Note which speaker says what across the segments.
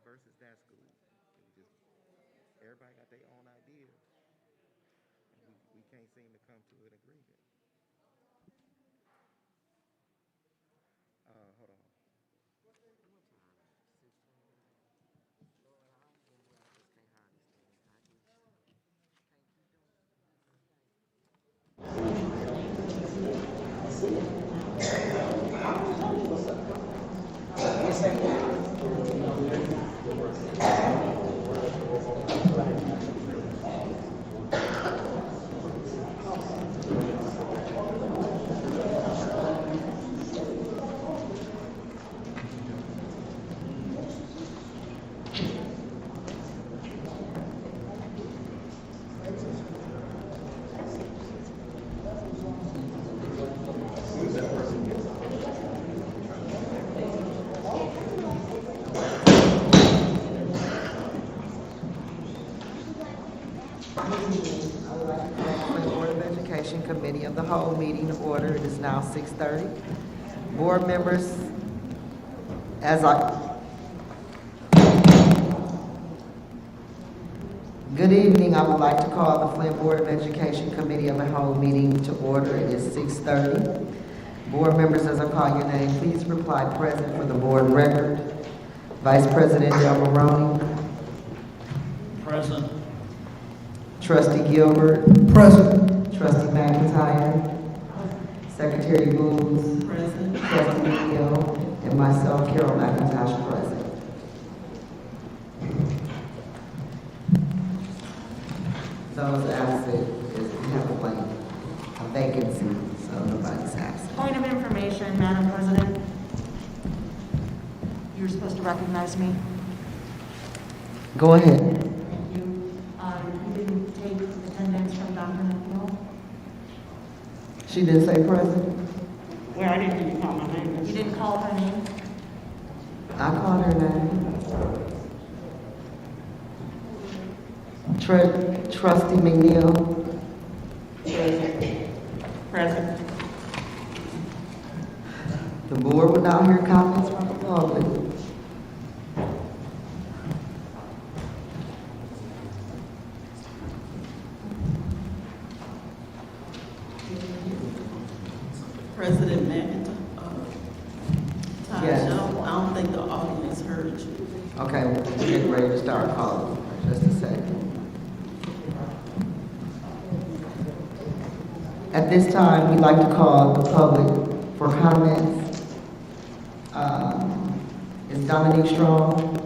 Speaker 1: versus that school. Everybody got their own idea, and we can't seem to come to an agreement. Hold on.
Speaker 2: Board of Education Committee of the Whole meeting to order. It is now 6:30. Board members, Good evening. I would like to call the Flint Board of Education Committee of the Whole meeting to order. It is 6:30. Board members, as I call your name, please reply present for the board record. Vice President Del Moroni.
Speaker 3: Present.
Speaker 2: Trustee Gilbert.
Speaker 3: Present.
Speaker 2: Trustee McIntyre. Secretary Booth.
Speaker 3: Present.
Speaker 2: Trustee Neal. And myself, Carol McIntosh, present. Those absent, we have a vacancy, so nobody's absent.
Speaker 4: Point of information, Madam President. You were supposed to recognize me.
Speaker 2: Go ahead.
Speaker 4: Thank you. You didn't take attendance from Dr. McNeil?
Speaker 2: She didn't say present?
Speaker 4: Well, I didn't hear you call my name. You didn't call her name?
Speaker 2: I called her name. Trustee McNeil.
Speaker 4: Present.
Speaker 2: The board will now hear comments from the public.
Speaker 3: President McIntyre.
Speaker 2: Yes.
Speaker 3: I don't think the audience heard you.
Speaker 2: Okay, we're getting ready to start calling. Just a second. At this time, we'd like to call the public for comments. Is Dominique Strong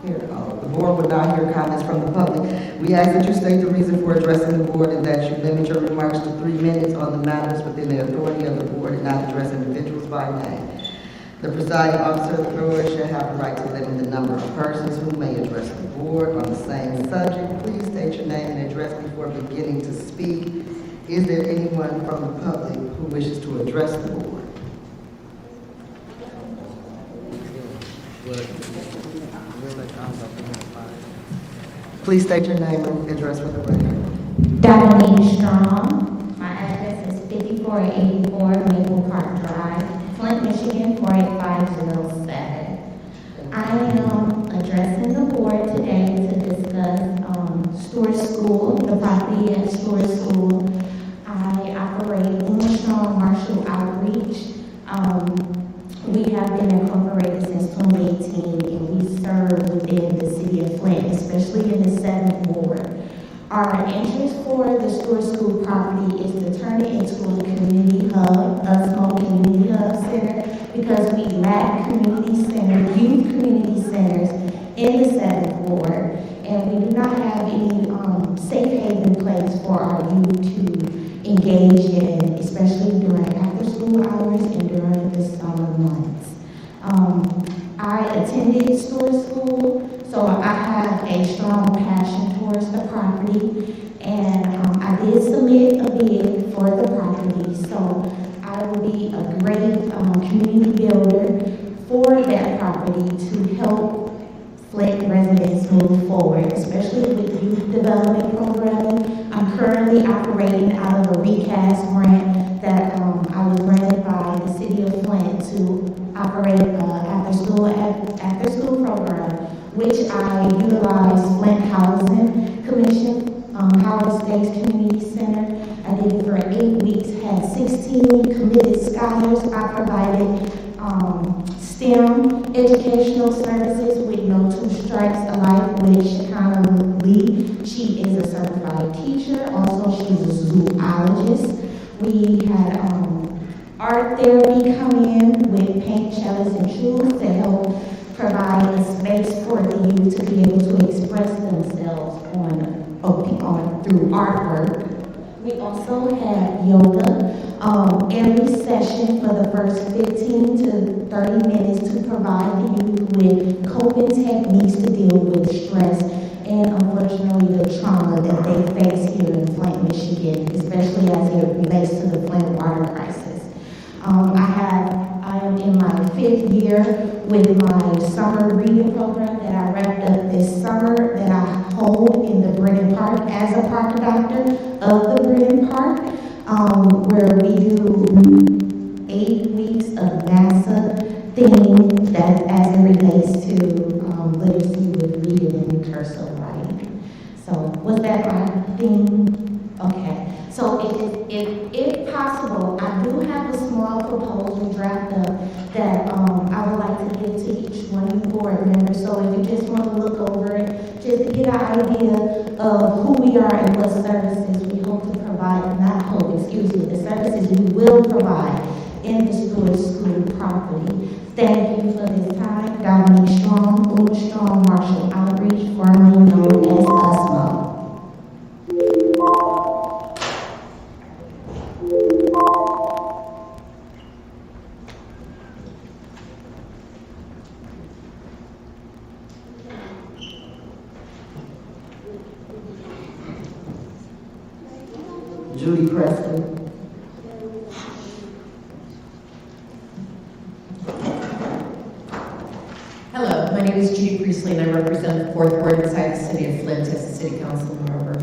Speaker 2: here? Oh, the board would not hear comments from the public. We ask that you state the reason for addressing the board and that you limit your remarks to 3 minutes on the matters within the authority of the board and not address individuals by name. The presiding officer of the board shall have the right to limit the number of persons who may address the board on the same subject. Please state your name and address before beginning to speak. Is there anyone from the public who wishes to address the board? Please state your name and address for the record.
Speaker 5: Dominique Strong. My address is 5484 Maple Park Drive, Flint, Michigan 48507. I am addressing the board today to discuss Stewart School, the property at Stewart School. I operate English Strong Martial Outreach. We have been incorporated since 2018, and we serve within the city of Flint, especially in the 7th Ward. Our interest for the Stewart School property is to turn it into a community hub, a small community hub center, because we lack community centers, youth community centers in the 7th Ward, and we do not have any safe haven place for our youth to engage in, especially during after school hours and during the summer months. I attended Stewart School, so I have a strong passion towards the property, and I did submit a bid for the property, so I will be a great community builder for that property to help Flint residents move forward, especially with youth development programming. I'm currently operating out of a recast grant that I was granted by the city of Flint to operate after school program. Community Center. I did it for 8 weeks, had 16 committed scholars. I provided STEM educational services with no two strikes alike with Shekinah Lee. She is a certified teacher. Also, she's a zoologist. We had art therapy come in with paint, shells, and shoes to help provide a space for the youth to be able to express themselves through artwork. We also had yoga every session for the first 15 to 30 minutes to provide the youth with coping techniques to deal with stress and unfortunately the trauma that they face here in Flint, Michigan, especially as it relates to the Flint water crisis. I am in my 5th year with my summer reading program that I wrapped up this summer that I hold in the Brennan Park as a park doctor of the Brennan Park, where we do 8 weeks of NASA theme that as it relates to literacy with reading and cursive writing. So was that my theme? Okay. So if possible, I do have a small proposal draft up that I would like to give to each one of you board members. So if you just want to look over it, just to get an idea of who we are and what services we hope to provide, not hope, excuse me, the services we will provide in the Stewart School property. Thank you for this time. Dominique Strong, Uma Strong, Marshall Outreach, formerly known as USMO.
Speaker 2: Judy Preston.
Speaker 6: Hello, my name is Judy Priestley and I represent the 4th Ward inside the City of Flint as a City Council member.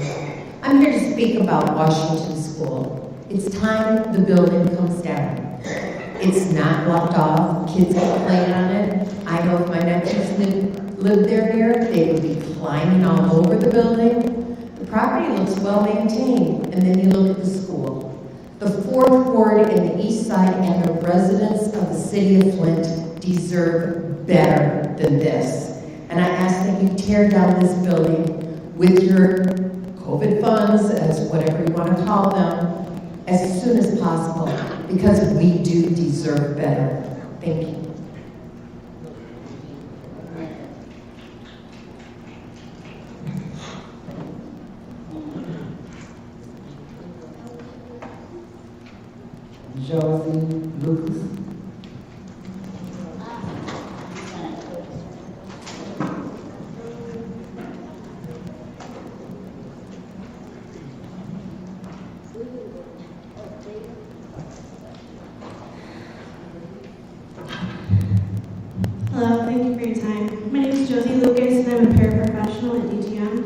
Speaker 6: I'm here to speak about Washington School. It's time the building comes down. It's not blocked off, kids can play on it. I know if my nephews lived there, they would be climbing all over the building. The property looks well maintained, and then you look at the school. The 4th Ward in the East Side and the residents of the City of Flint deserve better than this. And I ask that you tear down this building with your COVID funds, as whatever you want to call them, as soon as possible, because we do deserve better. Thank you.
Speaker 2: Josie Lucas.
Speaker 7: Hello, thank you for your time. My name is Josie Lucas and I'm a paraprofessional at DTM.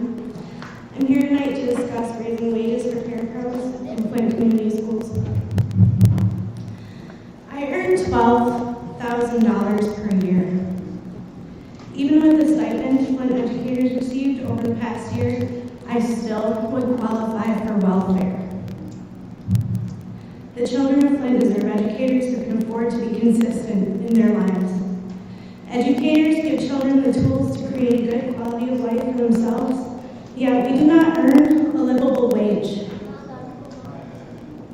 Speaker 7: I'm here tonight to discuss raising wages for parapros in Flint Community Schools. I earn $12,000 per year. Even with the stipend Flint educators received over the past year, I still would qualify for welfare. The children of Flint deserve educators who can afford to be consistent in their lives. Educators give children the tools to create a good quality of life for themselves, yet we do not earn a livable wage.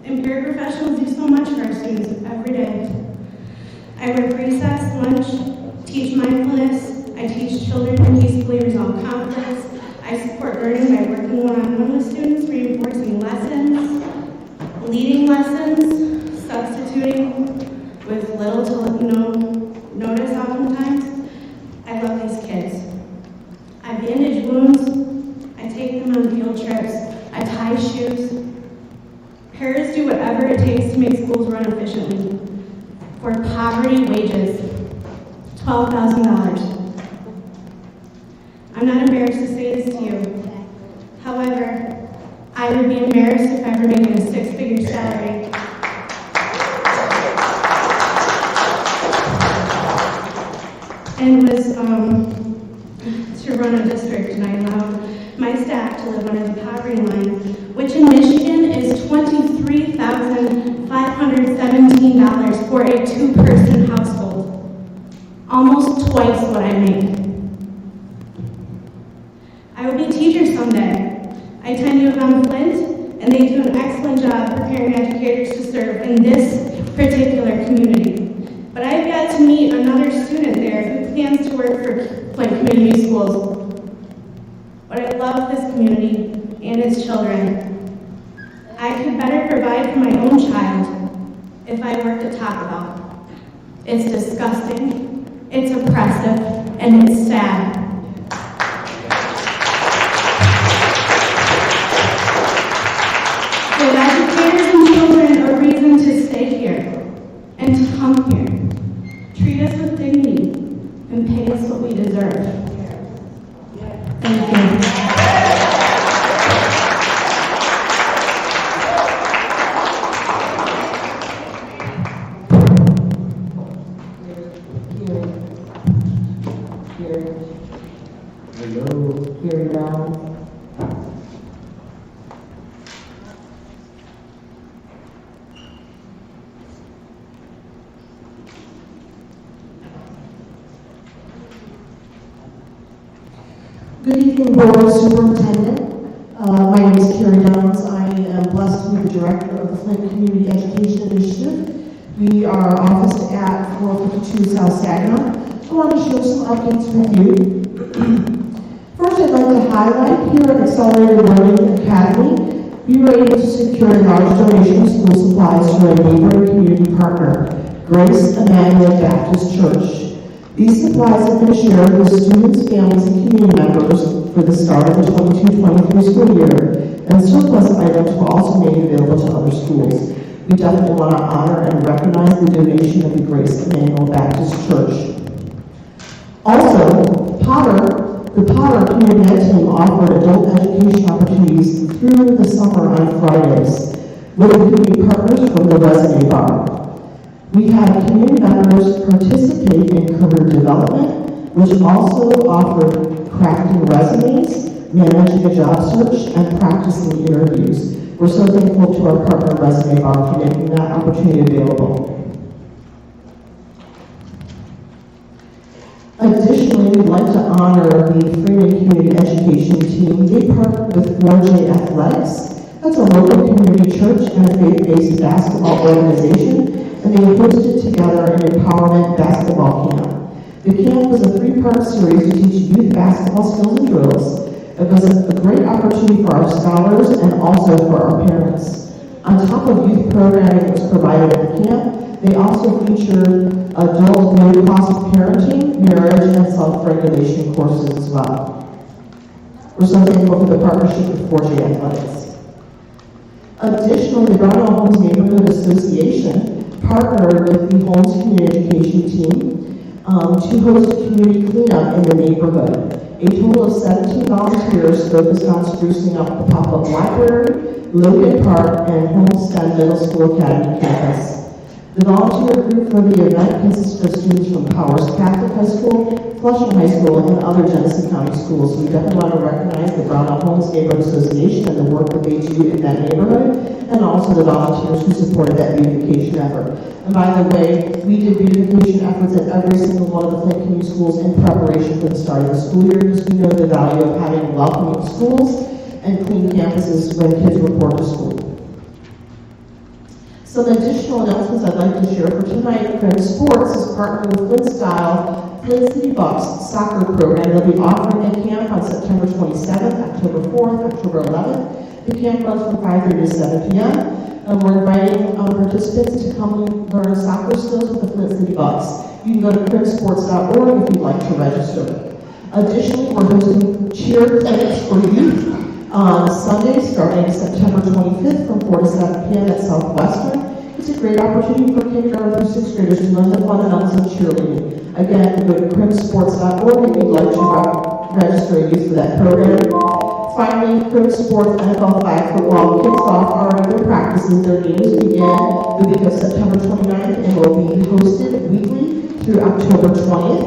Speaker 7: And paraprofessionals do so much for our students every day. I work recess, lunch, teach mindfulness, I teach children to peacefully resolve conflicts, I support learning by working one-on-one with students, reinforcing lessons, leading lessons, substituting with little to no notice oftentimes. I love these kids. I bandage wounds, I take them on field trips, I tie shoes. Paras do whatever it takes to make schools run efficiently. For poverty wages, $12,000. I'm not embarrassed to say this to you. However, I would be embarrassed if I were making a 6-figure salary and was to run a district, and I allowed my staff to to live under the poverty line, which in Michigan is $23,517 for a two-person household. Almost twice what I make. I will be a teacher someday. I attend U of M Flint, and they do an excellent job preparing educators to serve in this particular community. But I've got to meet another student there who plans to work for Flint Community Schools. But I love this community and its children. I could better provide for my own child if I worked at Taco Bell. It's disgusting, it's oppressive, and it's sad. Give educators and children a reason to stay here and to come here. Treat us with dignity and pay us what we deserve. Thank you.
Speaker 2: Carrie Downs.
Speaker 8: Good evening, Board Superintendent. My name is Carrie Downs. I am blessed to be the Director of the Flint Community Education Initiative. We are officed at 452 South Saginaw. I want to share some updates with you. First, I'd like to highlight here at Accelerated Learning Academy, we were able to secure a large donation of school supplies to our neighboring community partner, Grace Emmanuel Baptist Church. These supplies have been shared with students, families, and community members for the start of the 22-23 school year, and surplus items were also made available to other schools. We definitely want to honor and recognize the donation of the Grace Emmanuel Baptist Church. Also, the Potter Community Ed Team offered adult education opportunities through the summer on Fridays with community partners from the Resume Bar. We had community members participate in career development, which also offered crafting resumes, managing a job search, and practicing interviews. We're so thankful to our partner Resume Bar for making that opportunity available. Additionally, we'd like to honor the Freeman Community Education Team. They partnered with 4J Athletics. That's a local community church and a faith-based basketball organization, and they hosted together an empowerment basketball camp. The camp was a 3-part series to teach youth basketball skills and drills. It was a great opportunity for our scholars and also for our parents. On top of youth programming that was provided at the camp, they also featured adult no-cost parenting, marriage, and self-regulation courses as well. We're so thankful for the partnership with 4J Athletics. Additionally, the Brownell Homes Neighborhood Association partnered with the Homes Community Education Team to host a community cleanup in the neighborhood. A total of 17 volunteers focused on sprucing up the pop-up library, Logan Park, and Homestead Middle School Academy campus. The volunteer group for the event consists of students from Powers Catholic High School, Flushing High School, and other Genesee County schools. We definitely want to recognize the Brownell Homes Neighborhood Association and the work that they do in that neighborhood, and also the volunteers who supported that beautification effort. And by the way, we did beautification efforts at every single one of the Flint Community Schools in preparation for the start of the school year, because we know the value of having welcoming schools and clean campuses when kids report to school. Some additional announcements I'd like to share for tonight. Credit Sports is partnering with Flint Style, Flint City Bucks soccer program. They'll be offering a camp on September 27th, October 4th, October 11th. The camp runs from 5:30 to 7 p.m. And we're inviting participants to come and learn soccer skills with the Flint City Bucks. You can go to creditsports.org if you'd like to register. Additionally, we're hosting cheer clinics for youth on Sunday, starting September 25th from 4 to 7 p.m. at Southwestern. It's a great opportunity for kindergarten through 6th graders to learn the fundamentals of cheerleading. Again, go to crimsports.org if you'd like to register a youth for that program. Finally, Crim Sports NFL flag football kicks off our regular practices. Their games begin the week of September 29th and will be hosted weekly through October 20th.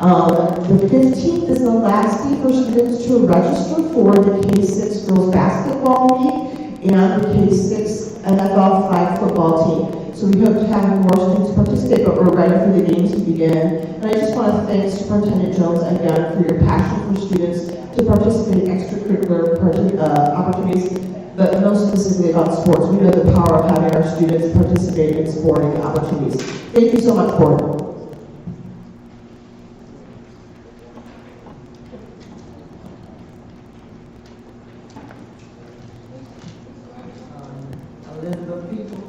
Speaker 8: The 15th is the last day for students to register for the K-6 girls basketball league and the K-6 NFL flag football team. So we hope to have more students participate, but we're ready for the games to begin. And I just want to thank Superintendent Jones again for your passion for students to participate in extracurricular opportunities, but most specifically about sports. We know the power of having our students participate in sporting opportunities. Thank you so much, Board.
Speaker 2: Elizabeth People.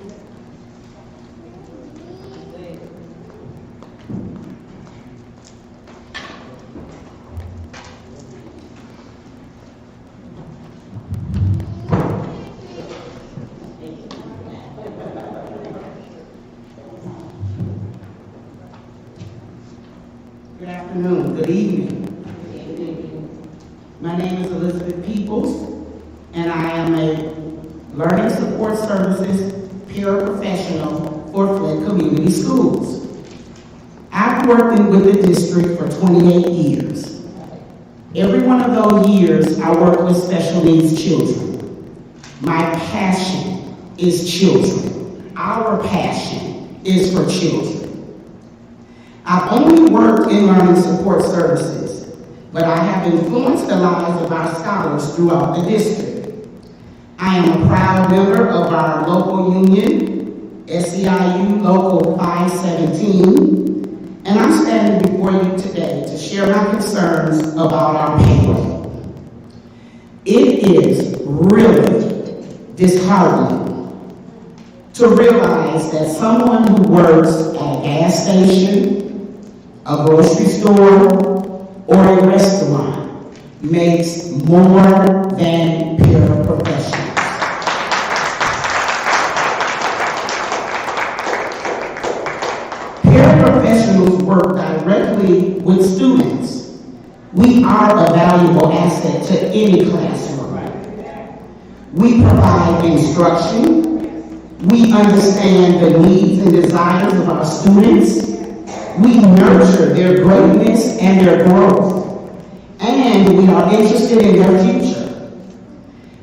Speaker 9: Good afternoon, good evening. My name is Elizabeth Peoples, and I am a Learning Support Services paraprofessional for Flint Community Schools. I've worked with the district for 28 years. Every one of those years, I worked with special needs children. My passion is children. Our passion is for children. I've only worked in learning support services, but I have influenced the lives of our scholars throughout the district. I am a proud member of our local union, SEIU Local 517, and I'm standing before you today to share my concerns about our payroll. It is really disheartening to realize that someone who works at a gas station, a grocery store, or a restaurant makes more than paraprofessionals. Paraprofessionals work directly with students. We are a valuable asset to any classroom. We provide instruction. We understand the needs and desires of our students. We nurture their greatness and their growth, and we are interested in their future.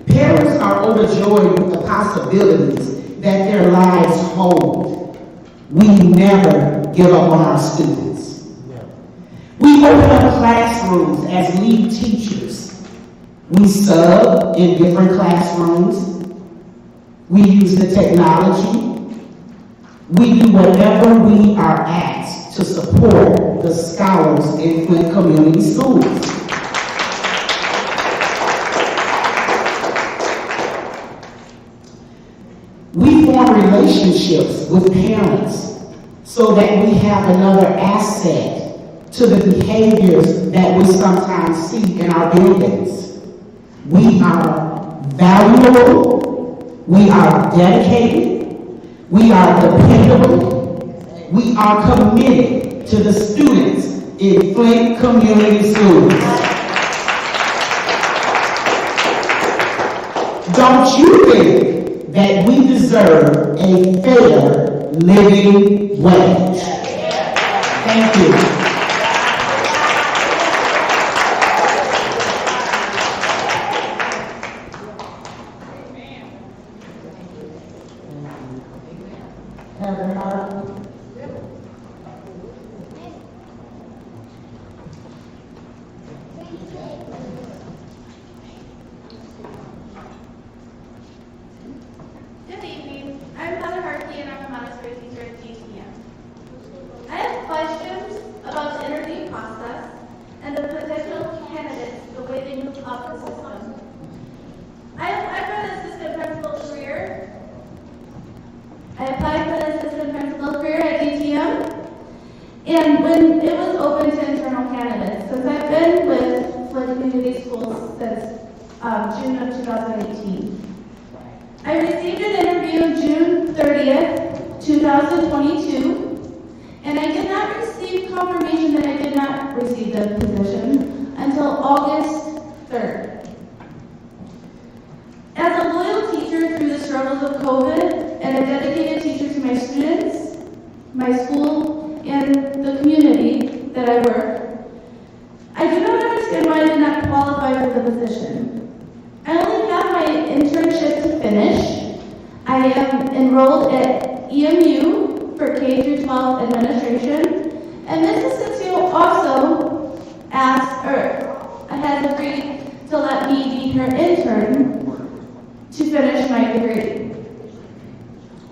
Speaker 9: Parents are overjoyed with the possibilities that their lives hold. We never give up on our students. We open up classrooms as lead teachers. We sub in different classrooms. We use the technology. We do whatever we are asked to support the scholars in Flint Community Schools. We form relationships with parents so that we have another asset to the behaviors that we sometimes see in our buildings. We are valuable, we are dedicated, we are dependable, we are committed to the students in Flint Community Schools. Don't you think that we deserve a fair living wage? Thank you.
Speaker 10: Good evening. I'm Heather Harkey and I'm a Montessori teacher at GTM. I have questions about the interview process and the potential candidates, the way they move up the system. I applied for the assistant principal career. At GTM. And when it was open to internal candidates, since I've been with Flint Community Schools since June of 2018. I received an interview June 30th, 2022, and I did not receive confirmation that I did not receive the position until August 3rd. As a loyal teacher through the struggles of COVID and a dedicated teacher to my students, my school, and the community that I work, the position. I only have my internship to finish. I am enrolled at EMU for K through 12 administration, and Mrs. Ciccio also has agreed to let me be her intern to finish my degree.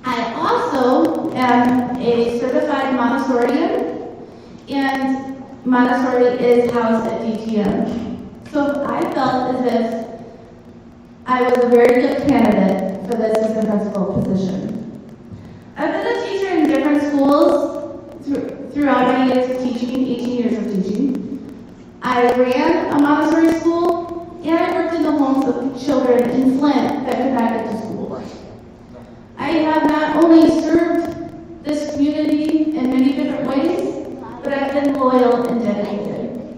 Speaker 10: I also am a certified Montessorian, and Montessori is housed at DTM. So I felt as if I was a very good candidate for the assistant principal position. I've been a teacher in different schools throughout my years of teaching, 18 years of teaching. I ran a Montessori school, and I worked in the homes of children in Flint that could not get to school. I have not only served this community in many different ways, but I've been loyal and dedicated.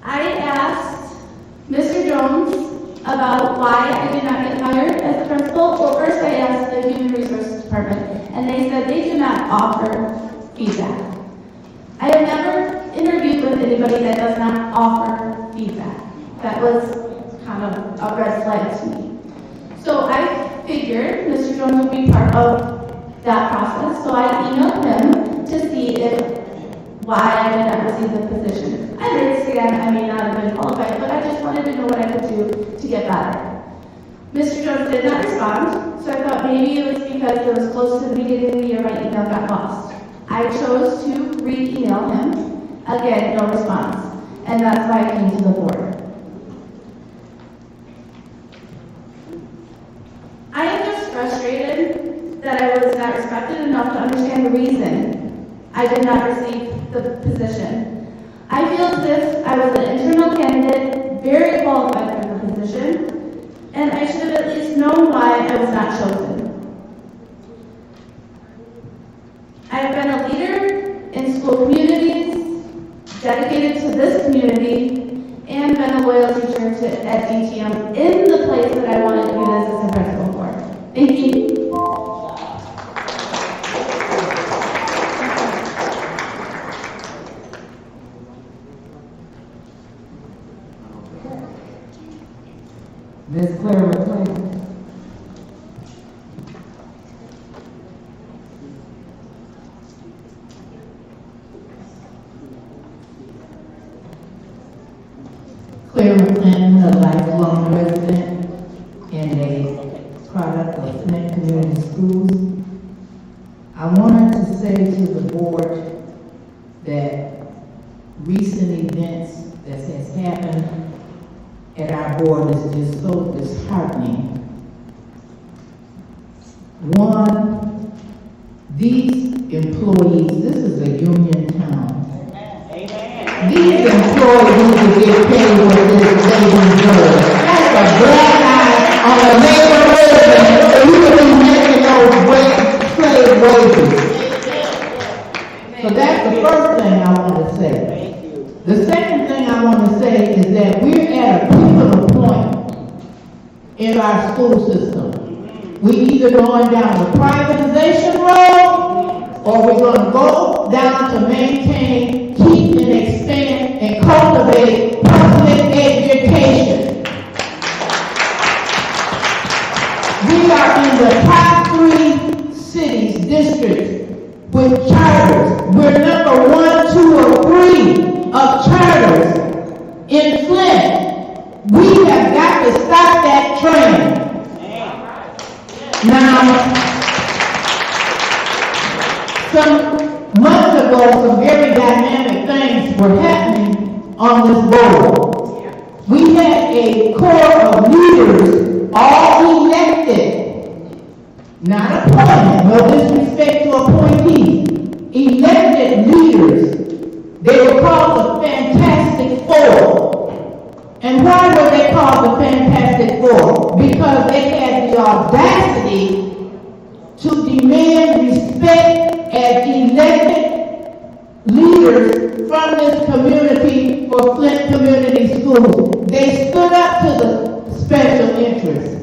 Speaker 10: I asked Mr. Jones about why I did not get hired as a principal. Well, first I asked the Human Resources Department, and they said they do not offer feedback. I have never interviewed with anybody that does not offer feedback. That was kind of a red flag to me. So I figured Mr. Jones would be part of that process, so I emailed him to see why I did not receive the position. I understand I may not have been qualified, but I just wanted to know what I could do to get better. Mr. Jones did not respond, so I thought maybe it was because it was close to the beginning of the year my email got lost. I chose to re-email him. Again, no response. And that's why I came to the board. I am just frustrated that I was not respected enough to understand the reason I did not receive the position. I feel as if I was an internal candidate, very qualified for the position, and I should have at least known why I was not chosen. I have been a leader in school communities, dedicated to this community, and been a loyal teacher at DTM in the place that I wanted to be the assistant principal for. Thank you.
Speaker 2: Ms. Claire McLean.
Speaker 11: Claire McLean, a lifelong resident and a product of Flint Community Schools. I wanted to say to the board that recent events that has happened at our board is just so disheartening. One, these employees, this is a union town. These employees need to get paid what they deserve. That's a black eye on a labor living, so you can be making those slave wages. So that's the first thing I want to say. The second thing I want to say is that we're at a pivotal point in our school system. We're either going down the privatization road, or we're going to go down to maintain, keep, and expand, and cultivate public education. We are in the top 3 cities, districts with charters. We're number 1, 2, or 3 of charters in Flint. We have got to stop that trend. Now, some months ago, some very dynamic things were happening on this board. We had a core of leaders, all elected, not appointed, no disrespect to appointees, elected leaders. They were called the Fantastic Four. And why were they called the Fantastic Four? Because they had the audacity to demand respect as elected leaders from this community for Flint Community Schools. They stood up to the special interests.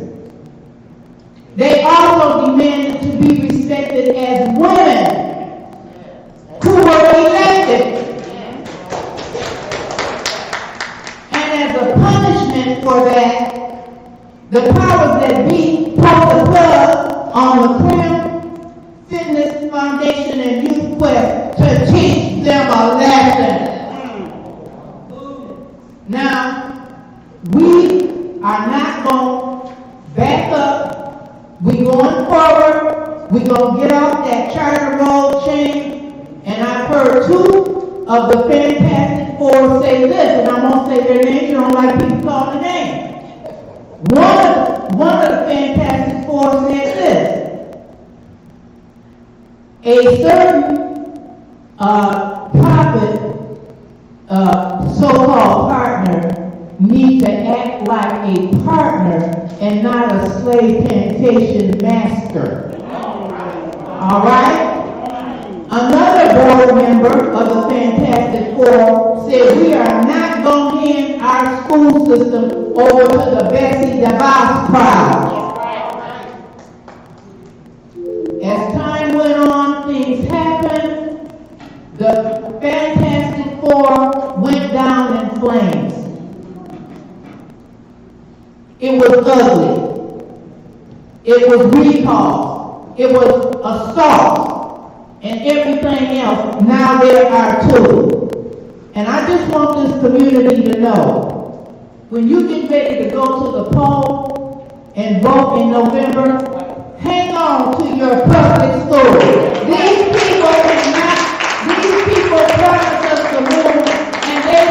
Speaker 11: They also demanded to be respected as women who were elected. And as a for that. The powers that be pulled the plug on the Crim Fitness Foundation and Youth Quest to teach them a lesson. Now, we are not going to back up. We going forward. We going to get off that charter road chain. And I've heard two of the Fantastic Four say this, and I won't say their names. You don't like people calling their names. One of the Fantastic Four said this: a certain prophet, so-called partner, needs to act like a partner and not a slave plantation master. All right? Another board member of the Fantastic Four said we are not going to hand our school system over to the Betsy DeVos crowd. As time went on, things happened. The Fantastic Four went down in flames. It was ugly. It was recall. It was assault. And everything else. Now there are two. And I just want this community to know, when you get ready to go to the poll and vote in November, hang on to your public school. These people promise us the moon, and they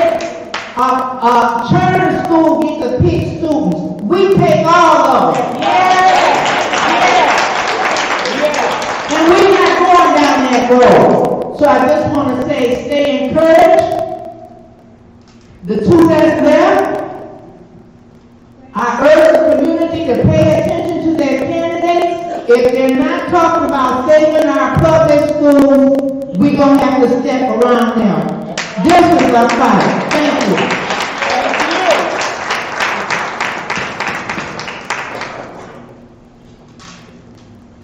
Speaker 11: charter school get to pick students. We take all of them. And we're not going down that road. So I just want to say, stay encouraged. The two that's left, I urge the community to pay attention to their candidates. If they're not talking about saving our public schools, we're going to have to step around them. This is our fight. Thank you.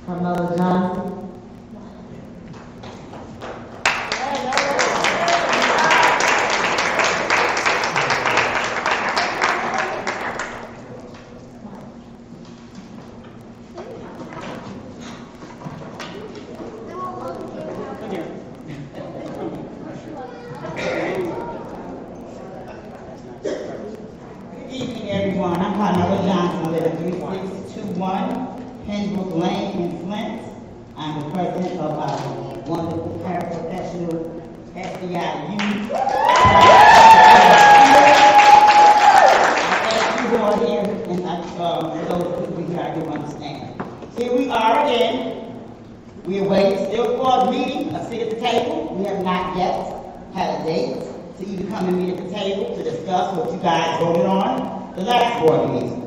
Speaker 2: Carmela Johnson.
Speaker 9: Everyone, I'm Carmela Johnson, I live at 3621 Pembroke Lane in Flint. I'm the president of our wonderful paraprofessional FBOE. I you all here, and for those people here, I do understand. Here we are again. We are waiting still for a meeting, a seat at the table. We have not yet had a date to even come and meet at the table to discuss what you guys voted on the last board meeting.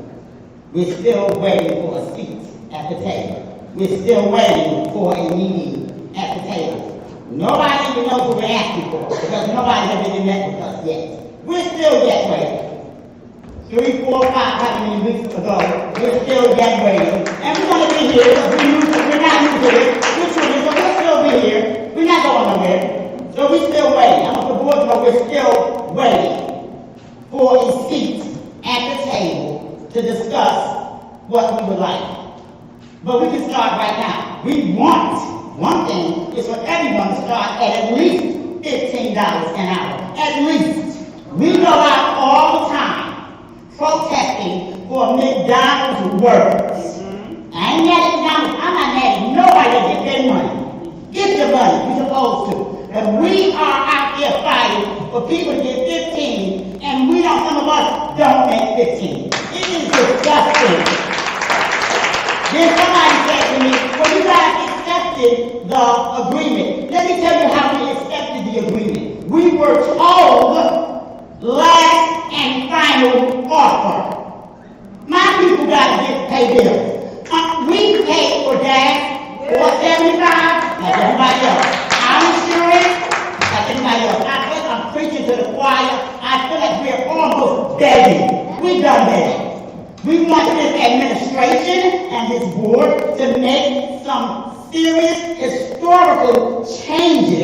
Speaker 9: We're still waiting for a seat at the table. We're still waiting for a meeting at the table. Nobody even knows what we're asking for because nobody has even met with us yet. We're still yet waiting. 3, 4, 5, how many weeks ago, we're still yet waiting. And we're going to be here because we're not new to it. We're truly, so we'll still be here. We're not going nowhere. So we're still waiting. I want the board to know we're still waiting for a seat at the table to discuss what we would like. But we can start right now. We want, one thing is for everyone to start at least $15 an hour. At least. We go out all the time protesting for McDonald's workers. I ain't mad at McDonald's. I'm not mad at nobody that get their money. Get your money. You're supposed to. And we are out there fighting for people to get 15, and we don't, some of us don't make 15. It is disgusting. Then somebody said to me, well, you guys accepted the agreement. Let me tell you how we accepted the agreement. We were told last and final offer. My people got to pay bills. We paid for gas, $4.75, like everybody else. Our insurance, like everybody else. I feel I'm preaching to the choir. I feel like we're almost begging. We're done begging. We want this administration and this board to make some serious historical changes.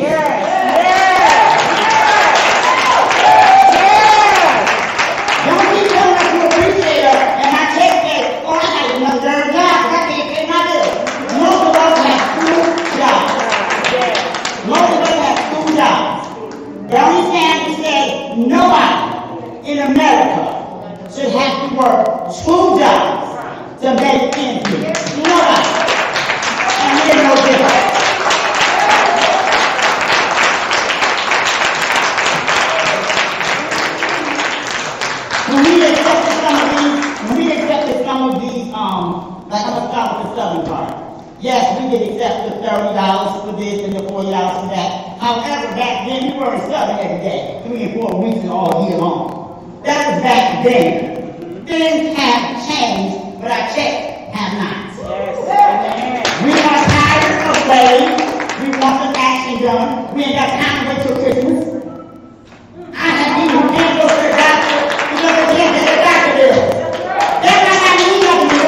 Speaker 9: Don't keep telling us we're southern part. Yes, we did accept the $30 for this and the $40 for that. However, back then, we were in Southern every day, 3 and 4 weeks and all year long. That was back then. Things have changed, but our checks have not. We are tired of waiting. We want some action done. We ain't got time to wait till Christmas. I have people who can't go to the doctor because they can't get the doctor bill. That's not how you got to do it.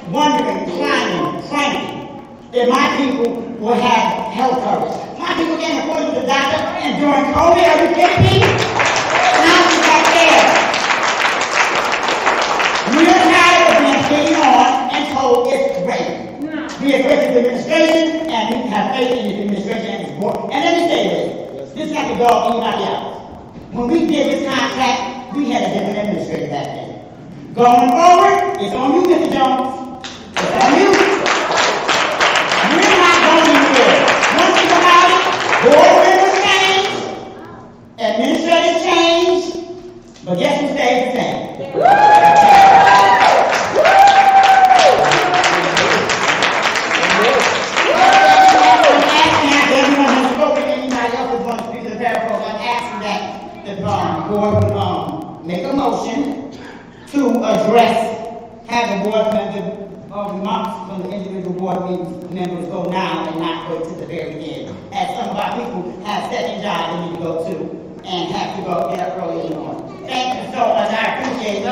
Speaker 9: Wondering, praying that my people will have health coverage. My people can't afford to go to the doctor, and during COVID, are you kidding me? Now we got there. We're tired of being taken on and told it's great. We have faith in the administration, and we have faith in the administration and its board. And let me say this is not the dog anybody else. When we did this contract, we had a different administrator back then. Going forward, it's on you, Mr. Jones. It's on you. We're not going anywhere. One thing about it, board members change, administrators change, but guess who stays the same? I'm asking that everyone who's spoken, anybody else who's going to speak to the parapros, I'm asking that the board would make a motion to have the board member remarks from the individual board members go now and not wait to the very end. As some of our people have second jobs they need to go to and have to go get up early in the morning. Thank you so much. I appreciate it.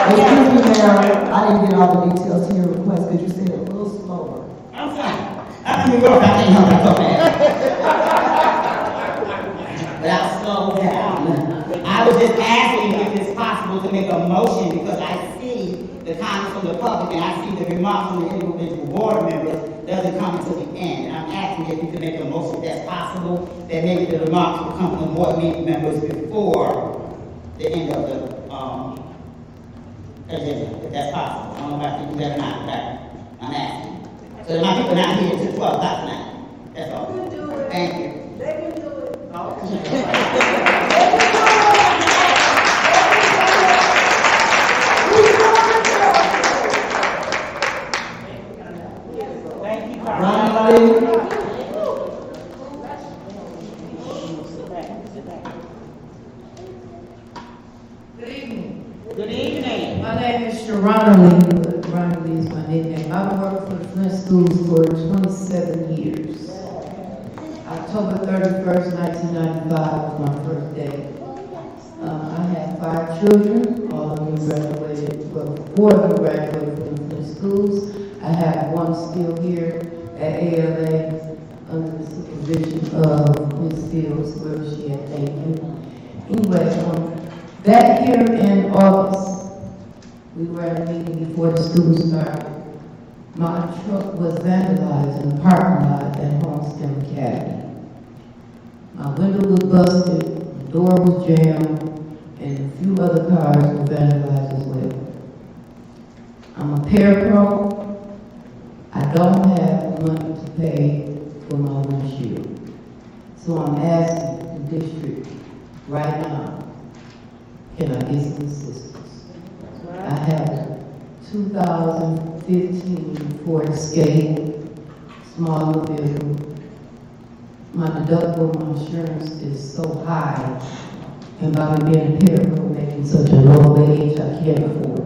Speaker 2: Excuse me, Mayor, I didn't get all the details to your request. Could you say it a little slower?
Speaker 9: I'm sorry. I'm New York. I can't help it so bad. But I'll slow down. I was just asking if it's possible to make a motion because I see the comments from the public and I see the remarks from the individual board members doesn't come until the end. I'm asking if you can make a motion if that's possible, that maybe the remarks will come from board members before the end of the agenda, if that's possible. I don't know if I can do that or not, but I'm asking. So that my people not here until 12 o'clock tonight. That's all. Thank you.
Speaker 12: They can do it.
Speaker 11: Good evening. My name is Sharonda but Ronda Lee is my nickname. I've worked for the Flint Schools for 27 years. October 31st, 1995 was my first day. I have 5 children, all of them graduated, well, 4 of them graduated from the Flint Schools. I have 1 still here at ALA under the supervision of Ms. Fields, where she had taken. Anyway, back here in August, we were at a meeting before the school started. My truck was vandalized in the parking lot at Homestead Academy. My window was busted, the door was jammed, and a few other cars were vandalized as well. I'm a parapro. I don't have the money to pay for my windshield. So I'm asking the district right now, can I get some assistance? I have a 2015 Ford Escape, smaller vehicle. My deductible, my insurance is so high, and by me being a parapro making such a low wage, I can't afford it.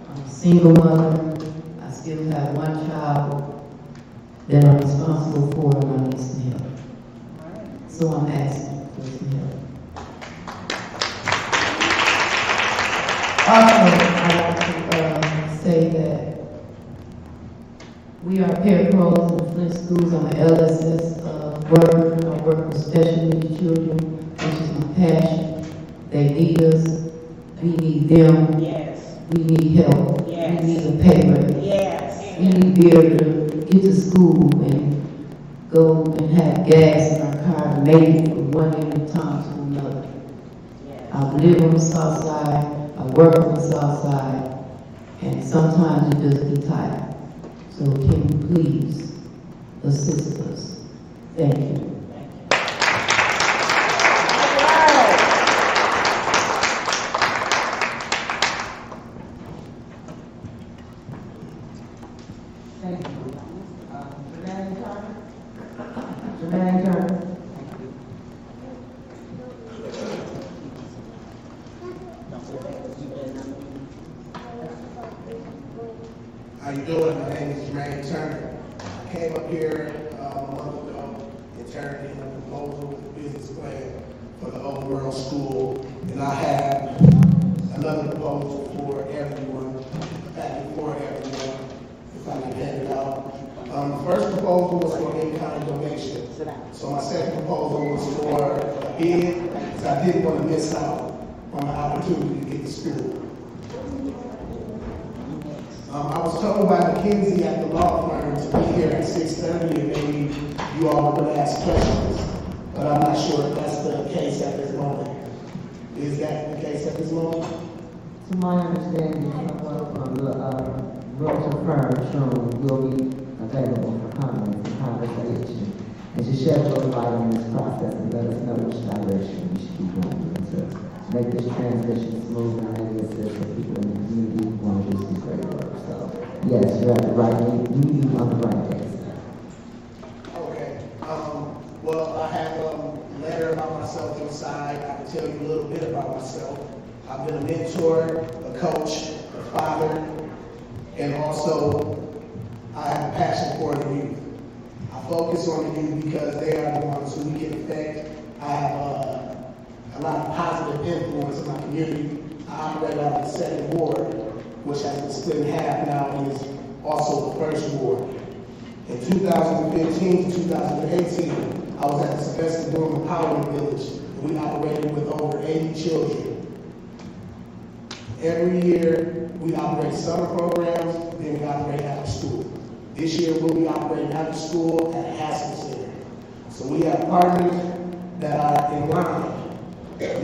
Speaker 11: I'm a single mother. I still have 1 child that I'm responsible for, and I need some help. So I'm asking for some help. Also, I'd like to say that we are parapros in the Flint Schools. I'm an LSS worker. I work with special needs children, which is my passion. They need us. We need them.
Speaker 12: Yes.
Speaker 11: We need help.
Speaker 12: Yes.
Speaker 11: We need a pay raise.
Speaker 12: Yes.
Speaker 11: We need to be able to get to school and go and have gas in our car and make it from one end of town to another.
Speaker 12: Yes.
Speaker 11: I live on the south side. I work on the south side, and sometimes you just get tired. So can you please assist us. Thank you.
Speaker 2: Thank you. Jermaine Turner.
Speaker 13: How you doing? My name is Jermaine Turner. I came up here a month ago and turned in a proposal with a business plan for the old world school. And I have another proposal for everyone, if I can hand it out. The first proposal was for an in-kind donation. So my second proposal was for a bid, because I didn't want to miss out on the opportunity to get to school. I was told by McKinsey at the law firm to be here at 6:30 and maybe you all were going to ask questions, but I'm not sure if that's the case at this moment. Is that the case at this moment?
Speaker 2: To my understanding, someone from the realtor firm, Sean, will be available for comments and conversation, and to shed a little light on this process and let us know which direction we should be going in to make this transition smooth and maybe assist the people in the community who want to do some great work. So, yes, you're at the right meeting on the right day.
Speaker 13: Okay. Well, I have a letter about myself inside. I can tell you a little bit about myself. I've been a mentor, a coach, a father, and also I have a passion for the youth. I focus on the youth because they are the ones who we can affect. I have a lot of positive influence in my community. I operate out of the second ward, which has been split in half now and is also the first ward. In 2015 to 2018, I was at the Sylvester Bloom Empowerment Village, and we operated with over 80 children. Every year, we operate summer programs, then we operate after school. This year, we'll be operating after school at a Haskell Center. So we have partners that are in line,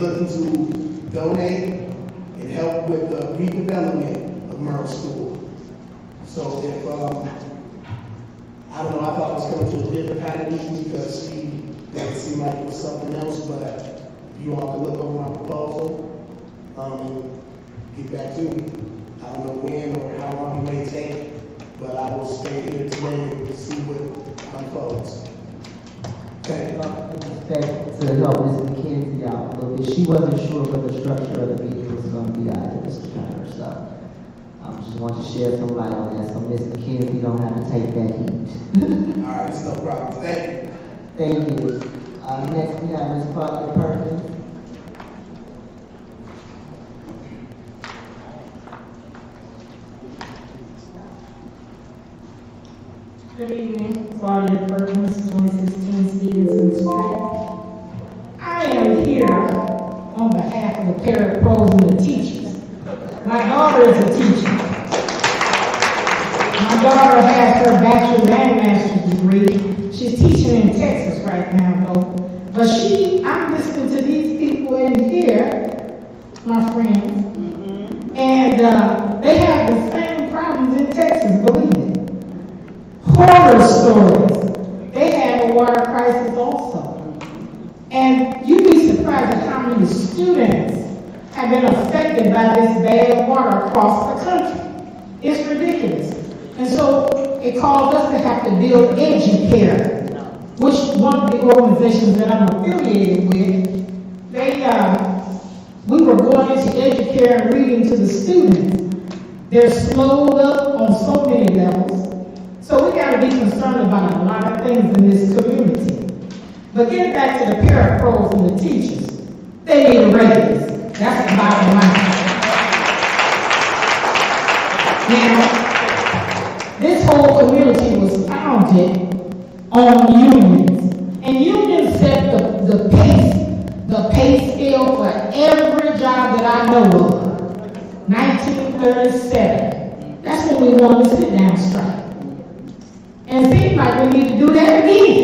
Speaker 13: looking to donate and help with the redevelopment of Merle School. So if, I don't know, I thought I was coming to a different kind of meeting because she made it seem like it was something else, but you all can look over my proposal, and get back to me. I don't know when or how long it may take, but I will stay here today to see what unfolds. Thank you.
Speaker 2: To help Ms. McKenzie out a little bit, she wasn't sure what the structure of the meeting was going to be either, Mr. Turner, so I just want to shed some light on that, so Ms. McKenzie don't have to take that heat.
Speaker 13: All right, it's no problem. Thank you.
Speaker 2: Thank you. Next we have Ms. Parker Perkins.
Speaker 14: Good evening, Claudia Perkins, 2016 Stevenson Street. I am here on behalf of the parapros and the teachers. My daughter is a teacher. My daughter has her bachelor's and master's degree. She's teaching in Texas right now, though. But I'm listening to these people in here, my friends, and they have the same problems in Texas, believe it. Horror stories. They have a water crisis also. And you'd be surprised at how many students have been affected by this bad water across the country. It's ridiculous. And so it caused us to have to build EduCare, which one of the organizations that I'm affiliated with, we were going into EduCare and reading to the students. They're slowed up on so many levels. So we got to be concerned about a lot of things in this community. But getting back to the parapros and the teachers, they need a raise. That's the bottom line. Now, this whole community was founded on unions. And unions set the pay scale for every job that I know of. 1937. That's when we wanted to sit down strike. And it seems like we need to do that again.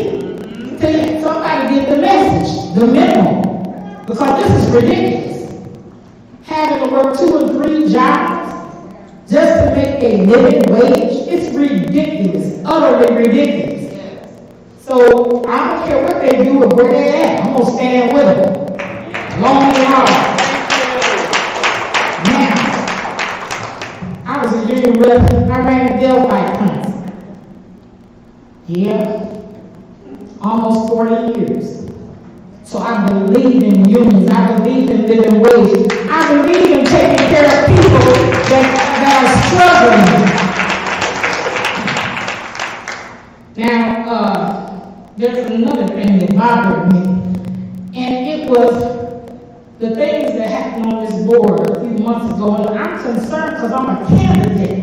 Speaker 14: Till somebody get the message, the memo. Because this is ridiculous. Having to work 2 and 3 jobs just to make a living wage, it's ridiculous, utterly ridiculous. So I don't care what they do or where they at, I'm gonna stand with them, long and hard. Now, I was a union rep, I ran the Delphi plants. Yeah, almost 40 years. So I believe in unions, I believe in living wage, I believe in taking care of people that are struggling. Now, there's another thing that bothered me, and it was the things that happened on this board a few months ago, and I'm concerned because I'm a candidate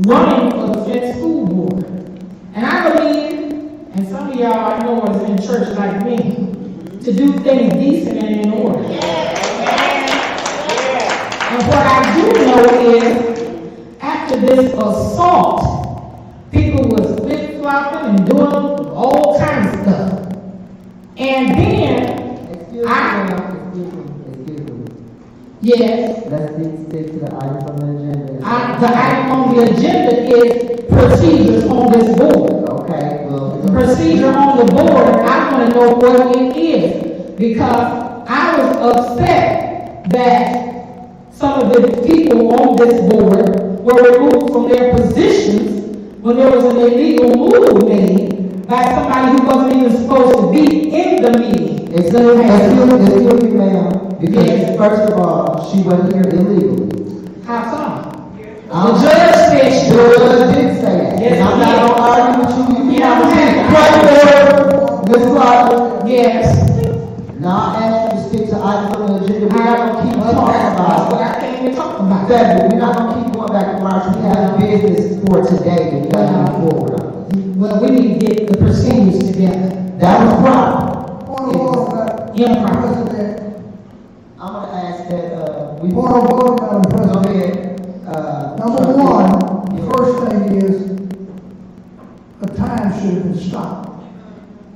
Speaker 14: running for the Flint School Board. And I believe, and some of y'all I know is in church like me, to do things decent and in order. And what I do know is, after this assault, people was flip-flopping and doing all kinds of stuff. And then,
Speaker 2: Excuse me.
Speaker 14: Yes.
Speaker 2: Let's stick to the item on the agenda.
Speaker 14: The item on the agenda is procedures on this board.
Speaker 2: Okay, well.
Speaker 14: Procedure on the board, I want to know what it is. Because I was upset that some of the people on this board were removed from their positions when there was an illegal move made by somebody who wasn't even supposed to be in the meeting.
Speaker 2: Excuse me, ma'am, because yes. First of all, she wasn't here illegally.
Speaker 14: How come? The judge said she
Speaker 2: was. The judge did say that. Yes, I'm not going to argue with you. You have to Ms. Clark.
Speaker 14: Yes.
Speaker 2: Now I ask you to stick to items on the agenda. We're not going to keep talking about
Speaker 14: That's what I came to talk about.
Speaker 2: February. We're not going to keep going back to March. We have business for today and we got to move forward on it.
Speaker 14: Well, we need to get the procedures together.
Speaker 2: That was proper.
Speaker 14: Improper.
Speaker 2: I'm going to ask that we...
Speaker 15: Point of order, Madam President. Number one, the first thing is the time should have been stopped.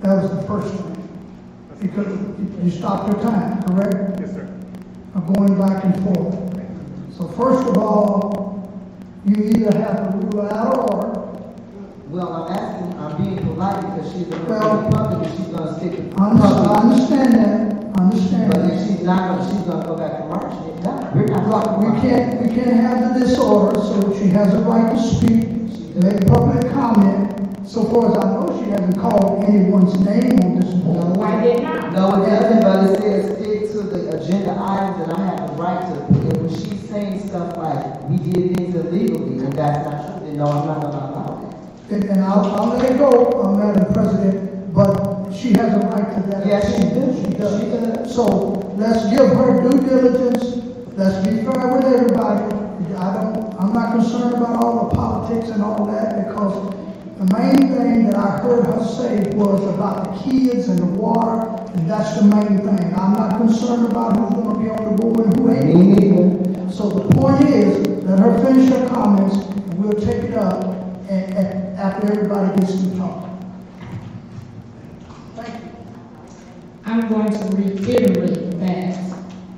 Speaker 15: That was the first thing. Because you stopped your time, correct?
Speaker 1: Yes, sir.
Speaker 15: Of going back and forth. So first of all, you either have to rule out of order.
Speaker 2: Well, I'm being polite because she's a Republican and she's going to stick to
Speaker 15: I understand that. I understand.
Speaker 2: But if she's going to go back to March. We're not
Speaker 15: we can't have the disorder, so she has a right to speak, make public comment. So far as I know, she hasn't called anyone's name on this board.
Speaker 14: No, I did not.
Speaker 2: No, it doesn't, but it says stick to the agenda items, and I have the right to. And when she's saying stuff like we did things illegally, and that's not true, then no, I'm not going to allow it.
Speaker 15: And I'll let it go, Madam President, but she has a right to that.
Speaker 2: Yes, she does.
Speaker 15: She does. So let's give her due diligence. Let's be fair with everybody. I'm not concerned about all the politics and all that, because the main thing that I heard her say was about the kids and the water, and that's the main thing. I'm not concerned about who's going to be on the board and who ain't. So the point is, let her finish her comments, and we'll take it up and after everybody gets to talk. Thank you.
Speaker 14: I'm going to reiterate that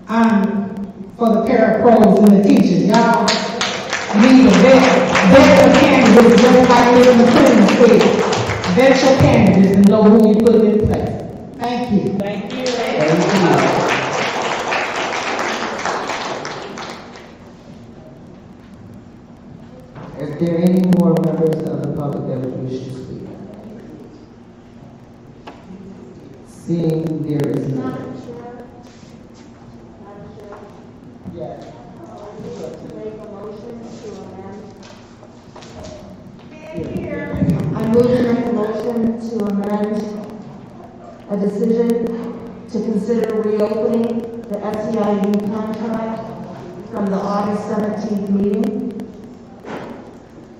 Speaker 14: I'm for the parapros and the teachers. Y'all need to vet your candidates just like Mr. McClellan said. Vet your candidates and know who you put in place. Thank you.
Speaker 12: Thank you.
Speaker 2: Is there any more members of the public that would wish to speak? Seeing there is none. Yes.
Speaker 4: I move to make a motion to amend a decision to consider reopening the SEIU contract from the August 17th meeting.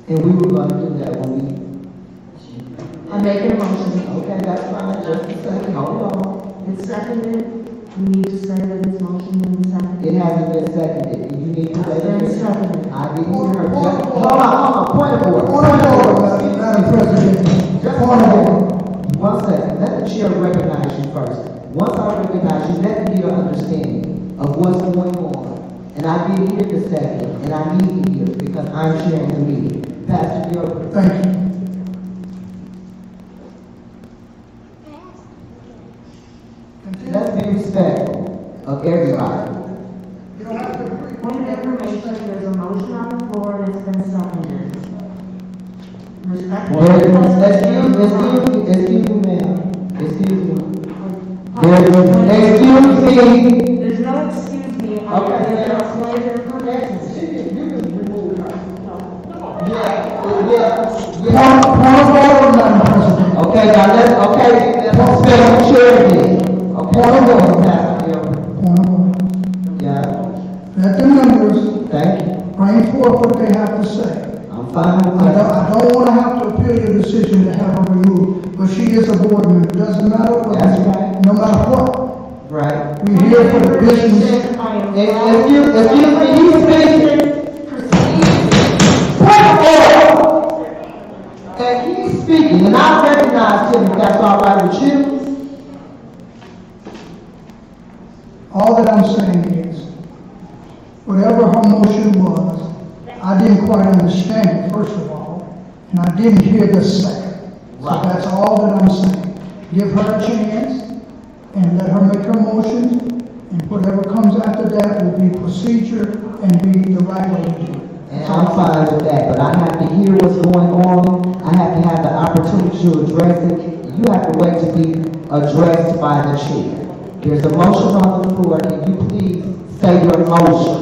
Speaker 2: And we were going to do that when we...
Speaker 4: I'm making a motion.
Speaker 2: Okay, that's fine. Just a second. Hold on.
Speaker 4: It's seconded. You need to say that it's motion and seconded.
Speaker 2: It hasn't been seconded. You need to say
Speaker 4: It's been seconded.
Speaker 2: I didn't hear her. Hold on. Point of order.
Speaker 15: Point of order, Madam President.
Speaker 2: Just
Speaker 15: Point of order.
Speaker 2: 1 second. Let the chair recognize you first. Once I recognize you, let me get an understanding of what's going on. And I didn't hear the second, and I need to hear it because I'm chairing the meeting. Pastor Gilbert.
Speaker 15: Thank you.
Speaker 11: Let's be respectful of everybody.
Speaker 15: You don't have to agree.
Speaker 4: Point of information, there's a motion on the floor that's been seconded. Respectfully.
Speaker 11: Excuse me, ma'am. Excuse me. Excuse me.
Speaker 4: There's no excuse me.
Speaker 11: Okay.
Speaker 4: There's no closure for business.
Speaker 15: Point of order, Madam President.
Speaker 11: Okay, now let's spell charity. Okay.
Speaker 15: Point of order.
Speaker 11: Pastor Gilbert.
Speaker 15: Point of order.
Speaker 11: Yeah.
Speaker 15: Let the members
Speaker 11: Thank you.
Speaker 15: bring forth what they have to say.
Speaker 11: I'm fine with
Speaker 15: I
Speaker 11: that.
Speaker 15: don't want to have to appeal your decision to have her removed, but she is a board member. Doesn't matter what.
Speaker 11: That's right.
Speaker 15: No matter what.
Speaker 11: Right.
Speaker 15: We're here for the business.
Speaker 11: Excuse me, he's speaking. Point of order. And he's speaking, and I recognize him, if that's all right with you.
Speaker 15: All that I'm saying is, whatever her motion was, I didn't quite understand it, first of all, and I didn't hear the second. So
Speaker 11: Right.
Speaker 15: that's all that I'm saying. Give her a chance and let her make her motion, and whatever comes after that will be procedure and be the right way to do it.
Speaker 11: And I'm fine with that, but I have to hear what's going on. I have to have the opportunity to address it. You have to wait to be addressed by the chair. There's a motion on the floor. Can you please say your motion?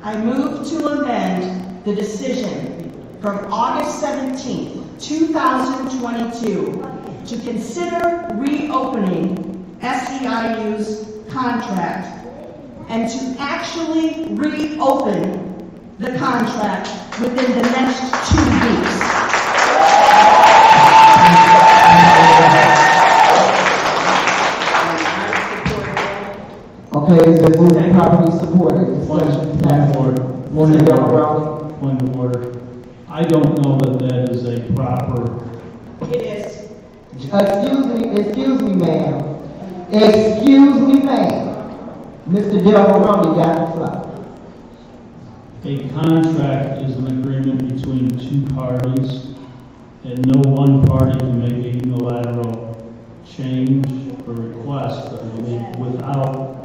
Speaker 16: I move to amend the decision from August 17th, 2022 to consider reopening SEIU's contract and to actually reopen the contract within the next 2 weeks.
Speaker 11: Okay, is the movement properly supported?
Speaker 17: Point of order. Point of order. I don't know that that is a proper.
Speaker 16: It is.
Speaker 11: Excuse me, ma'am. Excuse me, ma'am. Mr. Del Maroney got the floor.
Speaker 17: A contract is an agreement between two parties, and no one party can make a unilateral change or request, I believe, without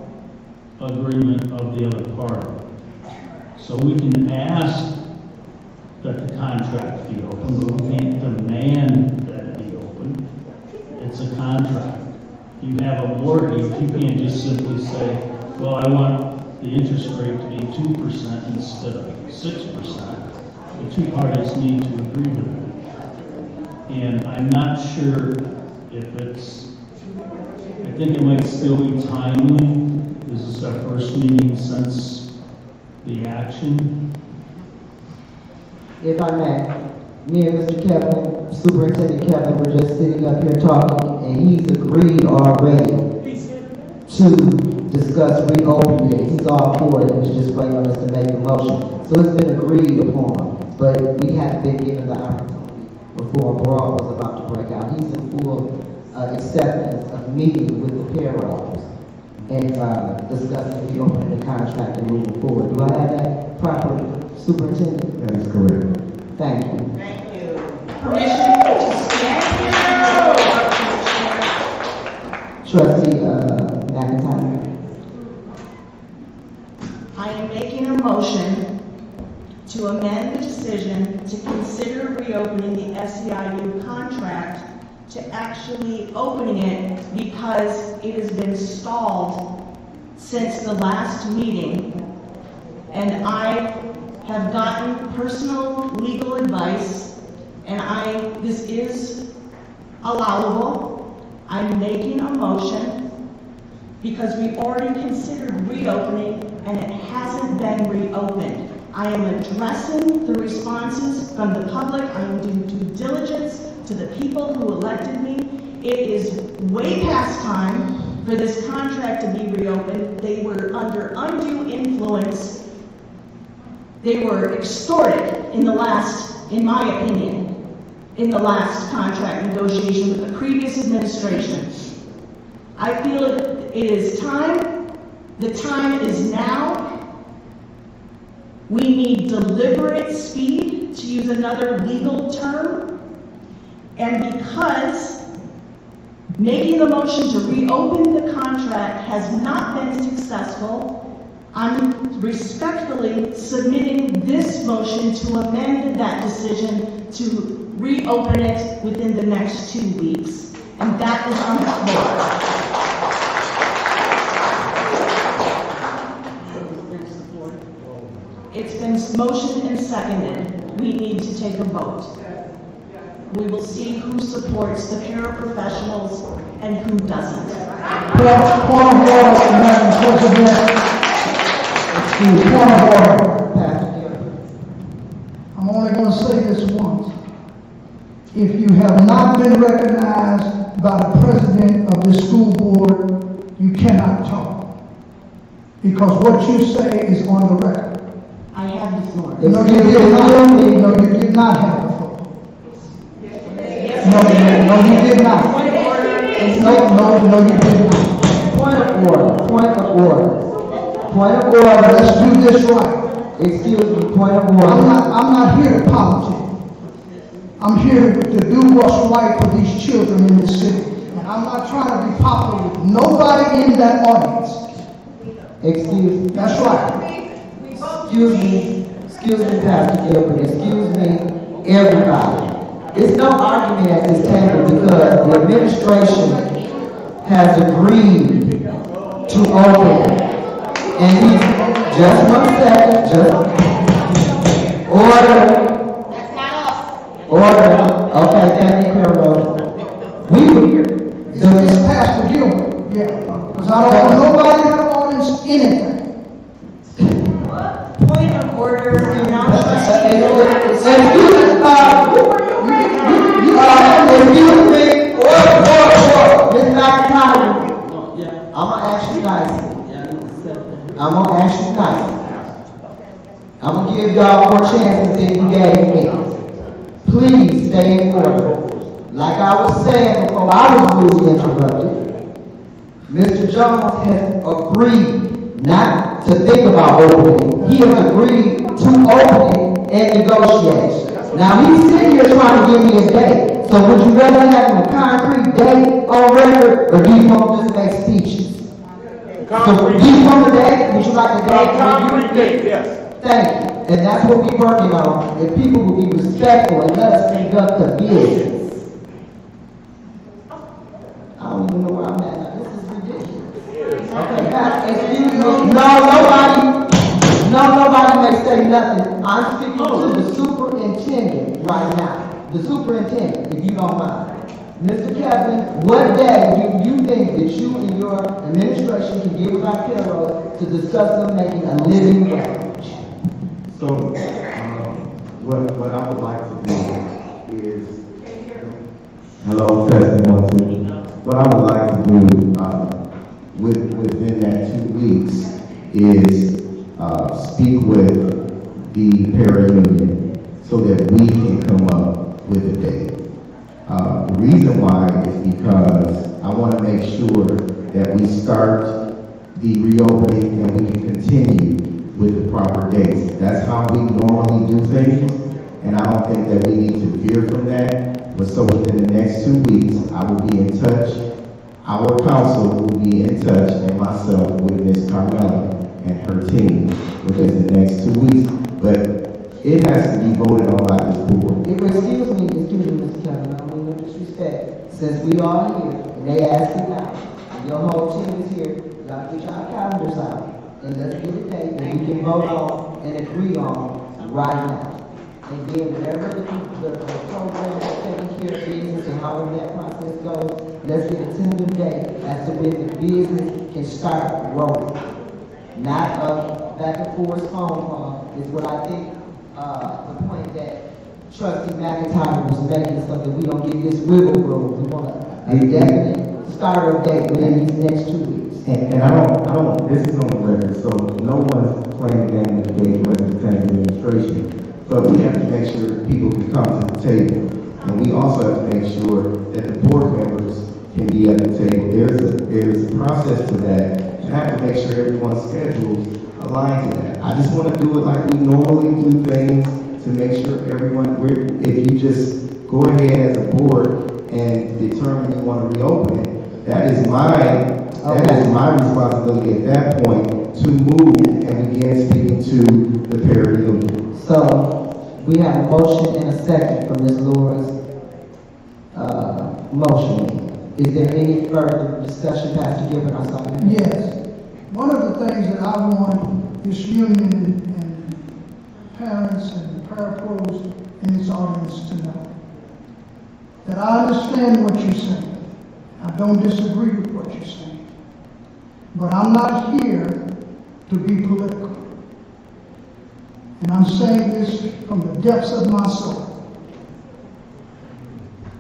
Speaker 17: agreement of the other party. So we can ask that the contract be open, but we can't demand that it be open. It's a contract. You have a mortgage, you can't just simply say, well, I want the interest rate to be 2% instead of 6%. The two parties need to agree to that. And I'm not sure if it's, I think it might still be timely. This is our first meeting since the action.
Speaker 11: If I may, me and Mr. Kevin, Superintendent Kevin, were just sitting up here talking, and he's agreed already to discuss reopening it. He's all for it, he's just waiting on us to make the motion. So it's been agreed upon, but we haven't been given the opportunity before a brawl was about to break out. He's in full acceptance of meeting with the payrolls and discussing reopening the contract and moving forward. Do I have that properly, Superintendent?
Speaker 1: That is correct.
Speaker 11: Thank you.
Speaker 16: Thank you. Permission to stand.
Speaker 11: Trustee McIntyre.
Speaker 16: I am making a motion to amend the decision to consider reopening the SEIU contract to actually opening it because it has been stalled since the last meeting. And I have gotten personal legal advice, and this is allowable. I'm making a motion because we already considered reopening and it hasn't been reopened. I am addressing the responses from the public. I am doing due diligence to the people who elected me. It is way past time for this contract to be reopened. They were under undue influence. They were extorted in my opinion, in the last contract negotiation with the previous administration. I feel it is time. The time is now. We need deliberate speed, to use another legal term. And because Making the motion to reopen the contract has not been successful. I'm respectfully submitting this motion to amend that decision to reopen it within the next 2 weeks. And that is on the floor. It's been motioned and seconded. We need to take a vote. We will see who supports the paraprofessionals and who doesn't.
Speaker 15: Point of order, Madam President. Excuse me, point of order. I'm only going to say this once. If you have not been recognized by the president of the school board, you cannot talk. Because what you say is on the record.
Speaker 16: I have the floor.
Speaker 15: No, you did not. No, you did not have the floor. No, you did not. No, you did not.
Speaker 2: Point of order.
Speaker 15: Let's do this right.
Speaker 2: Excuse me, point of order.
Speaker 15: I'm not here to politic. I'm here to do what's right for these children in this city. And I'm not trying to be popular with nobody in that audience.
Speaker 2: Excuse me.
Speaker 15: That's right.
Speaker 2: Excuse me, Pastor Gilbert, excuse me, everybody. It's no argument at this table because the administration has agreed to open. And he's, just one second, order. Okay, thank you, Carol. We were here.
Speaker 15: It's Pastor Gilbert, yeah. Because I don't want nobody in the audience anything.
Speaker 16: Point of order. You're not
Speaker 2: I'm gonna ask you nice. I'm gonna give y'all more chances than you gave me. Please stay in order. Like I was saying before I was rudely interrupted, Mr. Jones has agreed not to think about opening. He has agreed to open it and negotiate. Now he's sitting here trying to give me a date. So would you rather have a concrete date on record, or do you want to just make speeches? So do you want the date? Would you like a date?
Speaker 18: Concrete date, yes.
Speaker 2: Thank you. And that's what we're working on. If people will be respectful and let us conduct the business. I don't even know where I'm at now. This is ridiculous. Okay, excuse me. Nobody may say nothing. I'm speaking to the superintendent right now. The superintendent, if you don't mind. Mr. Kevin, what day do you think that you and your administration can get with our payroll to discuss them making a living wage?
Speaker 1: So, what I would like to do is, hello, testing 1, 2. What I would like to do within that 2 weeks is speak with the para union so that we can come up with a date. The reason why is because I want to make sure that we start the reopening and we can continue with the proper dates. That's how we normally do things, and I don't think that we need to veer from that. But so within the next 2 weeks, I will be in touch. Our council will be in touch, and myself with Ms. Carmella and her team within the next 2 weeks. But it has to be voted on by this board.
Speaker 2: Excuse me, Mr. Kevin, I don't mean no disrespect. Since we are here, and they asked it now, and your whole team is here, y'all get your calendars out, and let's get a date that we can vote on and agree on right now. And then whatever the program is taking care of business and however that process goes, let's get a tentative date as to when the business can start rolling. Not a back and forth phone call is what I think the point that Trustee McIntyre was making, so that we don't get this wiggle room. We want a definite start date within these next 2 weeks.
Speaker 1: And I don't, this is on the record, so no one's playing game with the game with the county administration. But we have to make sure people can come to the table. And we also have to make sure that the board members can be at the table. There's a process to that. And I have to make sure everyone's schedules align to that. I just want to do it like we normally do things to make sure everyone, if you just go ahead as a board and determine you want to reopen it, that is my responsibility at that point to move and begin speaking to the parent union.
Speaker 2: So, we have a motion and a second for Ms. Laura's, motion. Is there any further discussion, Pastor Gilbert, or something?
Speaker 15: Yes. One of the things that I want this union and parents and parapros in this audience to know, that I understand what you're saying. I don't disagree with what you're saying. But I'm not here to be political. And I'm saying this from the depths of my soul.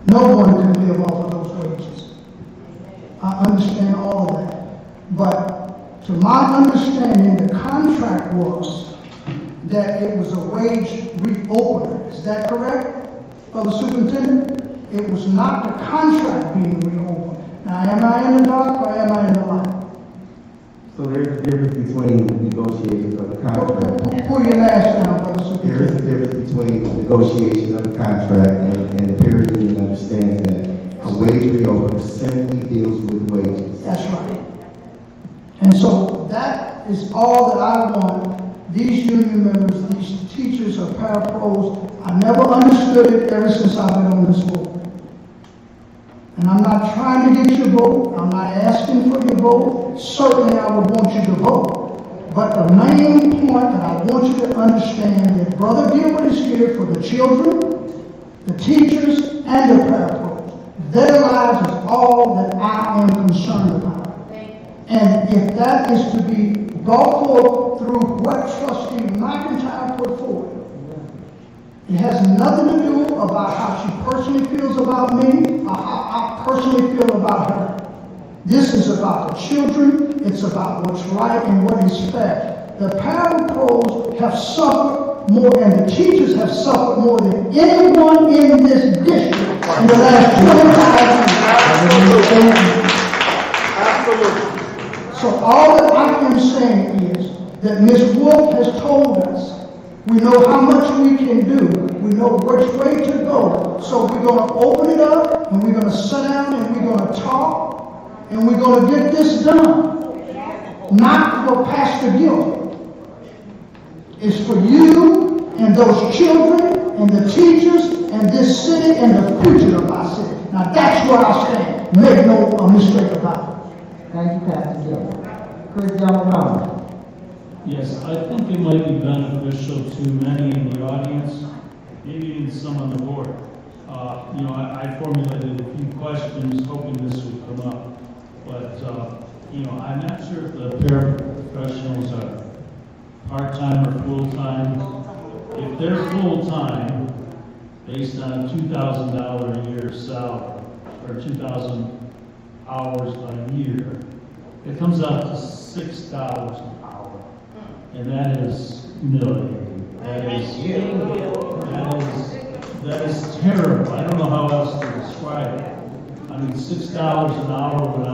Speaker 15: No one can live off of those wages. I understand all of that. But to my understanding, the contract was that it was a wage reopener. Is that correct, Brother Superintendent? It was not the contract being reopened. Now, am I in the dark or am I in the light?
Speaker 1: So there's a difference between negotiations of the contract.
Speaker 15: Pull your last down, Brother Superintendent.
Speaker 1: There is a difference between the negotiation of the contract and the parent union understands that a wage reopener simply deals with wages.
Speaker 15: That's right. And so that is all that I want these union members, these teachers or parapros. I never understood it ever since I've been on this board. And I'm not trying to get your vote. I'm not asking for your vote. Certainly I would want you to vote. But the main point that I want you to understand that Brother Gilbert is here for the children, the teachers, and the parapros. Their lives is all that I am concerned about. And if that is to be brought forth through what Trustee McIntyre put forward, it has nothing to do about how she personally feels about me or how I personally feel about her. This is about the children. It's about what's right and what is fair. The parapros have suffered more, and the teachers have suffered more than anyone in this district in the last 25 years.
Speaker 13: Absolutely.
Speaker 15: So all that I am saying is that Ms. Wolf has told us we know how much we can do. We know which way to go. So we're going to open it up, and we're going to sit down, and we're going to talk, and we're going to get this done. Not for Pastor Gilbert. It's for you and those children and the teachers and this city and the future of our city. Now that's where I stand. Make no mistake about it.
Speaker 2: Thank you, Pastor Gilbert. Chris Giovanni.
Speaker 17: Yes, I think it might be beneficial to many in the audience, maybe even some on the board. I formulated a few questions hoping this would come up, but, I'm not sure if the paraprofessionals are part-time or full-time. If they're full-time, based on a $2,000 a year salary, or 2,000 hours a year, it comes out to $6 an hour. And that is humiliating. That is terrible. I don't know how else to describe it. I mean, $6 an hour when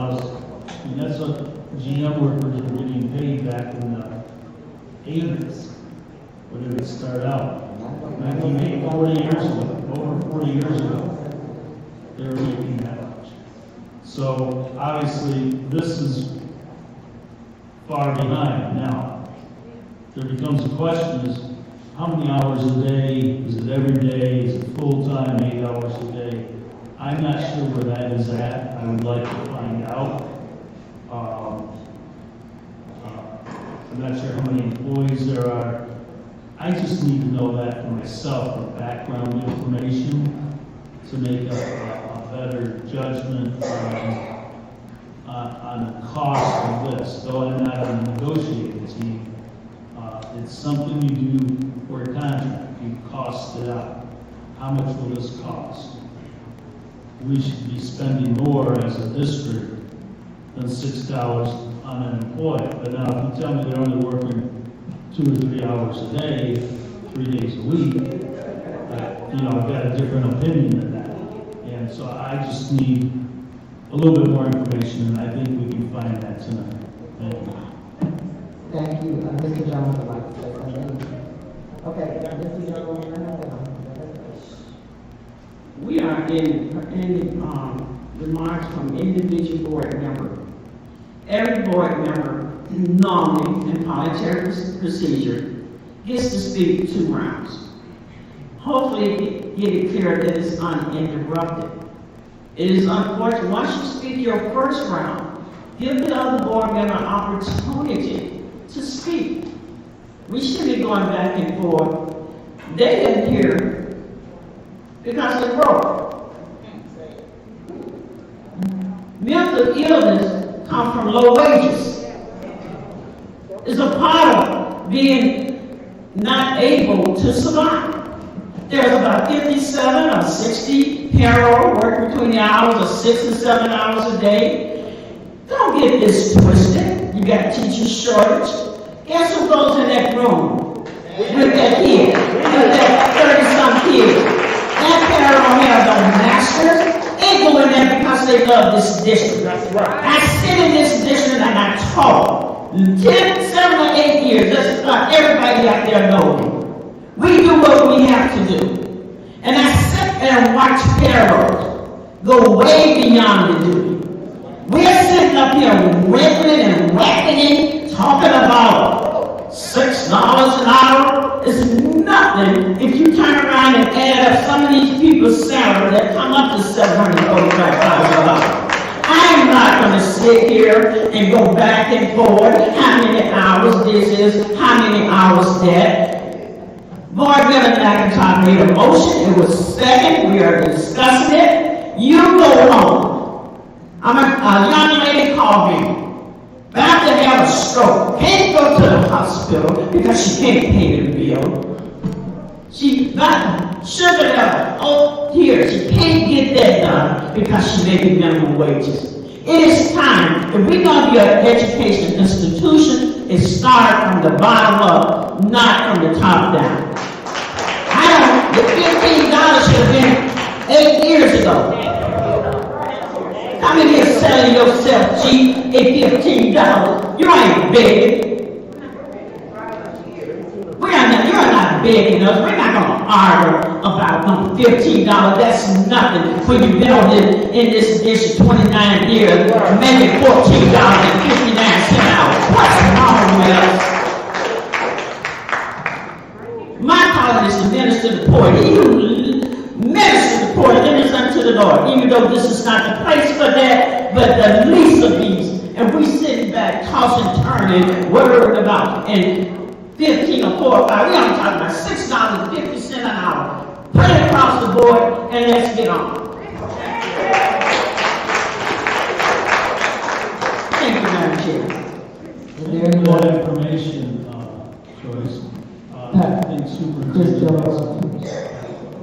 Speaker 17: that's what GM workers were getting paid back in the 80s. When did it start out? 40 years ago, over 40 years ago, they were making that much. So obviously, this is far behind now. There becomes a question is, how many hours a day? Is it every day? Is it full-time, 8 hours a day? I'm not sure where that is at. I would like to find out. I'm not sure how many employees there are. I just need to know that for myself, for background information, to make a better judgment on the cost of this. Though I'm not on the negotiating team, it's something you do for a contract. You cost it out. How much will this cost? We should be spending more as a district than $6 on an employee. But now if you tell me they're only working 2 or 3 hours a day, 3 days a week, I've got a different opinion than that. And so I just need a little bit more information, and I think we can find that tonight. Thank you.
Speaker 2: Thank you. Mr. Jones would like to say something. Okay, Mr. Jones.
Speaker 9: We are in remarks from individual board member. Every board member, normally in parliamentary procedure, gets to speak 2 rounds. Hopefully, get it clear that it's uninterrupted. It is unfortunate, once you speak your first round, give the other board member an opportunity to speak. We shouldn't be going back and forth. They didn't hear because they broke. Mental illness comes from low wages. It's a part of being not able to survive. There's about 57 or 60 payroll work between the hours of 6 and 7 hours a day. Don't get this twisted. You got teacher shortage. Guess who goes in that room with that kid, with that 30-some kid? That parent don't have no masters. They go in there because they love this district. That's right. I sit in this district and I taught 7 or 8 years. That's not everybody out there knows me. We do what we have to do. And I sit there and watch payrolls go way beyond the duty. We're sitting up here ripping and reckoning, talking about $6 an hour. It's nothing if you turn around and add up some of these people's salary that come up to $745,000. I'm not going to sit here and go back and forth how many hours this is, how many hours that. Board Member McIntyre made a motion. It was second. We are discussing it. You go home. A young lady called me. About to have a stroke. Can't go to the hospital because she can't pay the bill. She got sugar level. Here. She can't get that done because she making minimum wages. It is time. If we're going to be an education institution, it starts from the bottom up, not from the top down. The $15 should have been 8 years ago. How many are selling yourself cheap at $15? You ain't begging. You're not begging us. We're not going to argue about $15. That's nothing. When you've been on in this district 29 years, making $14.59 an hour. What's wrong with us? My calling is to minister to the poor. You minister to the poor, minister unto the Lord. Even though this is not the place for that, but the least of these. And we sitting back, tossing, turning, worried about, and 15 or 4 or 5. We only talking about $6.50 an hour. Put it across the board, and let's get on. Thank you, Madam Chair.
Speaker 17: Is there any more information, Joyce? I think superintendent.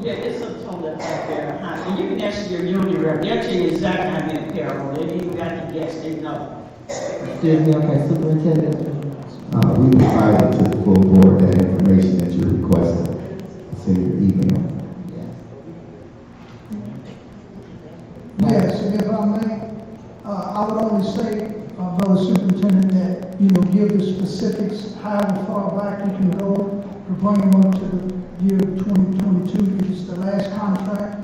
Speaker 9: Yeah, it's a total out there. And you can ask your union rep. They'll tell you exactly how many payroll. They even got to guess. They know.
Speaker 2: Excuse me, okay, Superintendent.
Speaker 1: We provided to the full board that information that you requested. It's in your email.
Speaker 15: Yes, and if I may, I would only say, Brother Superintendent, that, give the specifics, however far back you can go to bring them up to the year 2022, if it's the last contract,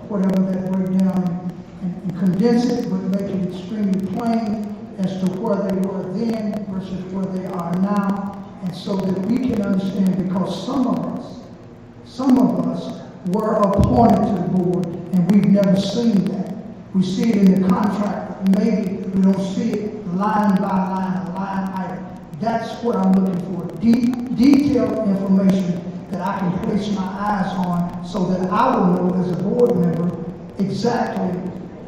Speaker 15: whatever that breakdown, and condense it, but make it extremely plain as to where they were then versus where they are now, and so that we can understand, because some of us were appointed to the board, and we've never seen that. We see it in the contract, but maybe we don't see it line by line, a line item. That's what I'm looking for, detailed information that I can place my eyes on so that I will know as a board member exactly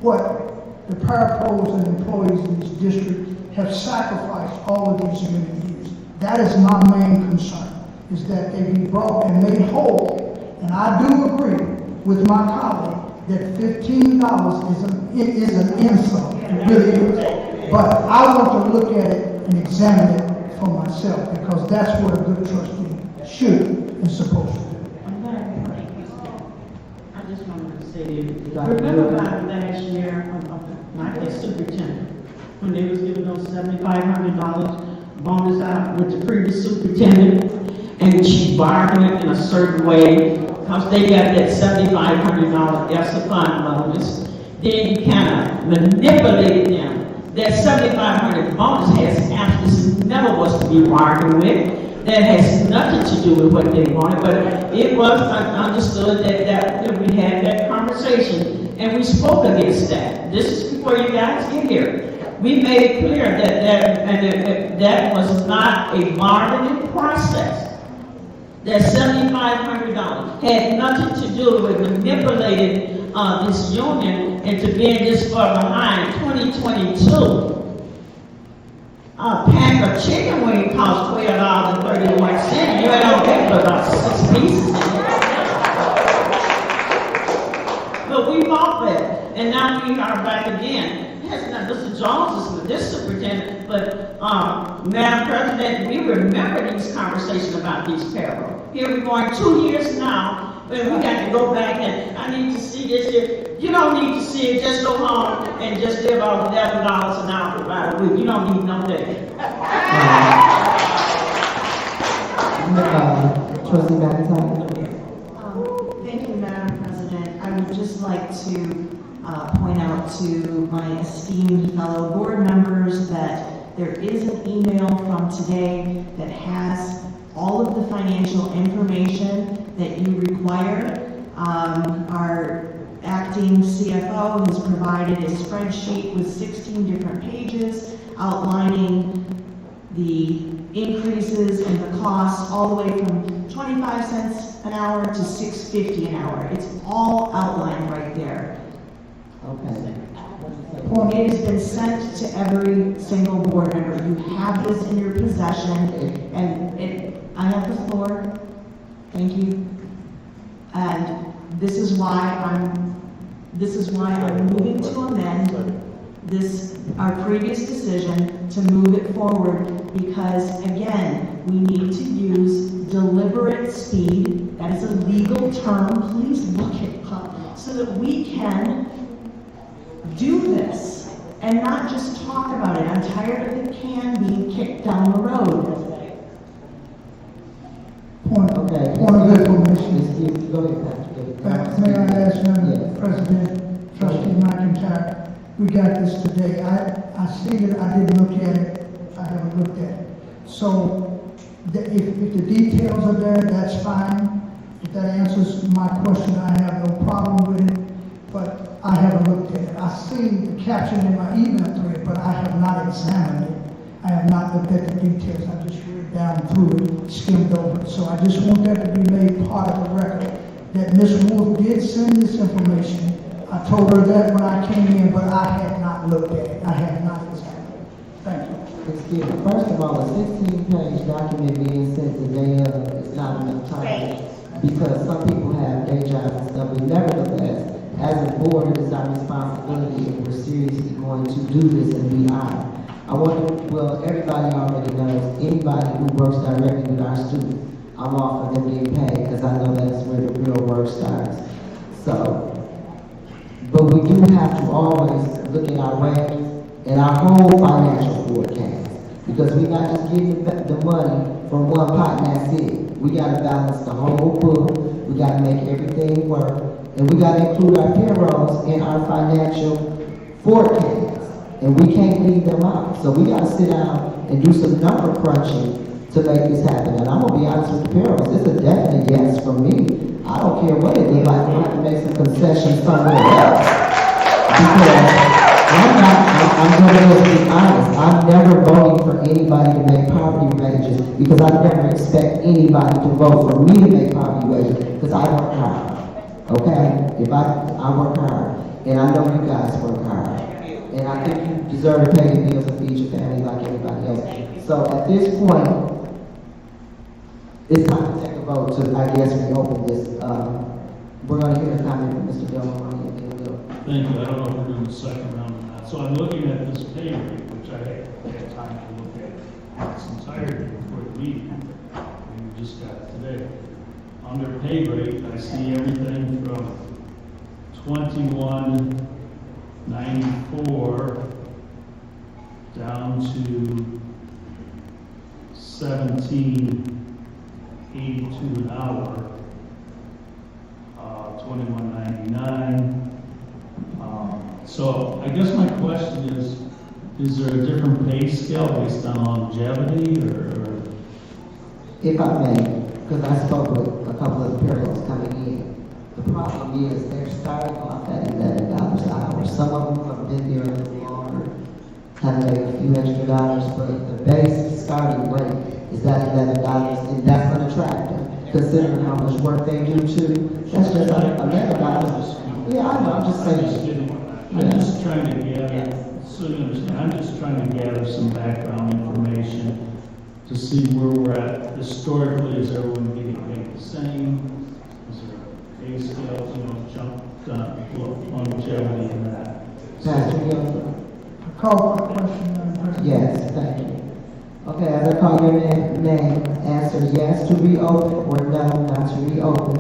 Speaker 15: what the parapros and employees in this district have sacrificed all of these many years. That is my main concern, is that they be brought and made whole. And I do agree with my colleague that $15 is an insult. It really is. But I want to look at it and examine it for myself, because that's what a good trustee should and supposed to do.
Speaker 9: I just wanted to say, remember about last year, my superintendent, when they was giving those $7,500 bonus out with the previous superintendent, and she bargained it in a certain way,
Speaker 11: because they got that $7,500 ESSA fund bonus. Then you kind of manipulated them. That $7,500 bonus has absolutely never was to be bargained with. That has nothing to do with what they wanted, but it was understood that we had that conversation, and we spoke against that. This is before you guys get here. We made it clear that was not a bargaining process. That $7,500 had nothing to do with manipulating this union into being this far behind 2022. A pack of chicken wing costs $12.31. You ain't gonna get but about 6 pieces in it. But we bought that, and now we are back again. Yes, now Mr. Jones is this superintendent, but Madam President, we remember these conversations about these payroll. Here we're going 2 years now, but we got to go back and I need to see this here. You don't need to see it, just go home and just live off $11 an hour for about a week. You don't need no day.
Speaker 2: Trustee McIntyre.
Speaker 16: Thank you, Madam President. I would just like to point out to my esteemed fellow board members that there is an email from today that has all of the financial information that you require. Our acting CFO has provided a spreadsheet with 16 different pages outlining the increases in the costs all the way from 25 cents an hour to $6.50 an hour. It's all outlined right there.
Speaker 2: Okay.
Speaker 16: It has been sent to every single board member. You have this in your possession, and I have the floor. Thank you. And this is why I'm moving to amend our previous decision to move it forward, because again, we need to use deliberate speed. That is a legal term. Please look it up so that we can do this and not just talk about it. I'm tired of the can being kicked down the road.
Speaker 15: Point of information.
Speaker 2: Go ahead, Patrick.
Speaker 15: May I ask, Madam President, Trustee McIntyre, we got this today. I see it, I didn't look at it, I haven't looked at it. So, if the details are there, that's fine. If that answers my question, I have no problem with it, but I haven't looked at it. I see the caption in my email thread, but I have not examined it. I have not looked at the details. I just read down through it, skimmed over it. So I just want that to be made part of the record, that Ms. Wolf did send this information. I told her that when I came in, but I have not looked at it. I have not examined it. Thank you.
Speaker 2: Excuse me. First of all, a 16-page document being sent today is not enough time. Because some people have day jobs and stuff. But nevertheless, as a board, it is our responsibility if we're seriously going to do this, and we are. Everybody already knows, anybody who works directly with our students, I'm all for them getting paid, because I know that's where the real work starts. So, but we do have to always look at our revenues and our whole financial forecast, because we're not just getting the money from one pot and that's it. We got to balance the whole book, we got to make everything work, and we got to include our payrolls in our financial forecast. And we can't leave them out. So we got to sit down and do some number crunching to make this happen. And I'm going to be honest with the payrolls. It's a definite yes from me. I don't care what it is. Like, we have to make some concessions somewhere else. Because I'm going to be honest. I'm never voting for anybody to make poverty wages, because I never expect anybody to vote for me to make poverty wages, because I work hard. Okay? I work hard. And I know you guys work hard. And I think you deserve to pay your bills and feed your family like everybody else. So at this point, it's time to take a vote to, I guess, reopen this. We're going to hear a comment from Mr. Delmont.
Speaker 17: Thank you. I don't know if we're doing the second round or not. So I'm looking at this pay rate, which I had time to look at in its entirety before the meeting. We just got it today. Under pay rate, I see everything from 21.94 down to 17.82 an hour. $21.99. So I guess my question is there a different pay scale based on longevity or?
Speaker 2: If I may, because I spoke with a couple of the parents coming in, the problem is they're starting off at $11 an hour. Some of them have been there a little longer, have made a few extra dollars, but the base starting rate is at $11, and that's an attractive, considering how much work they do too. That's just like $11. Yeah, I know, I'm just saying.
Speaker 17: I'm just trying to gather, so you understand, I'm just trying to gather some background information to see where we're at. Historically, is everyone getting paid the same? Is there a pay scale, jump, longevity in that?
Speaker 2: Pastor Gilbert?
Speaker 15: Call for the question, Madam President.
Speaker 2: Yes, thank you. Okay, as I call your name, answer yes to reopen or no, not to reopen.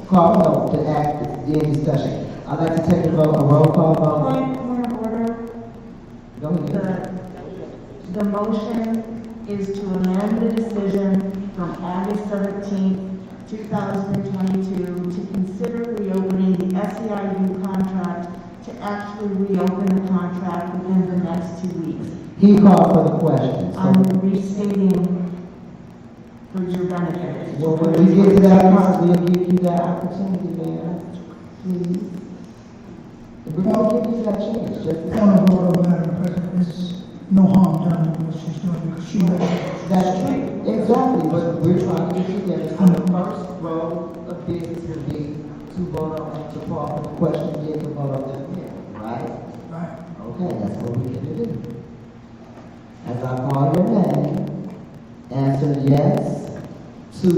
Speaker 2: Call no to act in discussion. I'd like to take a vote, a roll call vote.
Speaker 4: Point of order.
Speaker 2: Go ahead.
Speaker 4: The motion is to amend the decision from August 17th, 2022 to consider reopening the SEIU contract to actually reopen the contract within the next 2 weeks.
Speaker 2: He called for the question.
Speaker 4: I'm restating for your benefit.
Speaker 2: Well, when we get to that part, we'll give you that opportunity, ma'am. Please. We're gonna give you that chance, just.
Speaker 15: Point of order, Madam President, there's no harm done in what she's doing because she knows.
Speaker 2: That's true. Exactly, but we're trying to get you there. So the first row of business would be to vote on, to call for the question, then to vote on the bill, right?
Speaker 15: Right.
Speaker 2: Okay, that's what we're gonna do. As I call your name, answer yes to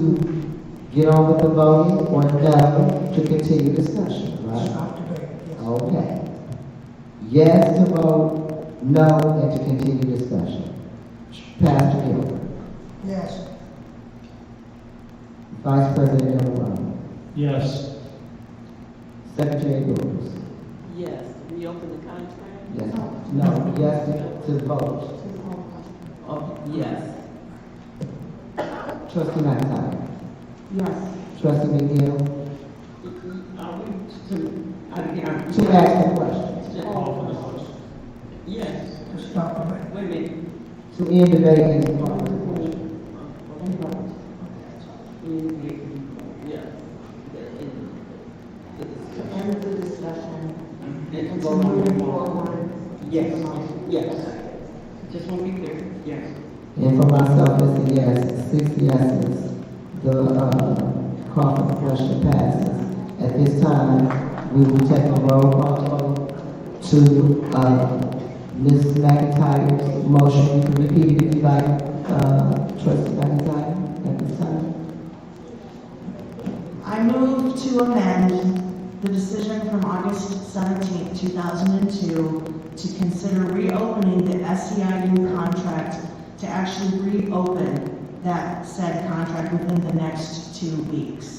Speaker 2: get on with the voting or no to continue discussion, right?
Speaker 15: Stop debate, yes.
Speaker 2: Okay. Yes to vote, no, and to continue discussion. Pastor Gilbert.
Speaker 15: Yes.
Speaker 2: Vice President Gilbert.
Speaker 17: Yes.
Speaker 2: Secretary Lewis.
Speaker 3: Yes, reopen the contract?
Speaker 2: Yes. No, yes to vote.
Speaker 3: Oh, yes.
Speaker 2: Trustee McIntyre.
Speaker 4: Yes.
Speaker 2: Trustee McNeil.
Speaker 3: Are we to
Speaker 2: To ask the question.
Speaker 17: Call for the question.
Speaker 3: Yes.
Speaker 15: Stop debate.
Speaker 3: Wait a minute.
Speaker 2: To end debate and to call for the question.
Speaker 3: Yeah.
Speaker 4: To end the discussion
Speaker 3: And
Speaker 4: and
Speaker 3: to
Speaker 4: to
Speaker 3: vote on
Speaker 4: move
Speaker 3: the motion.
Speaker 4: forward.
Speaker 3: Yes, yes. Just want to be clear, yes.
Speaker 2: And for myself, it's a yes, 6 yeses. The call for the question passes. At this time, we will take a roll call vote to Ms. McIntyre's motion. You can repeat it if you like, Trustee McIntyre, at this time.
Speaker 16: I move to amend the decision from August 17, 2002 to consider reopening the SEIU contract to actually reopen that said contract within the next 2 weeks.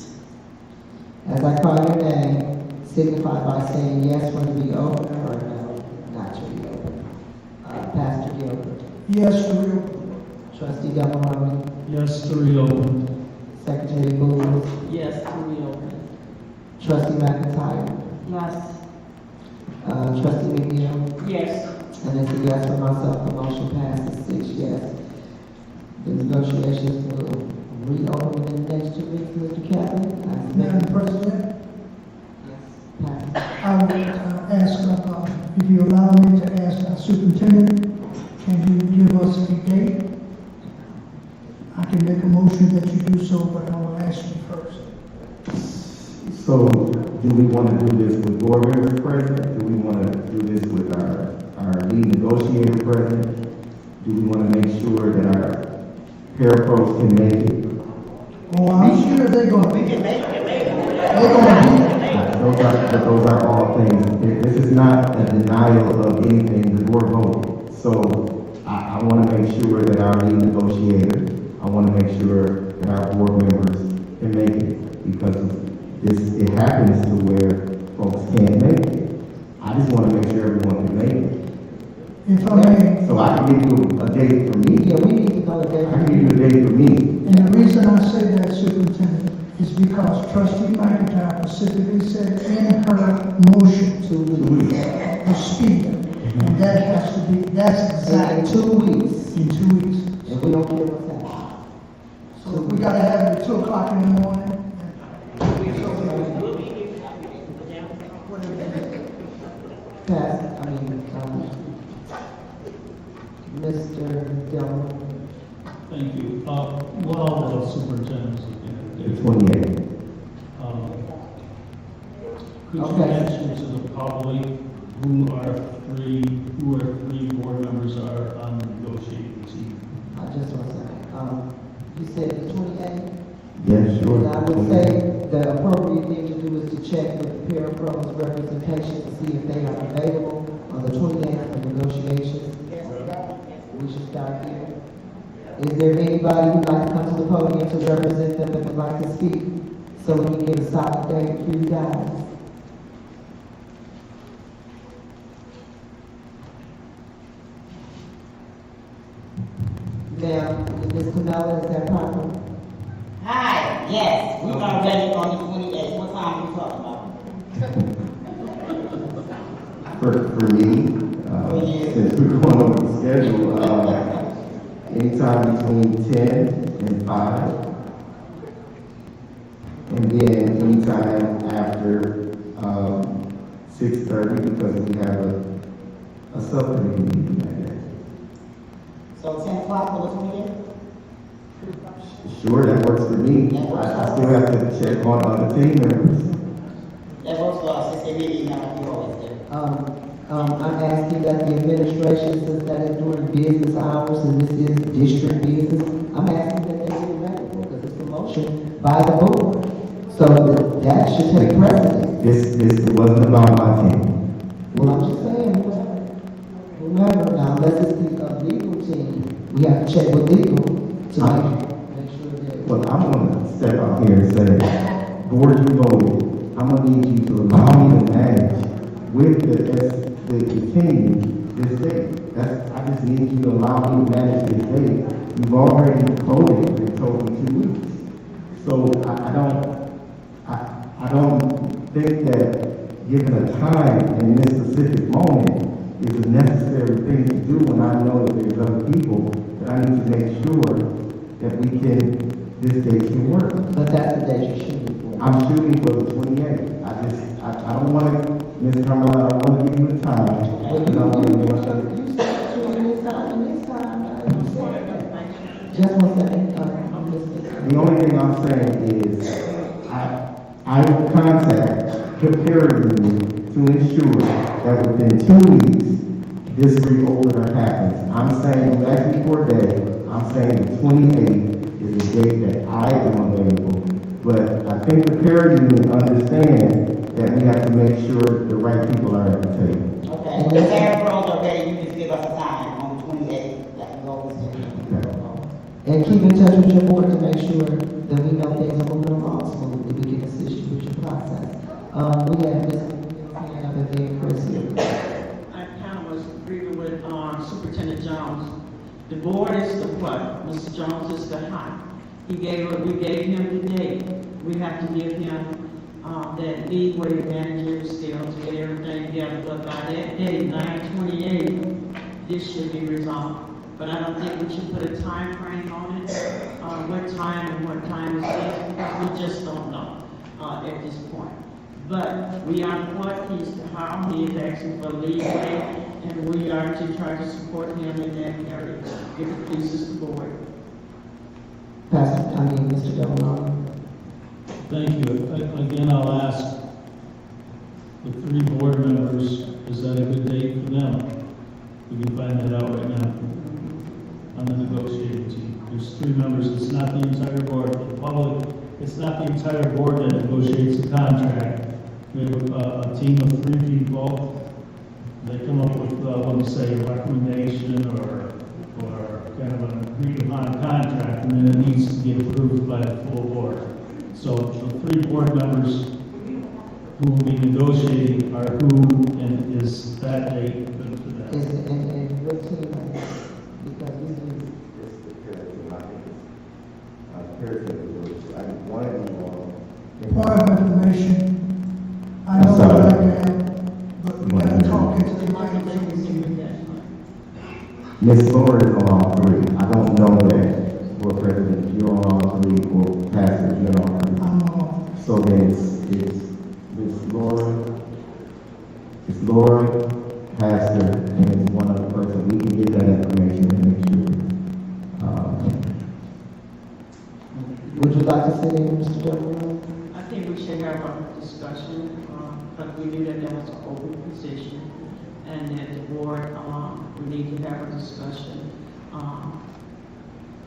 Speaker 2: As I call your name, signify by saying yes for the reopen or no, not to reopen. Pastor Gilbert.
Speaker 15: Yes to reopen.
Speaker 2: Trustee Delmaroni.
Speaker 17: Yes to reopen.
Speaker 2: Secretary Lewis.
Speaker 3: Yes, to reopen.
Speaker 2: Trustee McIntyre.
Speaker 4: Yes.
Speaker 2: Trustee McNeil.
Speaker 3: Yes.
Speaker 2: And it's a yes for myself. The motion passes 6 yes. The negotiations will reopen in the next 2 weeks, Mr. Captain.
Speaker 15: Madam President,
Speaker 2: Yes.
Speaker 15: I would ask, if you allow me to ask our superintendent, can you give us a date? I can make a motion that you do so, but I will ask you first.
Speaker 1: So, do we want to do this with board members present? Do we want to do this with our lead negotiator present? Do we want to make sure that our parapros can make it?
Speaker 15: Oh, I'm sure they're gonna be. They're gonna
Speaker 1: Those are all things. This is not a denial of anything the board voted. So I want to make sure that our lead negotiator, I want to make sure that our board members can make it because it happens to where folks can't make it. I just want to make sure everyone can make it.
Speaker 15: be, if I may.
Speaker 1: So I can give you a date for me.
Speaker 2: Yeah, we need to know the date.
Speaker 1: I can give you a date for me.
Speaker 15: And the reason I say that, Superintendent, is because trustee McIntyre specifically said in her motion to speak. And that has to be, that's exactly.
Speaker 2: In 2 weeks,
Speaker 15: In 2 weeks.
Speaker 2: and we don't care what's happening.
Speaker 15: So we gotta have it at 2 o'clock in the morning.
Speaker 2: Mr. Dillon.
Speaker 17: Thank you. Well, the superintendent's looking
Speaker 1: The 28th.
Speaker 17: Could you
Speaker 2: Okay.
Speaker 17: mention to the public who our three board members are on the negotiating team?
Speaker 2: Just one second. You said the 28th?
Speaker 1: Yes, sure.
Speaker 2: And I would say the appropriate thing to do is to check with the parapros representation to see if they are available on the 28th for negotiations. We should start here. Is there anybody who'd like to come to the podium to represent them and would like to speak? So we can get a solid date for you guys. Now, Ms. Camella, is that proper?
Speaker 9: Hi, yes, we are ready on the 28th. What time are we talking about?
Speaker 1: For me, since we're going over the schedule, anytime between 10 and 5. And then anytime after 6:30, because we have a subcommittee meeting that day.
Speaker 9: So 10 o'clock on the 28th?
Speaker 1: Sure, that works for me. I still have to check on other team members.
Speaker 9: That works for us. It's a meeting, like you always do.
Speaker 2: I'm asking that the administration, since that is during business hours and this is district business, I'm asking that they be available because it's a motion by the board. So that should take precedence.
Speaker 1: This wasn't about my team.
Speaker 2: Well, I'm just saying, whoever, now, unless it's the legal team, we have to check with legal to make sure that.
Speaker 1: Well, I'm gonna step out here and say, board, you voted. I'm gonna need you to allow me to manage with the team this day. I just need you to allow me to manage this day. You've already voted and told me 2 weeks. So I don't think that given a time in this specific moment is a necessary thing to do when I know that there's other people that I need to make sure that this day can work.
Speaker 2: But that's the day you're shooting for.
Speaker 1: I'm shooting for the 28th. I don't want to, Ms. Carmela, I don't want to give you the time.
Speaker 2: Just one second, I'm listening.
Speaker 1: The only thing I'm saying is, I will contact the parent union to ensure that within 2 weeks, this reopener happens. I'm saying exactly for a day, I'm saying the 28th is the date that I am available. But I think the parent union understands that we have to make sure the right people are at the table.
Speaker 9: Okay, the parapros are ready. You just give us a time on the 28th, like we always do.
Speaker 2: And keep in touch with your board to make sure that we know things are moving along smoothly, we can assist you with your process. We have Ms. Hand up and then Chris.
Speaker 3: I kind of was agreeing with Superintendent Jones. The board is the what? Mr. Jones is the high. We gave him the date. We have to give him that leeway manager still to get everything together. But by that date, 9/28, this should be resolved. But I don't think we should put a time frame on it, what time and what time it is, because we just don't know at this point. But we are what he's how he is asking for leeway, and we are to try to support him in that area if it pleases the board.
Speaker 2: Mr. Delano.
Speaker 17: Thank you. Again, I'll ask the 3 board members, is that a good date for them? We can find that out right now on the negotiating team. There's 3 members. It's not the entire board. The public, it's not the entire board that negotiates the contract. We have a team of 3 people. They come up with, let me say, a recommendation or kind of an agreed upon contract, and then it needs to get approved by the full board. So the 3 board members who will be negotiating are who, and is that date good for them?
Speaker 2: And what team? Because we do.
Speaker 1: It's the parent team, I think it's parent team, I one of you all Ms. Laura is on all three. I don't know that, Board President, you're on all three, or Pastor, you're on all three.
Speaker 15: I'm on.
Speaker 1: So then it's Ms. Laura, Pastor, and it's one other person. We can get that information and make sure.
Speaker 11: Would you like to sit in, Mr. Devereux?
Speaker 3: I think we should have a discussion, but we knew that there was an open position, and that the board, we need to have a discussion,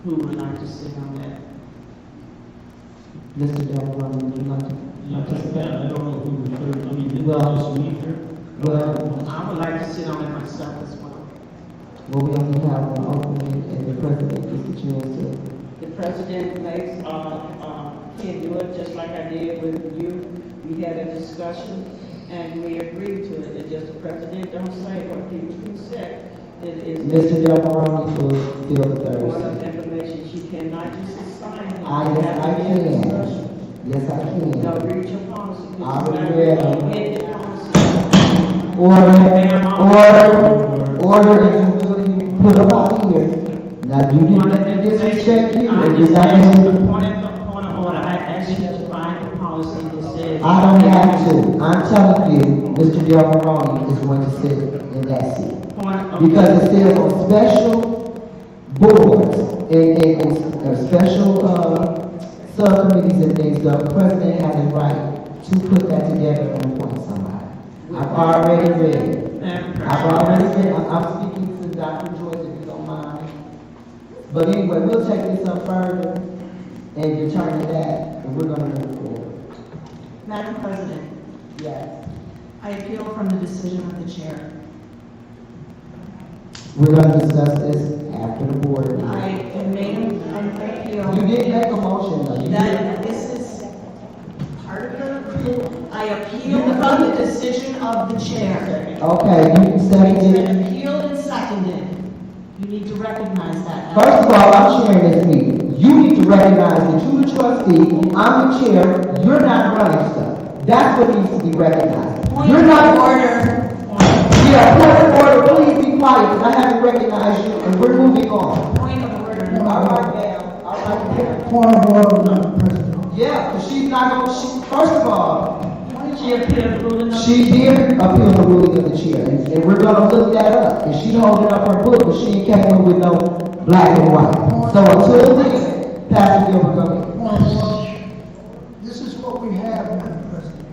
Speaker 3: who would like to sit on that.
Speaker 11: Mr. Devereux, would you like to participate?
Speaker 17: Yeah, I don't know who referred, I mean, did
Speaker 11: Well,
Speaker 17: just meet her?
Speaker 11: Well,
Speaker 3: I would like to sit on it myself as well.
Speaker 11: we only have one opening, and the president gets the chance to.
Speaker 12: The president makes, can do it just like I did with you. We had a discussion and we agreed to it. It's just the president don't say what people can say. It is.
Speaker 11: Mr. Devereux will fill the
Speaker 12: Point of
Speaker 11: Thursday.
Speaker 12: information, she cannot just assign him.
Speaker 11: Yes, I can. Yes, I can.
Speaker 12: No, read your policy.
Speaker 11: I will read it.
Speaker 12: Read the policy.
Speaker 11: Order is you put up out here. Now, you didn't let me disrespect you, and you got me.
Speaker 3: Point of order, I asked you to find the policy that says.
Speaker 11: I don't have to. I'm telling you, Mr. Devereux is going to sit in that seat. Because it says on special boards, and special, subcommittees and things, the president has a right to put that together and appoint somebody. I've already read it. I'm speaking to Dr. Joyce, if you don't mind. But anyway, we'll take this up further and determine that, and we're gonna move forward.
Speaker 16: Madam President,
Speaker 11: Yes.
Speaker 16: I appeal from the decision of the chair.
Speaker 11: We're gonna discuss this after the board meeting.
Speaker 16: I made an appeal.
Speaker 11: You didn't make a motion, though. You
Speaker 16: That this is part of the, I appeal from the decision of the chair.
Speaker 11: Okay, you can say
Speaker 16: It's
Speaker 11: it.
Speaker 16: been appealed and seconded. You need to recognize that.
Speaker 11: First of all, I'm chairing this meeting. You need to recognize that you're the trustee, I'm the chair, you're not running stuff. That's what needs to be recognized. You're not
Speaker 16: order.
Speaker 11: Yeah, point of order, please be quiet, because I haven't recognized you, and we're moving on.
Speaker 16: Point of order.
Speaker 11: All right, ma'am, all right, ma'am.
Speaker 15: Point of order, Madam President.
Speaker 11: Yeah, because she's not gonna, first of all,
Speaker 3: She appealed the ruling of.
Speaker 11: she did appeal the ruling of the chair, and we're gonna look that up. And she holding up her book, but she ain't came up with no black and white. So until then, Pastor Gilbert, go ahead.
Speaker 15: Point of order. This is what we have, Madam President.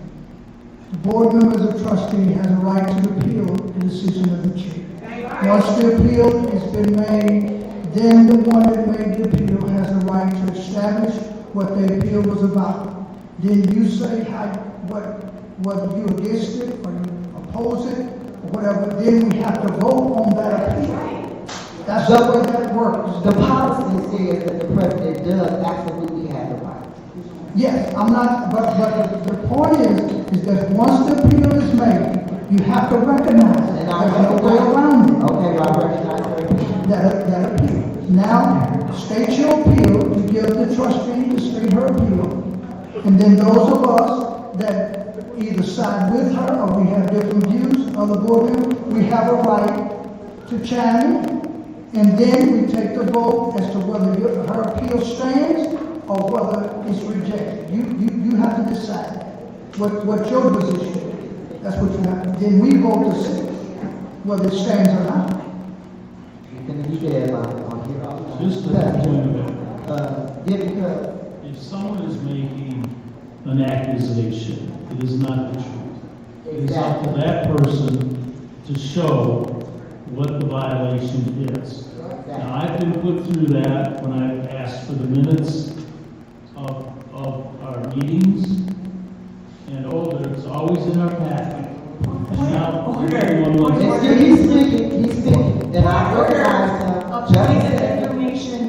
Speaker 15: The board members of trustee has a right to appeal the decision of the chair. Once the appeal has been made, then the one that made the appeal has a right to establish what the appeal was about. Then you say whether you against it or you oppose it or whatever, then we have to vote on that appeal. That's the way that works.
Speaker 11: The policy says that the president does absolutely have the right.
Speaker 15: Yes, I'm not, but the point is that once the appeal is made, you have to recognize it.
Speaker 11: And I
Speaker 15: There's no way around it.
Speaker 11: Okay, well, I recognize her opinion.
Speaker 15: That appeal. Now, state your appeal, you give the trustee to state her appeal, and then those of us that either side with her or we have different views on the board member, we have a right to challenge, and then we take the vote as to whether her appeal stands or whether it's rejected. You have to decide what your position is. That's what you have to, then we vote to see whether it stands or not.
Speaker 11: You said, on here,
Speaker 17: Just a point of order.
Speaker 11: yeah, because
Speaker 17: If someone is making an accusation, it is not the truth. It is up to that person to show what the violation is. Now, I've been put through that when I've asked for the minutes of our meetings, and it's always in our packet. And now, everyone wants-
Speaker 11: he's speaking, then I recognize him.
Speaker 16: Appointed information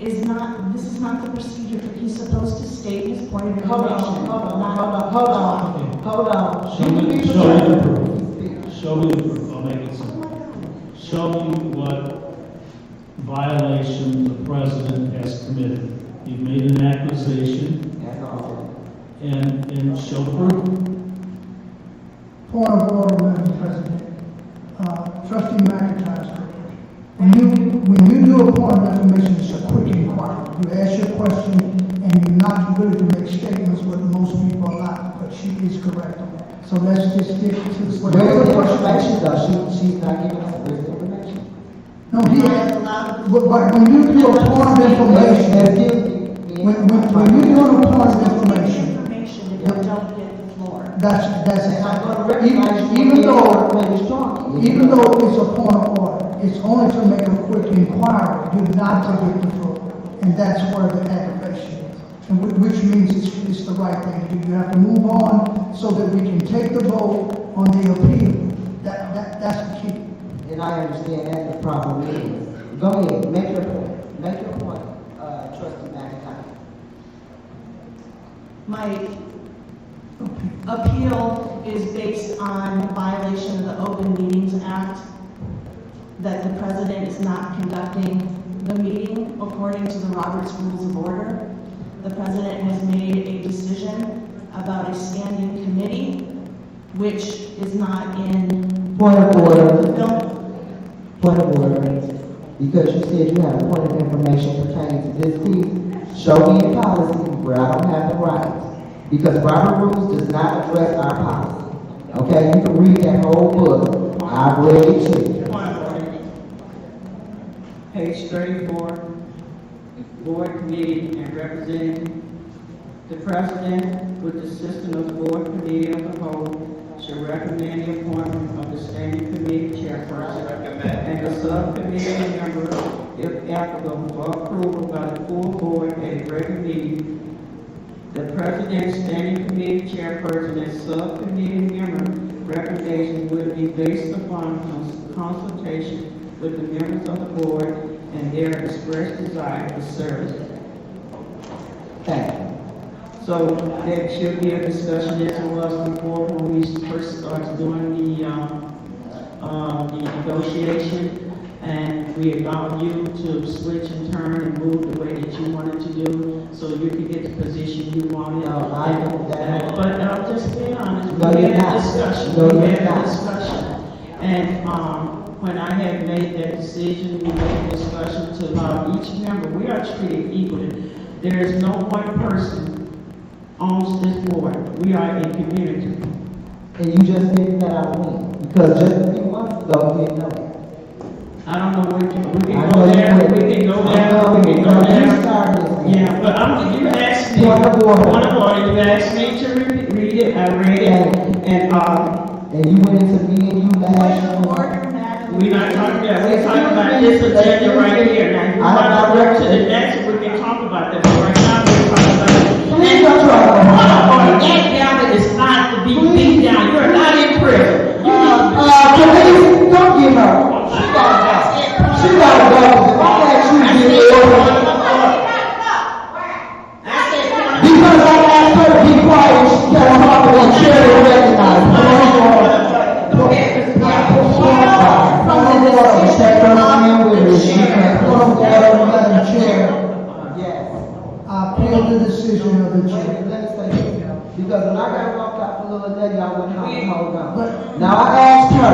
Speaker 16: is not, this is not the procedure for, he's supposed to state his point of information.
Speaker 11: Hold on.
Speaker 17: Show me the proof. Show me the proof, I'll make it simple. Show me what violation the president has committed. He made an accusation, and show proof.
Speaker 15: Point of order, Madam President. Trustee McIntyre's correct. When you do a point of information, it's a quick inquiry. You ask your question, and you're not really to make statements, but most people are not, but she is correct on that. So let's just get to the.
Speaker 2: Where's the information though? She's not giving us where's the information.
Speaker 15: No, but when you do a point of information, when you do a point of information,
Speaker 16: Information if you don't get the floor.
Speaker 15: that's
Speaker 2: And I'm gonna recognize you
Speaker 15: even though
Speaker 2: when he's talking.
Speaker 15: even though it's a point of order, it's only to make a quick inquiry, you're not to get the floor. And that's where the aggravation is. And which means it's the right thing to do. You have to move on so that we can take the vote on the appeal. That's the key.
Speaker 2: And I understand that's the problem is. Go ahead, make your point. Make your point, trustee McIntyre.
Speaker 16: My appeal is based on violation of the Open Meetings Act, that the president is not conducting the meeting according to the Roberts Rules of Order. The president has made a decision about a standing committee, which is not in.
Speaker 2: Point of order.
Speaker 16: the
Speaker 2: Point of order. Because you said you have a point of information pertaining to this piece, show me a policy where I don't have the right. Because Robert Rules does not address our policy. Okay, you can read that whole book. I've read it too.
Speaker 3: Page 34, board committee and representing the president with the assistance of the board committee of the whole shall recommend the appointment of the standing committee chairperson and the subcommittee member, if applicable, for approval by the full board at a regular meeting. The president, standing committee chairperson, and subcommittee member recommendation will be based upon consultation with the members of the board and their expressed desire for service.
Speaker 2: Thank you.
Speaker 3: So there should be a discussion as it was before when we first started doing the negotiation, and we allowed you to switch and turn and move the way that you wanted to do, so you could get the position you wanted. But I'll just be honest, we had a discussion. And when I had made that decision, we made a discussion to allow each member, we are treated equally. There is no one person owns this board. We are a community.
Speaker 2: And you just figured that out when? Because just a few months ago, you didn't know that.
Speaker 3: I don't know what we can go there, we can go there. Yeah, but you asked me, point of order, you asked me to read it, I read it, and
Speaker 2: you went into me and you last.
Speaker 3: We're not talking about, we're talking about this agenda right here. Now, you want to work to the next, we can talk about that, but right now, we're talking about it. And that gavel is not to be beat down, you are not in prison.
Speaker 2: Police, don't give her. She gotta go. If I ask you to give me order. Because I asked her to be quiet, she kept talking and she didn't recognize me.
Speaker 15: I appeal the decision of the chair.
Speaker 2: Because when I got walked out for little lady, I went home and hold on. Now I asked her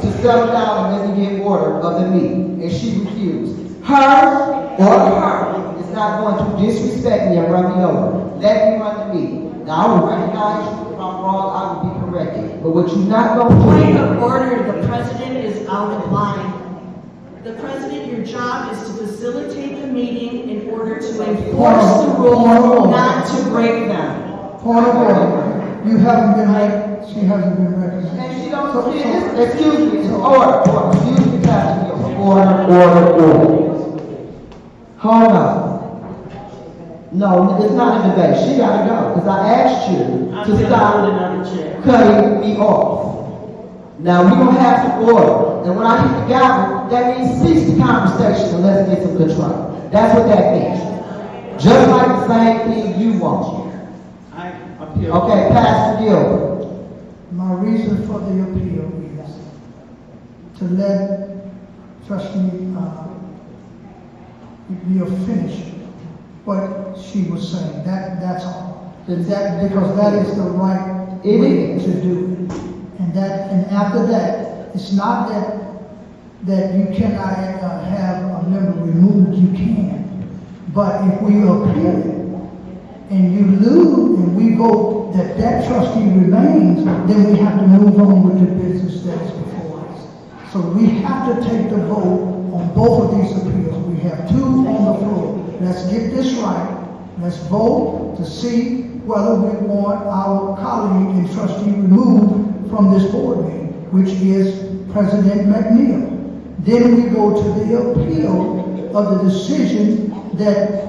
Speaker 2: to settle down and let me get order of the meeting, and she refused. Her or her is not going to disrespect me and run me over. Let me run the meeting. Now I will recognize you. If I'm wrong, I will be corrected. But what you're not going to do.
Speaker 16: Point of order, the president is out of line. The president, your job is to facilitate the meeting in order to enforce the rules, not to break them.
Speaker 15: Point of order. You haven't been she hasn't been recognized.
Speaker 2: And she don't excuse me, it's order, excuse me, Pastor Gill. Order. Hold on. No, it's not a debate. She gotta go, because I asked you to stop cutting me off. Now, we're gonna have some order. And when I hit the gavel, that means cease the conversation and let's get some control. That's what that means. Just like the same thing you want. Okay, Pastor Gilbert.
Speaker 15: My reason for the appeal is to let trustee finish what she was saying. That's all. Because that is the right way to do it. And after that, it's not that that you cannot have a member removed, you can. But if we appeal it, and you lose, and we vote that that trustee remains, then we have to move on with the business that is before us. So we have to take the vote on both of these appeals. We have two on the floor. Let's get this right. Let's vote to see whether we want our colleague and trustee removed from this board meeting, which is President McNeil. Then we go to the appeal of the decision that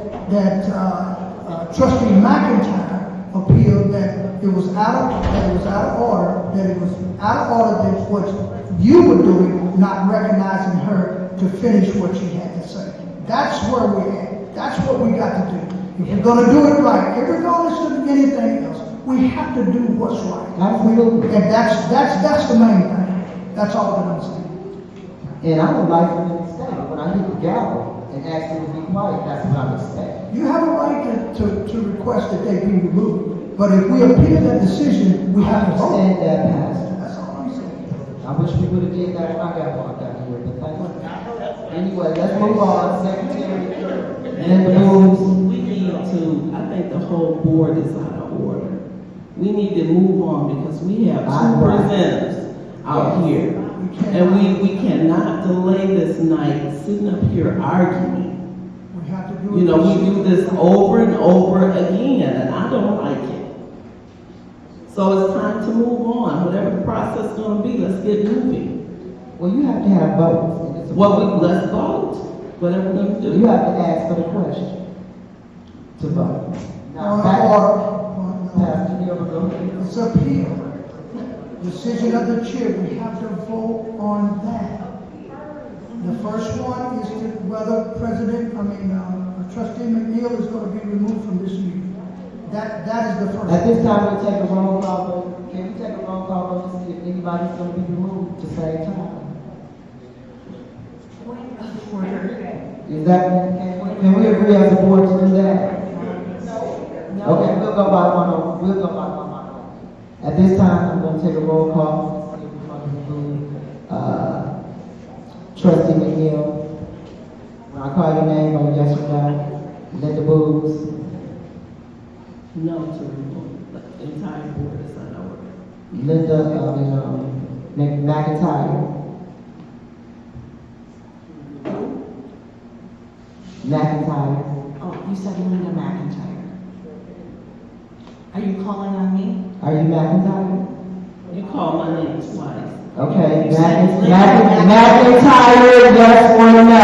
Speaker 15: Trustee McIntyre appealed, that it was out of order, that what you were doing, not recognizing her to finish what she had to say. That's where we're at. That's what we got to do. If we're going to do it right, regardless of anything else, we have to do what's right.
Speaker 18: Absolutely.
Speaker 15: And that's the main thing. That's all that I'm saying.
Speaker 18: And I would like for them to stay. When I hit the gavel and ask them to be quiet, that's what I expect.
Speaker 15: You have a right to request that they be removed. But if we appeal that decision, we have to vote.
Speaker 18: I understand that, Pastor.
Speaker 15: That's all I'm saying.
Speaker 18: I wish we would have did that when I got walked out here, but thank you. Anyway, let's move on. Secretary, and the moves.
Speaker 12: We need to, I think the whole board is out of order. We need to move on because we have two presenters out here. And we cannot delay this night sitting up here arguing.
Speaker 15: We have to do it.
Speaker 12: You know, we do this over and over again, and I don't like it. So it's time to move on. Whatever the process is going to be, let's get moving.
Speaker 18: Well, you have to have votes.
Speaker 12: Well, let's vote. Whatever we're going to do.
Speaker 18: You have to ask for the question to vote. Now, Pastor Gilbert, go ahead.
Speaker 15: It's appeal. Decision of the chair, we have to vote on that. The first one is whether Trustee McNeil is going to be removed from this meeting. That is the first.
Speaker 18: At this time, we'll take a roll call vote. Can we take a roll call vote to see if anybody's going to be removed at the same time? Is that, can we agree as a board to do that? Okay, we'll go by one. At this time, I'm going to take a roll call to see if we're going to remove Trustee McNeil. When I call your name, on yes or no. Linda Boogs.
Speaker 12: No to remove. The entire board is out of order.
Speaker 18: Linda McIntyre. McIntyre.
Speaker 16: Oh, you said Linda McIntyre. Are you calling on me?
Speaker 18: Are you McIntyre?
Speaker 12: You called my name twice.
Speaker 18: Okay, McIntyre, yes or no?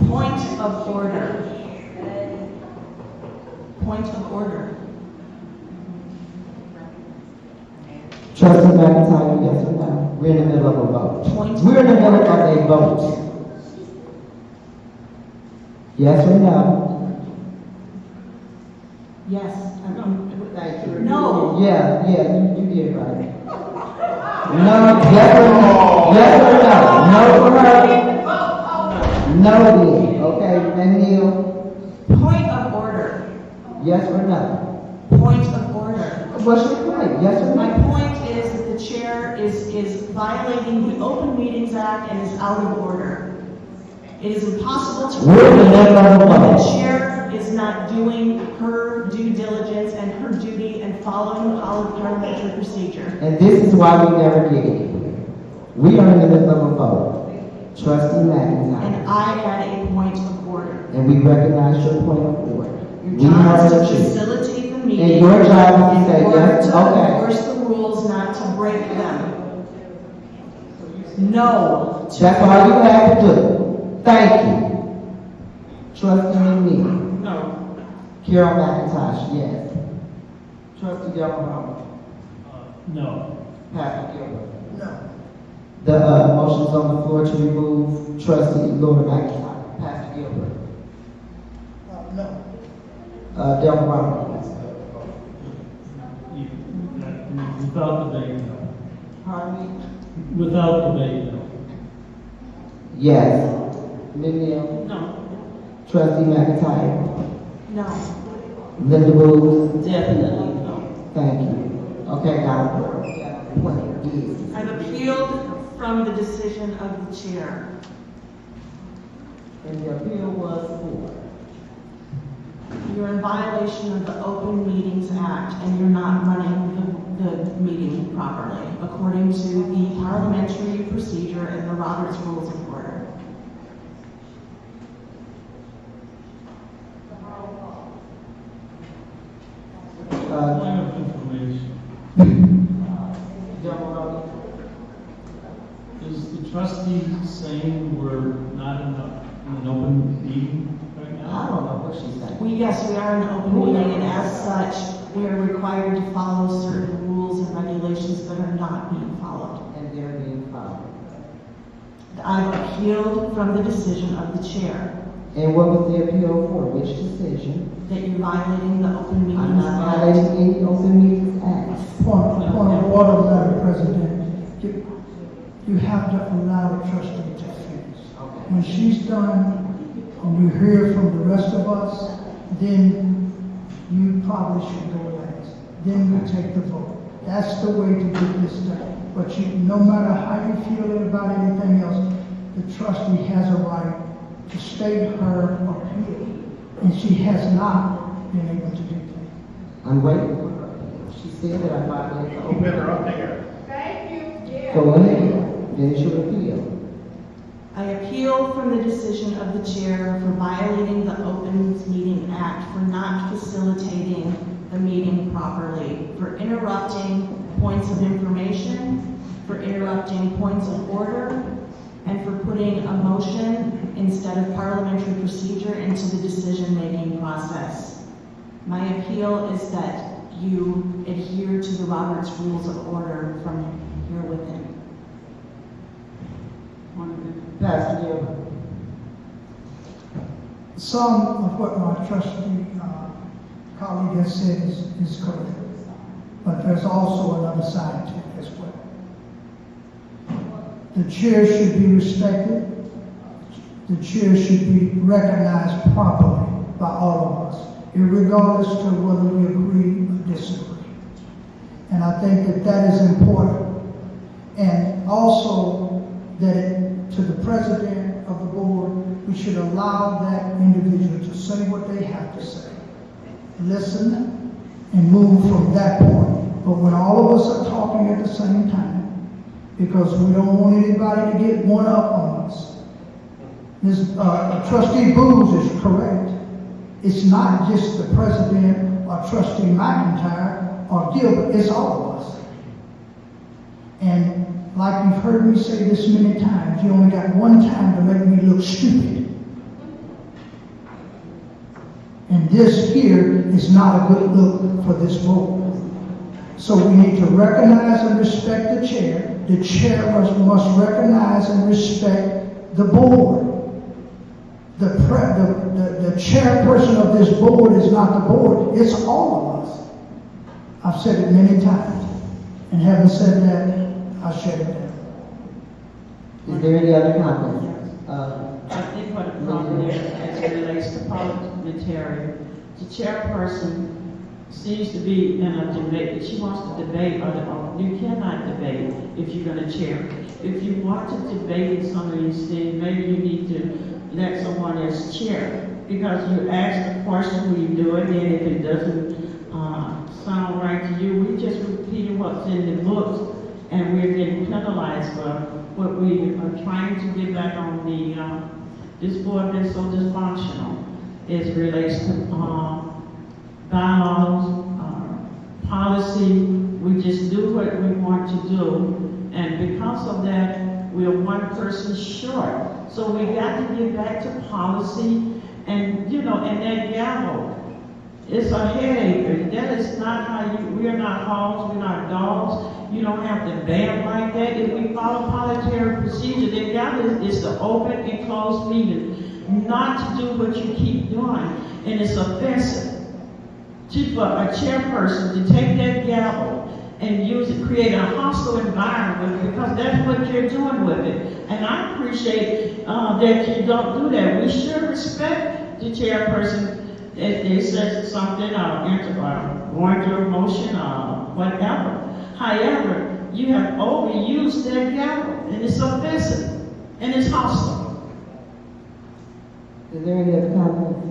Speaker 16: Point of order. Point of order.
Speaker 18: Trustee McIntyre, yes or no? We're in the middle of a vote. We're in the middle of a vote. Yes or no?
Speaker 16: Yes.
Speaker 18: Thank you.
Speaker 16: No.
Speaker 18: Yeah, you did right. No, yes or no? Yes or no? No for her? No then. Okay, McNeil.
Speaker 16: Point of order.
Speaker 18: Yes or no?
Speaker 16: Point of order.
Speaker 18: What's your point? Yes or no?
Speaker 16: My point is that the chair is violating the Open Meetings Act and is out of order. It is impossible to when the chair is not doing her due diligence and her duty and following the parliamentary procedure.
Speaker 18: And this is why we never get it. We are in the middle of a vote. Trustee McIntyre.
Speaker 16: And I had a point of order.
Speaker 18: And we recognize your point of order.
Speaker 16: Your job is to facilitate the meeting.
Speaker 18: And your job is to say yes,
Speaker 16: to
Speaker 18: okay.
Speaker 16: enforce the rules, not to break them. No.
Speaker 18: That's all you have to do. Thank you. Trustee McNeil.
Speaker 12: No.
Speaker 18: Carol McIntosh, yes. Trustee Gilbert.
Speaker 17: No.
Speaker 18: Pastor Gilbert.
Speaker 15: No.
Speaker 18: The motion's on the floor to remove Trustee Laura McIntyre. Pastor Gilbert.
Speaker 15: No.
Speaker 18: Del Brown.
Speaker 17: Without debate, no.
Speaker 18: Pardon me?
Speaker 17: Without debate, no.
Speaker 18: Yes. McNeil.
Speaker 12: No.
Speaker 18: Trustee McIntyre.
Speaker 16: No.
Speaker 18: Linda Booth.
Speaker 12: Definitely no.
Speaker 18: Thank you. Okay, now.
Speaker 16: I've appealed from the decision of the chair.
Speaker 18: And the appeal was for?
Speaker 16: You're in violation of the Open Meetings Act, and you're not running the meeting properly, according to the parliamentary procedure and the Robert's Rules of Order.
Speaker 17: Point of information. Is the trustee saying we're not in an open meeting right now?
Speaker 18: I don't know what she's saying.
Speaker 16: Yes, we are in an open meeting, and as such, we are required to follow certain rules and regulations that are not being followed.
Speaker 18: And they're being followed.
Speaker 16: I've appealed from the decision of the chair.
Speaker 18: And what was the appeal for? Which decision?
Speaker 16: That you're violating the Open Meetings Act.
Speaker 18: I'm not violating any Open Meetings Act.
Speaker 15: Point of order, Madam President. You have to allow the trustee to finish. When she's done, and you hear from the rest of us, then you probably should go last. Then we take the vote. That's the way to get this done. But no matter how you feel about anything else, the trustee has a right to state her appeal. And she has not been able to do that.
Speaker 18: I'm waiting for her appeal. She said that I violated the Open Meetings Act.
Speaker 10: Thank you.
Speaker 18: Go ahead. Finish your appeal.
Speaker 16: I appeal from the decision of the chair for violating the Open Meeting Act, for not facilitating the meeting properly, for interrupting points of information, for interrupting points of order, and for putting a motion instead of parliamentary procedure into the decision-making process. My appeal is that you adhere to the Robert's Rules of Order from here within.
Speaker 18: Pastor Gilbert.
Speaker 15: Some of what my trustee colleague has said is correct. But there's also another side to it as well. The chair should be respected. The chair should be recognized properly by all of us, regardless to whether we agree or disagree. And I think that is important. And also that to the president of the board, we should allow that individual to say what they have to say. Listen and move from that point. But when all of us are talking at the same time, because we don't want anybody to get one up on us, this Trustee Booz is correct. It's not just the president or Trustee McIntyre or Gilbert, it's all of us. And like you've heard me say this many times, you only got one time to make me look stupid. And this here is not a good look for this board. So we need to recognize and respect the chair. The chair must recognize and respect the board. The chairperson of this board is not the board, it's all of us. I've said it many times. And having said that, I'll shut it down.
Speaker 18: Is there any other comments?
Speaker 3: I think what the problem is, as it relates to parliamentary, the chairperson seems to be in a debate. She wants to debate, or you cannot debate if you're going to chair. If you want to debate in some of these things, maybe you need to let someone else chair. Because you ask a question, we do it, and if it doesn't sound right to you, we just repeat what's in the books. And we're getting penalized for what we are trying to get back on the, this board that's so dysfunctional. It relates to bylaws, policy. We just do what we want to do. And because of that, we're one person short. So we got to get back to policy and, and that gavel. It's a headache. That is not how we're not hogs, we're not dogs. You don't have to ban like that. If we follow parliamentary procedure, then gavel is to open and close meeting, not to do what you keep doing. And it's offensive for a chairperson to take that gavel and use it, create a hostile environment, because that's what you're doing with it. And I appreciate that you don't do that. We should respect the chairperson if they said something or going through a motion or whatever. However, You have overused that gavel, and it's offensive, and it's hostile.
Speaker 18: Is there any other comments?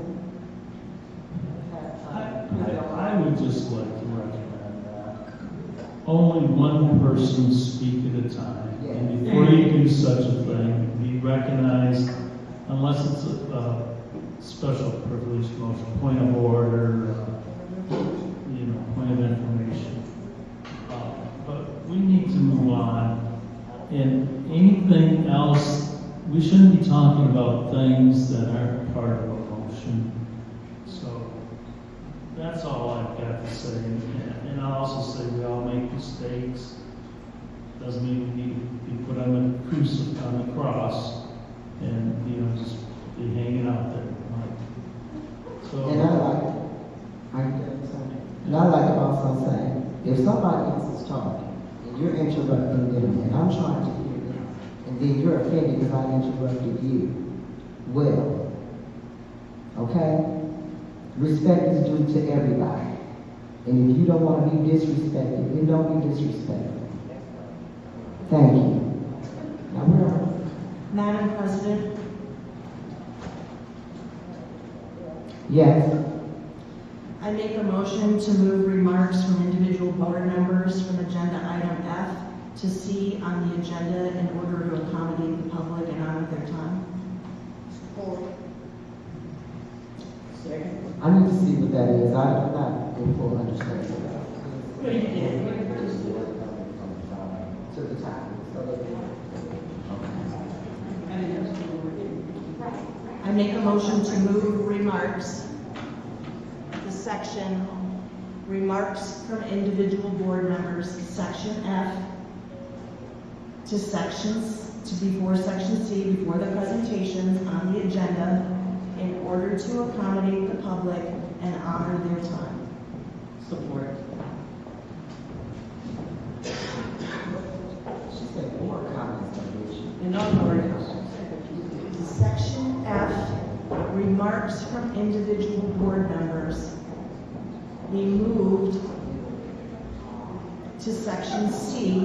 Speaker 17: I would just like to recommend that only one person speak at a time. And before you do such a thing, be recognized, unless it's a special privilege motion, point of order, point of information. But we need to move on. And anything else, we shouldn't be talking about things that aren't part of a motion. So that's all I've got to say. And I'll also say we all make mistakes. Doesn't mean we need to be put on the cross and just be hanging out there. So,
Speaker 18: and I like to also say, if somebody else is talking and you're interrupting them, and I'm trying to hear them, and then you're offended because I interrupted you, well, okay? Respect is due to everybody. And if you don't want to be disrespected, then don't be disrespectful. Thank you. Now we're on.
Speaker 16: Madam President,
Speaker 18: Yes.
Speaker 16: I make a motion to move remarks from individual board members from agenda item F to C on the agenda in order to accommodate the public and honor their time.
Speaker 3: Second.
Speaker 18: I need to see what that is. I'm not in full understanding of that.
Speaker 3: What you did?
Speaker 18: To the time. So that
Speaker 16: I make a motion to move remarks, the section, remarks from individual board members, section F, to sections, before section C, before the presentations on the agenda, in order to accommodate the public and honor their time.
Speaker 18: Support. She said more comments on this.
Speaker 3: In other words,
Speaker 16: Section F, remarks from individual board members, be moved to section C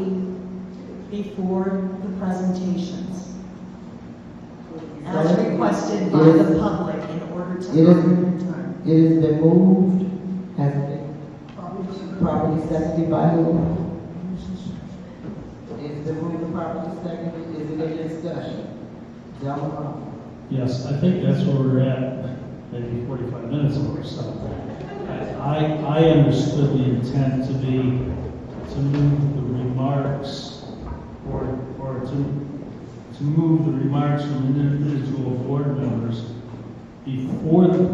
Speaker 16: before the presentations, as requested by the public in order to honor their time.
Speaker 18: It has been moved, has it been properly seconded by whom? Is the moved properly seconded? Is it a discussion? Gentlemen?
Speaker 17: yes, I think that's where we're at, maybe 45 minutes or so. I understood the intent to be to move the remarks or to move the remarks from individual board members before the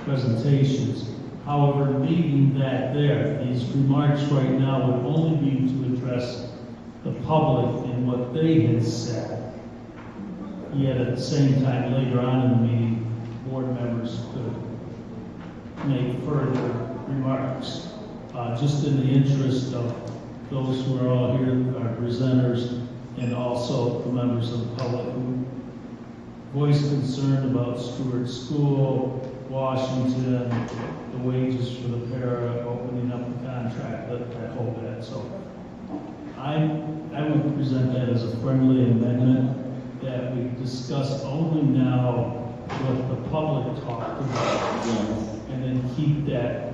Speaker 17: presentations. However, leaving that there, these remarks right now would only be to address the public and what they had said. Yet at the same time, later on in the meeting, board members could make further remarks. Just in the interest of those who are all here, our presenters, and also the members of the public who voiced concern about Stewart School, Washington, the wages for the para, opening up the contract, that whole bit. So I would present that as a friendly amendment that we discuss only now what the public talked about, and then keep that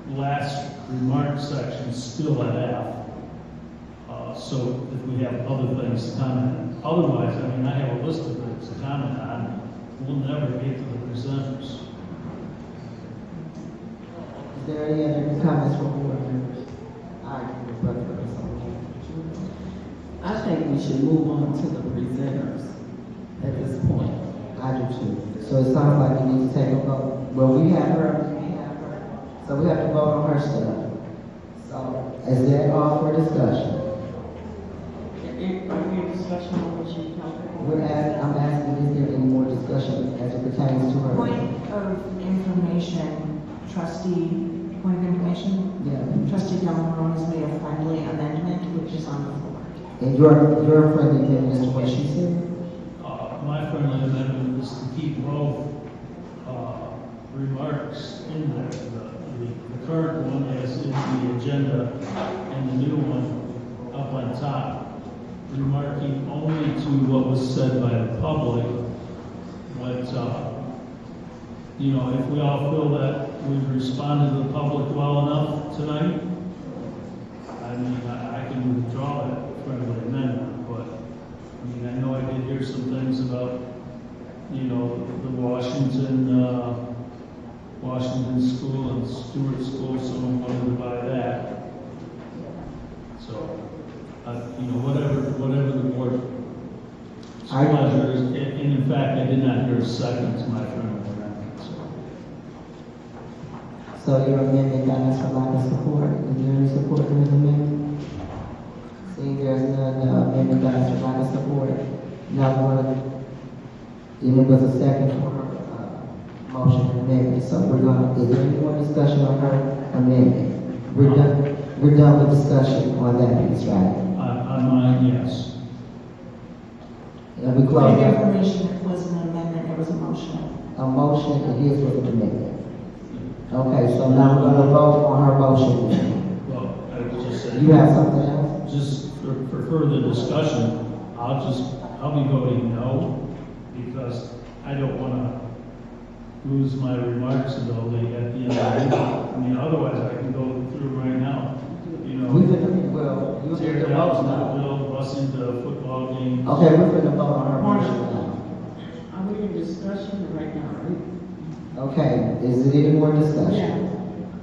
Speaker 17: last remark section still at F. So if we have other things to comment on. Otherwise, I mean, I have a list of things to comment on. We'll never get to the presenters.
Speaker 18: Is there any other comments from board members? I agree with Brother Russell.
Speaker 19: I think we should move on to the presenters at this point.
Speaker 18: I do too. So it sounds like we need to take a vote. Well, we have her. So we have to vote on her stuff. So is that all for discussion? I'm asking, is there any more discussion as it pertains to her?
Speaker 16: Point of information, trustee, point of information?
Speaker 18: Yeah.
Speaker 16: Trustee Delmore has made a friendly amendment, which is on the floor.
Speaker 18: And your friendly amendment is what she said?
Speaker 17: My friendly amendment is to keep both remarks in there, the the current one as is the agenda and the new one up on top, remarking only to what was said by the public, but, you know, if we all feel that we've responded to the public well enough tonight, I mean, I can withdraw that friendly amendment, but, I mean, I know I did hear some things about, you know, the Washington School and Stewart School, someone wanted to buy that. So, you know, whatever the board pleasure is, and in fact, I did not hear a second to my friendly amendment, so.
Speaker 18: So your amendment dies for lack of support. Is there any support for this amendment? Seeing there's none, amendment dies for lack of support. Now, and it was a second for motion and amendment. So is there any more discussion on her amendment? We're done with discussion on that piece, right?
Speaker 17: On mine, yes.
Speaker 18: And we
Speaker 16: For
Speaker 18: close
Speaker 16: your
Speaker 18: that.
Speaker 16: information, it was an amendment, it was a motion.
Speaker 18: A motion, and his was an amendment. Okay, so now we're gonna vote on her motion.
Speaker 17: Well, I was just saying.
Speaker 18: You have something else?
Speaker 17: Just for further discussion, I'll be voting no, because I don't wanna lose my remarks ability at the end of the meeting. I mean, otherwise I can go through right now, you know.
Speaker 18: You
Speaker 17: tear
Speaker 18: did the
Speaker 17: down
Speaker 18: vote
Speaker 17: the
Speaker 18: now.
Speaker 17: bill, bus into football games.
Speaker 18: Okay, we're gonna vote on her motion now.
Speaker 12: Are we in discussion right now, right?
Speaker 18: Okay, is there any more discussion?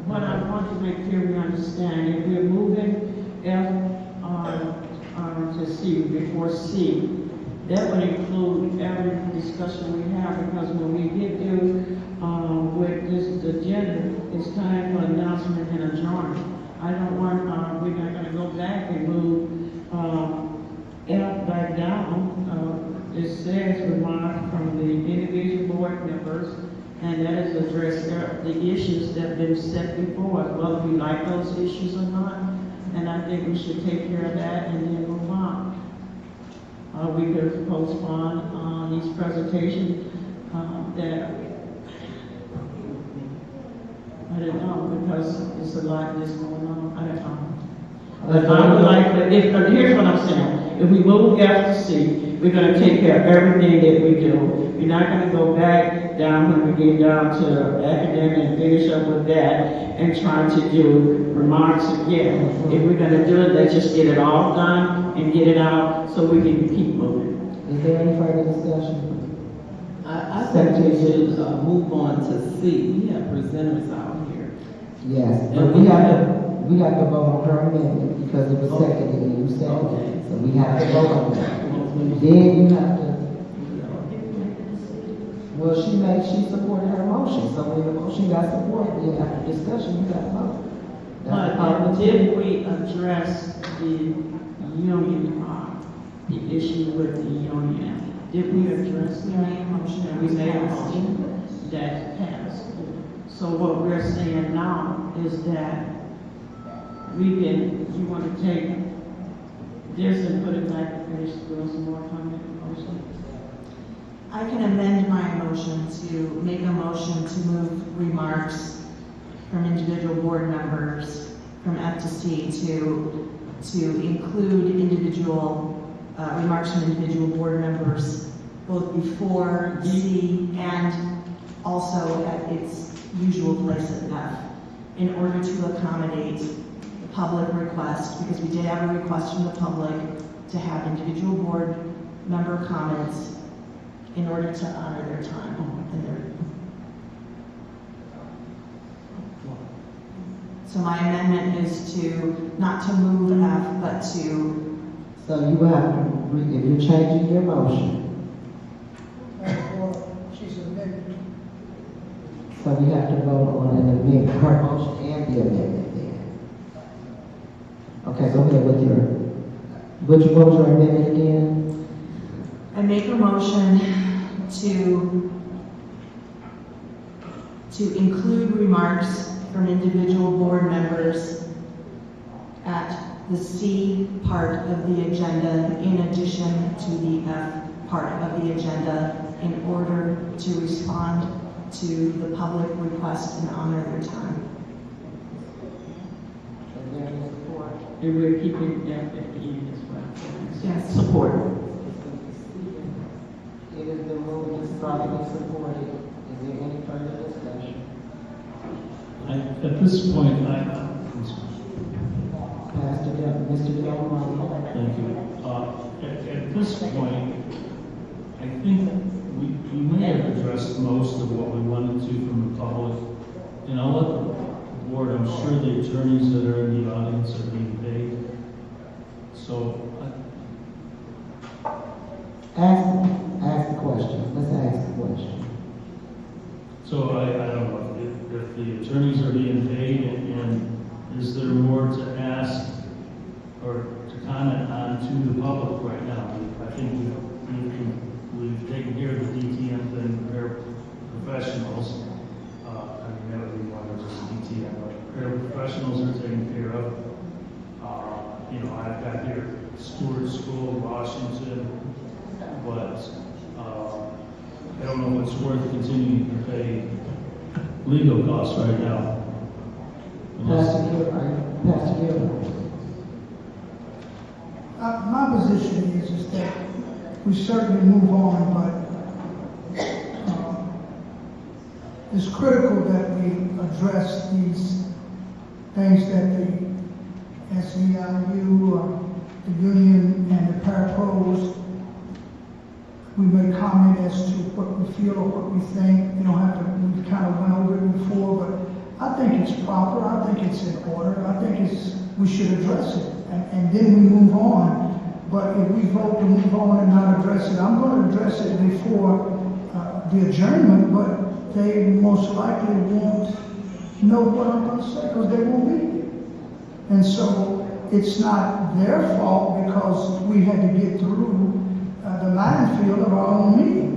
Speaker 12: What I want to make sure we understand, if we're moving F, to C, before C, that would include every discussion we have, because when we get through, with this agenda, it's time for announcement and adjournment. I don't want, we're not gonna go back and move, F back down. It says remark from the individual board members, and that is address the issues that have been set before us, whether we like those issues or not. And I think we should take care of that and then move on. We could postpone these presentations that I don't know, because it's a lot that's going on. I don't know. But I would like to, here's what I'm saying. If we move F to C, we're going to take care of everything that we do. We're not going to go back down when we get down to academic and finish up with that and try to do remarks again. If we're going to do it, let's just get it all done and get it out so we can keep moving.
Speaker 18: Is there any further discussion?
Speaker 19: I think we should move on to C. We have presenters out here.
Speaker 18: Yes, but we have to vote on her amendment because it was seconded and you seconded it. So we have to vote on that. Then you have to, well, she supported her motion. So when the motion got support, then after discussion, you got to vote.
Speaker 12: But did we address the union, the issue with the union? Did we address that motion? We made a motion that passed. So what we're saying now is that you want to take this and put it back and finish doing some more comment motion?
Speaker 16: I can amend my motion to make a motion to move remarks from individual board members from F to C to include individual remarks from individual board members both before C and also at its usual place at F in order to accommodate the public request, because we did have a request from the public to have individual board member comments in order to honor their time and their. So my amendment is to not to move F, but to.
Speaker 18: So you will have to, if you're changing your motion.
Speaker 15: She's amended.
Speaker 18: So we have to vote on an amendment, her motion and the amendment then. Okay, go ahead with what was your amendment again?
Speaker 16: I make a motion to include remarks from individual board members at the C part of the agenda in addition to the F part of the agenda in order to respond to the public request and honor their time.
Speaker 18: support?
Speaker 12: And we're keeping FBOE as well.
Speaker 16: Yes, support.
Speaker 18: It has been moved and strongly supported. Is there any further discussion?
Speaker 17: At this point,
Speaker 18: Mr. Delmar.
Speaker 17: Thank you. At this point, I think we may have addressed most of what we wanted to from the public. And I'll let the board, I'm sure the attorneys that are in the audience are being paid. So,
Speaker 18: Ask the question. Let's ask the question.
Speaker 17: so I don't know if the attorneys are being paid and is there more to ask or to comment on to the public right now? I think we've taken care of the DTM thing, paraprofessionals. I mean, that would be more than just DTM, but paraprofessionals are taken care of. I've got here Stewart School, Washington, but I don't know if it's worth continuing to pay legal costs right now.
Speaker 18: Pastor Gilbert.
Speaker 15: My position is that we certainly move on, but it's critical that we address these things that the SEIU, the union, and the parapros, we may comment as to what we feel or what we think. You don't have to, we kind of went over it before, but I think it's proper. I think it's in order. I think we should address it, and then we move on. But if we vote to move on and not address it, I'm going to address it before the adjournment, but they most likely won't know what I'm going to say because they won't be here. And so it's not their fault because we had to get through the minefield of our own meeting.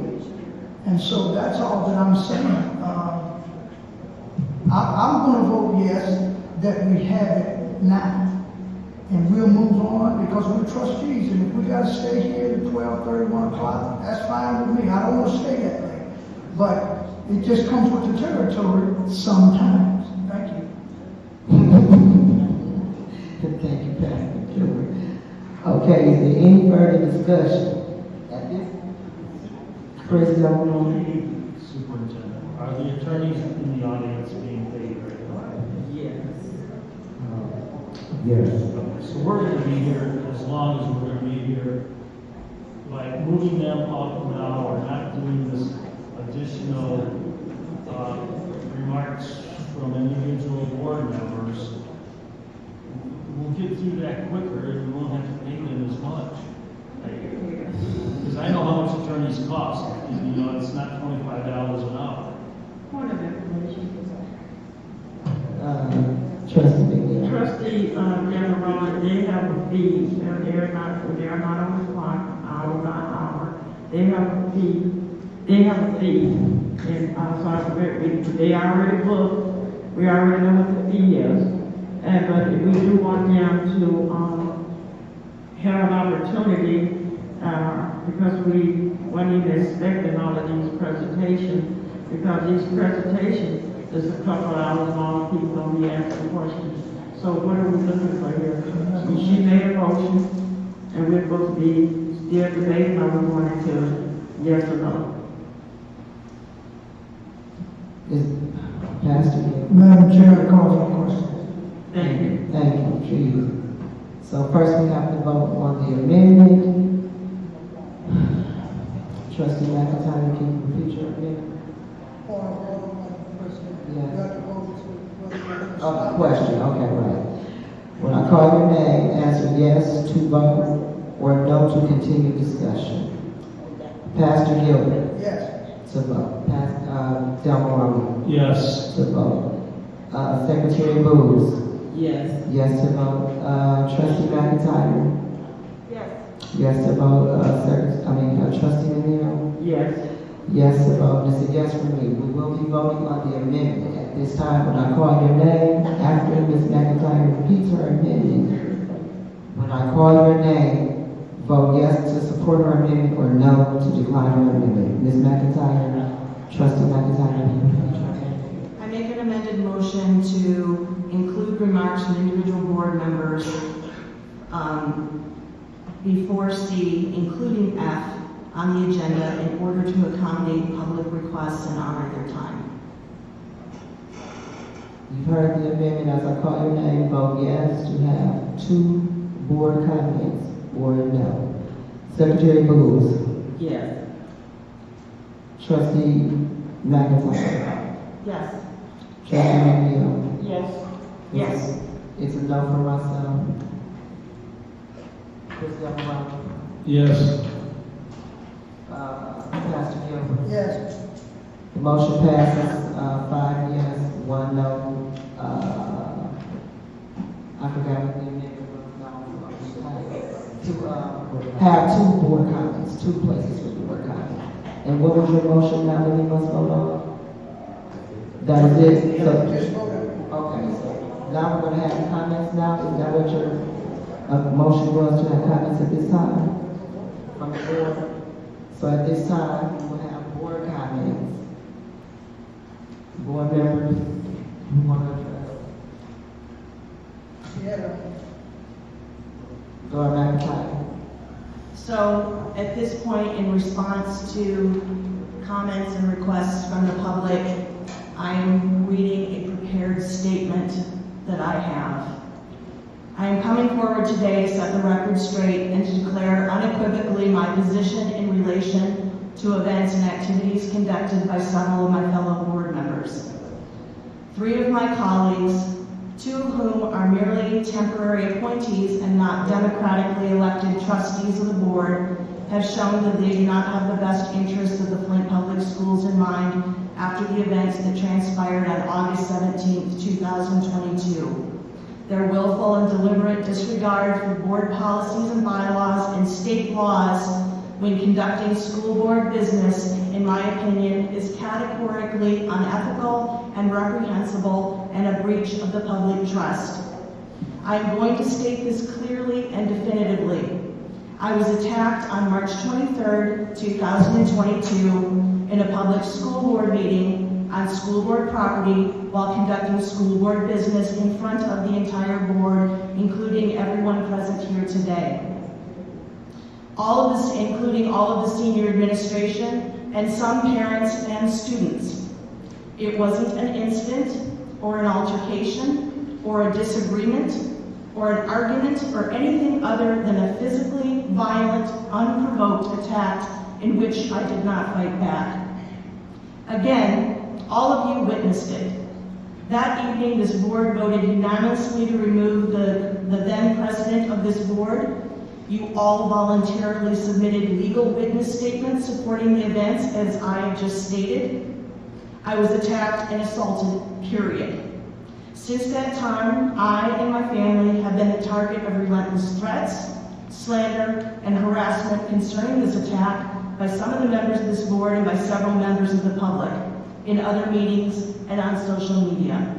Speaker 15: And so that's all that I'm saying. I'm going to vote yes that we have it now. And we'll move on because we're trustees. And if we got to stay here at 12:30, 1 o'clock, that's fine with me. I don't want to stay that late. But it just comes with the territory sometimes. Thank you.
Speaker 18: Thank you, Pastor Gilbert. Okay, is there any further discussion? At this, Chris Delmar.
Speaker 17: Superintendent, are the attorneys in the audience being paid right now?
Speaker 12: Yes.
Speaker 1: Yes.
Speaker 17: So we're going to be here as long as we're going to be here. By moving them up now or not doing this additional remarks from individual board members, we'll get through that quicker and we won't have to pay them as much. Because I know how much attorneys cost. It's not $25 an hour.
Speaker 12: Point of information.
Speaker 18: Trustee
Speaker 12: General, they have a fee. They are not on the clock, hour by hour. They have a fee. And so they already booked. We already know what the fee is. But we do want them to have an opportunity because we weren't even expecting all of these presentations. Because these presentations is a couple of hours long, people don't be asking questions. So what are we looking for here? She made a motion, and we're supposed to be still debating on we wanted to yes or no.
Speaker 18: Pastor
Speaker 15: Madam Chair, I call for a question.
Speaker 12: Thank you.
Speaker 18: Thank you, chief. So first we have to vote on the amendment. Trustee McIntyre, can you repeat your amendment? Oh, question, okay, right. When I call your name, answer yes to vote or no to continue discussion. Pastor Gilbert?
Speaker 15: Yes.
Speaker 18: To vote. Delmar?
Speaker 17: Yes.
Speaker 18: To vote. Secretary Booth?
Speaker 12: Yes.
Speaker 18: Yes to vote. Trustee McIntyre?
Speaker 12: Yes.
Speaker 18: Yes to vote. Trustee O'Neill?
Speaker 12: Yes.
Speaker 18: Yes to vote. It's a yes for me. We will be voting on the amendment. At this time, when I call your name, after Ms. McIntyre repeats her amendment, when I call your name, vote yes to support her amendment or no to decline her amendment. Ms. McIntyre, Trustee McIntyre,
Speaker 16: I make an amended motion to include remarks from individual board members before C, including F, on the agenda in order to accommodate public requests and honor their time.
Speaker 18: You've heard the amendment. As I call your name, vote yes to have 2 board comments or no. Secretary Booth.
Speaker 19: Yes.
Speaker 18: Trustee McIntyre.
Speaker 16: Yes.
Speaker 18: Trustee McNeil.
Speaker 12: Yes.
Speaker 16: Yes.
Speaker 18: It's a no for myself. Christopher.
Speaker 17: Yes.
Speaker 18: Pastor Gilbert.
Speaker 15: Yes.
Speaker 18: The motion passes, 5 yes, 1 no. I forgot what the amendment was now. To have 2 board comments, 2 places for board comments. And what was your motion now that we must vote on? That is it? So, okay, so now we're gonna have comments now. Is that what your motion was, to have comments at this time from the board? So at this time, we will have board comments. Board members, who want to address? Dora McIntyre.
Speaker 16: So at this point, in response to comments and requests from the public, I am reading a prepared statement that I have. I am coming forward today to set the record straight and to declare unequivocally my position in relation to events and activities conducted by several of my fellow board members. 3 of my colleagues, 2 of whom are merely temporary appointees and not democratically elected trustees of the board, have shown that they do not have the best interests of the Flint Public Schools in mind after the events that transpired on August 17, 2022. Their willful and deliberate disregard for board policies and bylaws and state laws when conducting school board business, in my opinion, is categorically unethical and reprehensible and a breach of the public trust. I am going to state this clearly and definitively. I was attacked on March 23, 2022 in a public school board meeting on school board property while conducting school board business in front of the entire board, including everyone present here today. All of this, including all of the senior administration and some parents and students. It wasn't an incident or an altercation or a disagreement or an argument or anything other than a physically violent, unprovoked attack in which I did not fight back. Again, all of you witnessed it. That evening, this board voted unanimously to remove the then president of this board. You all voluntarily submitted legal witness statements supporting the events as I have just stated. I was attacked and assaulted, period. Since that time, I and my family have been the target of relentless threats, slander, and harassment concerning this attack by some of the members of this board and by several members of the public in other meetings and on social media.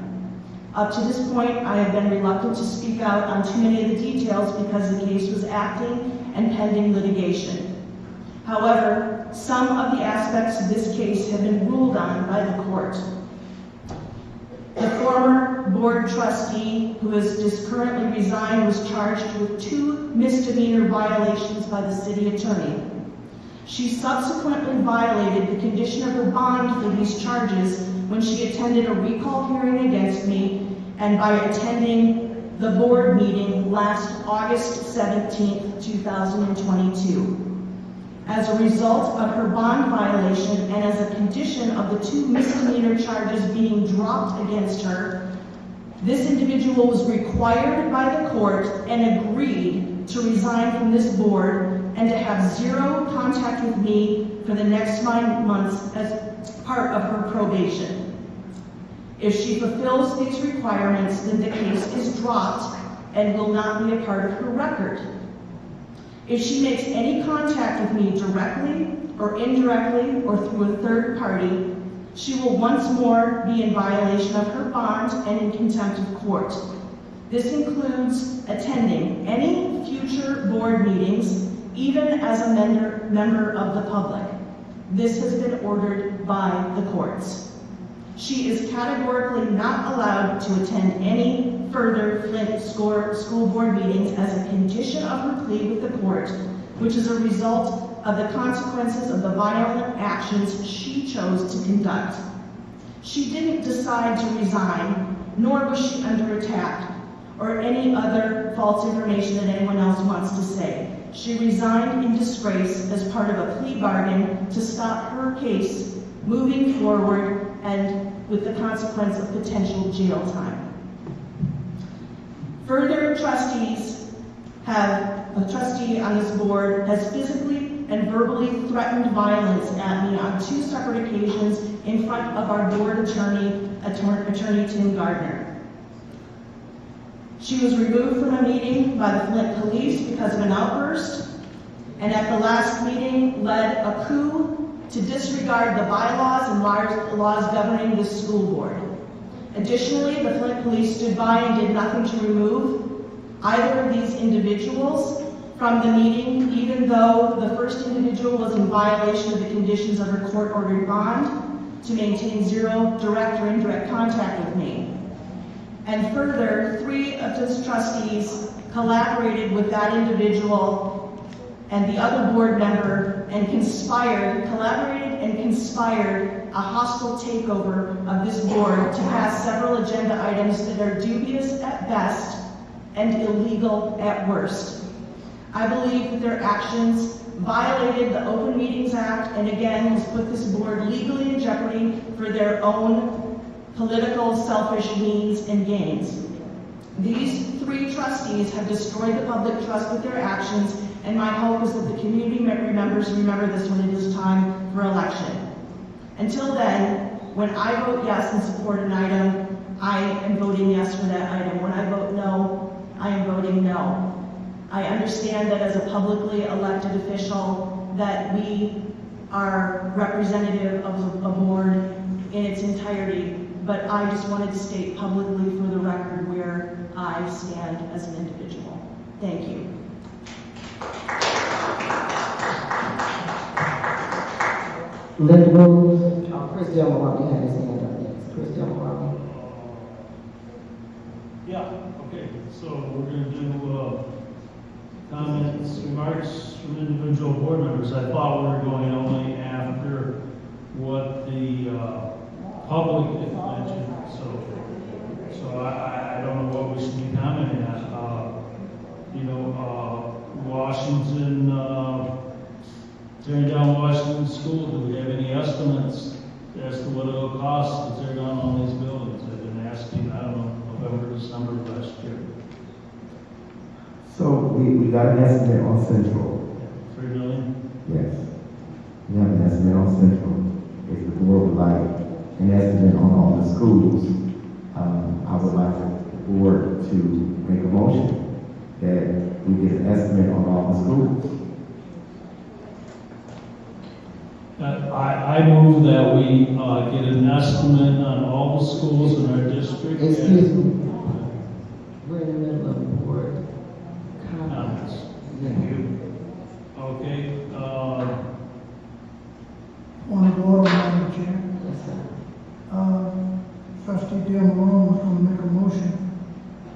Speaker 16: Up to this point, I have been reluctant to speak out on too many of the details because the case was acting and pending litigation. However, some of the aspects of this case have been ruled on by the court. The former board trustee, who has just currently resigned, was charged with 2 misdemeanor violations by the city attorney. She subsequently violated the condition of her bond for these charges when she attended a recall hearing against me and by attending the board meeting last August 17, 2022. As a result of her bond violation and as a condition of the 2 misdemeanor charges being dropped against her, this individual was required by the court and agreed to resign from this board and to have 0 contact with me for the next 9 months as part of her probation. If she fulfills these requirements, then the case is dropped and will not be a part of her record. If she makes any contact with me directly or indirectly or through a third party, she will once more be in violation of her bond and in contempt of court. This includes attending any future board meetings, even as a member of the public. This has been ordered by the courts. She is categorically not allowed to attend any further Flint School Board meetings as a condition of her plea with the court, which is a result of the consequences of the violent actions she chose to conduct. She didn't decide to resign, nor was she under attack, or any other false information that anyone else wants to say. She resigned in disgrace as part of a plea bargain to stop her case moving forward and with the consequence of potential jail time. Further, a trustee on this board has physically and verbally threatened violence at me on 2 separate occasions in front of our board attorney Tim Gardner. She was removed from a meeting by the Flint police because of an outburst, and at the last meeting led a coup to disregard the bylaws and laws governing this school board. Additionally, the Flint police stood by and did nothing to remove either of these individuals from the meeting, even though the first individual was in violation of the conditions of her court-ordered bond to maintain 0 direct or indirect contact with me. And further, 3 of those trustees collaborated with that individual and the other board member and collaborated and conspired a hostile takeover of this board to pass several agenda items that are dubious at best and illegal at worst. I believe that their actions violated the Open Meetings Act and again has put this board legally in jeopardy for their own political, selfish means and gains. These 3 trustees have destroyed the public trust with their actions, and my hope is that the community members remember this when it is time for election. Until then, when I vote yes and support an item, I am voting yes for that item. When I vote no, I am voting no. I understand that as a publicly elected official that we are representative of a board in its entirety, but I just wanted to state publicly for the record where I stand as an individual. Thank you.
Speaker 18: Linda moves. Chris Delmarani had his hand up next. Chris Delmarani.
Speaker 17: Yeah, okay, so we're going to do comments, remarks from individual board members. I thought we were going only after what the public had mentioned, so I don't know what we should be commenting on. Washington, tearing down Washington School, do we have any estimates as to what it'll cost to tear down all these buildings? I've been asking, I don't know, November, December of last year.
Speaker 1: So we got an estimate on Central.
Speaker 17: 3 million?
Speaker 1: Yes. We have an estimate on Central. If the board would like an estimate on all the schools, I would like the board to make a motion that we get an estimate on all the schools.
Speaker 17: I move that we get an estimate on all the schools in our district.
Speaker 18: Excuse me. We're in the middle of the board
Speaker 17: comments. Thank you. Okay.
Speaker 15: Want to go over, Madam Chair?
Speaker 18: Yes, sir.
Speaker 15: Trustee Delmarone was going to make a motion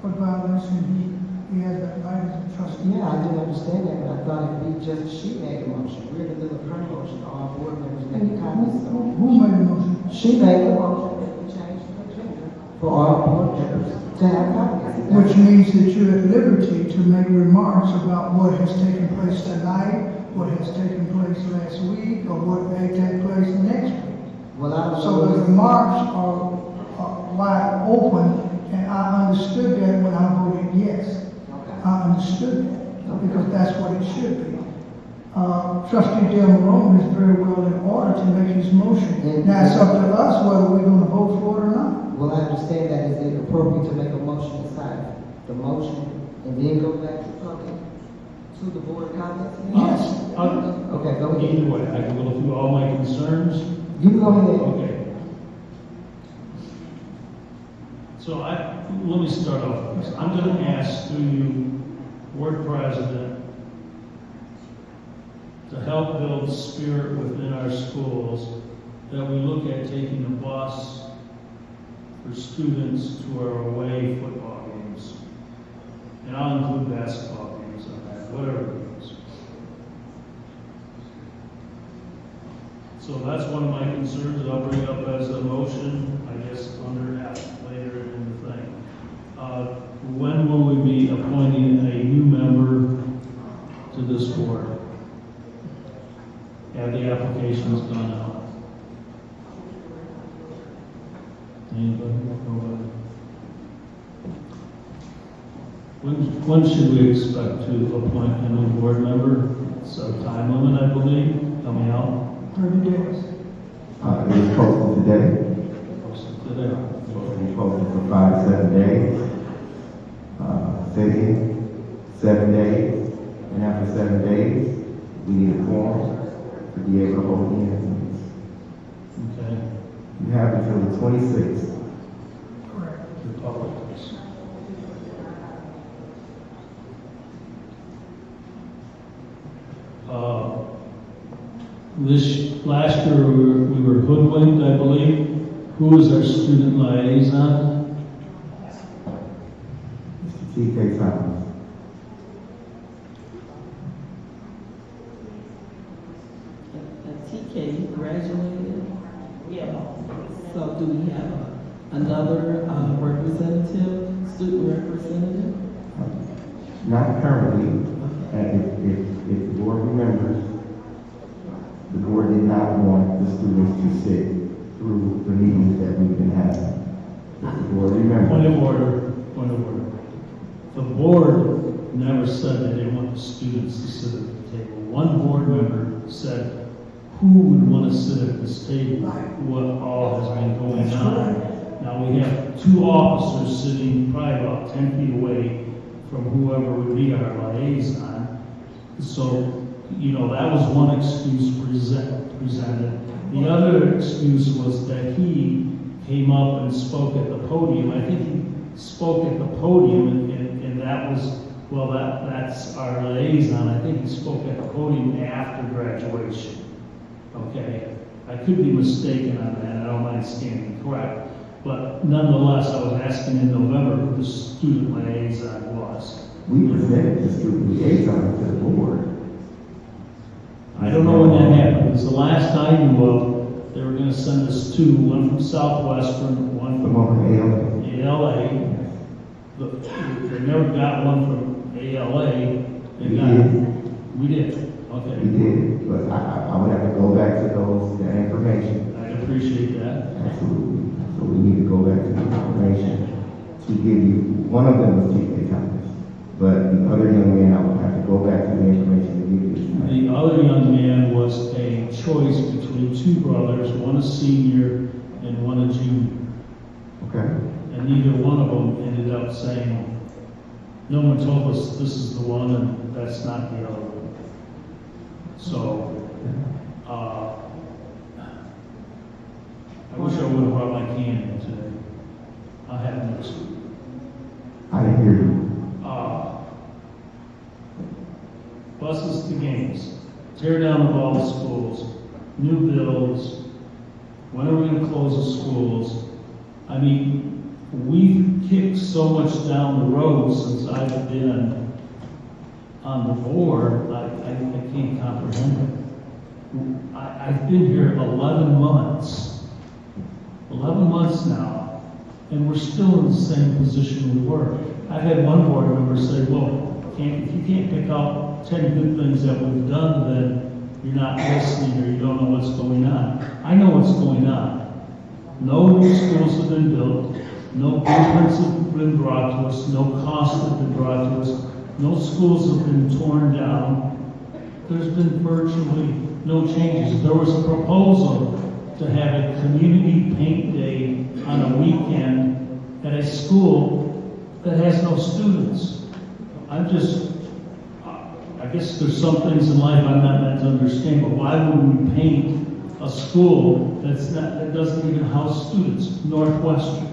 Speaker 15: for violation. He has that right as a trustee.
Speaker 18: Yeah, I do understand that, but I thought it'd be just she made a motion. We're in the middle of her motion. All board members making comments.
Speaker 15: Who made the motion?
Speaker 18: She made the motion that we change the agenda for all board members to have comments.
Speaker 15: Which means that you're at liberty to make remarks about what has taken place tonight, what has taken place last week, or what may take place next week.
Speaker 18: Well, I don't
Speaker 15: So
Speaker 18: know.
Speaker 15: the remarks are wide open, and I understood that when I voted yes. I understood that, because that's what it should be. Trustee Delmarone is very well in order to make his motion. Now it's up to us whether we're going to vote for it or not.
Speaker 18: Well, I understand that. Is it appropriate to make a motion aside the motion and then go back to public, to the board comments?
Speaker 15: Yes.
Speaker 18: Okay, go ahead.
Speaker 17: Either way, I can go through all my concerns.
Speaker 18: You go ahead.
Speaker 17: Okay. So let me start off with this. I'm going to ask through you, board president, to help build spirit within our schools, that we look at taking a bus for students who are away football games. And I'll include basketball games on that, whatever it is. So that's one of my concerns that I'll bring up as a motion, I guess, under F later in the thing. When will we be appointing a new member to this board? Have the applications gone out? Anybody? Nobody? When should we expect to appoint a new board member? It's a time limit, I believe, coming out.
Speaker 15: 30 days.
Speaker 1: It was posted today.
Speaker 17: Posted today.
Speaker 1: We posted for 5 to 7 days. Sitting 7 days, and after 7 days, we need a quorum to be able to hold meetings.
Speaker 17: Okay.
Speaker 1: You have until the 26th.
Speaker 15: Correct.
Speaker 17: Republicans. This last year we were hoodwinked, I believe. Who was our student liaison?
Speaker 1: Mr. T.K. Thomas.
Speaker 19: TK graduated? Yeah. So do we have another representative, student representative?
Speaker 1: Not currently. If the board remembers, the board did not want the students to sit through the meetings that we've been having. If the board remembers.
Speaker 17: Point of order. Point of order. The board never said they didn't want the students to sit at the table. One board member said, who would want to sit at this table? What all has been going on? Now we have 2 officers sitting probably about 10 feet away from whoever would be our liaison. So, you know, that was one excuse presented. The other excuse was that he came up and spoke at the podium. I think he spoke at the podium, and that was, well, that's our liaison. I think he spoke at the podium after graduation. Okay, I could be mistaken on that. I don't mind standing correct. But nonetheless, I was asking in November who the student liaison was.
Speaker 1: We presented the student liaison to the board.
Speaker 17: I don't know when that happened, because the last I knew of, they were going to send us 2, one from Southwestern, one from ALA. They never got one from ALA. We did. Okay.
Speaker 1: We did, but I would have to go back to that information.
Speaker 17: I appreciate that.
Speaker 1: Absolutely. So we need to go back to the information to give you, one of them was T.K. Thomas, but the other young man, I would have to go back to the information to give you.
Speaker 17: The other young man was a choice between 2 brothers, one a senior and one a junior.
Speaker 1: Okay.
Speaker 17: And neither one of them ended up saying, no one told us this is the one and that's not the other one. So, I wish I would have brought my can in today. I'll have it next week.
Speaker 1: I didn't hear you.
Speaker 17: Buses to games, tear down of all the schools, new builds, when are we going to close the schools? I mean, we've kicked so much down the road since I've been on the board, I can't comprehend it. I've been here 11 months. 11 months now, and we're still in the same position we were. I've had one board member say, well, if you can't pick out 10 good things that we've done, then you're not listening or you don't know what's going on. I know what's going on. No new schools have been built, no blueprints have been brought to us, no costs have been brought to us, no schools have been torn down. There's been virtually no changes. There was a proposal to have a community paint day on a weekend at a school that has no students. I guess there's some things in life I'm not meant to understand, but why would we paint a school that doesn't even house students? Northwestern.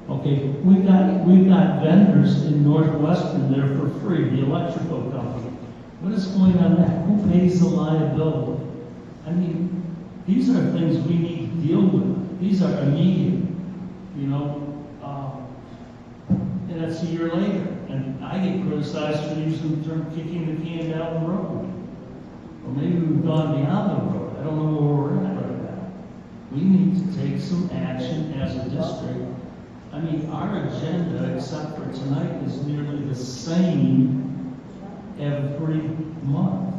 Speaker 17: Okay, we've got vendors in Northwestern there for free, the electrical company. What is going on there? Who pays the liability? I mean, these are things we need to deal with. These are immediate, you know. And that's a year later, and I get criticized for using the term kicking the can down the road. Or maybe we've gone beyond the road. I don't know where we're at right now. We need to take some action as a district. I mean, our agenda, except for tonight, is nearly the same every month.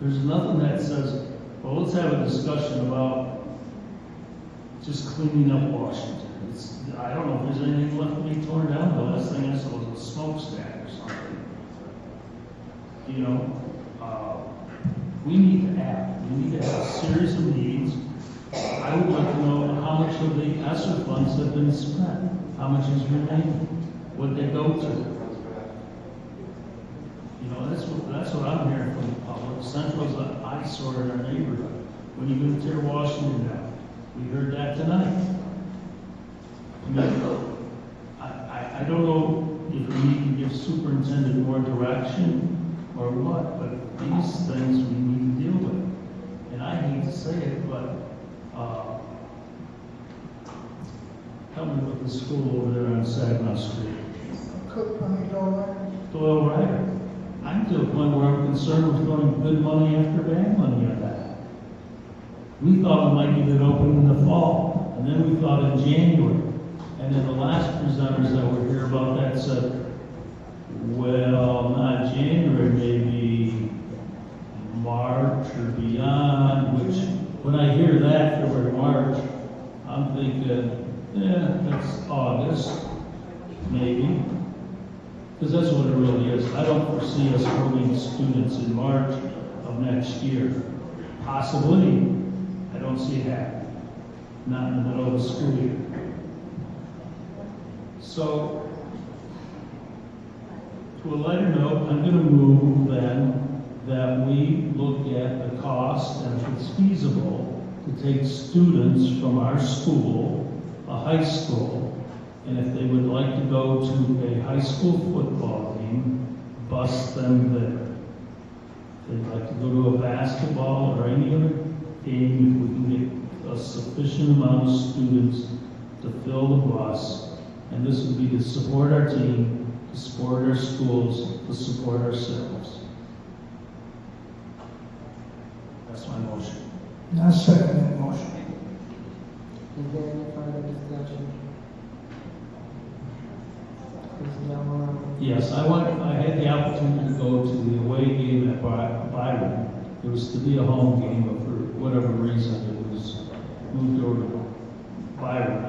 Speaker 17: There's nothing that says, well, let's have a discussion about just cleaning up Washington. I don't know if there's anything left to be torn down. The last thing I saw was a smokestack or something. You know, we need to act. We need to have a series of needs. I would like to know how much of the ESSER funds have been spent. How much is remaining? What they go to? You know, that's what I'm hearing from the public. Central's an eyesore in our neighborhood. When are you going to tear Washington down? We heard that tonight. I mean, I don't know if we need to give superintendent more direction or what, but these things we need to deal with. And I hate to say it, but help me with the school over there on Saginaw Street. Doyle Ryder. I'm to the point where I'm concerned with throwing good money after bad money on that. We thought we might get it open in the fall, and then we thought in January. And then the last presenters that were here about that said, well, not January, maybe March or beyond, which when I hear that, February, March, I'm thinking, yeah, that's August, maybe. Because that's what it really is. I don't foresee us holding students in March of next year. Possibly, I don't see it happening. Not in the middle of the school year. So, to a lighter note, I'm going to move then that we look at the cost and if it's feasible to take students from our school, a high school, and if they would like to go to a high school football game, bus them there. If they'd like to go to a basketball or any other game, if we can get a sufficient amount of students to fill the bus. And this would be to support our team, to support our schools, to support ourselves. That's my motion.
Speaker 15: I second that motion.
Speaker 18: Is there any further discussion?
Speaker 17: Yes, I had the opportunity to go to the away game at Byron. It was to be a home game, but for whatever reason, it was moved over to Byron.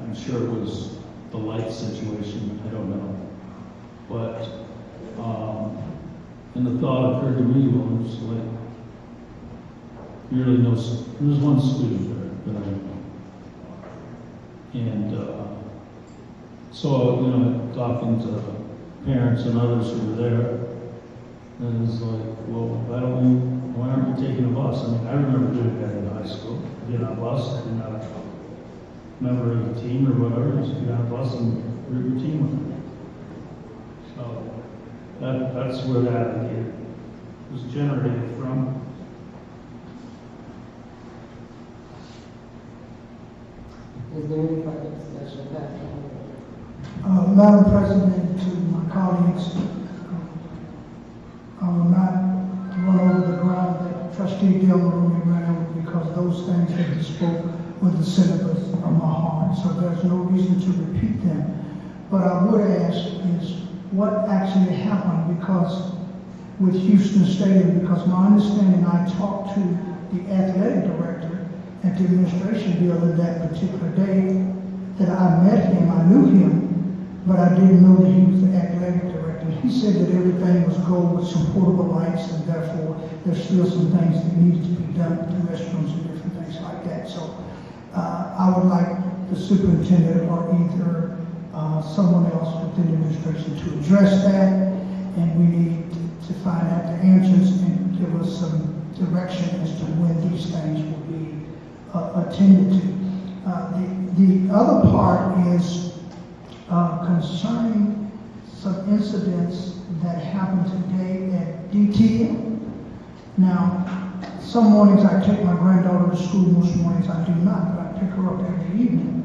Speaker 17: I'm sure it was the light situation, I don't know. But, and the thought occurred to me, well, it's like, really no, there was one student there that I know. And, so, you know, talking to parents and others who were there, and it's like, well, why aren't we taking a bus? I mean, I remember doing that in high school, getting on a bus, and not a member of the team or whatever, just get on a bus and root your team with them. So, that's where that idea was generated from.
Speaker 18: Is there any further discussion, Pastor?
Speaker 15: Madam President, to my colleagues, I will not run over the ground that Trustee Del Maroney ran over because those things that he spoke were the syllabus of my heart, so there's no reason to repeat them. But I would ask is what actually happened because with Houston Stadium, because my understanding, I talked to the athletic director at the administration building that particular day that I met him, I knew him, but I didn't know that he was the athletic director. He said that everything was gold with some portable lights, and therefore there's still some things that needed to be done with the restrooms and different things like that. So I would like the superintendent or either someone else within the administration to address that, and we need to find out the answers and give us some direction as to when these things will be attended to. The other part is concerning some incidents that happened today at DTM. Now, some mornings I take my granddaughter to school, most mornings I do not, but I pick her up every evening.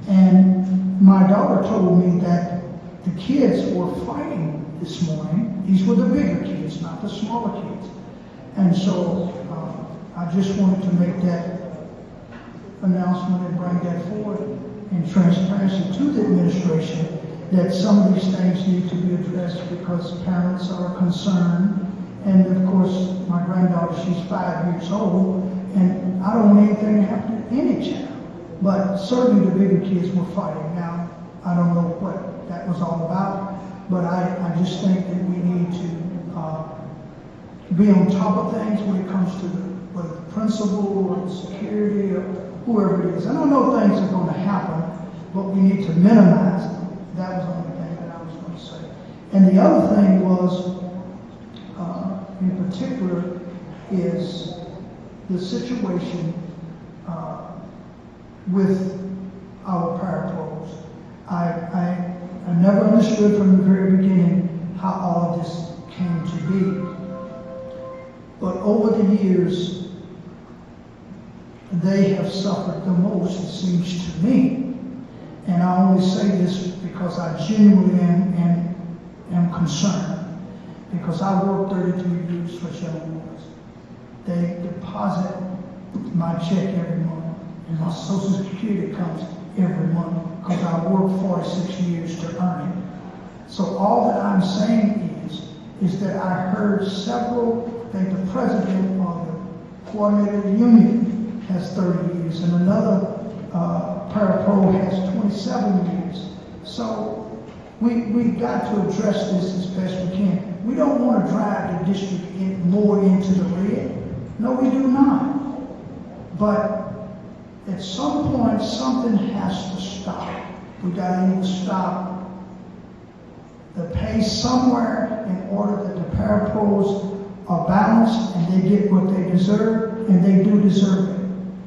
Speaker 15: And my daughter told me that the kids were fighting this morning. These were the bigger kids, not the smaller kids. And so I just wanted to make that announcement and bring that forward in transparency to the administration, that some of these things need to be addressed because parents are concerned. And of course, my granddaughter, she's 5 years old, and I don't want anything to happen to any child. But certainly the bigger kids were fighting. Now, I don't know what that was all about, but I just think that we need to be on top of things when it comes to whether the principal or the security or whoever it is. And I know things are going to happen, but we need to minimize them. That was the only thing that I was going to say. And the other thing was, in particular, is the situation with our parapros. I never understood from the very beginning how all of this came to be. But over the years, they have suffered the most, it seems to me. And I only say this because I genuinely am concerned. Because I worked 33 years for Shelby Woods. They deposit my check every month, and my Social Security comes every month because I worked 46 years to earn it. So all that I'm saying is that I heard several, I think the president of the coordinator union has 30 years, and another parapro has 27 years. So we've got to address this as best we can. We don't want to drive the district more into the red. No, we do not. But at some point, something has to stop. We got to either stop the pay somewhere in order that the parapros are balanced and they get what they deserve, and they do deserve it.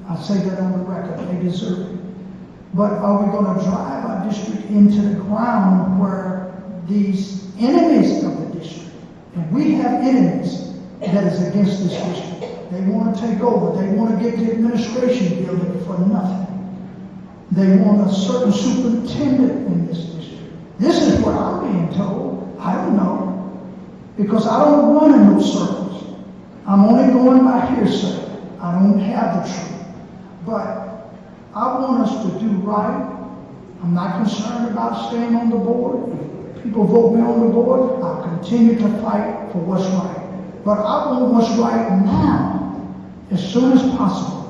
Speaker 15: I say that on the record, they deserve it. But are we going to drive our district into the ground where these enemies of the district, and we have enemies that is against this district, they want to take over, they want to get the administration building for nothing. They want a certain superintendent in this district. This is what I'm being told. I don't know. Because I don't run in those circles. I'm only going by hearsay. I don't have the truth. But I want us to do right. I'm not concerned about staying on the board. If people vote me on the board, I'll continue to fight for what's right. But I want what's right now, as soon as possible.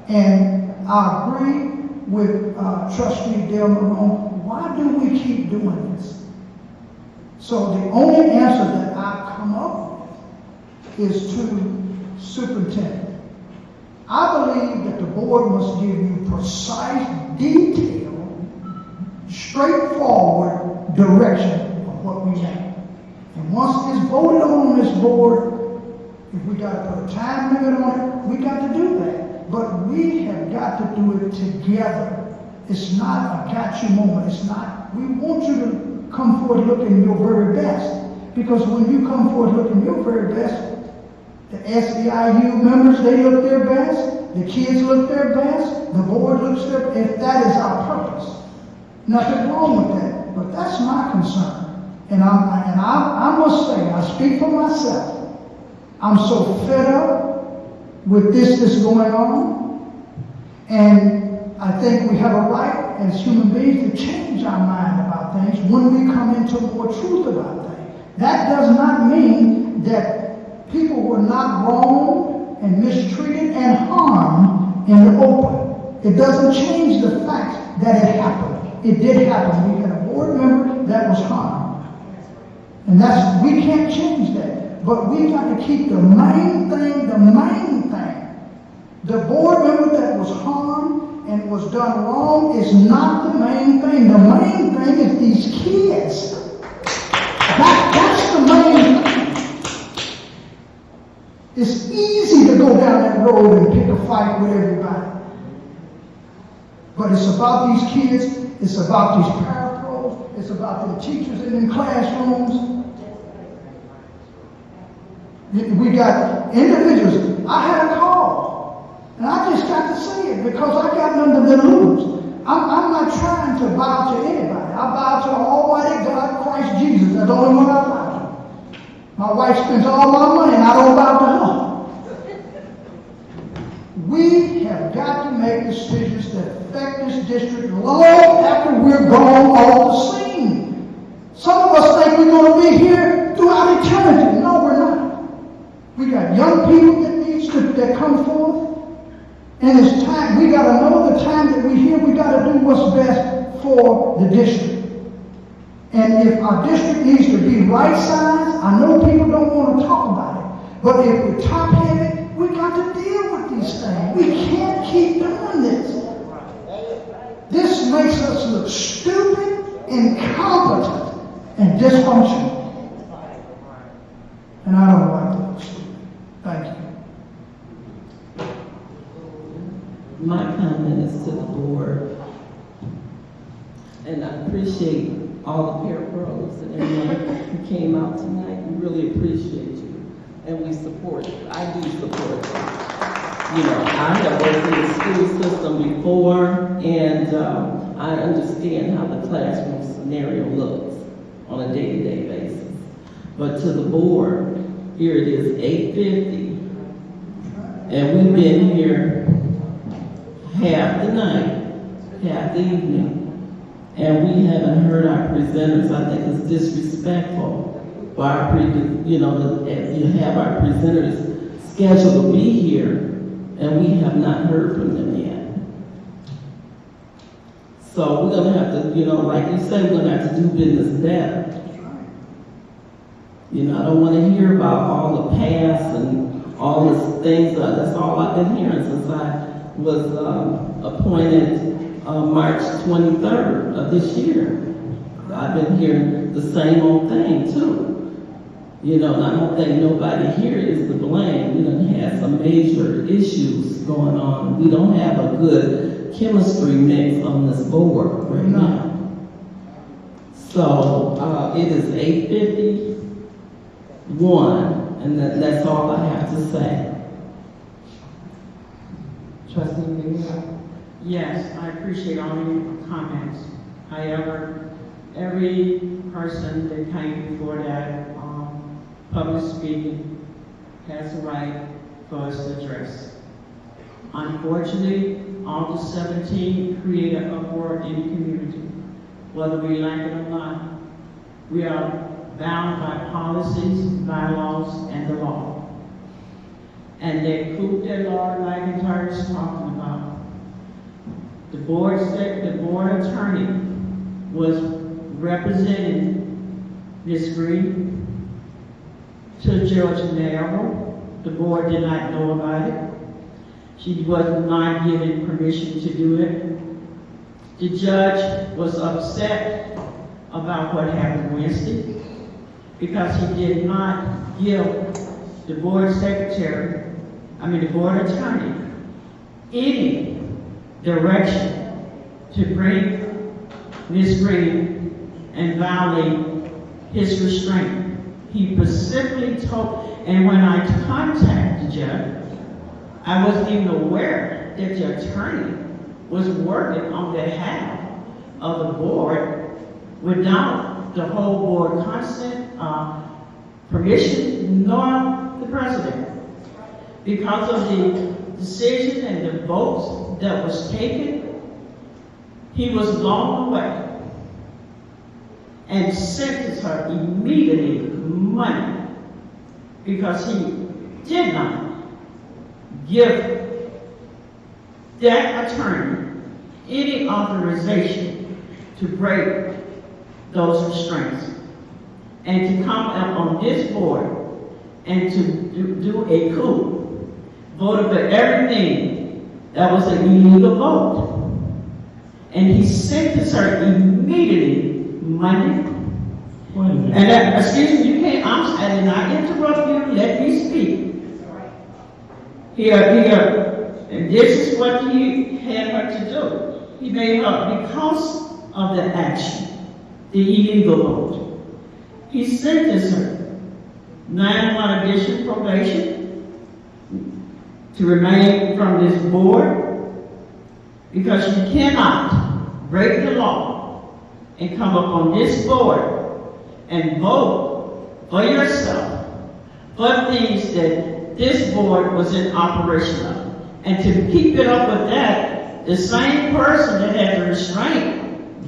Speaker 15: And I agree with Trustee Del Marone. Why do we keep doing this? So the only answer that I come up with is to superintendent. I believe that the board must give you precise, detailed, straightforward direction of what we need. And once it's voted on this board, if we got to put a time limit on it, we got to do that. But we have got to do it together. It's not a gotcha moment. It's not. We want you to come forward looking your very best. Because when you come forward looking your very best, the SEIU members, they look their best. The kids look their best. The board looks their best. If that is our purpose. Nothing wrong with that. But that's my concern. And I must say, I speak for myself. I'm so fed up with this that's going on. And I think we have a right as human beings to change our mind about things when we come into more truth about things. That does not mean that people were not wronged and mistreated and harmed in the open. It doesn't change the fact that it happened. It did happen. We had a board member that was harmed. And we can't change that. But we got to keep the main thing. The board member that was harmed and was done wrong is not the main thing. The main thing is these kids. That's the main thing. It's easy to go down that road and pick a fight with everybody. But it's about these kids. It's about these parapros. It's about the teachers in the classrooms. We got individuals. I had a call, and I just got to say it because I got nothing to lose. I'm not trying to bow to anybody. I bow to Almighty God, Christ Jesus. That's the only one I bow to. My wife spends all my money and I don't bow to her. We have got to make decisions that affect this district long after we're gone off the scene. Some of us think we're going to be here throughout eternity. No, we're not. We got young people that come forth. And it's time, we got to know the time that we're here, we got to do what's best for the district. And if our district needs to be right sized, I know people don't want to talk about it, but if we're top heavy, we got to deal with these things. We can't keep doing this. This makes us look stupid, incompetent, and dysfunctional. And I don't like to look stupid. Thank you.
Speaker 19: My comment is to the board, and I appreciate all the parapros and everyone who came out tonight. We really appreciate you, and we support you. I do support you. You know, I have worked in the school system before, and I understand how the classroom scenario looks on a day-to-day basis. But to the board, here it is 8:50, and we've been here half the night, half the evening, and we haven't heard our presenters. I think it's disrespectful for our that you have our presenters scheduled to be here, and we have not heard from them yet. So we're gonna have to, like you say, we're gonna have to do business better. I don't want to hear about all the past and all these things. That's all I've been hearing since I was appointed March 23rd of this year. I've been hearing the same old thing too. And I don't think nobody here is to blame. We done had some major issues going on. We don't have a good chemistry mix on this board right now. So it is 8:51, and that's all I have to say. Trustee Miguel?
Speaker 3: Yes, I appreciate all your comments. However, every person that came before that public speaking has a right for us to address. Unfortunately, August 17 created a uproar in the community. Whether we like it or not, we are bound by policies, bylaws, and the law. And they proved that Lord McIntyre is talking about. The board attorney was representing Ms. Green to Judge Narrow. The board did not know about it. She was not given permission to do it. The judge was upset about what happened Wednesday because he did not give the board attorney any direction to bring Ms. Green and violate his restraint. He specifically told, and when I contacted the judge, I wasn't even aware that the attorney was working on behalf of the board without the whole board consent, permission, nor the president. Because of the decision and the votes that was taken, he was blown away and sentenced her immediately money because he did not give that attorney any authorization to break those restraints and to come up on this board and to do a coup, voted for everything that was an illegal vote. And he sentenced her immediately Monday. And that, excuse me, you can't, I did not interrupt you, let me speak. Here, and this is what he had her to do. He made her, because of the action, the illegal vote, he sentenced her 9-month additional probation to remain from this board because you cannot break the law and come up on this board and vote for yourself for things that this board was in operation of. And to keep it up with that, the same person that had the restraint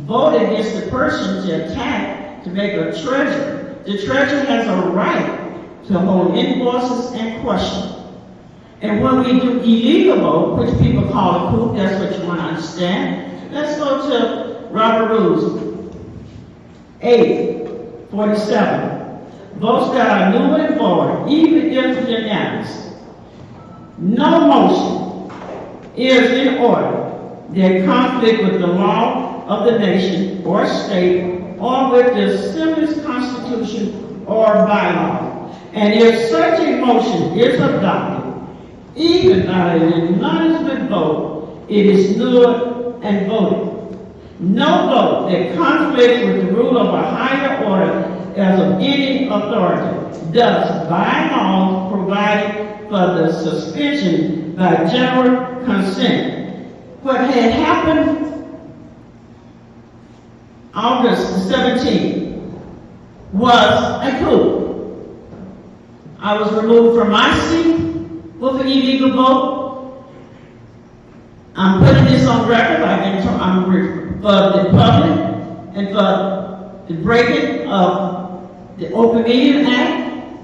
Speaker 3: voted against the person to attack to make a treasurer. The treasurer has a right to hold invoices and question. And when we do illegal vote, which people call a coup, that's what you want to understand. Let's go to Robert Rules 847. Votes that are new and void, even if unanimous. No motion is in order that conflict with the law of the nation or state or with the Assembly's Constitution or bylaw. And if such a motion is adopted, even by a unanimous vote, it is null and voted. No vote that conflicts with the rule of a higher order as of any authority, thus by law provided for the suspension by general consent. What had happened August 17th was a coup. I was removed from my seat with an illegal vote. I'm putting this on record. For the public and for the breaking of the Open Meeting Act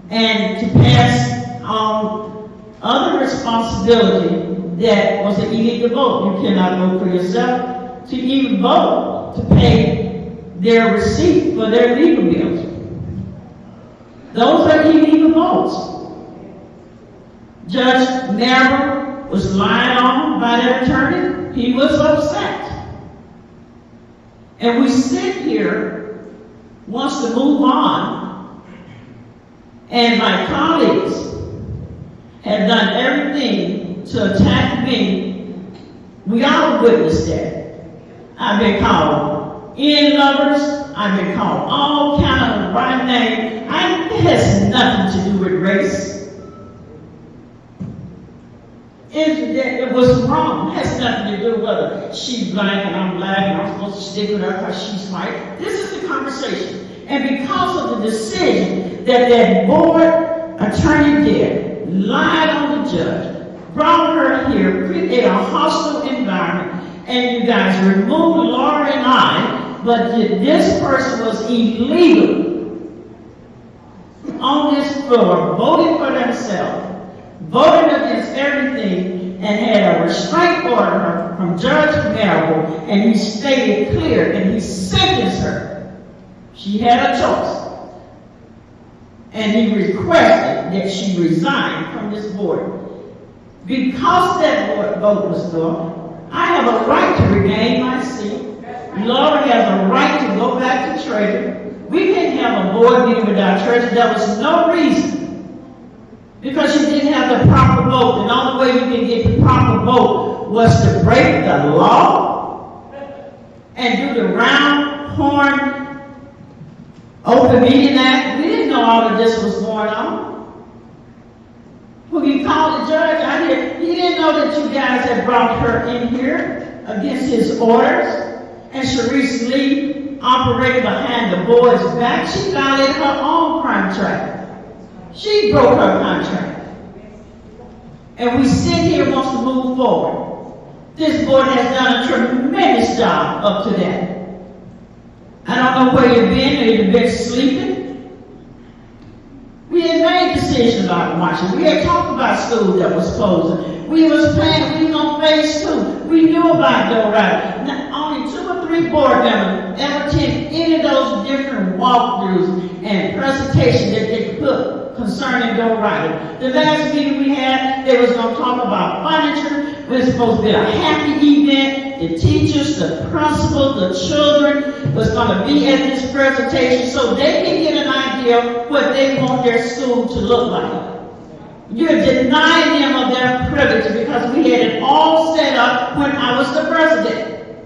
Speaker 3: and to pass on other responsibility that was an illegal vote. You cannot vote for yourself to even vote to pay their receipt for their legal bills. Those are illegal votes. Judge Merrill was lied on by the attorney. He was upset. And we sit here, wants to move on, and my colleagues have done everything to attack me. We all witnessed that. I've been called in lovers. I've been called all kind of right names. It has nothing to do with race. It was wrong. It has nothing to do with whether she's black and I'm black and I'm supposed to stick with her because she's white. This is the conversation. And because of the decision that board attorney did, lied on the judge, brought her here, created a hostile environment, and you guys removed Laura and I, but this person was illegal on this floor, voting for themselves, voted against everything, and had a restraint order from Judge Merrill, and he stated clear, and he sentenced her. She had a choice. And he requested that she resign from this board. Because that vote was for, I have a right to regain my seat. Laura has a right to go back to treasury. We didn't have a board meeting without treasury. There was no reason. Because you didn't have the proper vote. And the only way you can get the proper vote was to break the law and do the round horn Open Meeting Act. We didn't know all of this was going on. When we called the judge out here, he didn't know that you guys had brought her in here against his orders. And Sharice Lee operated behind the board's back. She violated her own contract. She broke her contract. And we sit here wants to move forward. This board has done a tremendous job up to that. I don't know where you've been. You've been sleeping. We had made decisions about Washington. We had talked about schools that was closing. We was planning, we was on phase 2. We knew about Joe Riley. Only 2 or 3 board members ever attended any of those different walkthroughs and presentations that they put concerning Joe Riley. The last meeting we had, they was going to talk about furniture. It was supposed to be a happy event. The teachers, the principals, the children was going to be at this presentation so they can get an idea of what they want their school to look like. You're denying them of their privilege because we had it all set up when I was the president.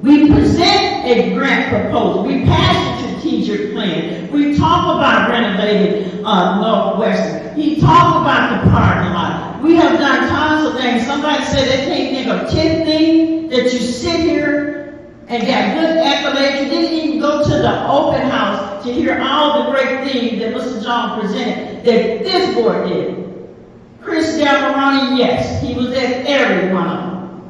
Speaker 3: We present a grant proposal. We pass a strategic plan. We talk about renovating Northwestern. He talked about the parking lot. We have done tons of things. Somebody said they can't think of 10 things that you sit here and got good accolades. You didn't even go to the open house to hear all the great things that Mr. John presented that this board did. Chris Galvarani, yes, he was at every one of them.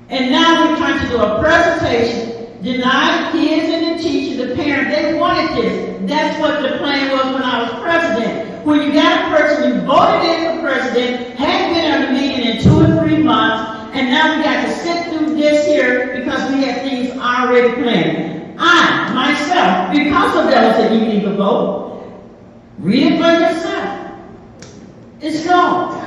Speaker 3: And now we're trying to do a presentation, deny kids and the teachers, the parents, they wanted this. That's what the plan was when I was president. When you got a person, you voted in for president, hadn't been at a meeting in 2 or 3 months, and now we got to sit through this here because we had things already planned. I, myself, because of that was an illegal vote, read it for yourself. It's gone.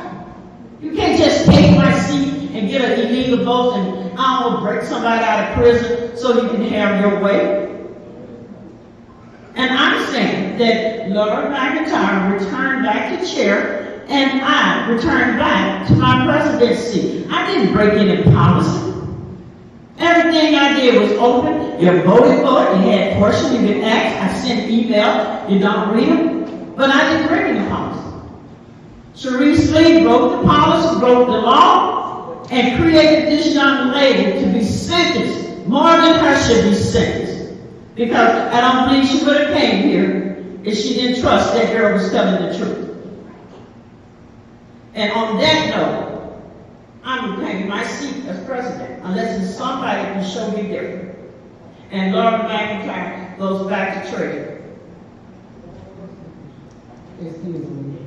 Speaker 3: You can't just take my seat and get an illegal vote and I don't know, break somebody out of prison so you can have your way. And I'm saying that Laura McIntyre returned back to chair and I returned back to my presidency. I didn't break any policy. Everything I did was open. You voted for it. You had questions. You could ask. I sent email. You don't read them. But I didn't break any policy. Sharice Lee broke the policy, broke the law, and created this young lady to be sentenced. More than her should be sentenced. Because I don't believe she would have came here if she didn't trust that girl was telling the truth. And on that note, I'm retaining my seat as president unless it's somebody who can show me different. And Laura McIntyre goes back to treasurer.
Speaker 18: Excuse me.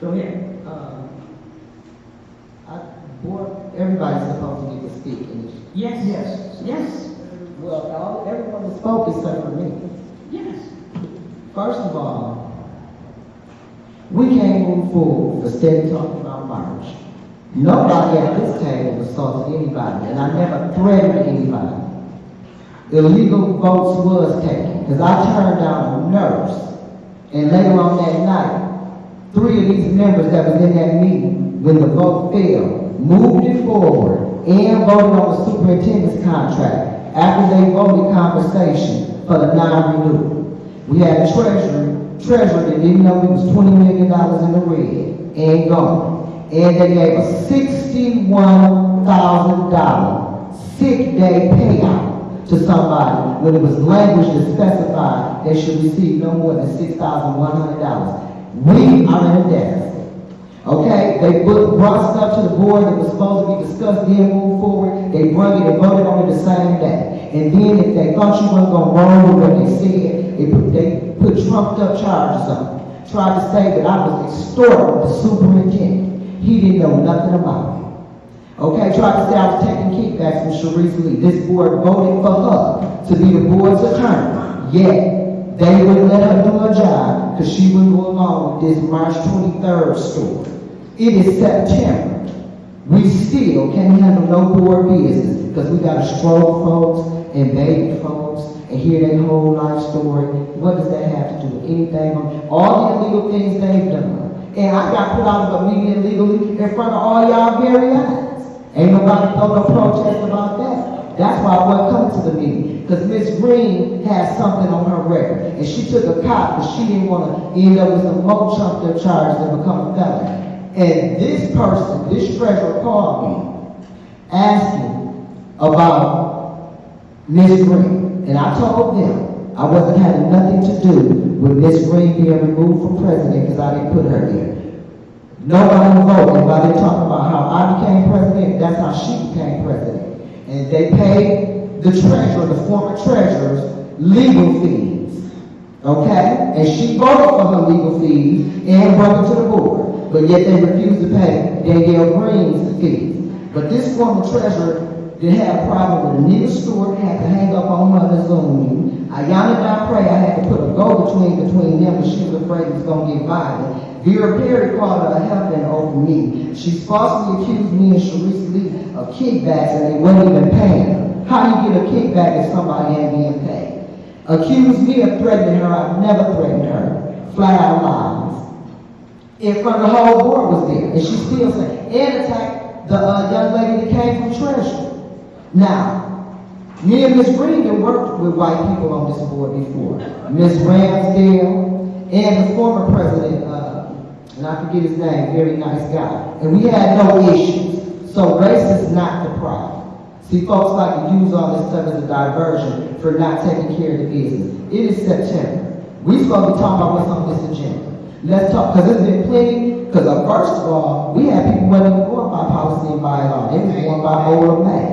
Speaker 3: Go ahead.
Speaker 18: Everybody's supposed to get to speak.
Speaker 3: Yes.
Speaker 18: Yes.
Speaker 3: Yes.
Speaker 18: Well, everyone has spoken except for me.
Speaker 3: Yes.
Speaker 18: First of all, we can't move forward for steady talking about marriage. Nobody at this table assaulted anybody, and I never threatened anybody. Illegal votes was taken, because I turned down a nurse, and later on that night, 3 of these members that was in that meeting, when the vote failed, moved it forward and voted on the superintendent's contract after they voted conversation for the non-renewal. We had a treasurer that didn't know it was $20 million in the red and gone. And they gave a $61,000 sick day payout to somebody when it was language that specified they should receive no more than $6,100. We are in a deficit. Okay, they brought stuff to the board that was supposed to be discussed, then move forward. They brought it and voted on it the same day. And then if they thought you weren't going to roll with what they said, they put trumped up charges on it. Tried to say that I was extorting the superintendent. He didn't know nothing about it. Okay, tried to say I was taking kickbacks from Sharice Lee. This board voted for her to be the board's attorney. Yet, they wouldn't let her do her job because she wouldn't go along with this March 23rd story. It is September. We still can't handle no board business because we got to stroke folks and baby folks and hear their whole life story. What does that have to do with anything? All the illegal things they've done. And I got put out of a meeting illegally in front of all y'all very eyes. Ain't nobody throw no protest about that. That's why I wasn't coming to the meeting. Because Ms. Green had something on her record. And she took a cop because she didn't want to end up with some more chumped up charges and become a felon. And this person, this treasurer called me asking about Ms. Green. And I told them I wasn't having nothing to do with Ms. Green being removed from president because I didn't put her there. Nobody voted. And while they're talking about how I became president, that's how she became president. And they paid the treasurer, the former treasurer's legal fees. Okay? And she voted for her legal fees and brought it to the board. But yet they refused to pay Danielle Green's fees. But this former treasurer did have a problem with Anita Stewart, had to hang up on her in the Zoom meeting. Ayana Dapre, I had to put a go-between between them because she was afraid it was going to get violent. Vera Perry called her a help in an open meeting. She falsely accused me and Sharice Lee of kickbacks and they weren't even paying her. How do you get a kickback if somebody ain't being paid? Accused me of threatening her. I've never threatened her. Flat out lies. In front of the whole board was there. And she still said, and attacked the young lady that came from Treasury. Now, me and Ms. Green have worked with white people on this board before. Ms. Ramsdale and the former president, and I I forget his name, very nice guy. And we had no issues. So race is not the problem. See, folks like to use all this stuff as a diversion for not taking care of the business. It is September. We're supposed to be talking about what's on this agenda. Let's talk, because there's been plenty, because first of all, we had people wasn't even going by policy and by law. They was going by old May.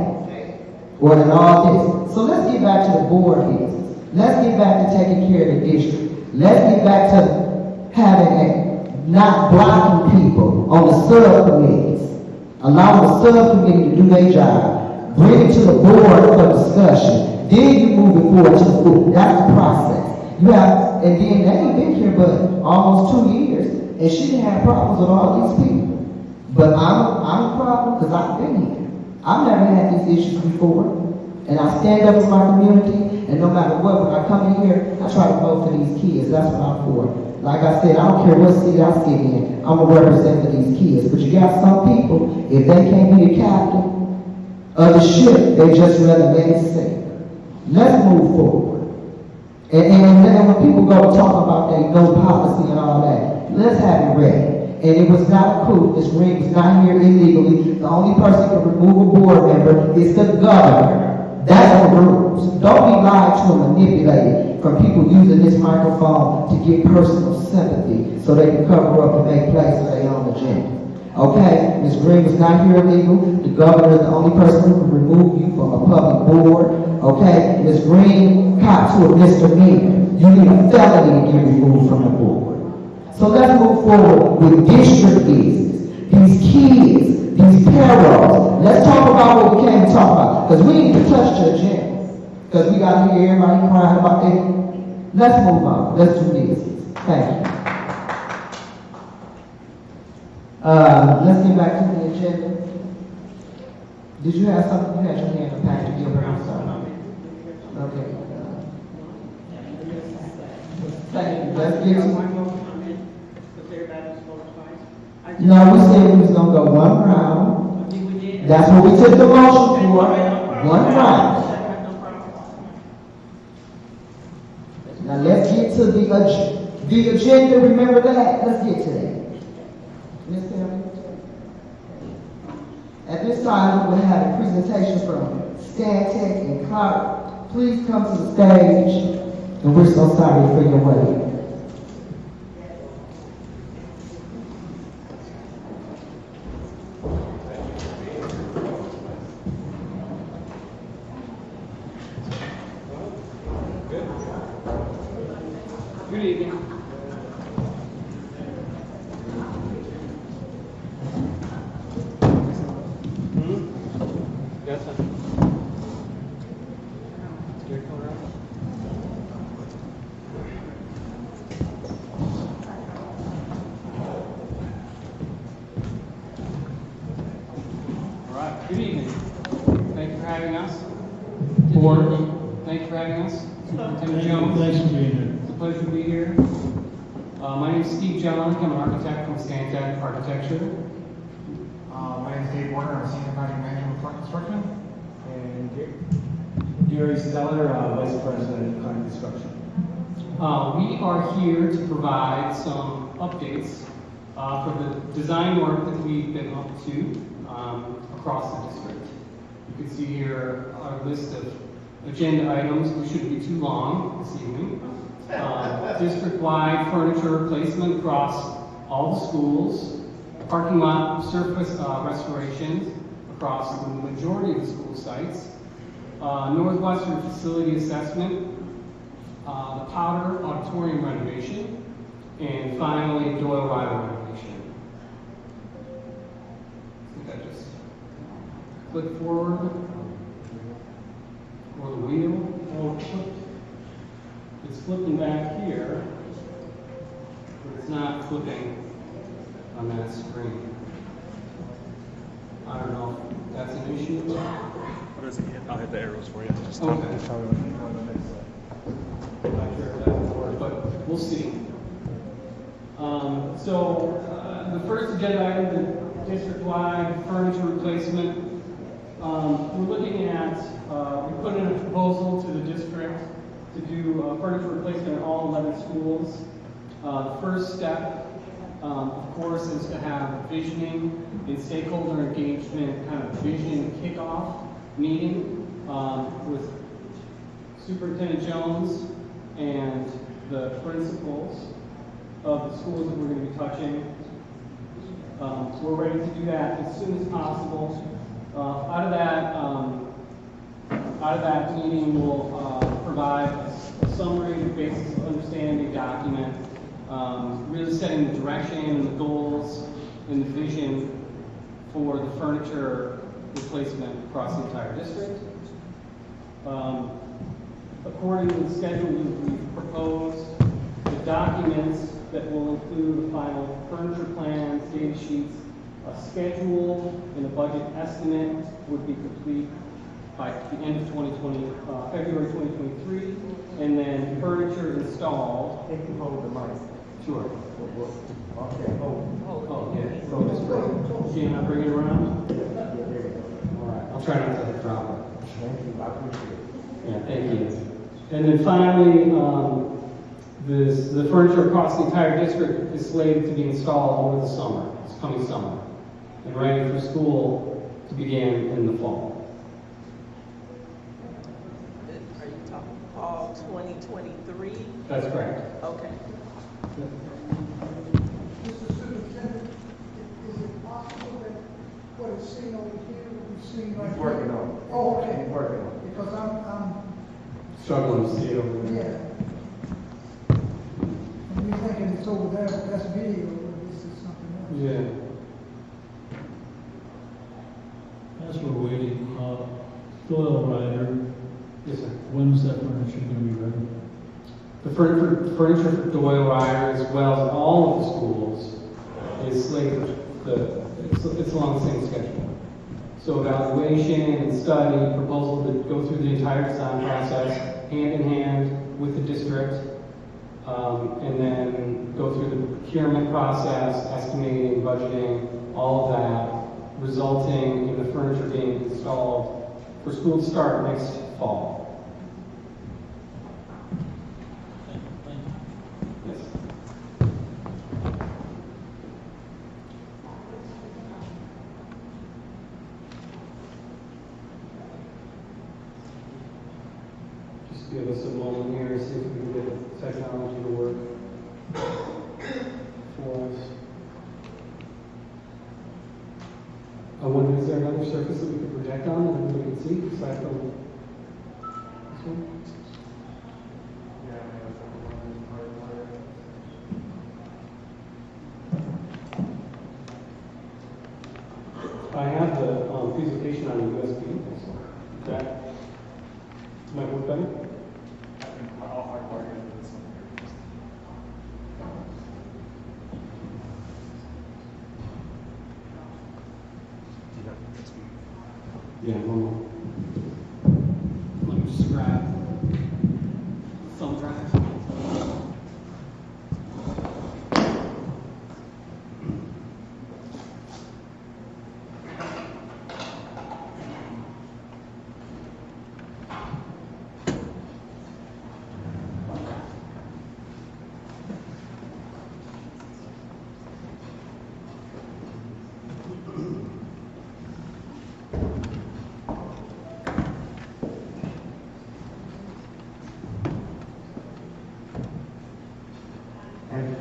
Speaker 18: Or in all this. So let's get back to the board business. Let's get back to taking care of the district. Let's get back to not blocking people on the subcommittees. Allowing the subcommittee to do their job. Bring it to the board for discussion. Then you move it forward to the school. That's the process. You have, and then they ain't been here but almost 2 years, and she didn't have problems with all these people. But I'm a problem because I've been here. I've never had these issues before. And I stand up for my community, and no matter what, when I come in here, I try to vote for these kids. That's what I'm for. Like I said, I don't care what city I sit in, I'm going to represent for these kids. But you got some people, if they can't be the captain of the ship, they just rather let it sink. Let's move forward. And then when people go talk about their no policy and all that, let's have it ready. And it was not a coup. This ring was not here illegally. The only person who can remove a board member is the governor. That's the rules. Don't be lied to and manipulated from people using this microphone to get personal sympathy so they can cover up and make place for their own agenda. Okay? Ms. Green was not here illegal. The governor is the only person who can remove you from a public board. Okay? Ms. Green caught to a misdemeanor. You need a felony to get removed from the board. So let's move forward with district business. These kids, these payrolls. Let's talk about what we came to talk about. Because we need to touch the agenda. Because we got to hear everybody crying about it. Let's move on. Let's do business. Thank you. Let's get back to the agenda. Did you have something? You had your hand up, Patrick Gilbert. I'm sorry. Okay. Thank you. Let's get to No, we said we was going to go one round. That's what we took the motion for. One round. Now let's get to the agenda. Remember that? Let's get to that. Ms. Taylor? At this time, we're going to have a presentation from Stantec and Clark. Please come to the stage. And we're so sorry for your wait.
Speaker 20: Good evening. Yes, sir. All right. Good evening. Thank you for having us. Board. Thank you for having us. Superintendent Jones.
Speaker 17: Thanks for being here.
Speaker 20: It's a pleasure to be here. My name is Steve John. I'm an architect from Stantec Architecture.
Speaker 21: My name is Dave Warner. I'm a senior project manager with Clark Construction. And Gary Steller, vice president of Clark Construction.
Speaker 20: We are here to provide some updates for the design work that we've been up to across the district. You can see here our list of agenda items. We shouldn't be too long this evening. District-wide furniture replacement across all the schools, parking lot surface restorations across the majority of the school sites, Northwestern facility assessment, the Powder auditorium renovation, and finally Doyle Rider renovation. I think I just click forward, or the wheel. It's flipping back here, but it's not flipping on that screen. I don't know if that's an issue.
Speaker 22: What is it? I'll hit the arrows for you. Just
Speaker 20: Okay.
Speaker 22: Not sure
Speaker 20: if that will work, but we'll see. The first agenda item, the district-wide furniture replacement. We're looking at, we put in a proposal to the district to do furniture replacement in all 11 schools. The first step of course, is to have a visioning and stakeholder engagement kind of vision kickoff meeting with Superintendent Jones and the principals of the schools that we're going to be touching. We're ready to do that as soon as possible. Out of that meeting, we'll provide a summary, basis of understanding document, really setting the direction and the goals and the vision for the furniture replacement across the entire district. According to the schedule we've proposed, the documents that will include the final furniture plans, data sheets, a schedule, and a budget estimate would be complete by the end of February 2023, and then furniture installed.
Speaker 1: If you hold the mic.
Speaker 20: Sure.
Speaker 1: Okay, hold.
Speaker 20: Oh, yeah. So this way. Can I bring it around? All right. I'll try not to drop it.
Speaker 1: Thank you, I appreciate it.
Speaker 20: Yeah, thank you. And then finally, the furniture across the entire district is slated to be installed over the summer, this coming summer, and ready for school to begin in the fall.
Speaker 12: Are you talking fall 2023?
Speaker 20: That's correct.
Speaker 12: Okay.
Speaker 15: Mr. Superintendent, is it possible that what is seen over here will be seen right
Speaker 1: He's
Speaker 15: here?
Speaker 1: working on it.
Speaker 15: Oh, okay.
Speaker 1: He's working on it.
Speaker 15: Because I'm,
Speaker 20: Struggling to see it over there.
Speaker 15: yeah. And you're thinking it's over there, but that's video, or this is something else.
Speaker 20: Yeah.
Speaker 17: As we're waiting, Doyle Ryder,
Speaker 20: Yes, sir.
Speaker 17: when's that furniture going to be ready?
Speaker 20: The furniture for Doyle Ryder, as well as all of the schools, is slated. It's along the same schedule. So evaluation and study, proposal to go through the entire design process, hand in hand with the district, and then go through the procurement process, estimating, budgeting, all of that, resulting in the furniture being installed for school to start next fall. Yes. Just give us a moment here to see if we can get the technology to work for us. I wonder, is there another surface that we could project on that we can see aside from this one? I have the presentation on the USB, so that might work better. Yeah, one more. Let me just grab thumb drive.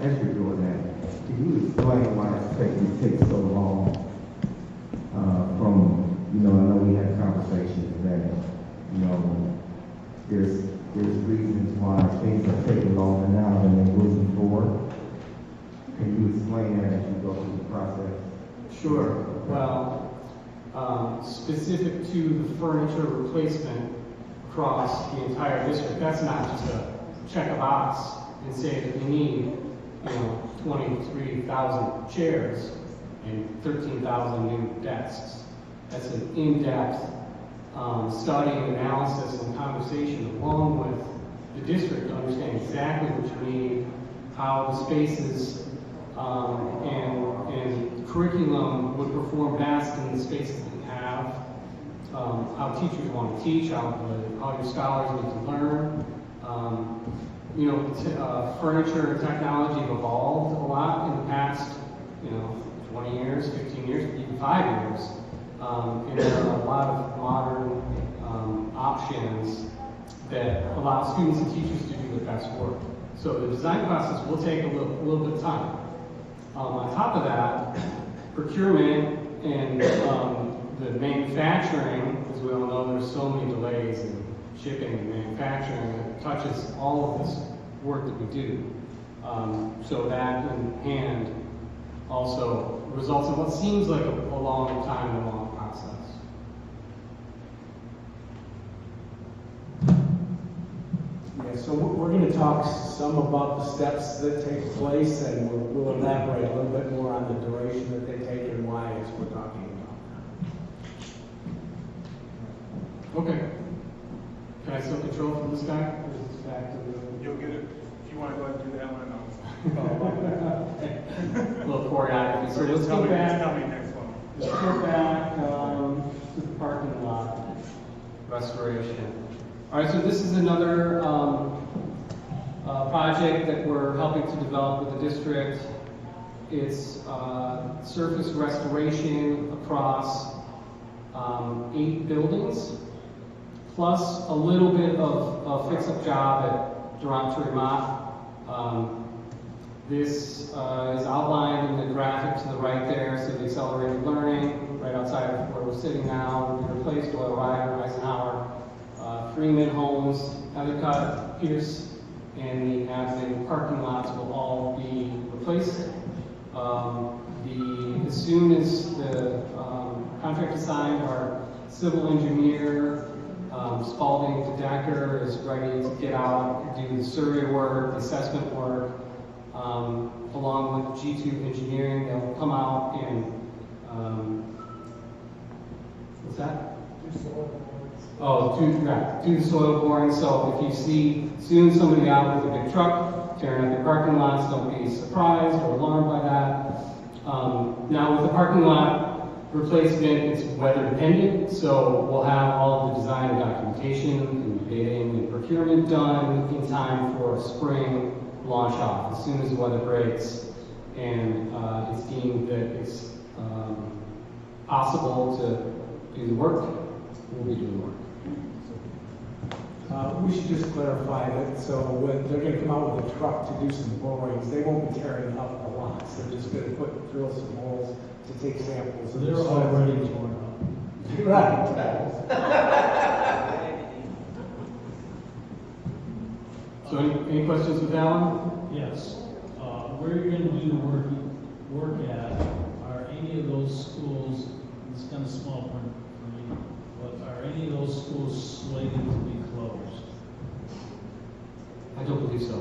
Speaker 1: As you're doing that, can you explain why it's takes so long? From, I know we had conversations that, there's reasons why things are taking longer now than they would before. Can you explain that as you go through the process?
Speaker 20: Sure. Well, specific to the furniture replacement across the entire district, that's not just a check a box and say that we need, 23,000 chairs and 13,000 new desks. That's an in-depth study and analysis and conversation along with the district to understand exactly what you need, how the spaces and curriculum would perform best in the spaces that we have, how teachers want to teach, how your scholars need to learn. Furniture and technology have evolved a lot in the past 5 years. And there are a lot of modern options that allow students and teachers to do the best work. So the design process will take a little bit of time. On top of that, procurement and the manufacturing, as we all know, there's so many delays in shipping and manufacturing that touches all of this work that we do. So that in hand also results in what seems like a long time and a long process.
Speaker 5: Yeah, so we're going to talk some about the steps that take place, and we'll elaborate a little bit more on the duration that they take and why as we're talking about.
Speaker 20: Okay. Can I still control from this guy? Or is this back to the...
Speaker 22: You'll get it. If you want to go ahead and do that one,
Speaker 20: A little choreography. So let's go back.
Speaker 22: Tell me next one.
Speaker 20: Let's go back to the parking lot restoration. All right, so this is another project that we're helping to develop with the district. It's surface restoration across 8 buildings, plus a little bit of a fix-up job at Durant Tremont. This is outlined in the graphic to the right there, so the accelerated learning, right outside of where we're sitting now, will be replaced by Ryder, Eisenhower, Freeman Homes, Ellicott, Pierce, and the admin parking lots will all be replaced. As soon as the contract is signed, our civil engineer, Spalding to Decker, is ready to get out and do the survey work, the assessment work, along with G2 Engineering. They'll come out and, what's that? Oh, do the soil boring. So if you see soon somebody out with a big truck tearing up your parking lots, don't be surprised or alarmed by that. Now with the parking lot replacement, it's weather dependent, so we'll have all of the design and documentation and bidding and procurement done in time for a spring launch off as soon as the weather breaks and it's deemed that it's possible to do the work. We'll be doing the work.
Speaker 5: We should just clarify that, so when they're going to come out with a truck to do some borings, they won't be tearing up the lots. They're just going to drill some holes to take samples.
Speaker 17: So they're already torn up.
Speaker 5: Right.
Speaker 20: So any questions with Alan?
Speaker 17: Yes. Where you're going to do the work at, are any of those schools, it's kind of small for me, but are any of those schools slated to be closed?
Speaker 20: I don't believe so.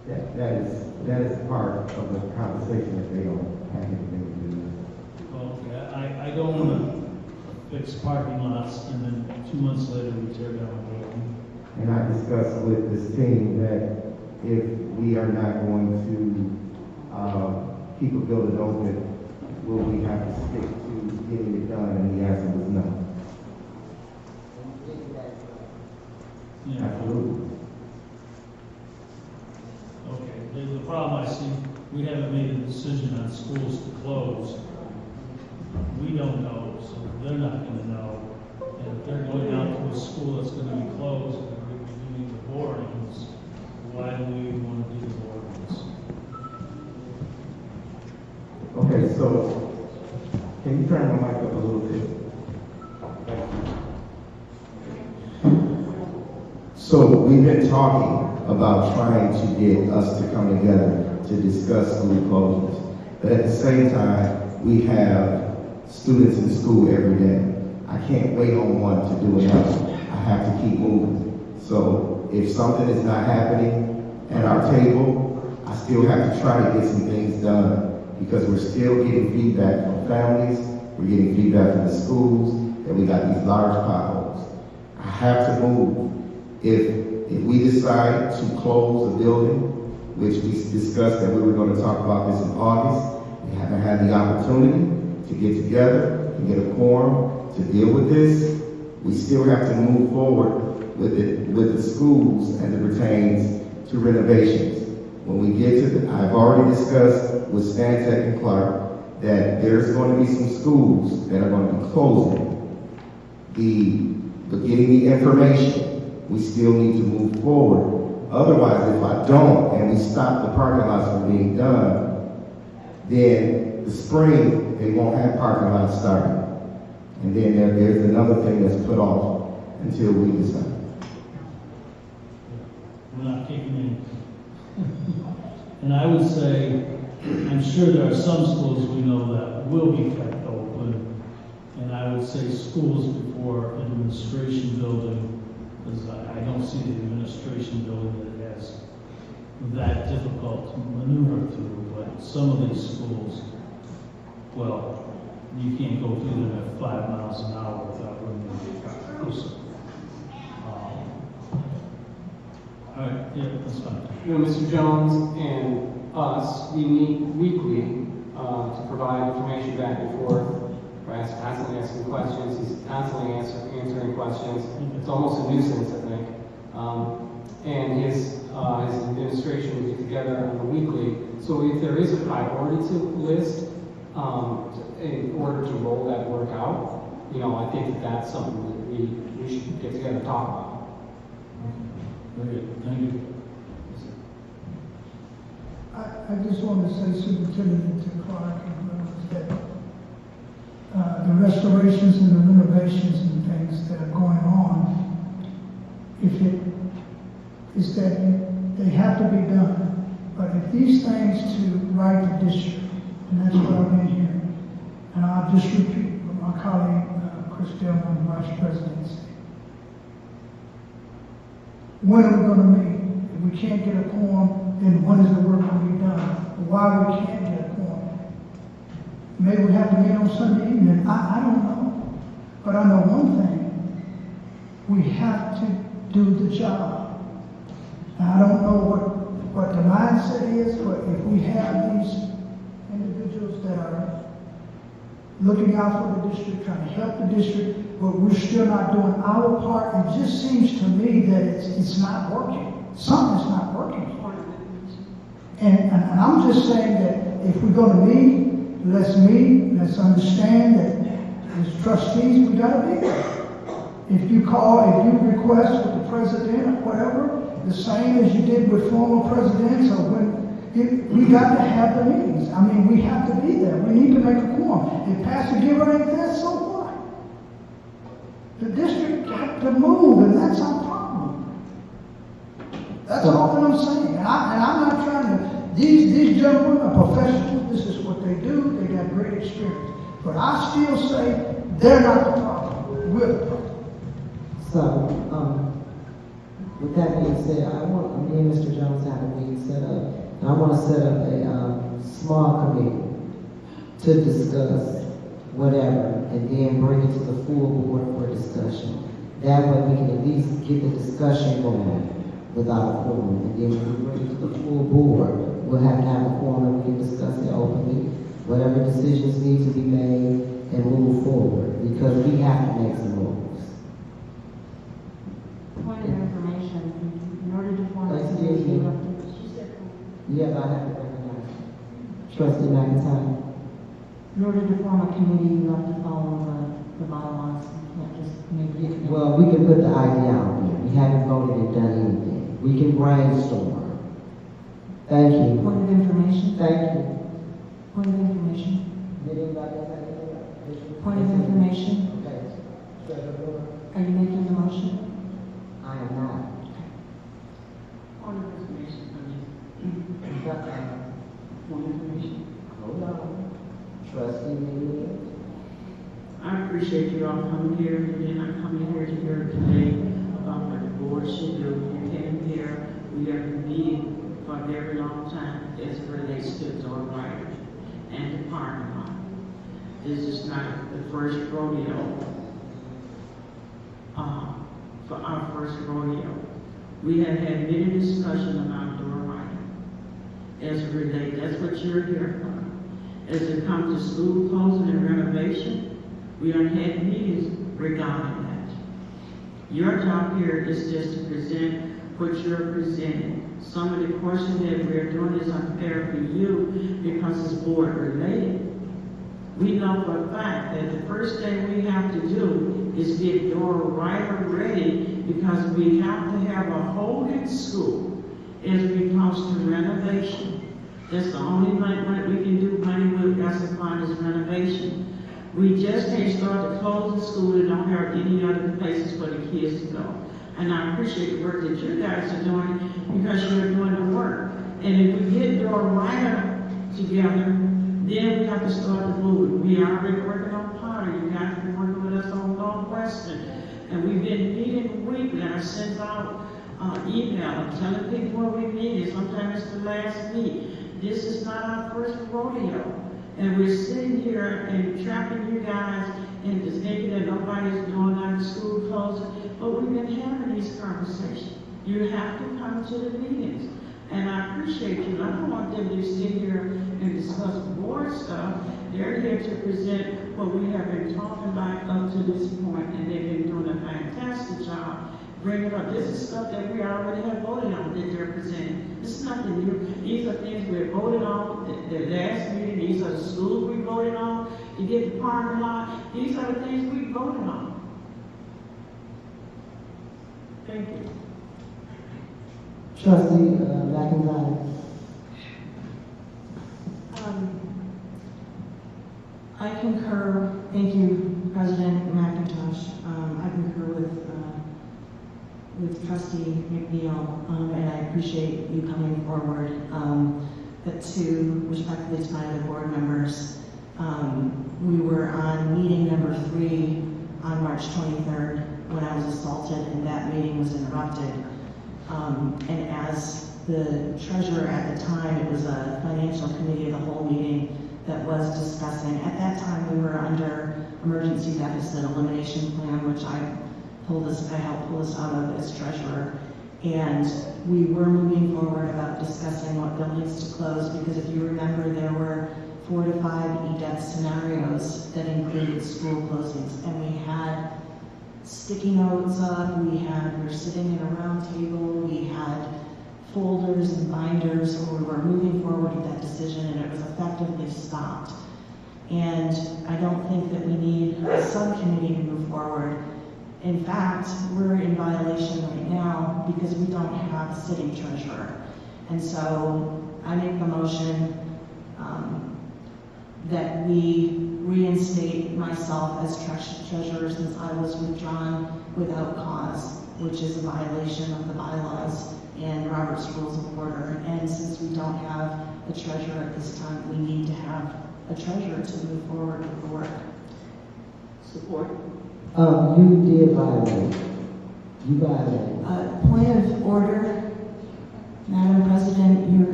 Speaker 1: That is part of the conversation that they don't have anything to do with.
Speaker 17: Okay, I don't want to fix parking lots and then 2 months later we tear down a building.
Speaker 1: And I discussed with this team that if we are not going to keep a building open, will we have to stick to getting it done? And the answer was no.
Speaker 17: Yeah.
Speaker 1: Absolutely.
Speaker 17: Okay, the problem I see, we haven't made a decision on schools to close. We don't know, so they're not going to know. And if they're going out to a school that's going to be closed and we're going to be doing the borings, why do we want to do the borings?
Speaker 1: Okay, so can you turn my mic up a little bit? So we've been talking about trying to get us to come together to discuss school closures. But at the same time, we have students in school every day. I can't wait on one to do another. I have to keep moving. So if something is not happening at our table, I still have to try to get some things done because we're still getting feedback from families, we're getting feedback from the schools, that we got these large potholes. I have to move. If we decide to close a building, which we discussed that we were going to talk about this in August, we haven't had the opportunity to get together and get a quorum to deal with this. We still have to move forward with the schools as it pertains to renovations. When we get to I've already discussed with Stantec and Clark that there's going to be some schools that are going to be closing. But getting the information, we still need to move forward. Otherwise, if I don't, and we stop the parking lots from being done, then the spring, they won't have parking lots started. And then there's another thing that's put off until we decide.
Speaker 17: We're not kicking in. And I would say, I'm sure there are some schools we know that will be kept open. And I would say schools before administration building, because I don't see the administration building that has that difficult to maneuver through. But some of these schools, well, you can't go through them at 5 miles an hour without running into a person. All right, yeah, that's fine.
Speaker 20: You know, Mr. Jones and us, we meet weekly to provide information back and forth. We're constantly asking questions. He's constantly answering questions. It's almost a nuisance, I think. And his administration will get together on a weekly. So if there is a priority to list in order to roll that work out, you know, I think that that's something that we should get together and talk about.
Speaker 17: Very good. Thank you.
Speaker 15: I just want to say, Superintendent to Clark, that the restorations and the renovations and things that are going on, is that they have to be done. But if these things to right the district, and that's what I've been hearing, and I'll just repeat what my colleague, Chris Dillman, Vice President, said. When are we going to meet? If we can't get a quorum, then when is the work going to be done? Why we can't get a quorum? Maybe we have to meet on Sunday evening. I don't know. But I know one thing. We have to do the job. Now, I don't know what the mindset is, but if we have these individuals that are looking out for the district, trying to help the district, but we're still not doing our part, it just seems to me that it's not working. Something's not working. And I'm just saying that if we're going to meet, let's understand that as trustees, we got to be there. If you request with the president or whatever, the same as you did with former presidents, or we got to have the meetings. I mean, we have to be there. We need to make a quorum. If Pastor Giver ain't there, so what? The district got to move, and that's our problem. That's all that I'm saying. And I'm not trying to, these gentlemen are professionals. This is what they do. They got great experience. But I still say they're not the problem. We're the problem.
Speaker 18: So, with that being said, me and Mr. Jones have a meeting set up, and I want to set up a small committee to discuss whatever, and then bring it to the full board for discussion. That way we can at least get the discussion going without a quorum, and then when we bring it to the full board, we'll have to have a quorum and we can discuss it openly, whatever decisions need to be made, and move forward, because we have to make some moves.
Speaker 4: Point of information, in order to form a
Speaker 18: Excuse
Speaker 4: committee,
Speaker 18: me. Yes, I have to recognize Trustee McIntyre.
Speaker 4: in order to form a committee, you have to follow the bylaws. You can't just make it.
Speaker 18: Well, we can put the idea out there. We haven't voted and done anything. We can brainstorm. Thank you.
Speaker 4: Point of information.
Speaker 18: Thank you.
Speaker 4: Point of information.
Speaker 18: Did anybody else have anything?
Speaker 4: Point of information.
Speaker 18: Okay.
Speaker 4: Are you making the motion?
Speaker 18: I am not.
Speaker 12: Point of information,
Speaker 18: Point of information. Hold on. Trustee Lee.
Speaker 3: I appreciate you all coming here, and then I'm coming here to hear today about what the board should do. You came here, we have been meeting for a very long time as it relates to door right and the parking lot. This is not the first rodeo, for our first rodeo. We have had many discussions about door writing as it relates. That's what you're here for. As it comes to school closing and renovation, we have had meetings regarding that. Your job here is just to present what you're presenting. Some of the questions that we're doing is unfair for you because it's board related. We know for a fact that the first thing we have to do is get Dora Ryder ready, because we have to have a holding school as we comes to renovation. That's the only money we can do money with as a fund is renovation. We just can't start to close the school and don't have any other places for the kids to go. And I appreciate the work that you guys are doing, because you're doing the work. And if we get Dora Ryder together, then we have to start to move. We are already working on Potter. You guys have been working with us on Northwestern. And we've been meeting weekly. I sent out email telling people what we needed. Sometimes it's the last meet. This is not our first rodeo. And we're sitting here and trapping you guys and just thinking that nobody's doing our school closing. But we've been having these conversations. You have to come to the meetings. And I appreciate you. I don't want them to sit here and discuss board stuff. They're here to present what we have been talking about up to this point, and they've been doing a fantastic job bringing up. This is stuff that we already have voted on that they're presenting. This is nothing new. These are things we voted on the last meeting. These are the schools we voted on to get the parking lot. These are the things we voted on. Thank you.
Speaker 18: Trustee McIntyre.
Speaker 4: I concur, thank you, President McIntosh. I concur with Trustee McNeil, and I appreciate you coming forward. But to respectfully to my other board members, we were on meeting number 3 on March 23rd when I was assaulted, and that meeting was interrupted. And as the treasurer at the time, it was a financial committee of the whole meeting that was discussing. At that time, we were under emergency deficit elimination plan, which I helped pull us out of as treasurer. And we were moving forward about discussing what buildings to close, because if you remember, there were 4 to 5 EDEP scenarios that included school closings. And we had sticky notes up, we were sitting in a round table, we had folders and binders, so we were moving forward with that decision, and it was effectively stopped. And I don't think that we need a subcommittee to move forward. In fact, we're in violation right now because we don't have a sitting treasurer. And so I make the motion that we reinstate myself as treasurer, since I was withdrawn without cause, which is a violation of the bylaws and Robert's Rules of Order. And since we don't have a treasurer at this time, we need to have a treasurer to move forward with the work.
Speaker 3: Support.
Speaker 18: You did violate. You violated.
Speaker 4: Point of order, Madam President, your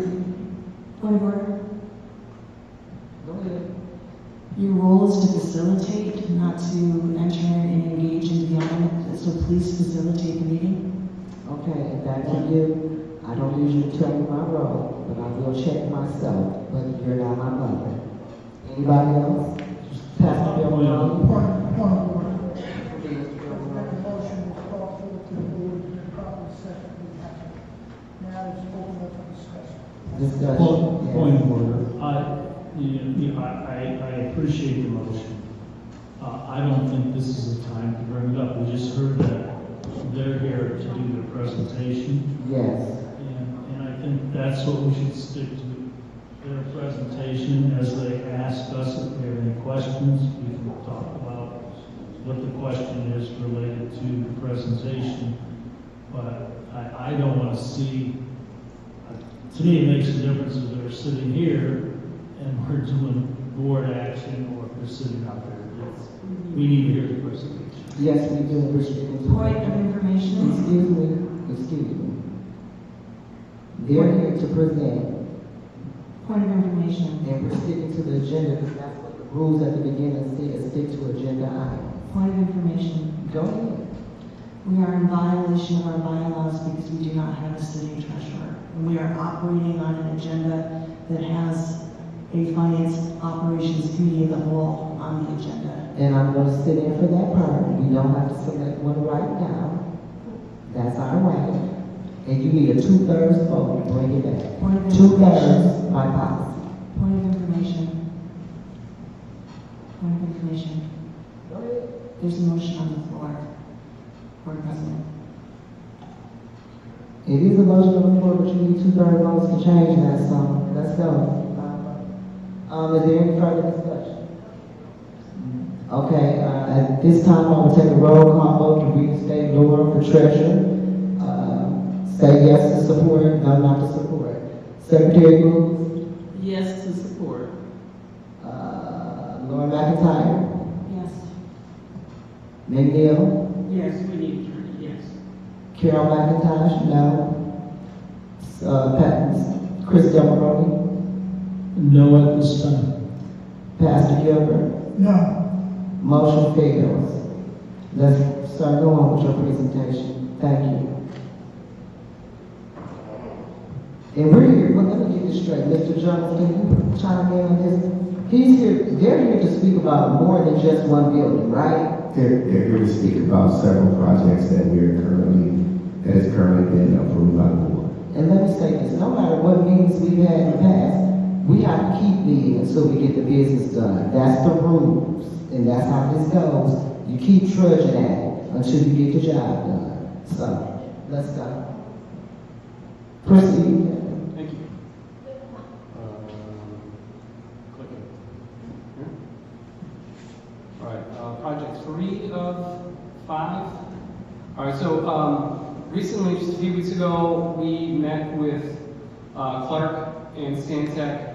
Speaker 4: point of order.
Speaker 18: Go ahead.
Speaker 4: Your role is to facilitate, not to enter and engage in the argument, so please facilitate the meeting.
Speaker 18: Okay, back to you. I don't usually tell you my role, but I will check myself, but you're not my mother. Anybody else? Pass the bill around.
Speaker 15: Point of order. Make a motion to call forward to the board and then properly secondly happen. Now it's open up for discussion.
Speaker 18: Discussion.
Speaker 17: Point of order. I appreciate the motion. I don't think this is the time to bring it up. We just heard that they're here to do their presentation.
Speaker 18: Yes.
Speaker 17: And I think that's what we should stick to. Their presentation, as they ask us if we have any questions, we can talk about what the question is related to the presentation. But I don't want to see, to me it makes a difference if they're sitting here and we're doing board action, or if they're sitting out there. We need to hear the presentation.
Speaker 18: Yes, we do.
Speaker 4: Point of information.
Speaker 18: Excuse me. They're here to present.
Speaker 4: Point of information.
Speaker 18: And we're sticking to the agenda, because that's what the rules at the beginning said, stick to agenda items.
Speaker 4: Point of information.
Speaker 18: Go ahead.
Speaker 4: We are in violation of our bylaws because we do not have a sitting treasurer. And we are operating on an agenda that has a finance operations committee of the whole on the agenda.
Speaker 18: And I'm going to sit in for that part. We don't have to select one right now. That's our right. And you need a 2/3 vote to bring it back. 2/3 by policy.
Speaker 4: Point of information.
Speaker 16: There's a motion on the floor, Board President.
Speaker 18: It is a motion on the floor, but you need 2/3 votes to change that, so let's go. Is there any further discussion? Okay, at this time, I will take a roll call vote to reinstate Laura for treasurer. Say yes to support, no not to support. Secretary Booth,
Speaker 19: Yes to support.
Speaker 18: Laura McIntyre,
Speaker 16: Yes.
Speaker 18: McNeil,
Speaker 3: Yes, we need attorney, yes.
Speaker 18: Carol McIntosh, no. Chris Demaroni,
Speaker 17: No at this time.
Speaker 18: Pastor Gilbert.
Speaker 15: No.
Speaker 18: Motion fails. Let's start going with your presentation. Thank you. And we're here, well, let me get this straight. Mr. Jones, can you chime in on this? He's here, they're here to speak about more than just one building, right?
Speaker 1: They're here to speak about several projects that that is currently been approved by the board.
Speaker 18: And let me say this, no matter what meetings we've had in the past, we have to keep meeting until we get the business done. That's the rules, and that's how this goes. You keep trudging at it until you get the job done. So, let's go. Proceed.
Speaker 20: Thank you. Click it. Here. All right, project 3 of 5. All right, so recently, just a few weeks ago, we met with Clark and Stantec.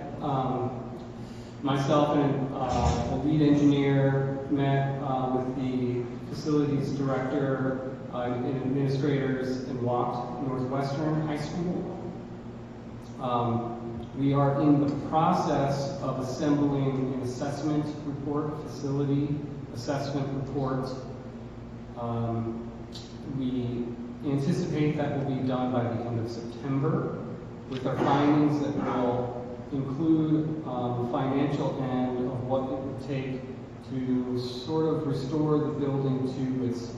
Speaker 20: Myself and the lead engineer met with the facilities director and administrators and walked Northwestern High School. We are in the process of assembling an assessment report, facility assessment report. We anticipate that will be done by the end of September with our findings that will include the financial end of what it would take to sort of restore the building to its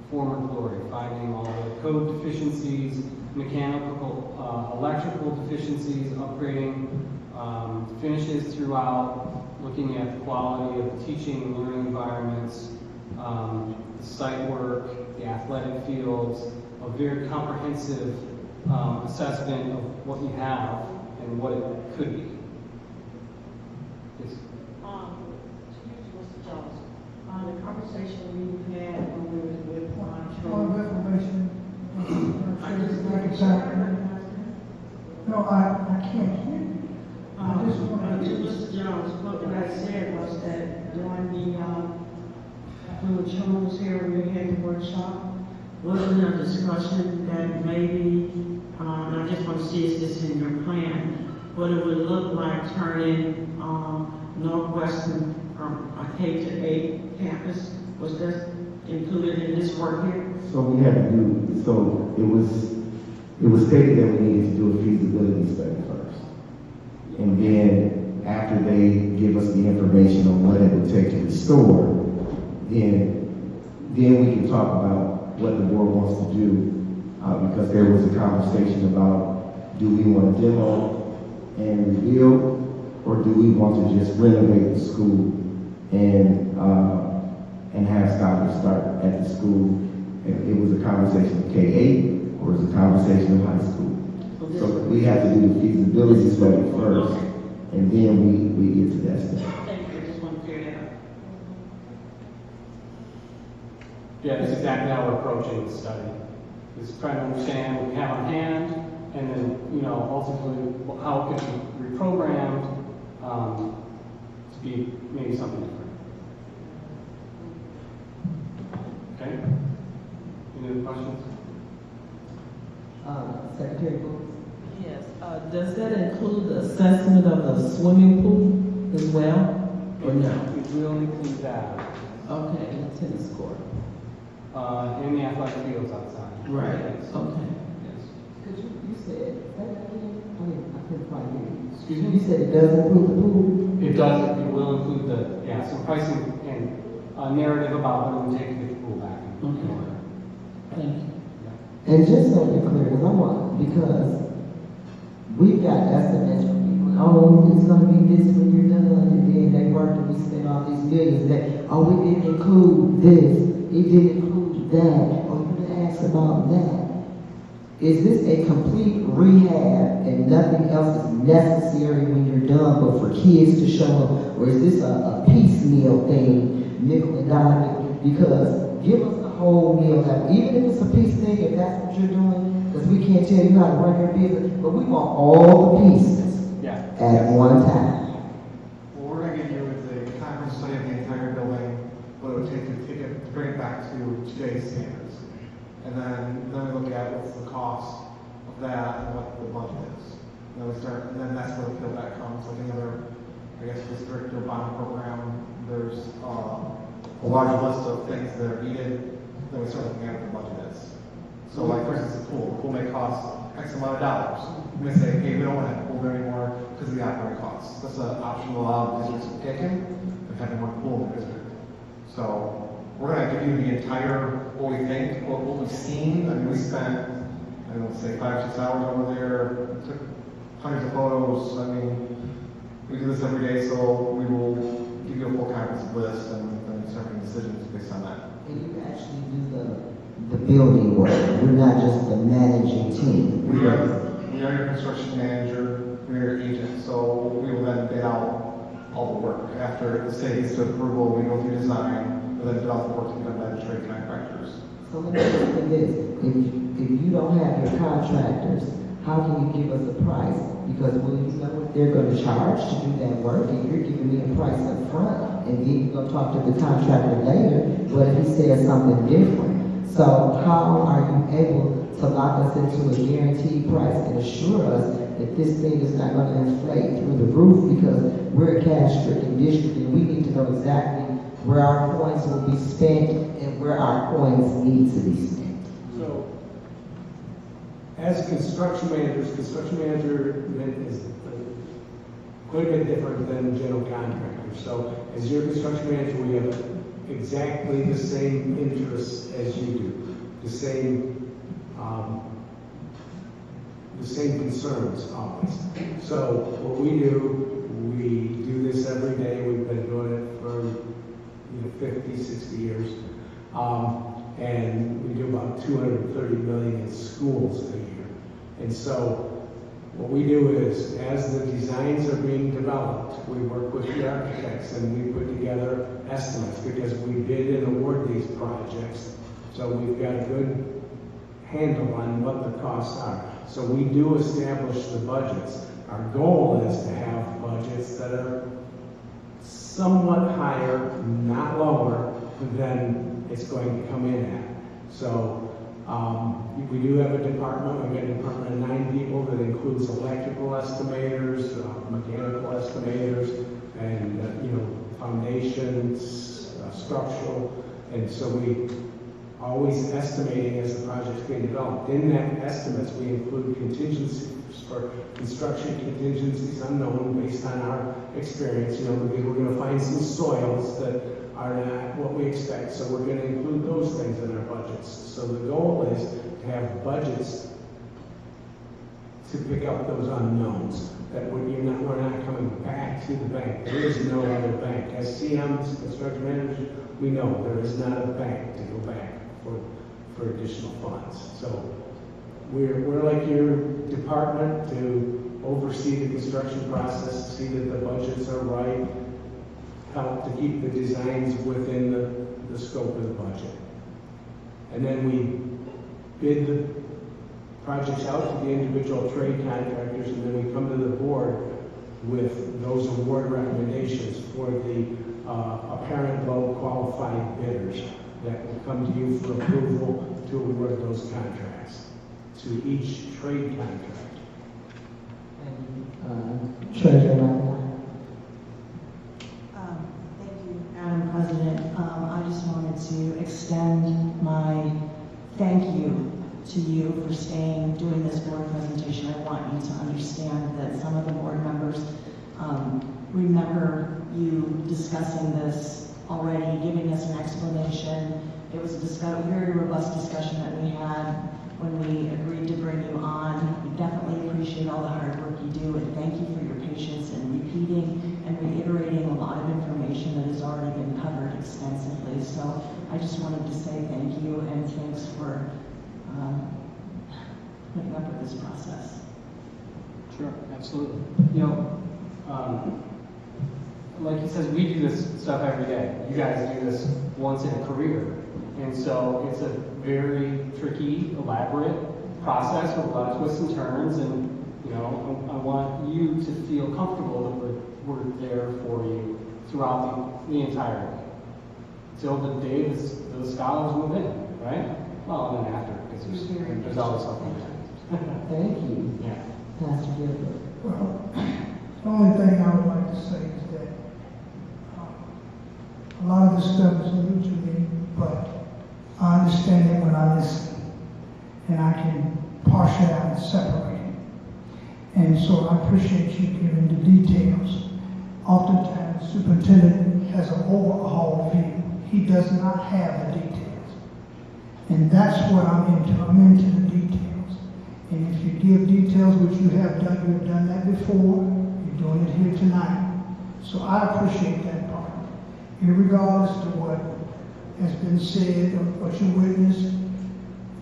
Speaker 20: former glory, finding all the code deficiencies, mechanical, electrical deficiencies, upgrading finishes throughout, looking at the quality of the teaching and learning environments, the site work, the athletic fields, a very comprehensive assessment of what we have and what it could be. Yes.
Speaker 3: Excuse me, Mr. Jones. The conversation we had when we were with
Speaker 15: Point of information. No, I can't hear you. I just want to.
Speaker 3: Mr. Jones, what I said was that during when the children was here, when we had the workshop, wasn't a discussion that maybe, and I just want to see if this is in your plan, what it would look like turning Northwestern from a K to 8 campus? Was that included in this work here?
Speaker 1: So we had to do, so it was stated that we needed to do a feasibility study first. And then after they give us the information on what it would take to restore, then we can talk about what the board wants to do, because there was a conversation about, do we want to demo and rebuild, or do we want to just renovate the school and have scholars start at the school? And it was a conversation of K-8, or it was a conversation of high school. So we have to do the feasibility study first, and then we get to that step.
Speaker 3: Thank you, I just want to clear that up.
Speaker 20: Yeah, that's exactly how we're approaching the study. Is trying to understand what we have on hand, and then, ultimately, how it can be reprogrammed to be maybe something different. Okay? Any other questions?
Speaker 18: Secretary Booth?
Speaker 19: Yes, does that include the assessment of the swimming pool as well, or no?
Speaker 20: It will include that.
Speaker 19: Okay, and the tennis court.
Speaker 20: And the athletic fields outside.
Speaker 19: Right,
Speaker 20: Yes.
Speaker 19: okay.
Speaker 20: Yes.
Speaker 18: Could you said, I couldn't quite hear you.
Speaker 20: Excuse me?
Speaker 18: You said it does include the pool?
Speaker 20: It does, it will include some pricing and narrative about when we take the pool back.
Speaker 19: Okay. Thank you.
Speaker 18: And just so we're clear, because we've got estimates from people, it's gonna be this when you're done, and then they work and we spend all these millions, we didn't include this, it didn't include that, or you didn't ask about that. Is this a complete rehab and nothing else is necessary when you're done but for kids to show up? Or is this a piecemeal thing, nickel and dime? Because give us the whole meal, even if it's a piece thing, if that's what you're doing, because we can't tell you how to run your business, but we want all the pieces at one time.
Speaker 21: What we're going to give you is a comprehensive study of the entire building, what it would take to bring it back to today's standards. And then we look at what's the cost of that and what the budget is. And then that's where the peel back comes. Like any other, I guess, district or bond program, there's a large list of things that are needed. Then we start looking at what the budget is. So like, for instance, the pool may cost X amount of dollars. We may say, hey, we don't want to have a pool there anymore because of the operating costs. That's an option to allow districts to take in and having one pool in the district. So we're going to give you the entire, what we think, what we've seen. I mean, we spent, I don't know, say 5 or 6 hours over there, took hundreds of photos. I mean, we do this every day, so we will give you a full comprehensive list and then start making decisions based on that.
Speaker 18: And you actually do the building work. We're not just the managing team.
Speaker 21: We are your construction manager, we're your agent, so we will then bid out all the work. After the state gets to approval, we go through design, we then bid out the work to be done by the trade contractors.
Speaker 18: So let me ask you this, if you don't have your contractors, how can you give us a price? Because will you know what they're going to charge to do that work, and you're giving me a price up front, and then you're going to talk to the contractor later, what if he says something different? So how are you able to lock us into a guaranteed price and assure us that this thing is not going to inflate through the roof, because we're a cash-stricken district and we need to know exactly where our coins will be spent and where our coins need to be spent.
Speaker 5: So, as construction manager is quite a bit different than general contractors. So, as your construction manager, we have exactly the same interests as you do, the same concerns always. So what we do this every day. We've been doing it for 50, 60 years. And we do about 230 million in schools a year. And so what we do is, as the designs are being developed, we work with the architects and we put together estimates, because we bid and award these projects. So we've got a good handle on what the costs are. So we do establish the budgets. Our goal is to have budgets that are somewhat higher, not lower, than it's going to come in at. So we do have a department. We've got a department of 9 people that includes electrical estimators, mechanical estimators, and foundations, structural. And so we always estimating as the project's being developed. In that estimates, we include contingencies for construction contingencies unknown based on our experience. We're going to find some soils that are not what we expect, so we're going to include those things in our budgets. So the goal is to have budgets to pick up those unknowns, that we're not coming back to the bank. There is no other bank. As CMs, construction managers, we know there is not a bank to go back for additional funds. So we're like your department to oversee the construction process, see that the budgets are right, help to keep the designs within the scope of the budget. And then we bid the projects out to the individual trade contractors, and then we come to the board with those award recommendations for the apparent low qualified bidders that will come to you for approval to award those contracts to each trade contract.
Speaker 18: Treasurer.
Speaker 4: Thank you, Madam President. I just wanted to extend my thank you to you for staying, doing this board presentation. I want you to understand that some of the board members remember you discussing this already, giving us an explanation. It was a very robust discussion that we had when we agreed to bring you on. We definitely appreciate all the hard work you do, and thank you for your patience in repeating and reiterating a lot of information that has already been covered extensively.
Speaker 16: already. So I just wanted to say thank you and thanks for putting up with this process.
Speaker 20: Sure, absolutely. You know, like he says, we do this stuff every day. You guys do this once in a career. And so it's a very tricky, elaborate process with a lot of twists and turns. And, you know, I want you to feel comfortable that we're there for you throughout the entire day. Till the day the scholars move in, right? Well, and then after, because there's always something.
Speaker 18: Thank you.
Speaker 20: Yeah.
Speaker 18: Pastor Gilbert.
Speaker 15: Well, the only thing I would like to say is that a lot of this stuff is new to me, but I understand it when I listen, and I can parse it out and separate it. And so I appreciate you giving the details. Oftentimes, the superintendent has an overall view. He does not have the details. And that's what I'm into. I'm into the details. And if you give details, which you have done, you've done that before, you're doing it here tonight. So I appreciate that part. Irregardless to what has been said or what you witnessed,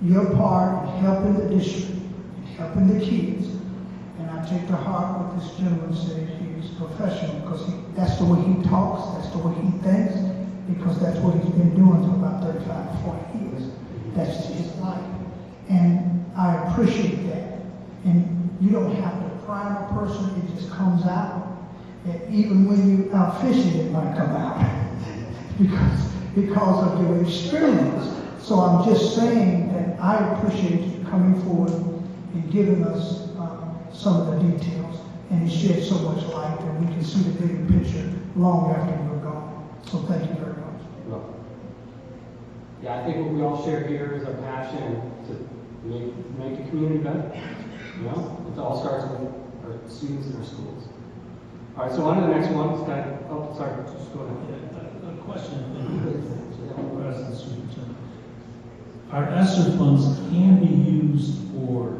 Speaker 15: your part in helping the district, in helping the kids. And I take to heart what this gentleman said. He's professional because that's the way he talks, that's the way he thinks, because that's what he's been doing for about 35, 40 years. That's his life. And I appreciate that. And you don't have to prime a person, it just comes out. And even when you out fishing, it might come out. because of your experience. So I'm just saying that I appreciate you coming forward and giving us some of the details. And it sheds so much light that we can see the bigger picture long after you're gone. So thank you very much.
Speaker 20: Well, yeah, I think what we all share here is a passion to make the community better. You know, it all starts with our students in our schools. All right, so on to the next one. Oh, sorry, just go ahead.
Speaker 17: A question for the President Superintendent. Our ESSER funds can be used for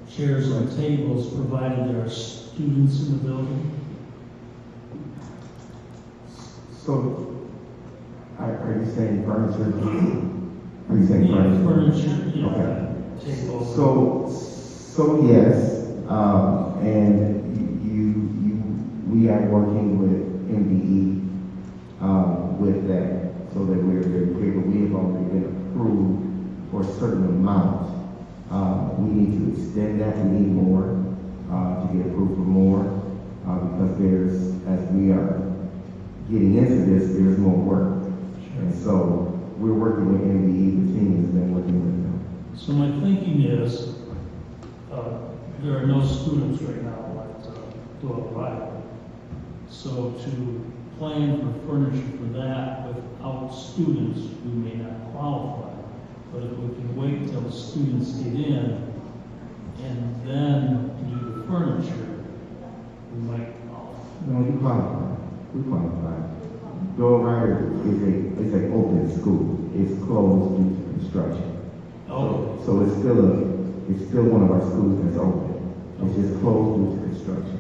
Speaker 17: chairs and tables provided there are students in the building?
Speaker 1: So, are you saying furniture? Are you saying
Speaker 17: Yeah,
Speaker 1: furniture?
Speaker 17: furniture, yeah.
Speaker 1: Okay.
Speaker 17: Tables.
Speaker 1: So yes, and we are working with MBE with that, so that we're very clear. But we have already been approved for a certain amount. We need to extend that. We need more to get approved for more because as we are getting into this, there's more work. Sure. And so we're working with MBE. The team has been working with them.
Speaker 17: So my thinking is, there are no students right now at Doyle Riley. So to plan for furniture for that without students, we may not qualify. But if we can wait till the students get in and then do the furniture, we might qualify.
Speaker 1: No, you qualify. We qualify. Doyle Riley is an open school. It's closed due to construction.
Speaker 17: Oh.
Speaker 1: So it's still one of our schools that's open. It's just closed due to construction.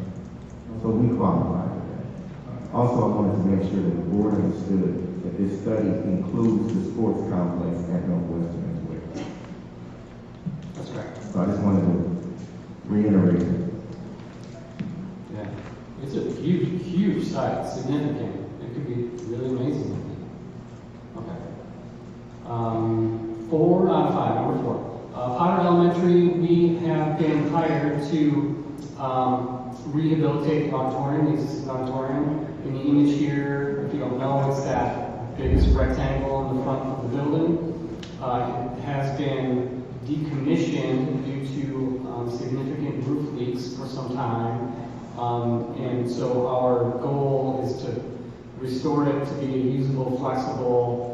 Speaker 1: So we qualify for that. Also, I wanted to make sure that the board understood that this study includes the sports complex at Northwestern as well.
Speaker 20: That's right.
Speaker 1: So I just wanted to reiterate it.
Speaker 20: Yeah. It's a huge, huge site, significant. It could be really amazing. Okay. 4 out of 5, number 4. Potter Elementary, we have been hired to rehabilitate the auditorium, the existing auditorium. In the image here, if you don't know, it's that biggest rectangle in the front of the building. It has been decommissioned due to significant roof leaks for some time. And so our goal is to restore it to be a usable, flexible,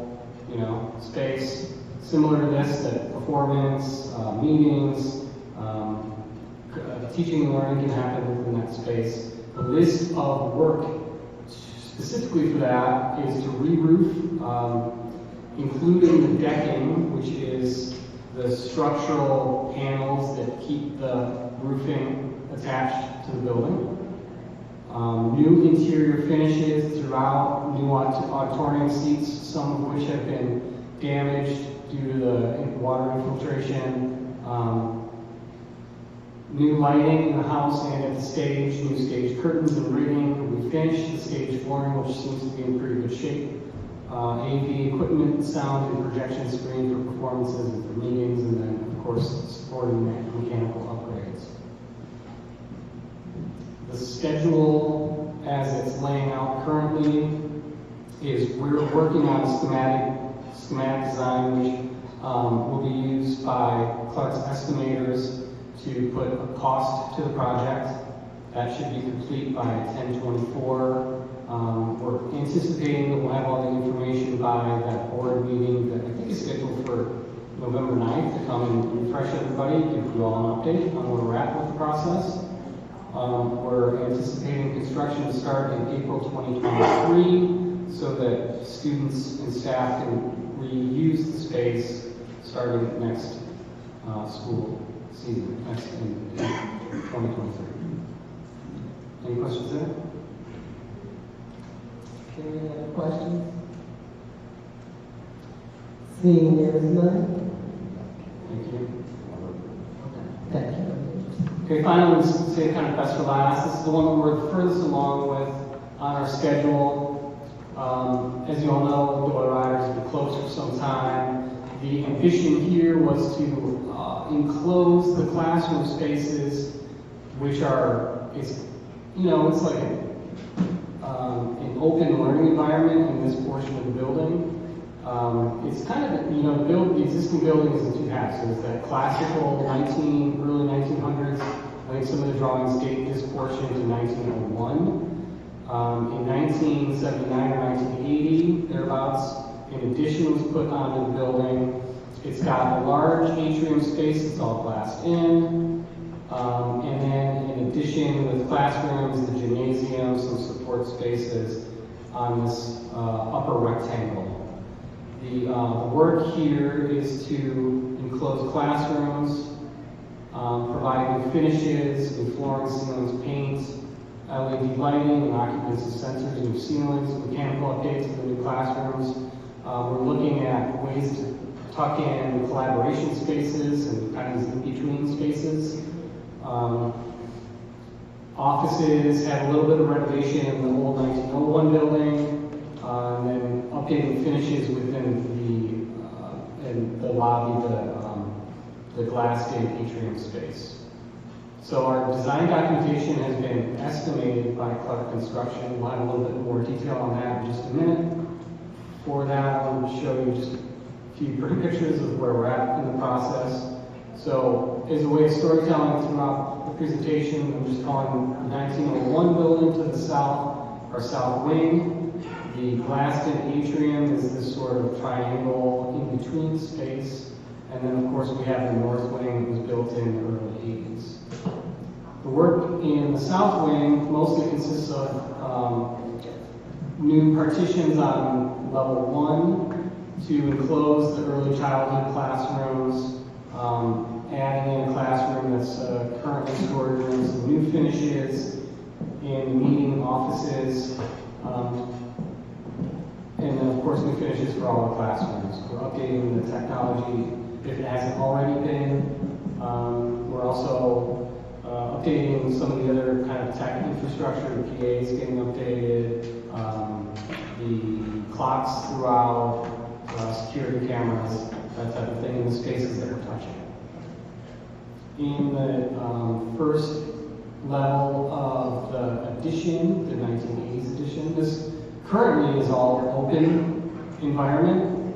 Speaker 20: space similar to this, that performance, meetings, teaching and learning can happen within that space. The list of work specifically for that is to re-roof, including the decking, which is the structural panels that keep the roofing attached to the building. New interior finishes to throughout, new auditorium seats, some of which have been damaged due to the water infiltration. New lighting in the house and at the stage, new stage curtains and rigging. We finished the stage flooring, which seems to be in pretty good shape. AV equipment, sound and projection screen for performances and for meetings, and then of course supporting mechanical upgrades. The schedule as it's laying out currently is we're working on a schematic design which will be used by Clark's estimators to put a cost to the project. That should be complete by 10/24. We're anticipating that we'll have all the information by that board meeting that I think is scheduled for November 9th to come and refresh everybody, give you all an update on where we're at with the process. We're anticipating construction to start in April 2023 so that students and staff can reuse the space starting next school season, in 2023. Any questions there?
Speaker 18: Any other questions? Seeing there is none.
Speaker 20: Thank you.
Speaker 18: Thank you.
Speaker 20: Okay, finally, let's say kind of best for last. This is the one that we're the furthest along with on our schedule. As you all know, the Doyle Riders have been closed for some time. The ambition here was to enclose the classroom spaces, which are, it's like an open learning environment in this portion of the building. It's kind of, the existing building is in two halves. There's that classical early 1900s. I think some of the drawings date this portion to 1901. In 1979 or 1980, thereabouts, an addition was put onto the building. It's got a large atrium space, it's all glassed in. And then in addition with classrooms, the gymnasium, some support spaces on this upper rectangle. The work here is to enclose classrooms, providing new finishes, new flooring, ceilings, paint, LED lighting, and occupancy sensors, new ceilings, mechanical updates to the new classrooms. We're looking at ways to tuck in collaboration spaces and kind of in-between spaces. Offices have a little bit of renovation in the old 1901 building, and then updating finishes within the lobby, the glassed-in atrium space. So our design documentation has been estimated by Clark Construction. We'll have a little bit more detail on that in just a minute. For that, I want to show you just a few pretty pictures of where we're at in the process. So as a way of storytelling throughout the presentation, I'm just calling the 1901 building to the south, our south wing. The glassed-in atrium is this sort of triangle in-between space. And then, of course, we have the north wing that was built in the early 80s. The work in the south wing mostly consists of new partitions on level 1 to enclose the early childhood classrooms, adding in a classroom that's currently stored rooms, some new finishes in meeting offices, and then of course new finishes for all the classrooms. We're updating the technology if it hasn't already been. We're also updating some of the other kind of tech infrastructure, the PAs getting updated, the clocks throughout, security cameras, that type of thing in the spaces that we're touching. In the first level of the addition, the 1980s edition, this currently is all open environment.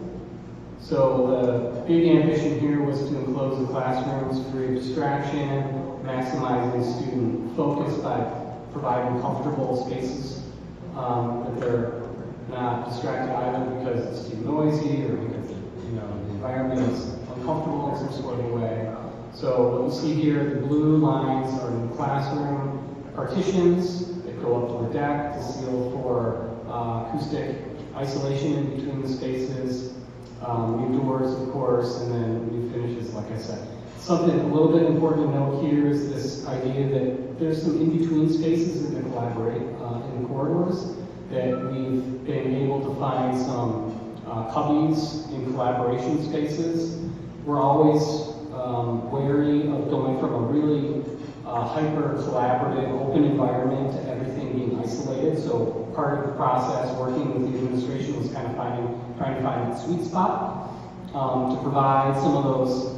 Speaker 20: So the big ambition here was to enclose the classrooms free of distraction, maximizing student focus by providing comfortable spaces that they're not distracted either because it's too noisy or because the environment is uncomfortable in some sort of way. So what you see here, the blue lines are the classroom partitions that go up to the deck to seal for acoustic isolation in between the spaces, new doors, of course, and then new finishes, like I said. Something a little bit important to note here is this idea that there's some in-between spaces that can collaborate in the corridors that we've been able to find some cubbies in collaboration spaces. We're always wary of going from a really hyper collaborative, open environment to everything being isolated. So part of the process working with the administration was kind of trying to find that sweet spot to provide some of those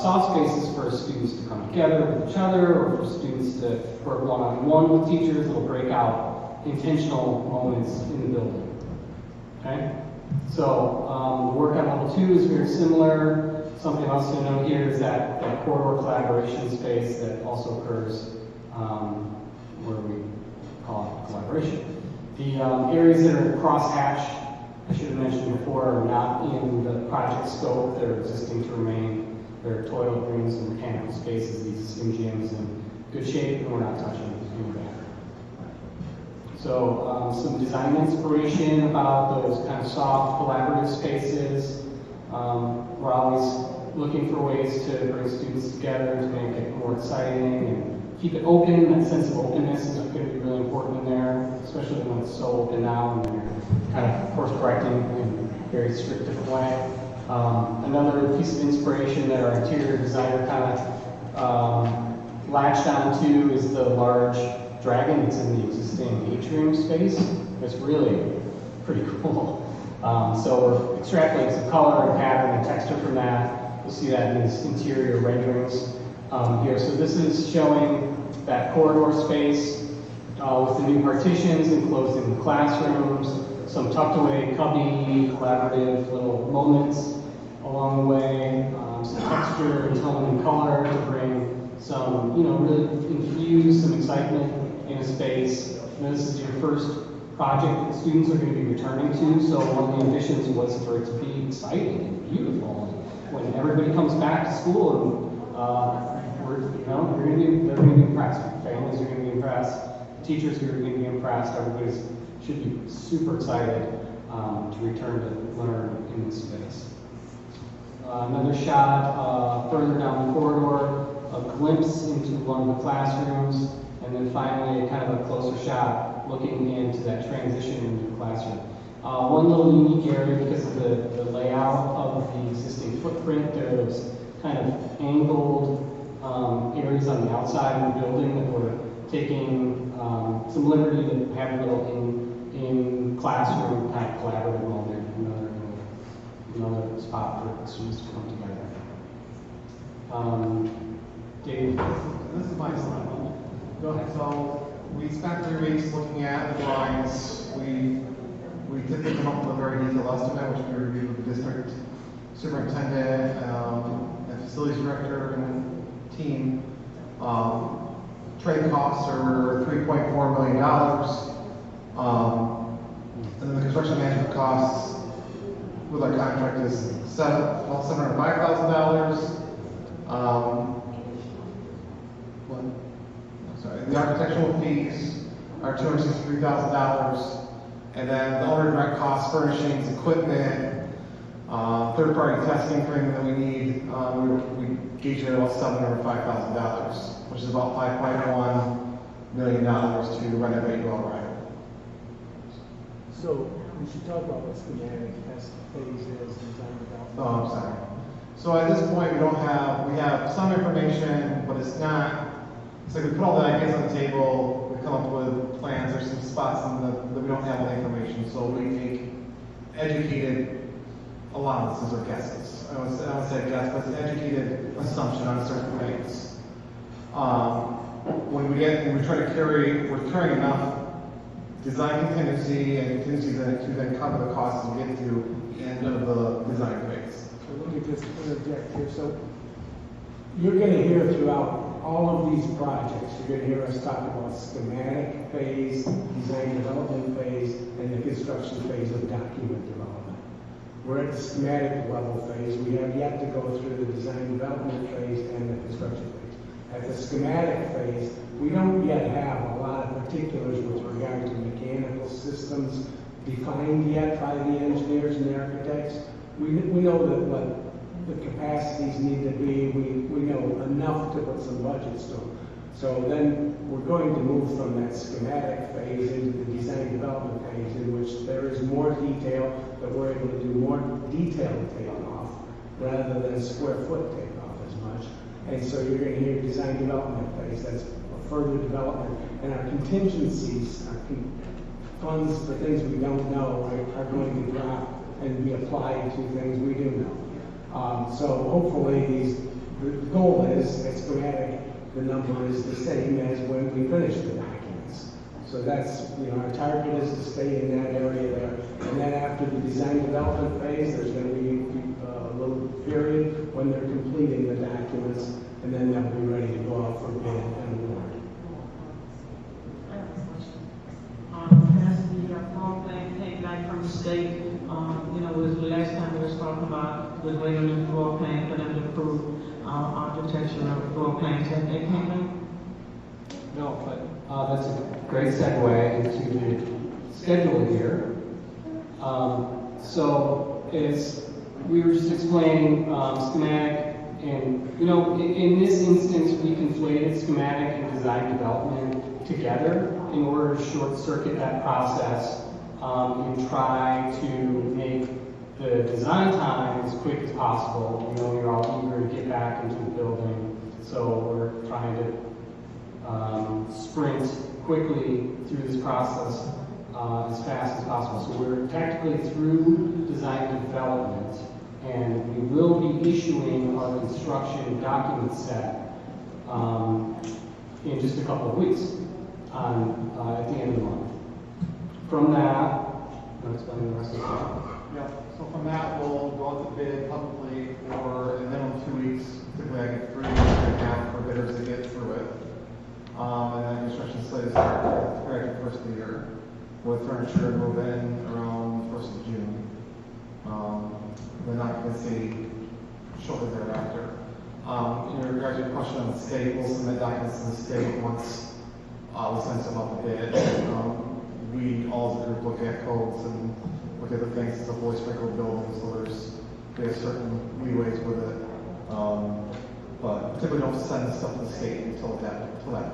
Speaker 20: soft spaces for students to come together with each other, or for students to work one-on-one with teachers that'll break out intentional moments in the building. Okay? So the work on level 2 is very similar. Something else to note here is that corridor collaboration space that also occurs where we call it collaboration. The areas that are cross-hatched, I should have mentioned before, are not in the project scope. They're existing to remain. There are toilet rooms and mechanical spaces, the existing gyms in good shape, and we're not touching any of that. So some design inspiration about those kind of soft collaborative spaces. We're always looking for ways to bring students together to make it more exciting and keep it open. That sense of openness is going to be really important in there, especially when it's so open now and you're kind of course correcting in a very strict different way. Another piece of inspiration that our interior designer kind of latched onto is the large dragon that's in the existing atrium space. It's really pretty cool. So we're extrapolating some color and pattern and texture from that. You'll see that in these interior renderings here. So this is showing that corridor space with the new partitions enclosing the classrooms, some tucked away cubby, collaborative little moments along the way, some texture, tone, and color to bring some, really infuse some excitement in a space. This is your first project that students are going to be returning to, so one of the ambitions was for it to be exciting and beautiful. When everybody comes back to school, they're going to be impressed. Families are going to be impressed. Teachers are going to be impressed. Everybody should be super excited to return to learn in this space. Another shot further down the corridor, a glimpse into one of the classrooms, and then finally kind of a closer shot looking into that transition into the classroom. One little unique area because of the layout of the existing footprint, there's kind of angled areas on the outside of the building that we're taking some liberty to have a little in classroom kind of collaborative moment, another spot for students to come together. Dave?
Speaker 21: This is my slide. Go ahead. So we spent 3 weeks looking at the drawings. We typically come up with a very detailed estimate, which we reviewed with the district superintendent, and facilities director and team. Trade costs are $3.4 million. And then the construction management costs with our contract is $705,000. The architectural fees are $263,000. And then the owner direct costs, furnishings, equipment, third-party testing for anything that we need, we gauge it at about $705,000, which is about $5.1 million to renovate Wellrider.
Speaker 5: So we should talk about what schematic phase is, design development.
Speaker 21: Oh, I'm sorry. So at this point, we have some information, but it's like we put all the ideas on the table, we come up with plans, there's some spots that we don't have all the information, so we make educated allowances or guesses. I would say guess, but it's an educated assumption on certain things. When we're carrying enough design contingency and contingency to then cover the costs and get to the end of the design phase.
Speaker 5: So let me just interject here. So you're going to hear throughout all of these projects, you're going to hear us talk about schematic phase, design development phase, and the construction phase of document development. We're at the schematic level phase. We have yet to go through the design development phase and the construction phase. At the schematic phase, we don't yet have a lot of particulars with regard to mechanical systems defined yet by the engineers and the architects. We know that what the capacities need to be. We know enough to put some budgets to them. So then we're going to move from that schematic phase into the design development phase, in which more detail, that we're able to do more detailed takeoff rather than square foot takeoff as much. And so you're going to hear design development phase, that's a further development. And our contingencies, our funds for things we don't know are going to drop and be applied to things we do know. So hopefully the goal is, at schematic, the number is the same as when we finish the documents. So that's, our target is to stay in that area there. And then after the design development phase, there's going to be a little period when they're completing the documents, and then they'll be ready to go out for bid and award.
Speaker 3: As the floor plan came back from the state, was the last time we was talking about was waiting on the floor plan for them to approve architectural floor plans. Have they came in?
Speaker 20: No, but that's a great segue into the schedule here. So we were just explaining schematic, and in this instance we conflated schematic and design development together in order to short circuit that process and try to make the design time as quick as possible. You're all eager to get back into the building, so we're trying to sprint quickly through this process as fast as possible. So we're technically through design development, and we will be issuing our construction document set in just a couple of weeks at the end of the month. From that, I'll explain the rest of the
Speaker 21: Yeah, so from that, we'll go out to bid publicly for a minimum 2 weeks. Typically, I get 3 weeks and a half for bidders to get through it. And then construction slate is started right at the first of the year, with furniture move in around 1st of June. Then occupancy shortly thereafter. In regards to your question on the state, we'll submit documents to the state once we send some out the bid. We all as a group look at codes and look at the things. It's a fully sprinkled building, so we have certain leeways with it. But typically don't send stuff to the state until that point.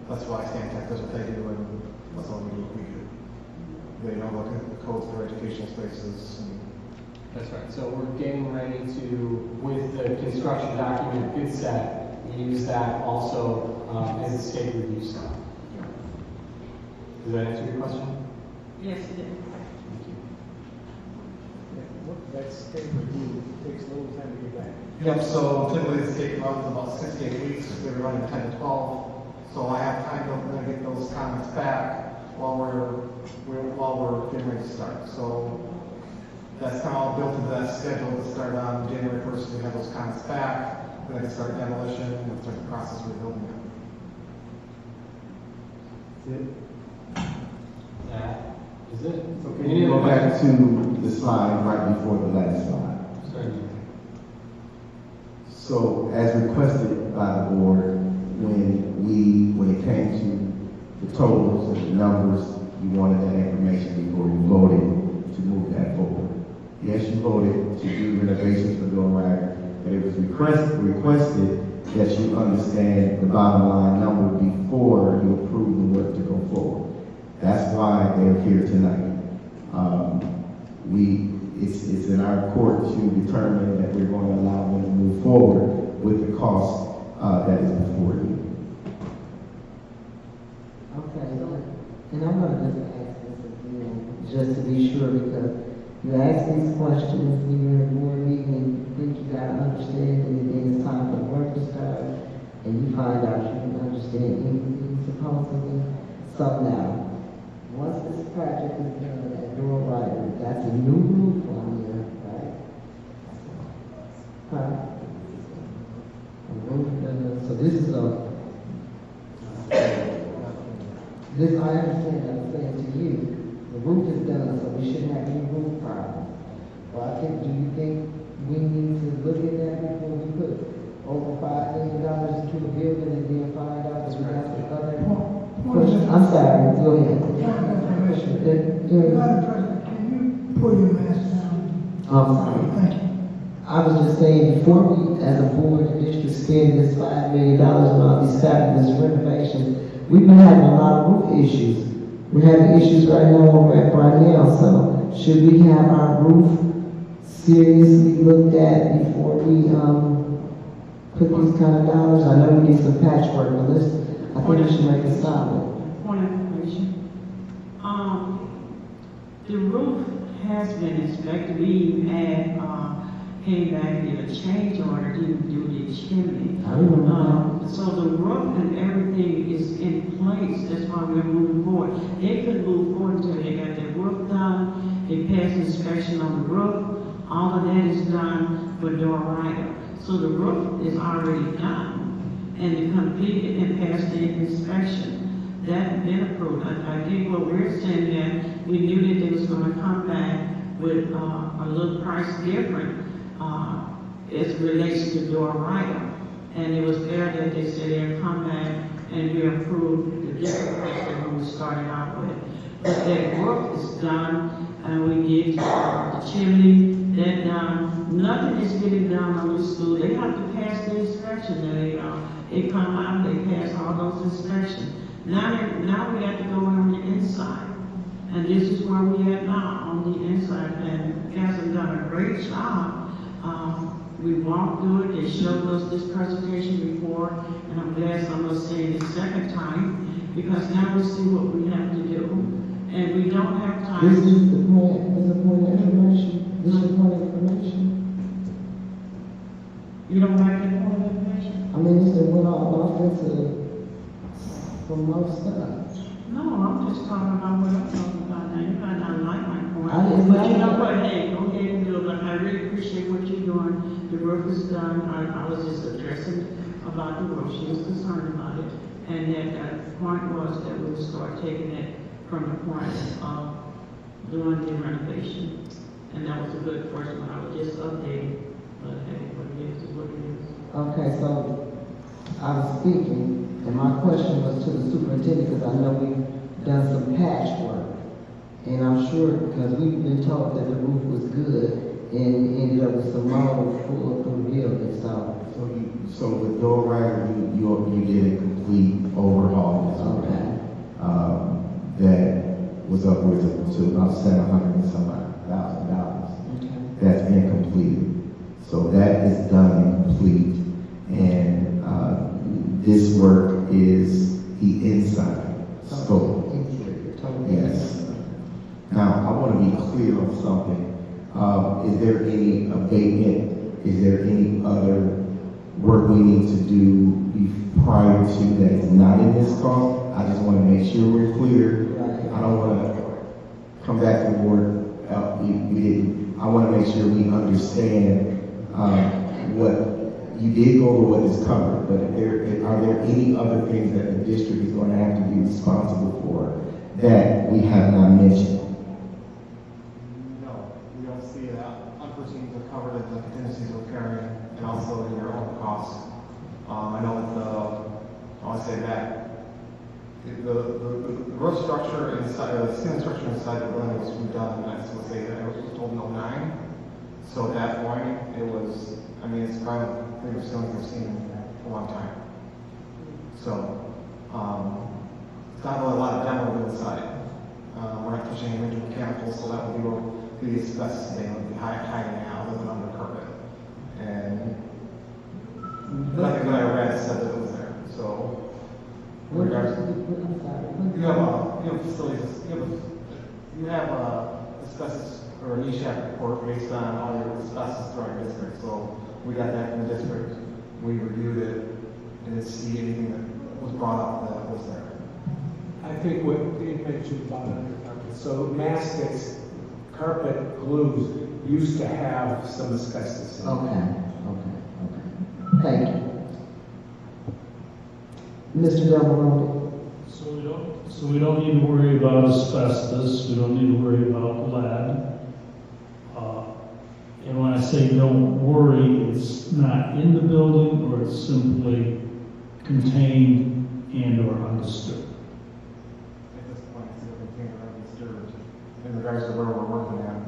Speaker 21: That's why Stantec does what they do, and that's all we do. They don't look at the codes for educational spaces.
Speaker 20: That's right. So we're getting ready to, with the construction document bid set, we use that also as a state review set. Does that answer your question?
Speaker 3: Yes, it did.
Speaker 5: That state review takes a little time to get back.
Speaker 21: Yep, so typically the state runs about 6 to 8 weeks. They're running 10 to 12. So I have time to get those comments back while we're getting ready to start. So that's kind of all built into that schedule to start on January 1st. We have those comments back. Then I can start demolition and start the process of rebuilding it.
Speaker 1: That's it.
Speaker 20: That is it.
Speaker 1: So can you go back to the slide right before the last slide?
Speaker 20: Certainly.
Speaker 1: So as requested by the board, when it came to the totals and the numbers, you wanted that information before you voted to move that forward. Yes, you voted to do renovations for Bill Ryder, but it was requested that you understand the bottom line number before you approve the work to go forward. That's why they're here tonight. It's in our court to determine that we're going to allow them to move forward with the cost that is before you.
Speaker 18: Okay, and I'm going to just ask this again, just to be sure, because you ask these questions when you're in board meeting, you think you got to understand it, and then it's time for the work to start, and you find out you didn't understand anything supposedly. So now, once this project is done at Door Ryder, that's a new roof on here, right? Huh? A roof, so this is this, I understand, I'm saying to you, the roof is done, so we shouldn't have any roof problems. Well, do you think we need to look at that before we put over $5 million into a building and then find out that we have to cover it? I'm sorry, go ahead.
Speaker 15: Madam President, can you pull your mask down?
Speaker 18: I'm sorry.
Speaker 15: Thank you.
Speaker 18: I was just saying, before we, as a board, the district spend this $5 million on all these fabulous renovations, we've been having a lot of roof issues. We're having issues right now on Rep right now, so should we have our roof seriously looked at before we, put these kind of dollars? I know we need some patchwork, but I think we should make it solid.
Speaker 3: Point of information. The roof has been inspected. We even had, came back and did a change order to do the chimney.
Speaker 18: I remember
Speaker 3: So the roof and everything is in place. That's why we're moving forward. They couldn't move forward until they got their roof done. They passed inspection on the roof. All of that is done for door rider. So the roof is already done and they completed and passed the inspection. That been approved. I think what we're saying that we knew that they was gonna come back with, a little price different, as it relates to door rider. And it was there that they said they'd come back and we approved the different price that we started out with. But that roof is done and we get the chimney, that done. Nothing is getting done on the school. They have to pass the inspection. They come out, they pass all those inspections. Now we have to go on the inside. And this is where we are now, on the inside. And guys have done a great job. We walked through it, they showed us this presentation before, and I'm glad someone's saying it the second time, because now we see what we have to do. And we don't have time.
Speaker 18: This is the point, this is the point of information. This is the point of information.
Speaker 3: You don't like that point of information?
Speaker 18: I mean, this went off into some more stuff.
Speaker 3: No, I'm just talking about what I'm talking about now. You might not like my point.
Speaker 18: I didn't
Speaker 3: But
Speaker 18: like
Speaker 3: you know
Speaker 18: it.
Speaker 3: what, hey, go ahead and do it, but I really appreciate what you're doing. The roof is done. I was just addressing about the roof. She was concerned about it. And that the point was that we would start taking it from the point of doing the renovation. And that was a good first one. I was just updating, but hey, what it is what it is.
Speaker 18: Okay, so I was speaking, and my question was to the superintendent, because I know we've done some patchwork. And I'm sure, because we've been told that the roof was good, and ended up with some mold full of the building,
Speaker 1: So with door rider, you did a complete overhaul of this
Speaker 18: okay.
Speaker 1: That was upwards to about $700,000 and some odd.
Speaker 18: Okay.
Speaker 1: That's been completed. So that is done and complete. And this work is the inside scope. Yes. Now, I want to be clear on something. Is there any abatement? Is there any other work we need to do prior to that is not in this cost? I just want to make sure we're clear. I don't want to come back to the board. I want to make sure we understand what you did go over what is covered, but are there any other things that the district is going to have to be responsible for that we have not mentioned?
Speaker 21: No, we don't see that. Unforeseen are covered in the contingencies we're carrying, and also in your own costs. I know that I'll say that the roof structure inside, the ceiling structure inside the building was redone, I would say that it was told in 09. So at that point, it was, I mean, it's probably the biggest ceiling we've seen in a long time. So, it's not really a lot of demo inside. We're not touching any major mechanicals, so that would be what the asbestos thing would be hiding out, living under the carpet. And nothing that I read said that it was there. So, in regards, you have facilities, you have asbestos or a NESHAP report based on all your asbestos throughout your district. So we got that from the district. We reviewed it and didn't see anything that was brought up that was there.
Speaker 5: I think what Dave mentioned about under carpet, so mastics, carpet glues used to have some asbestos in them.
Speaker 18: Okay. Thank you. Mr. Delmarone.
Speaker 17: So we don't need to worry about asbestos, we don't need to worry about lead. And when I say don't worry, it's not in the building, or it's simply contained and or understood.
Speaker 21: At this point, it's still contained or undisturbed in regards to where we're working at.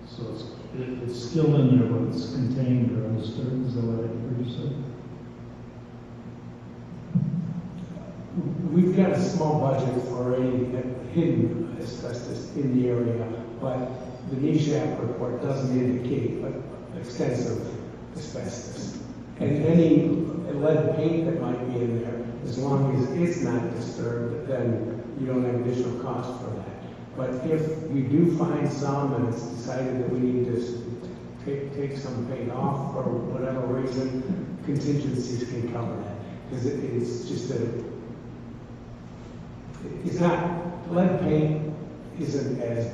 Speaker 17: So it's still in there, but it's contained or undisturbed, is that what I heard you say?
Speaker 5: We've got a small budget for a hidden asbestos in the area, but the NESHAP report doesn't indicate extensive asbestos. And any lead paint that might be in there, as long as it's not disturbed, then you don't have additional cost for that. But if we do find some and it's decided that we need to take some paint off for whatever reason, contingencies can cover that. Because it's just it's not, lead paint isn't as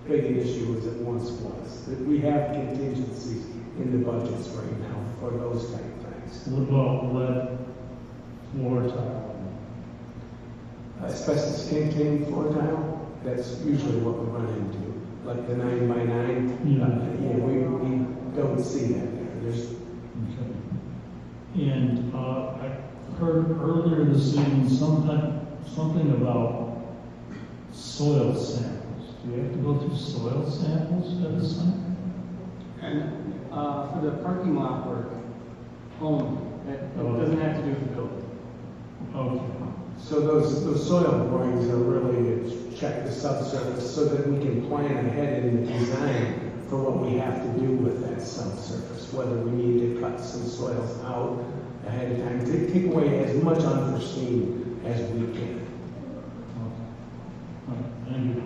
Speaker 5: big an issue as it once was. We have contingencies in the budgets right now for those type of things.
Speaker 17: What about lead floor tile?
Speaker 5: Asbestos containing floor tile, that's usually what we run into. Like the 9x9, we don't see that there. There's
Speaker 17: And I heard earlier this evening something about soil samples. Do we have to go through soil samples at the site?
Speaker 20: And for the parking lot work only, it doesn't have to do with the building.
Speaker 17: Okay.
Speaker 5: So those soil borings are really to check the subsurface so that we can plan ahead in the design for what we have to do with that subsurface, whether we need to cut some soils out ahead of time, to take away as much unforeseen as we can.
Speaker 17: Thank you.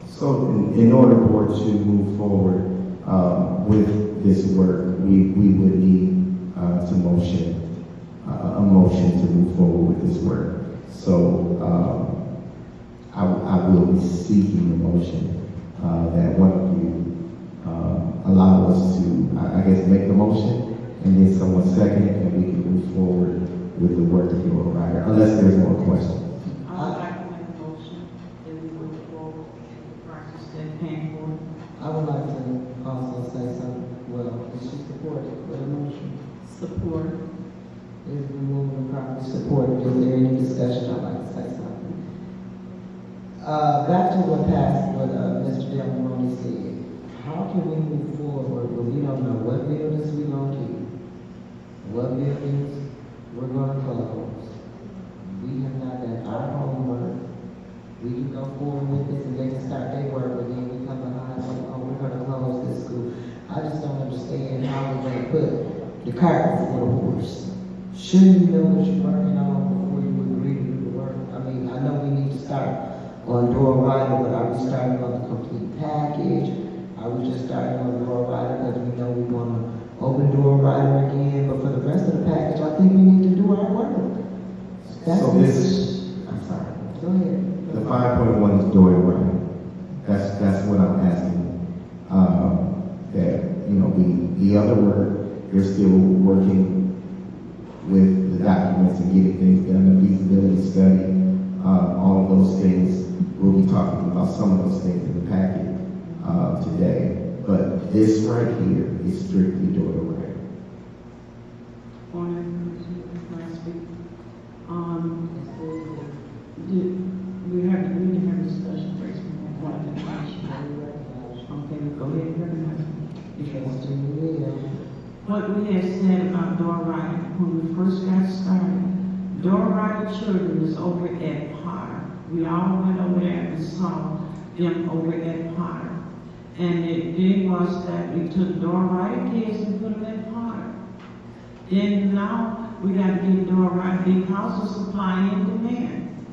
Speaker 1: So in order for it to move forward with this work, we would need to motion a motion to move forward with this work. So I will be seeking a motion that one of you allow us to, I guess, make the motion, and then someone second it, and we can move forward with the work of your rider, unless there's more questions.
Speaker 3: I would like to make a motion that we move forward with the process that paying for.
Speaker 18: I would like to also say something. Well, is she supported for the motion?
Speaker 3: Support.
Speaker 18: Is removing the property support. Is there any discussion? I'd like to say something. Back to what Mr. Del Maroney said. How can we move forward when we don't know what buildings we're going to keep, what buildings we're going to close? We have not done our homework. We can go forward with this and they can start their work, but then we come behind, oh, we're going to close this school. I just don't understand how we're going to put the cart before the horse. Shouldn't you know what you're working on before you agree to do the work? I mean, I know we need to start on door rider, but are we starting on the complete package? Are we just starting on door rider because we know we want to open door rider again? But for the rest of the package, I think we need to do our work.
Speaker 1: So this, I'm sorry.
Speaker 18: Go ahead.
Speaker 1: The 5.1 is door rider. That's what I'm asking. That, the other work, they're still working with the documents and getting things done, the feasibility study, all of those things. We'll be talking about some of those things in the packet today. But this right here is strictly door to right.
Speaker 3: We need to have a discussion first. Okay, go ahead. What we have said about door riding, when we first got started, door riding children is over at Potter. We all went over there and saw them over at Potter. And the thing was that we took door riding kids and put them at Potter. Then now we got to get door riding because of supply and demand.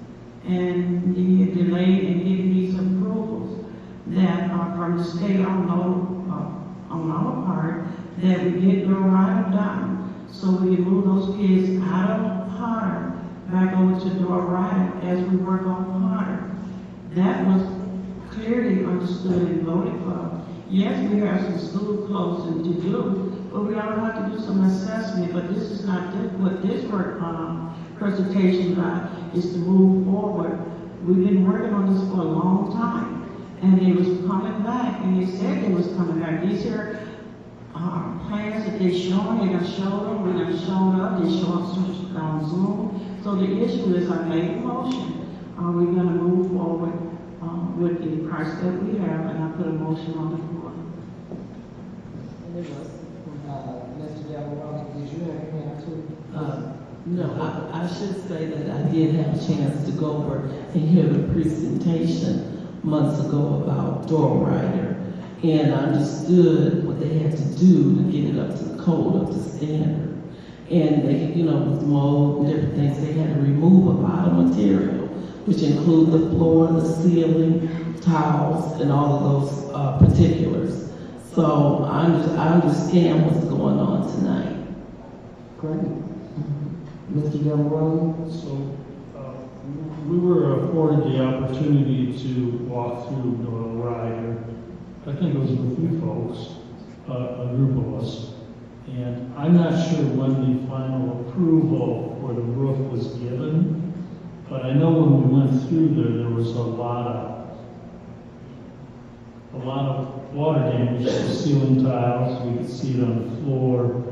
Speaker 3: And the delay in getting these approvals that are from the state on our part, that we get door riding done, so we can move those kids out of Potter back over to door riding as we work on Potter. That was clearly understood and voted for. Yes, we have some school closing to do, but we all have to do some assessment. But this is not what this work presentation about is to move forward. We've been working on this for a long time, and it was coming back, and they said it was coming back. These are plans that they're showing. They done showed them. We done showed up. They show up on Zoom. So the issue is, I made a motion. Are we going to move forward with the price that we have? And I put a motion on the floor.
Speaker 18: Mr. Del Maroney, did you have anything to?
Speaker 19: No, I should say that I did have a chance to go over and hear the presentation months ago about door rider, and I understood what they had to do to get it up to the code, up to standard. And they, with mold and different things, they had to remove a lot of material, which include the floor, the ceiling, tiles, and all of those particulars. So I understand what's going on tonight.
Speaker 18: Great. Mr. Gilmore?
Speaker 17: So, we were afforded the opportunity to walk through Door Rider. I think it was with you folks, a group of us. And I'm not sure when the final approval for the roof was given, but I know when we went through there was a lot of water damage to the ceiling tiles. We could see it on the floor.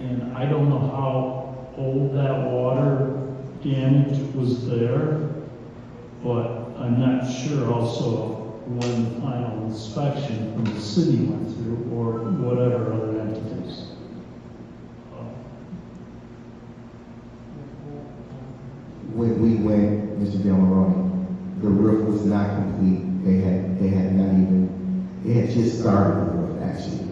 Speaker 17: And I don't know how old that water damage was there, but I'm not sure also when the final inspection from the city went through or whatever other entities.
Speaker 1: When we went, Mr. Delmaroni, the roof was not complete. They had just started the roof actually.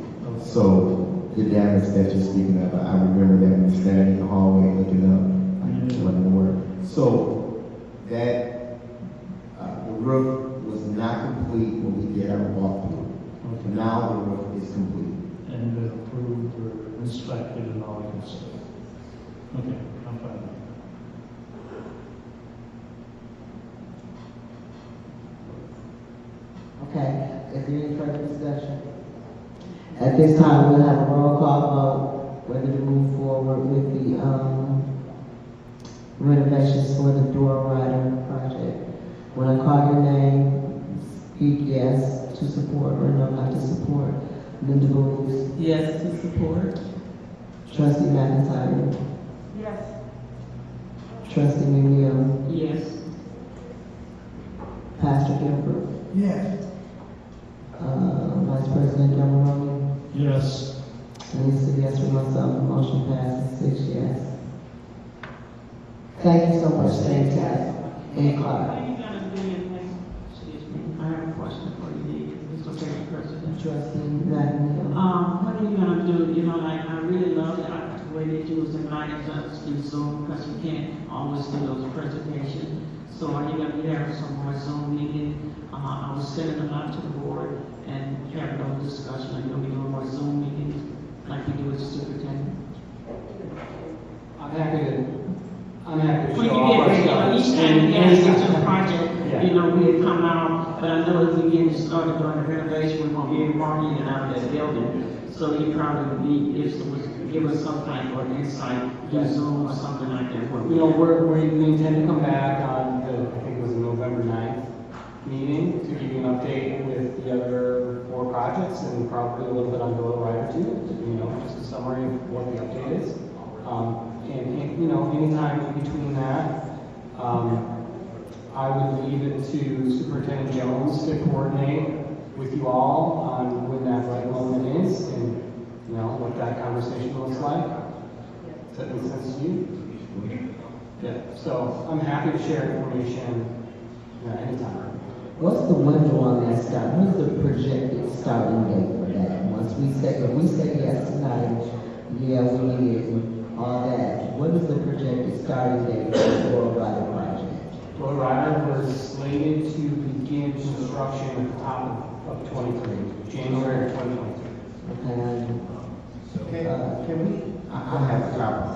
Speaker 1: So the damage that you're speaking of, I remember that we were standing in the hallway looking up, like wasn't gonna work. So that the roof was not complete when we did our walkthrough. Okay. Now the roof is complete.
Speaker 17: And approved or inspected and all that stuff. Okay, I'm fine.
Speaker 18: Okay, is there any further discussion? At this time, we'll have a roll call vote whether to move forward with the renovations for the door rider project. When I call your name, speak yes to support or no not to support. Linda Booth.
Speaker 19: Yes to support.
Speaker 18: Trustee McIntyre.
Speaker 16: Yes.
Speaker 18: Trustee McNeil.
Speaker 19: Yes.
Speaker 18: Pastor Gilbert.
Speaker 15: Yes.
Speaker 18: Vice President Delmaroni.
Speaker 17: Yes.
Speaker 18: And it's a yes for myself. The motion passes 6 yes. Thank you so much, State Tax and Clark.
Speaker 3: Excuse me, I have a question for you, Mr. President.
Speaker 18: Trustee McNeil.
Speaker 3: What are you gonna do? I really love the way that you was inviting us to Zoom, because we can't always do those presentations. So are you gonna be having some more Zoom meetings? I was sending them out to the board and having those discussions. Are you gonna be doing more Zoom meetings like you do with the superintendent?
Speaker 20: I'm happy to
Speaker 3: When
Speaker 20: show
Speaker 3: you
Speaker 20: off our
Speaker 3: get,
Speaker 20: stuff.
Speaker 3: each time we ask you to the
Speaker 20: Yeah.
Speaker 3: project, we had come out, but I know as we get started doing the renovation, we won't be able to walk in and out of that building. So you probably would be, give us some type of insight, do Zoom or something like that.
Speaker 20: We intend to come back on I think it was the November 9th meeting to give you an update with the other 4 projects and probably a little bit on Door Rider too, just a summary of what the update is. Anytime in between that, I would leave it to Superintendent Jones to coordinate with you all on when that right moment is and, what that conversation looks like. Does that make sense to you? Yeah, so I'm happy to share information anytime.
Speaker 18: What's the window on that start? What's the projected starting date for that? Once we say, if we say yes tonight, yeah, we need it, all that. What is the projected starting date for the Door Rider project?
Speaker 20: Door Rider was slated to begin construction at the top of 23, January of 2023.
Speaker 18: Okay.
Speaker 1: Can we? I have a copy.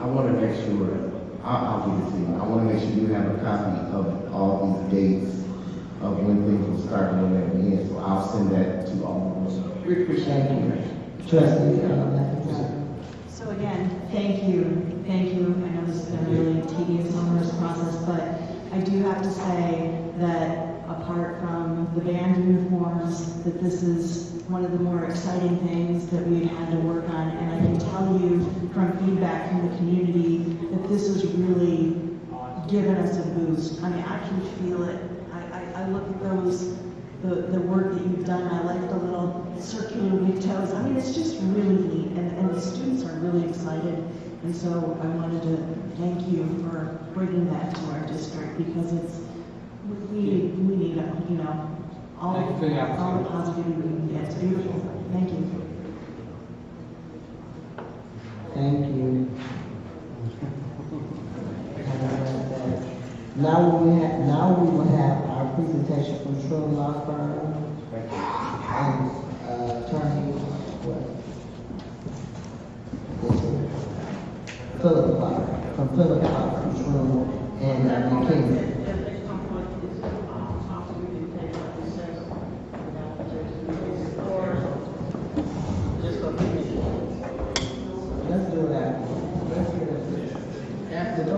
Speaker 1: I want to make sure. I'll give it to you. I want to make sure you have a copy of all these dates of when things will start and when they'll end. So I'll send that to all of us.
Speaker 18: We appreciate you. Trustee,
Speaker 16: So again, thank you. Thank you. I know this has been a really tedious, onerous process, but I do have to say that apart from the band uniforms, that this is one of the more exciting things that we've had to work on. And I can tell you from feedback from the community that this has really given us a boost. I mean, I can feel it. I look at those the work that you've done. I like the little circular windows. I mean, it's just really neat, and the students are really excited. And so I wanted to thank you for bringing that to our district, because we need it, you know, all the positivity we can get. It's beautiful. Thank you.
Speaker 18: Thank you. Now we will have our presentation from Trillium Law Firm and attorney Philip Clark from Philip Clark from Trillium and McKinney. Let's do that. Let's do that. After the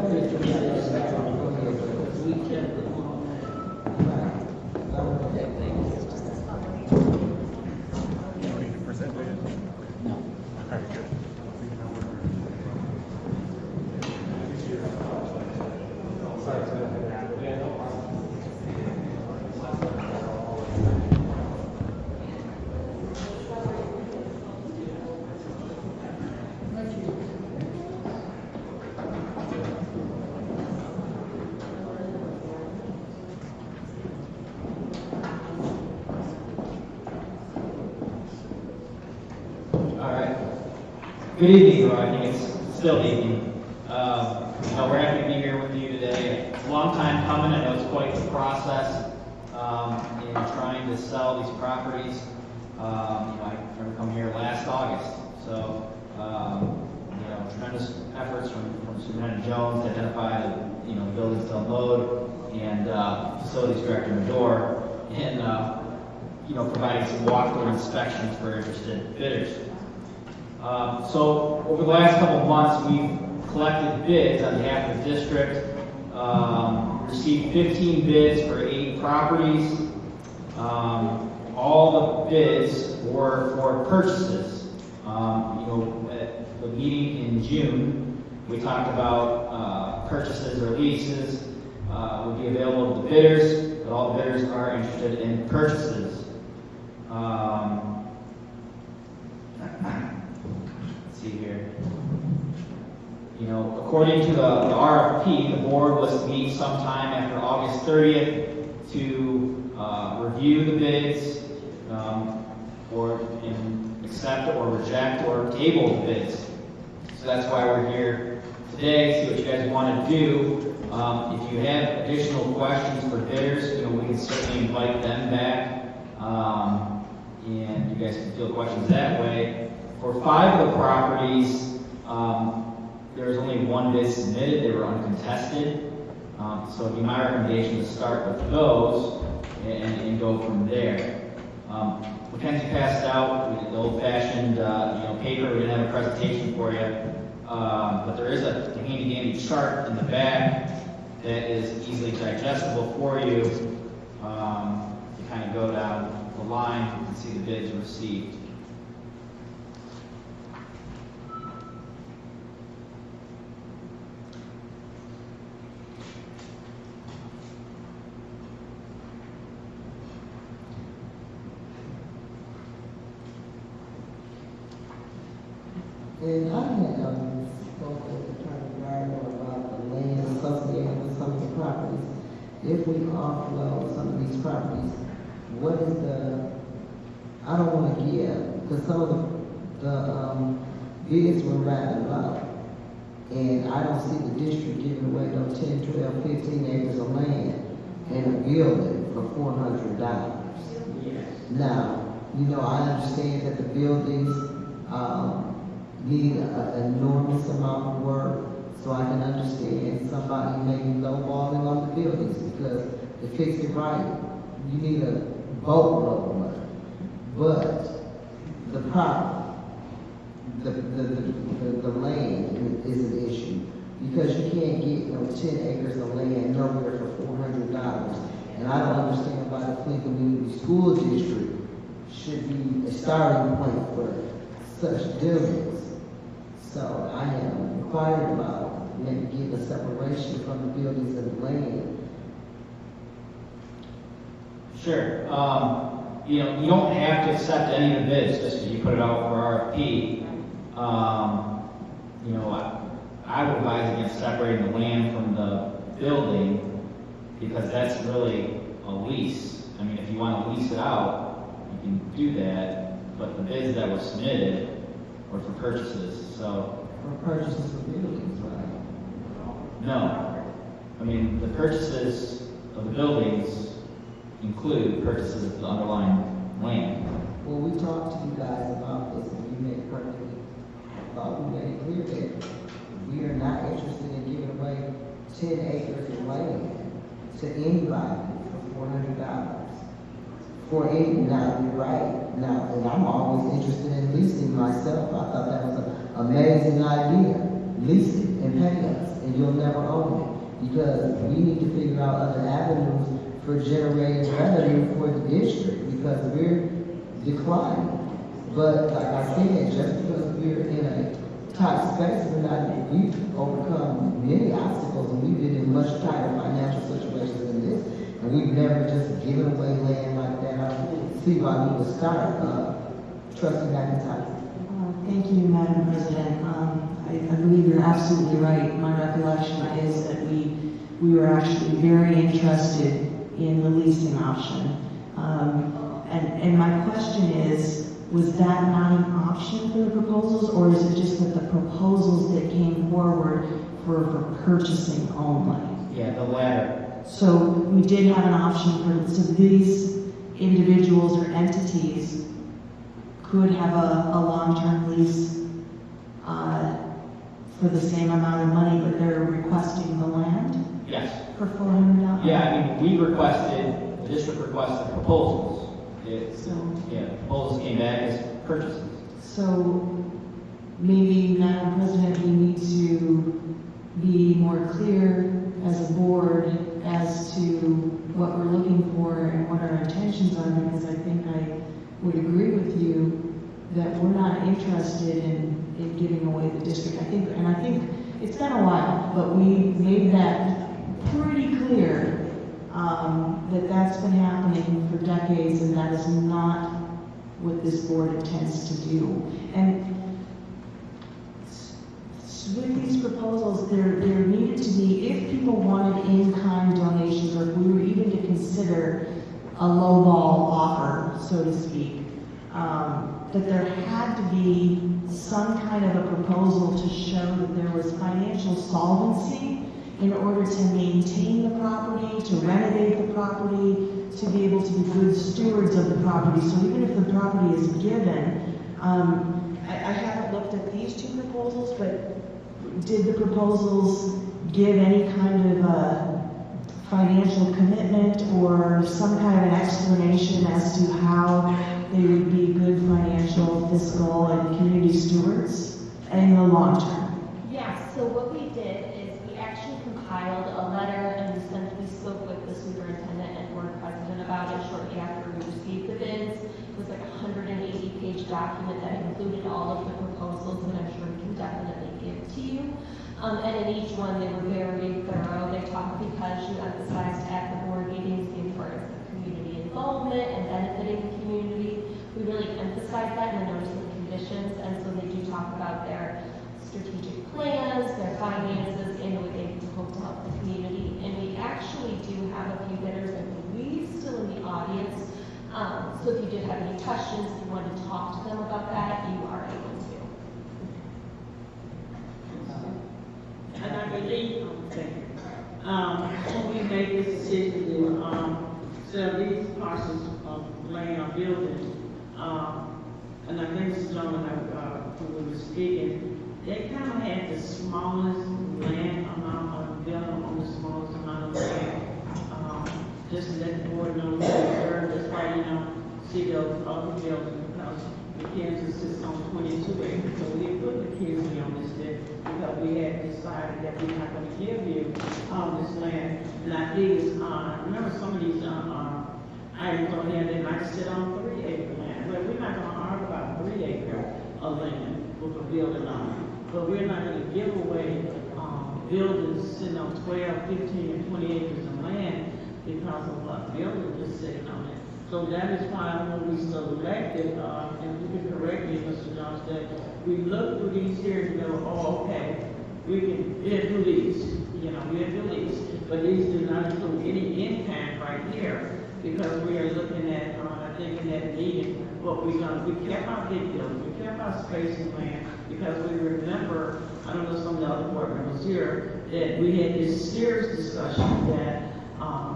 Speaker 18: we can.
Speaker 6: Good evening, or I think it's still evening. We're happy to be here with you today. It's a long time coming. I know it's quite the process in trying to sell these properties. I remember coming here last August. So, tremendous efforts from Superintendent Jones to identify the buildings to unload, and facilities director Medor, and providing some walkthrough inspections for interested bidders. So over the last couple of months, we've collected bids on behalf of the district, received 15 bids for 8 properties. All the bids were for purchases. At the meeting in June, we talked about purchases or leases would be available to the bidders, but all the bidders are interested in purchases. See here. According to the RFP, the board was to meet sometime after August 30th to review the bids, or accept or reject or table the bids. So that's why we're here today, see what you guys want to do. If you have additional questions for bidders, we can certainly invite them back, and you guys can field questions that way. For 5 of the properties, there was only 1 bid submitted. They were uncontested. So it'd be my recommendation to start with those and go from there. Mackenzie passed out the old-fashioned paper. We didn't have a presentation for you, but there is a handy-dandy chart in the back that is easily digestible for you. To kind of go down the line and see the bids received.
Speaker 18: And I had spoken with Attorney Gardner about the land associated with some of the properties. If we offload some of these properties, what is I don't want to give, because some of the bids were rather low. And I don't see the district giving away no 10, 12, 15 acres of land and a building for $400. Now, I understand that the buildings, need an enormous amount of work, so I can understand somebody maybe lowballing on the buildings, because to fix it right, you need a boatload of money. But the property, the land is an issue, because you can't get 10 acres of land nowhere for $400. And I don't understand why the Flint Community School District should be a starting point for such dealings. So I have inquired about maybe getting a separation from the buildings and the land.
Speaker 6: Sure. You know, you don't have to accept any of the bids just because you put it out for RFP. You know, I would advise against separating the land from the building because that's really a lease. I mean, if you want to lease it out, you can do that, but the bids that were submitted were for purchases, so.
Speaker 18: For purchases of buildings, right?
Speaker 6: No. I mean, the purchases of the buildings include purchases of the underlying land.
Speaker 18: Well, we talked to you guys about this, and you made it perfectly, I thought we made it clear that we are not interested in giving away 10 acres of land to anybody for $400. For any, now, you're right, now, and I'm always interested in leasing myself. I thought that was an amazing idea. Lease it and pay us, and you'll never own it. Because we need to figure out other avenues for generating revenue for the district, because we're declining. But like I said, just because we're in a tight space, we've overcome many obstacles, and we've been in much tighter financial situations than this. And we've never just given away land like that. I don't see why we would start. Trustee McIntyre.
Speaker 16: Thank you, Madam President. I believe you're absolutely right. My recollection is that we were actually very interested in the leasing option. And my question is, was that not an option for the proposals, or is it just that the proposals that came forward were for purchasing only?
Speaker 6: Yeah, the latter.
Speaker 16: So we did have an option so these individuals or entities could have a long-term lease for the same amount of money, but they're requesting the land?
Speaker 6: Yes.
Speaker 16: For $400?
Speaker 6: Yeah, I mean, the district requested proposals. Proposals came back as purchases.
Speaker 16: So maybe, Madam President, we need to be more clear as a board as to what we're looking for and what our intentions are, because I think I would agree with you that we're not interested in giving away the district. I think it's been a while, but we made that pretty clear that that's been happening for decades, and that is not what this board intends to do. And with these proposals, there needed to be, if people wanted in-kind donations, or if we were even to consider a lowball offer, so to speak, that there had to be some kind of a proposal to show that there was financial solvency in order to maintain the property, to renovate the property, to be able to be good stewards of the property. So even if the property is given, I haven't looked at these two proposals, but did the proposals give any kind of a financial commitment or some kind of an explanation as to how they would be good financial, fiscal, and community stewards in the long term?
Speaker 7: Yeah, so what we did is we actually compiled a letter and we spoke with the superintendent and board president about it shortly after we received the bids. It was like a 180-page document that included all of the proposals that I'm sure we can definitely give to you. And in each one, they were very thorough. They talked, because you emphasized at the board meetings the importance of community involvement and benefiting the community. We really emphasized that in the notice of conditions, and so they do talk about their strategic plans, their finances, and the way they hope to help the community. And we actually do have a few bidders, I believe, still in the audience. So if you did have any questions, if you wanted to talk to them about that, you are able to.
Speaker 3: And I believe, when we made this decision to sell these parcels of land or building, and I think this gentleman who was speaking, they kind of had the smallest land amount of building on the smallest amount of land. Just to let the board know, that's why, see those other buildings, because the Kansas is on 22 acres, so we put the Kansas on this list because we had decided that we're not going to give you this land. And I think remember some of these items on here, they might sit on 3-acre land. Well, we're not going to argue about 3 acres of land with a building on it, but we're not going to give away buildings sitting on 12, 15, and 20 acres of land, because because of what building is sitting on it. So that is why when we selected, and you can correct me, Mr. Jones, that we look through these here and go, oh, okay, we'll do these, we'll do these. But these do not include any impact right here, because we are looking at, I think in that meeting, we kept our big buildings, we kept our space and land, because we remember, I don't know some of the other board members here, that we had this serious discussion that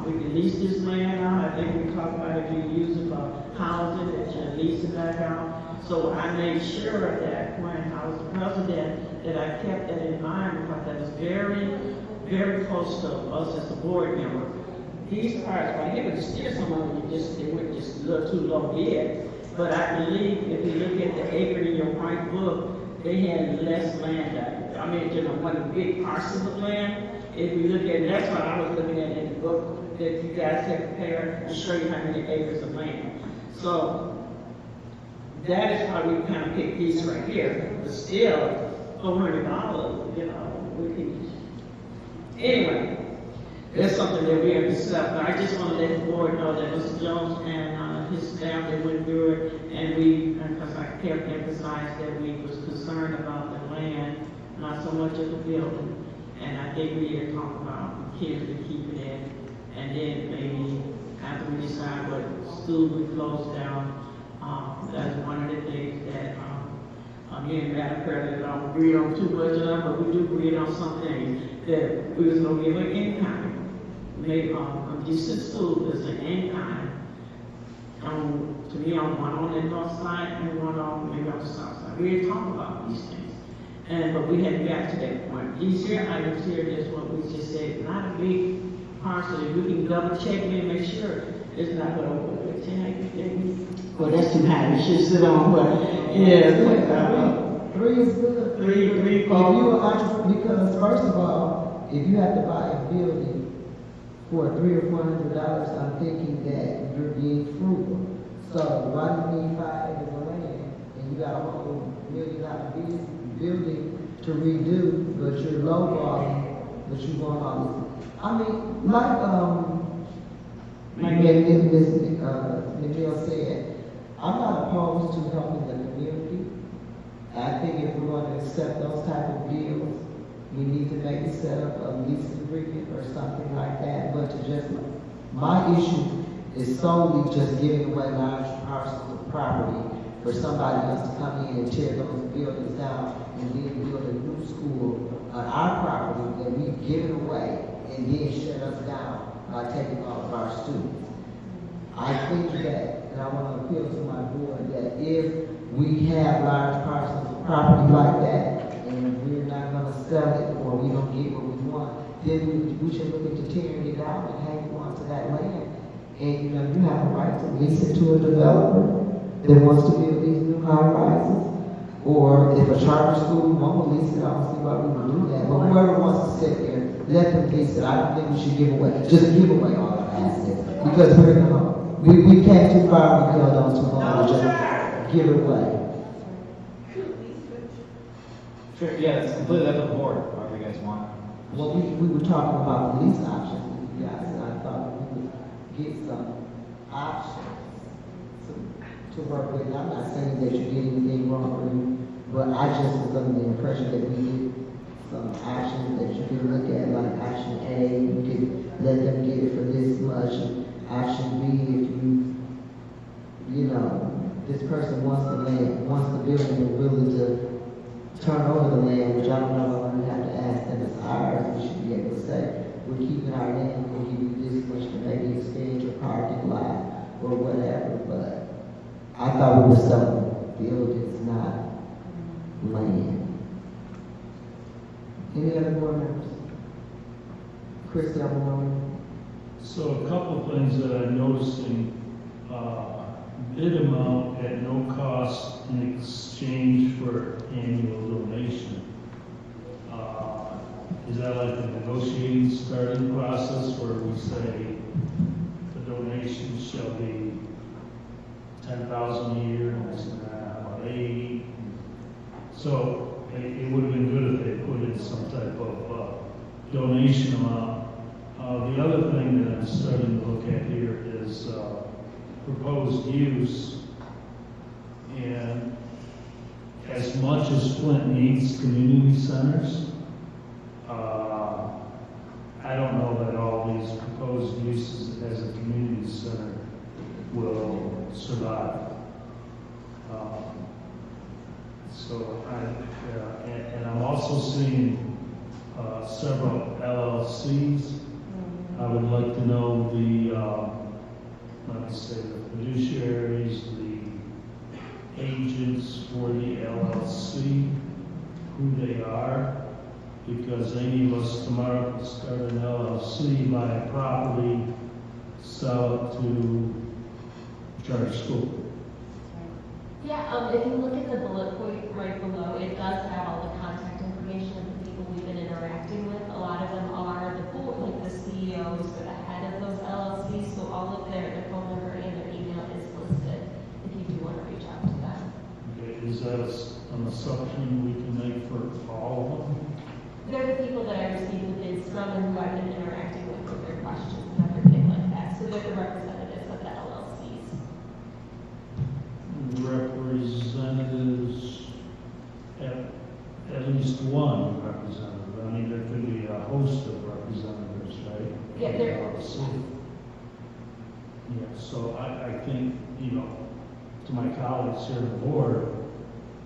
Speaker 3: we can lease this land out. I think we talked about if you use it for housing, that you lease it back out. So I made sure of that when I was the president, that I kept that in mind, because that was very, very close to us as a board member. These parts right here, but still some of them they were just a little too low bid. But I believe if you look at the acre in your white book, they had less land out. I mean, one of the big parcels of land. If you look at, that's what I was looking at in the book that you guys had prepared to show you how many acres of land. So that is why we kind of picked these right here. But still, $400, we can. Anyway, that's something that we have to set up. But I just want to let the board know that Mr. Jones and his staff, they went through it, and because I kept emphasizing that we was concerned about the land, not so much of the building. And I think we need to talk about kids to keep it in, and then maybe after we decide what school we close down, that's one of the things that, again, Madam President, I don't agree on too much of them, but we do agree on something that we was going to give an in-kind. Maybe a decent school is an in-kind. To me, on one on the north side and one on maybe on the south side. We didn't talk about these things. But we hadn't got to that point. These here items here, is what we just said, not a big parcel. If we can double check me and make sure it's not going to over 10 acres. Well, that's too high. We should sit on, but yeah.
Speaker 18: 3 is good.
Speaker 3: 3, 4.
Speaker 18: Because first of all, if you have to buy a building for $300 or $400, I'm thinking that you're being frugal. So why do you need 5 acres of land and you got a whole $1 million building to redo, but you're lowballing, but you want all this. I mean, like Ms. said, I'm not opposed to helping the community. I think if we want to accept those type of deals, we need to maybe set up a lease agreement or something like that. But my issue is solely just giving away large parcels of property for somebody else to come in and tear those buildings down and then build a new school on our property that we've given away and then shut us down by taking all of our students. I think that, and I want to appeal to my board, that if we have large parcels of property like that and we're not going to sell it or we don't get what we want, then we should look into tearing it down and hanging on to that land. And you have a right to lease it to a developer that wants to build these new high rises. Or if a charter school wants to lease it, I don't see why we would do that. But whoever wants to sit there, let them lease it. I don't think we should give away, just give away all our assets. Because we came too far, we held on too long, we just give it away.
Speaker 6: Sure, yeah, it's completely up to the board, whatever you guys want.
Speaker 18: Well, we were talking about the lease options with you guys, and I thought we would get some options to work with. I'm not saying that you did anything wrong for you, but I just was under the impression that we need some options that you can look at, like option A, you could let them get it for this much, and option B, if this person wants the land, wants the building, and willing to turn over the land, which I don't know, I'm gonna have to ask them, it's ours, we should be able to say, we're keeping our land, we'll give you this much to maybe expand your parking lot, or whatever, but I thought we were selling buildings, not land. Any other board members? Chris,
Speaker 17: So a couple of things that I'm noticing, bid amount at no cost in exchange for annual donation. Is that like the negotiating starting process where we say the donation shall be 10,000 a year and this and that, about 80? So it would have been good if they put in some type of donation amount The other thing that I'm starting to look at here is proposed use. And as much as Flint needs community centers, I don't know that all these proposed uses as a community center will survive. And I'm also seeing several LLCs. I would like to know the, let me say, the fiduciaries, the agents for the LLC, who they are, because any of us tomorrow can start an LLC, buy a property, sell it to charter school.
Speaker 7: Yeah, if you look at the bullet point right below, it does have all the contact information of the people we've been interacting with. A lot of them are the CEOs or the head of those LLCs, so all of their phone number and their email is listed if you do want to reach out to them.
Speaker 17: Okay, is that an assumption we can make for all of them?
Speaker 7: They're the people that I received the bids from and who I've been interacting with their questions and everything like that. So they're the representatives of the LLCs.
Speaker 17: Representatives, at least one representative. I mean, there could be a host of representatives, right?
Speaker 7: Yeah, there.
Speaker 17: Yeah, so I think, to my colleagues here on the board,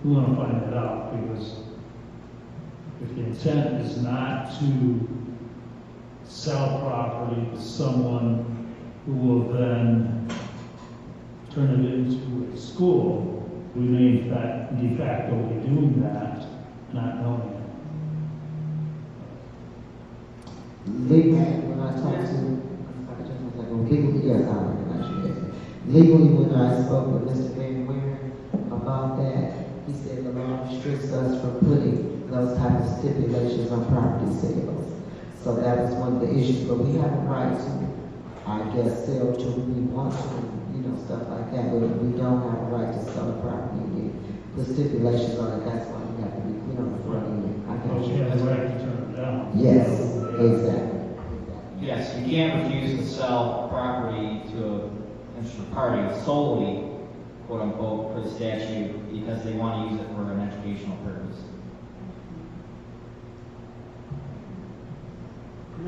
Speaker 17: we want to find that out, because if the intent is not to sell property to someone who will then turn it into a school, we may de facto be doing that, not knowing it.
Speaker 18: Legally, when I talked to, legally, yes, I recognize you, yes. Legally, when I spoke with Mr. Van Weir about that, he said the law restricts us from putting those type of stipulations on property sales. So that was one of the issues, but we have a right to, I guess, sell to who we want to, stuff like that, but we don't have a right to sell a property and put stipulations on it. That's why we have to be clear on the front end. I
Speaker 17: Well, you have the right to turn it down.
Speaker 18: Yes, exactly.
Speaker 6: Yes, you can't refuse to sell property to an interested party solely, quote unquote, for the statute because they want to use it for an educational purpose.
Speaker 3: And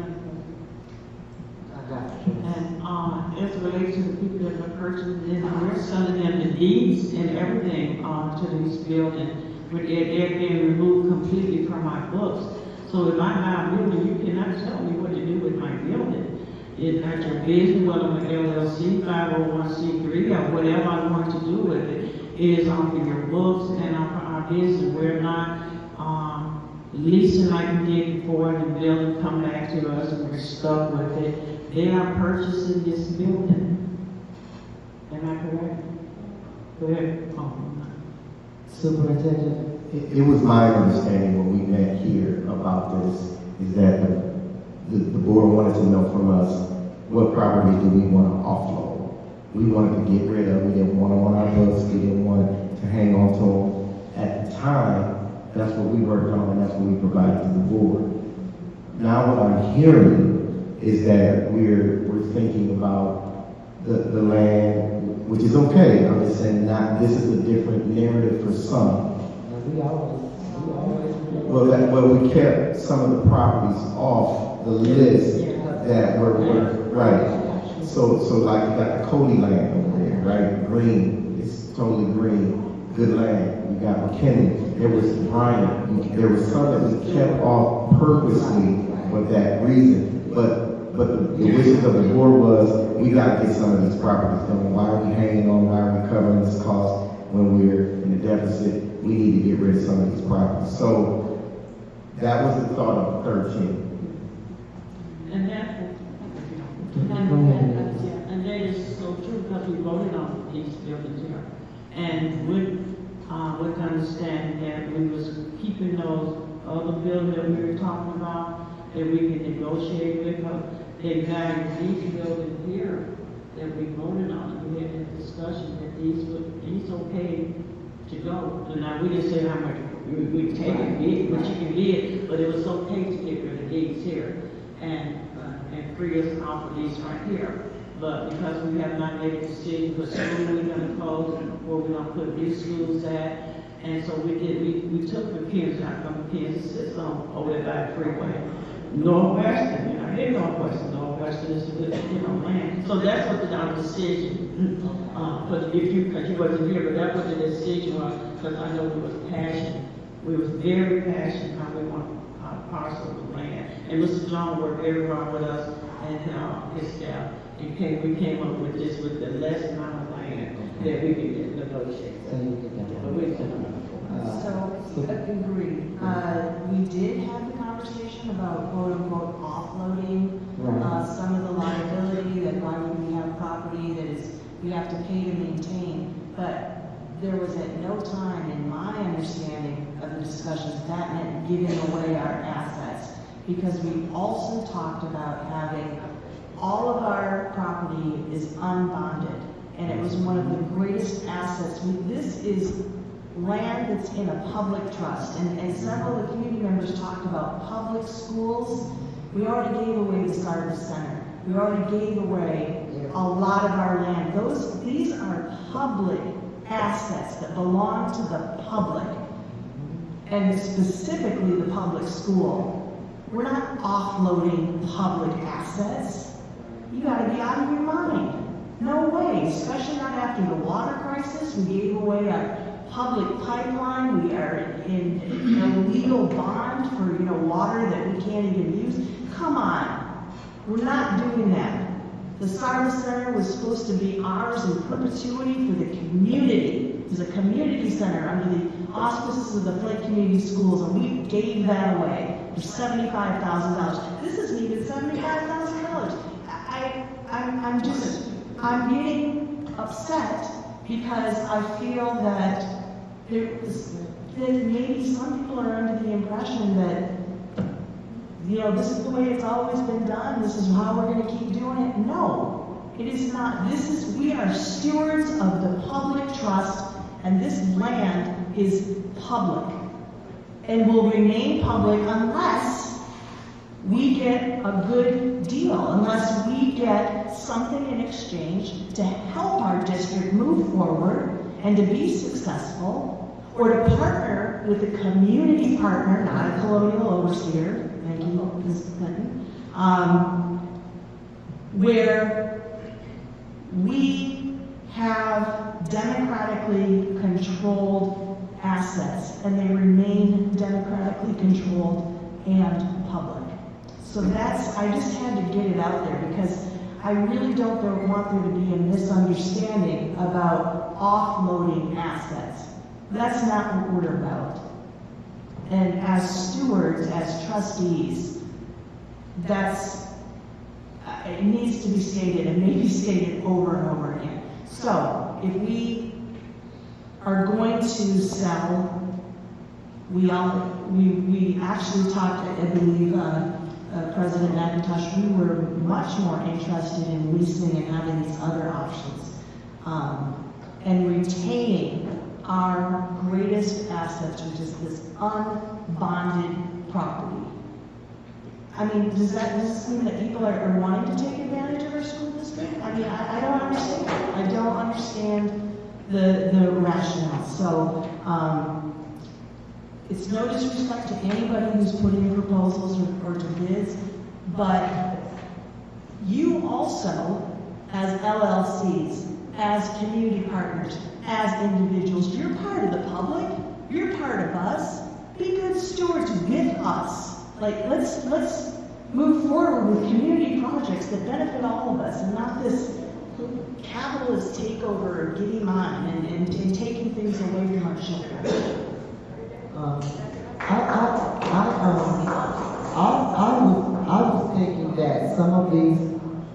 Speaker 3: as it relates to the people that are purchasing this, we're selling them the deeds and everything to these buildings. They're being removed completely from my books. So if I buy a building, you cannot tell me what to do with my building. It's not your business, whether I'm an LLC, 501c3, or whatever I want to do with it. It is off of your books and off of our business. We're not leasing like we did before, and the building come back to us and we're stuck with it. They are purchasing this building. Am I correct? Go ahead.
Speaker 18: Superintendent?
Speaker 1: It was my understanding when we met here about this, is that the board wanted to know from us, what properties do we want to offload? We wanted to get rid of, we didn't want them on our books, we didn't want to hang on to them. At the time, that's what we worked on, and that's what we provided to the board. Now what I'm hearing is that we're thinking about the land, which is okay. I'm just saying this is a different narrative for some. Well, we kept some of the properties off the list that were right. So like you got the Cody land over there, right? Green, it's totally green, good land. You got McKinney, there was Bryant, there was some that we kept off purposely for that reason. But the wishes of the board was, we got to get some of these properties done. Why are we hanging on? Why are we covering this cost when we're in a deficit? We need to get rid of some of these properties. So that was the thought of 13.
Speaker 3: And that is so true, because we voted on these buildings here. And with understanding that we was keeping those other buildings that we were talking about, that we can negotiate with them. In fact, these buildings here that we voted on, we had a discussion that these okay to go. So now we didn't say how much we take it, what you can get, but it was okay to get rid of these here. And and free us off of these right here. But because we have not made a decision for school we're gonna close and where we're gonna put new schools at, and so we took McKenzie out from McKenzie system over there by the freeway. Northwestern, I hate Northwestern. Northwestern is a good, land. So that's what our decision. But because you wasn't here, but that's what the decision was. Because I know we was passionate. We was very passionate how we want our parcel of land. And Mr. John worked very hard with us and his staff. We came up with this with the less amount of land that we could negotiate.
Speaker 16: So, agree. We did have the conversation about quote unquote offloading some of the liability, that why would we have property that is, you have to pay to maintain. But there was at no time in my understanding of the discussions that meant giving away our assets. Because we also talked about having all of our property is unbonded. And it was one of the greatest assets. This is land that's in a public trust. And several of the community members talked about public schools. We already gave away the Sardis Center. We already gave away a lot of our land. These are public assets that belong to the public, and specifically the public school. We're not offloading public assets. You gotta be out of your mind. No way, especially not after the water crisis. We gave away our public pipeline. We are in a legal bond for, water that we can't even use. Come on, we're not doing that. The Sardis Center was supposed to be ours in perpetuity for the community. It was a community center under the auspices of the Flake Community Schools, and we gave that away for $75,000. This isn't even $75,000. I'm getting upset because I feel that maybe some people are under the impression that, this is the way it's always been done, this is how we're going to keep doing it. No, it is not. We are stewards of the public trust, and this land is public and will remain public unless we get a good deal, unless we get something in exchange to help our district move forward and to be successful, or to partner with a community partner, not a colonial overseer, thank you, Mrs. Clinton, where we have democratically controlled assets, and they remain democratically controlled and public. So I just had to get it out there because I really don't want there to be a misunderstanding about offloading assets. That's not what we're about. And as stewards, as trustees, it needs to be stated, and maybe stated over and over again. So, if we are going to sell, we actually talked, I believe, President McIntosh, we were much more interested in leasing and having these other options, and retaining our greatest assets, which is this unbonded property. I mean, does this mean that people are wanting to take advantage of our school district? I mean, I don't understand. I don't understand the rationale. So, it's no disrespect to anybody who's putting in proposals or to bids, but you also, as LLCs, as community partners, as individuals, you're part of the public, you're part of us. Be good stewards with us. Like, let's move forward with community projects that benefit all of us, and not this capitalist takeover of getting mine and taking things away from our children.
Speaker 18: I was thinking that some of these,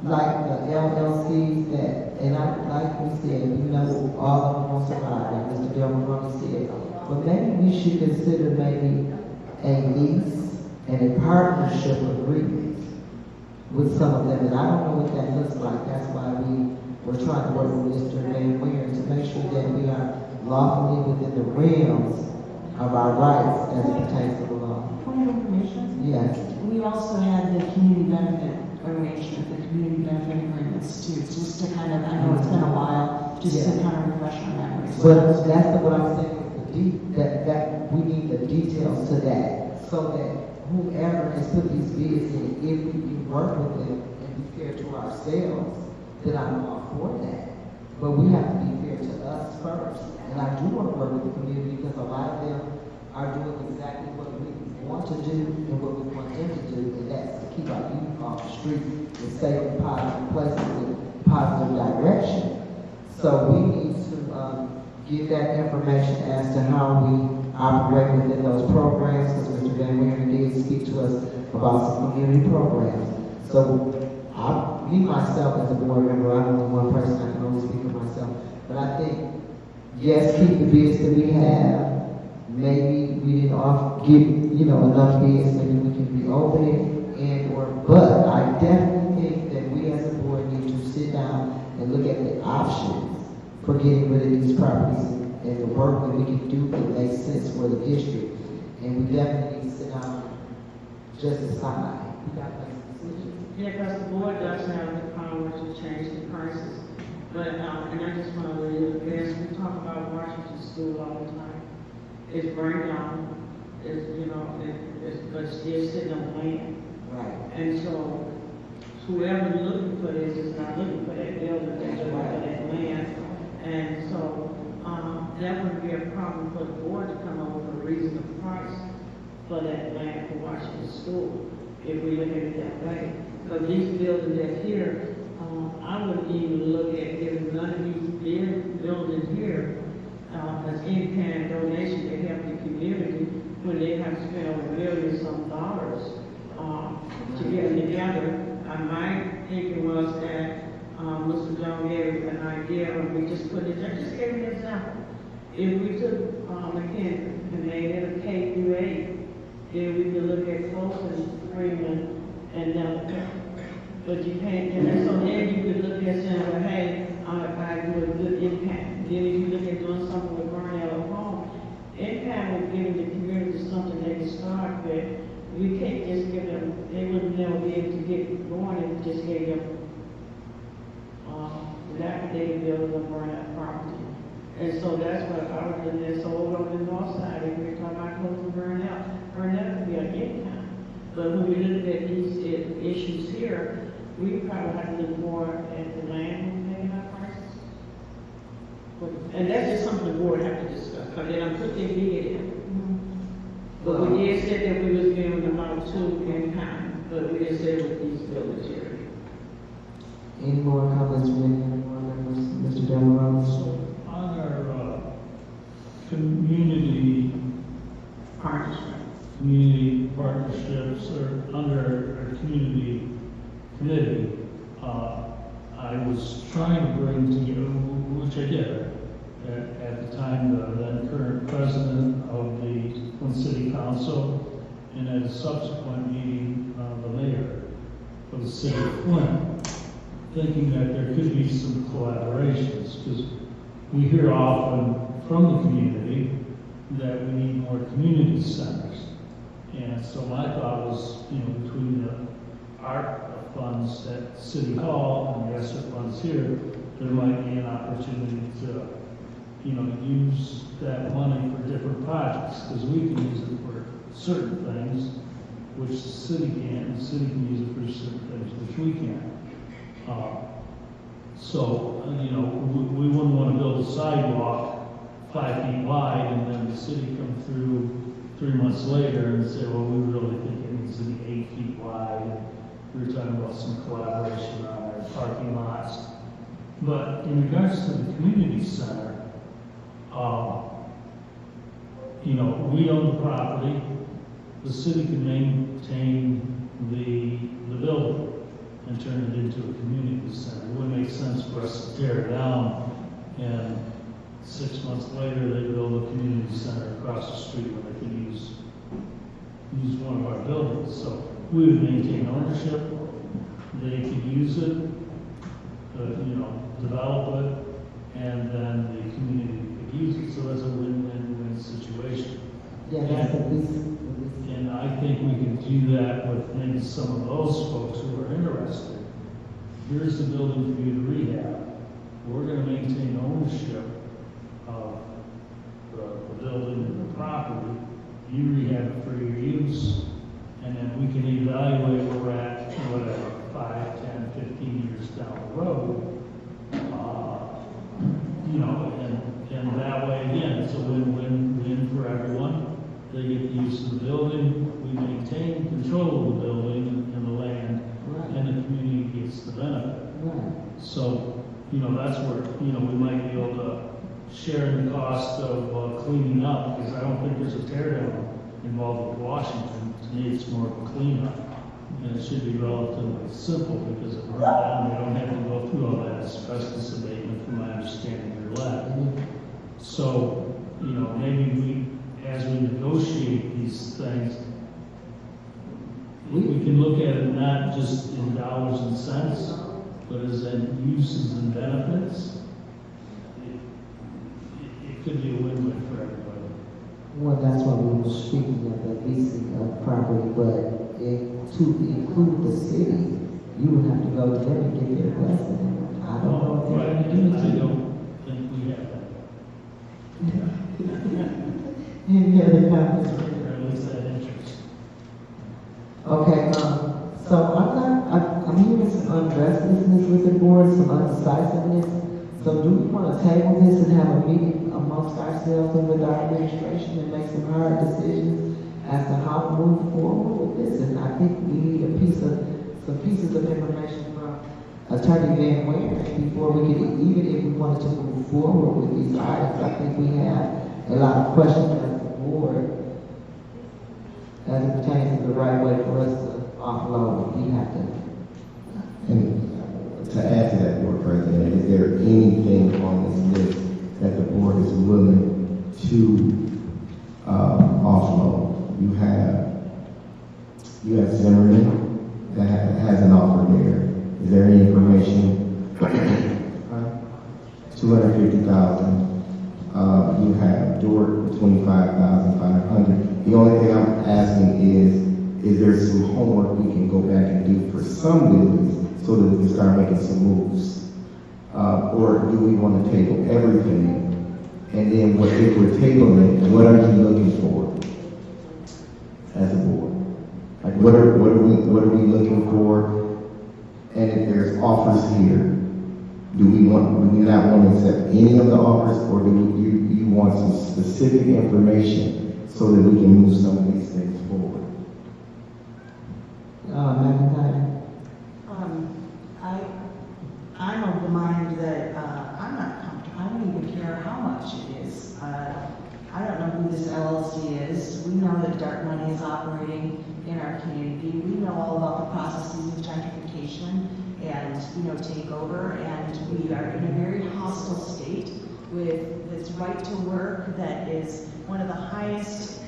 Speaker 18: like the LLCs that, and like we said, all of them won't survive, like Mr. Delmaroni said, but maybe we should consider maybe a lease and a partnership agreement with some of them, and I don't know what that looks like. That's why we were trying to work with Mr. Van Weir to make sure that we are lawfully within the realms of our rights as it pertains to the law.
Speaker 16: Point of information?
Speaker 18: Yes.
Speaker 16: We also had the community benefit arrangements, the community benefit agreements too, just to kind of, I know it's been a while, just to kind of refresh our memories.
Speaker 18: But that's what I'm saying, that we need the details to that, so that whoever has put these bids in, if we can work with them and be fair to ourselves, then I'm all for that. But we have to be fair to us first. And I do want to work with the community because a lot of them are doing exactly what we want to do and what we want them to do, and that's to keep our youth off the street and stay in positive places in positive direction. So we need to give that information as to how we operate within those programs, because Mr. Van Wieren did speak to us about some community programs. So me myself as a board member, I'm only one person, I can only speak for myself, but I think, yes, keep the bids that we have. Maybe we didn't give, enough bids, maybe we can reopen it, but I definitely think that we as a board need to sit down and look at the options for getting rid of these properties and the work that we can do that makes sense for the district. And we definitely need to sit down and just decide. We got to make a decision.
Speaker 3: Yeah, because the board does have the power to change the prices. But, and I just want to leave it, as we talk about Washington School all the time, it's burned down, but still sitting on land.
Speaker 18: Right.
Speaker 3: And so, whoever's looking for this is not looking for that building, they're looking for that land. And so, that would be a problem for the board to come up with a reasonable price for that land for Washington School, if we look at it that way. Because these buildings that's here, I wouldn't even look at giving none of these buildings here as in-kind donation to help the community when they have spent over millions of dollars to get them together. My thinking was that Mr. John gave an idea of we just put it, I just gave an example. If we took McKinney and made it a K through 8, then we could look at Colson, Freeman, and Delaware. But you can't, and so then you could look at saying, well, hey, I do a good impact. Then if you look at doing something with Burnell at home, impact would give the community something they can start with. We can't just give them, they would never be able to get going if we just gave them dilapidated building or Burnell property. And so that's what I was doing this over on the north side. If we're talking about close to Burnell could be an income. But when we look at these issues here, we probably have to look more at the land and maybe our prices. And that's just something the board have to discuss, because they don't put their bid in. But we did say that we was giving them out 2 in kind, but we didn't say with these buildings here.
Speaker 18: Any more comments from any more members? Mr. Delarose?
Speaker 17: On our community partnerships, or under our community committee, I was trying to bring together, which I did, at the time, the then current president of the Flint City Council, and at a subsequent meeting, the mayor of the city of Flint, thinking that there could be some collaborations, because we hear often from the community that we need more community centers. And so my thought was, between the art funds at City Hall and the ESSER funds here, there might be an opportunity to, use that money for different projects, because we can use it for certain things, which the city can, and the city can use it for certain things, which we can't. So, we wouldn't want to build a sidewalk 5 feet wide, and then the city come through 3 months later and say, well, we really think it needs to be 8 feet wide. We were talking about some collaboration on our parking lots. But in regards to the community center, we own the property. The city can maintain the building and turn it into a community center. It wouldn't make sense for us to tear it down and 6 months later they build a community center across the street where they can use one of our buildings. So we would maintain ownership. They could use it, develop it, and then the community could use it. So that's a win-win-win situation.
Speaker 18: Yeah, that's the least
Speaker 17: And I think we can do that with maybe some of those folks who are interested. Here's the building for you to rehab. We're gonna maintain ownership of the building and the property. You rehab it for your use, and then we can evaluate where we're at, whatever, 5, 10, 15 years down the road. You know, and that way, again, it's a win-win-win for everyone. They get the use of the building, we maintain control of the building and the land, and the community gets the benefit. So, you know, that's where, you know, we might be able to share in the cost of cleaning up, because I don't think there's a tear down involved with Washington. To me, it's more of a cleanup. And it should be relatively simple, because if we're down, we don't have to go through all that asbestos abatement, from my understanding, or left. So, you know, maybe we, as we negotiate these things, we can look at it not just in dollars and cents, but as in uses and benefits. It could be a win-win for everybody.
Speaker 18: Well, that's why we were speaking of the leasing of property, but to include the city, you would have to go to them and get their blessing. I don't know if they're going to do it.
Speaker 17: I don't think we have that.
Speaker 18: Any other comments?
Speaker 17: Or at least that interest.
Speaker 18: Okay, so I'm hearing some unrestlessness with the board, some undecisiveness. So do we want to table this and have a meeting amongst ourselves and with our administration and make some hard decisions as to how to move forward with this? And I think we need some pieces of information from Attorney Van Waren before we can, even if we wanted to move forward with these items. I think we have a lot of questions as the board as it pertains to the right way for us to offload. We have to.
Speaker 1: And to add to that, Board President, is there anything on this list that the board is willing to offload? You have Zimmerman that has an offer there. Is there any information? 250,000. You have Dort, 25,500. The only thing I'm asking is there some homework we can go back and do for some buildings so that we can start making some moves? Or do we want to table everything? And then if we're tabling it, what are you looking for as a board? Like what are we looking for? And if there's offers here, do we not want to accept any of the offers, or do you want some specific information so that we can move some of these things forward?
Speaker 18: McIntyre?
Speaker 16: I'm of the mind that I'm not comfortable. I don't even care how much it is. I don't know who this LLC is. We know that dark money is operating in our community. We know all about the processes of gentrification and, takeover, and we are in a very hostile state with this right to work that is one of the highest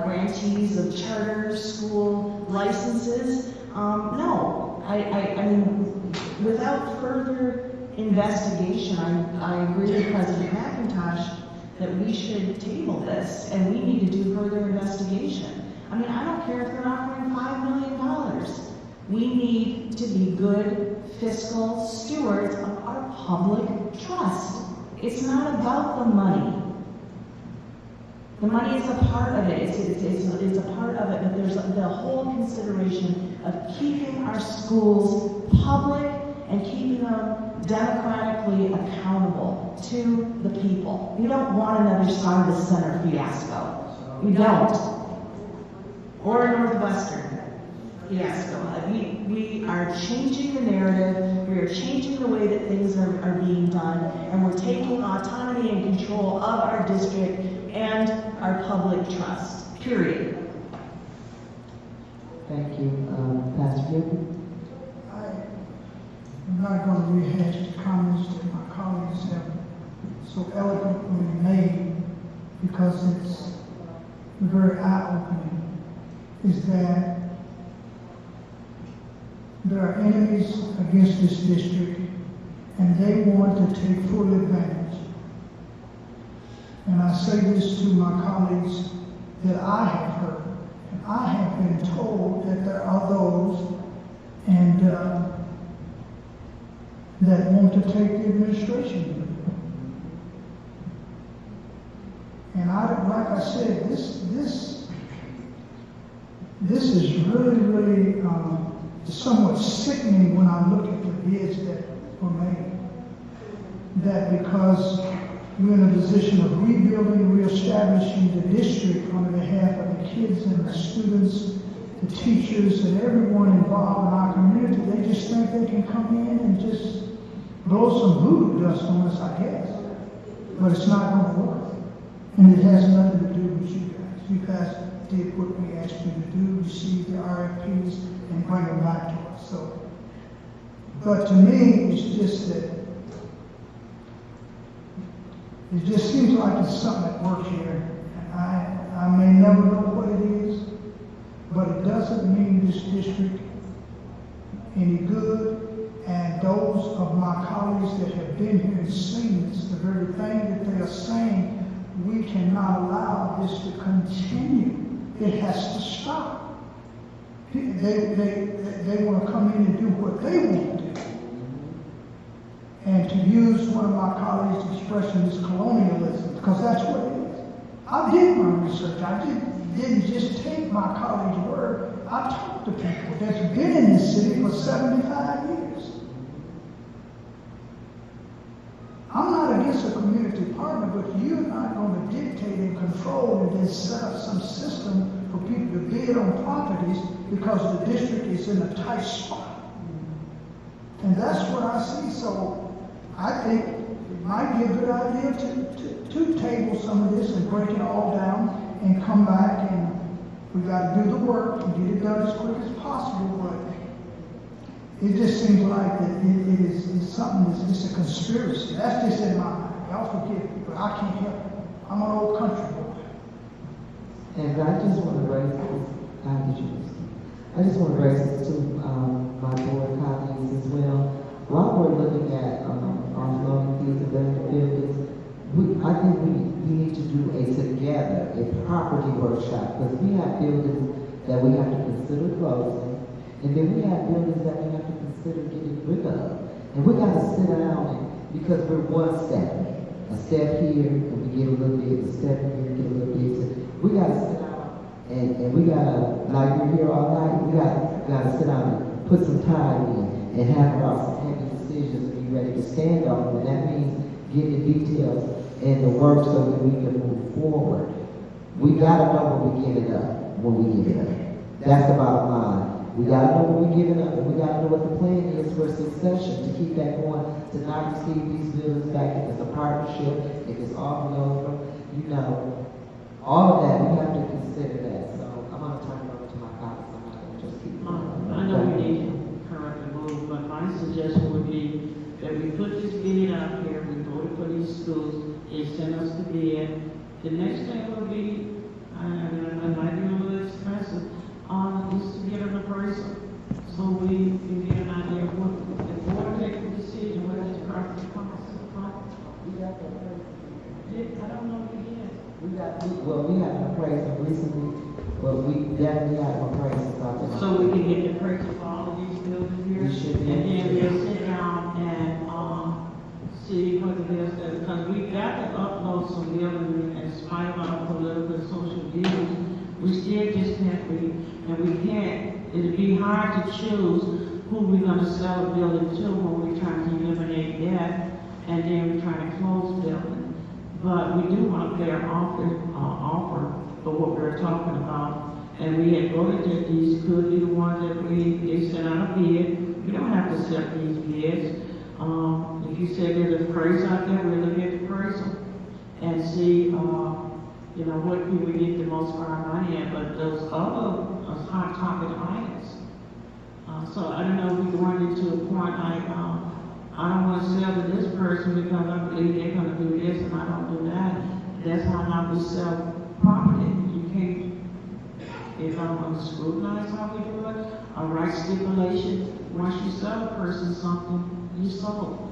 Speaker 16: grantees of charter school licenses. No, I mean, without further investigation, I agree with President McIntosh that we should table this, and we need to do further investigation. I mean, I don't care if they're offering $5 million. We need to be good fiscal stewards of our public trust. It's not about the money. The money is a part of it. It's a part of it, but there's the whole consideration of keeping our schools public and keeping them democratically accountable to the people. We don't want another Star of the Center fiasco. We don't. Or a Northwestern fiasco. We are changing the narrative. We are changing the way that things are being done, and we're taking autonomy and control of our district and our public trust, period.
Speaker 18: Thank you. Pastor Gilbert?
Speaker 15: I'm not going to rehash the comments that my colleagues have so eloquently made, because it's very eye-opening, is that there are enemies against this district, and they want to take full advantage. And I say this to my colleagues that I have heard And I have been told that there are those and that want to take the administration. And like I said, this is really somewhat sickening when I look at the bids that were made. That because you're in a position of rebuilding, reestablishing the district on behalf of the kids and the students, the teachers, and everyone involved in our community, they just think they can come in and just blow some voodoo dust on us, I guess. But it's not going to work. And it has nothing to do with you guys. You guys did what we asked you to do, receive the RFPs, and bring them back to us. So, but to me, it's just that it just seems like it's something at work here. I may never know what it is, but it doesn't mean this district any good. And those of my colleagues that have been here and seen this, the very thing that they are saying, we cannot allow this to continue. It has to stop. They want to come in and do what they want to do. And to use one of my colleagues' expression is colonialism, because that's what it is. I did my research. I didn't just take my colleague's word. I talked to people that's been in this city for 75 years. I'm not against a community partner, but you're not going to dictate and control and then set up some system for people to bid on properties because the district is in a tight spot. And that's what I see. So I think it might be a good idea to table some of this and break it all down and come back, and we got to do the work and get it done as quick as possible. But it just seems like that it is something that's just a conspiracy. That's just in my mind. Y'all forgive me, but I can't help it. I'm an old country boy.
Speaker 18: And I just want to raise this. I just want to raise this to my board colleagues as well. While we're looking at offloading these abandoned buildings, I think we need to do a property workshop, because we have buildings that we have to consider closing, and then we have buildings that we have to consider getting rid of. And we got to sit down, because we're one step. A step here, and we get a little bit, a step here, get a little bit. We got to sit down, and we got to, like we're here all night, we got to sit down and put some time in and have some heavy decisions and be ready to stand on them. And that means getting the details and the work so that we can move forward. We got to know what we're giving up when we give it up. That's the bottom line. We got to know what we're giving up, and we got to know what the plan is for succession to keep that going, to not receive these buildings back. If it's a partnership, if it's all over, all of that, we have to consider that. So I'm going to turn it over to my colleagues. I'm not going to just keep going.
Speaker 3: I know we need to currently move, but my suggestion would be that we put this bid out here, we voted for these schools, they sent us the bid. The next thing will be, I might be a little expensive, is to get an appraisal. So we can get an idea of what, if we want to take a decision, what this property costs. I don't know if we did.
Speaker 18: We have an appraisal recently, but we definitely have an appraisal out there.
Speaker 3: So we can get the appraisal for all of these buildings here?
Speaker 18: We should be.
Speaker 3: And then we'll sit down and, see what it is that, because we got to upload some buildings in spite of our political and social views. We still just can't read, and we can't, it'd be hard to choose who we're gonna sell a building to when we're trying to eliminate debt, and then we're trying to close buildings. But we do want to pay our offer for what we're talking about. And we had voted that these could be the ones that they sent out a bid. We don't have to accept these bids. If you say there's a price out there, we'll look at the price and see, what can we get the most for our money at. But those other hot topic items. So I don't know if we can run into a point like, I don't want to sell to this person because I believe they're going to do this and I don't do that. That's how we sell property. You can't, if I'm going to scrutinize how we do it, a right stipulation, once you sell a person something, you sold.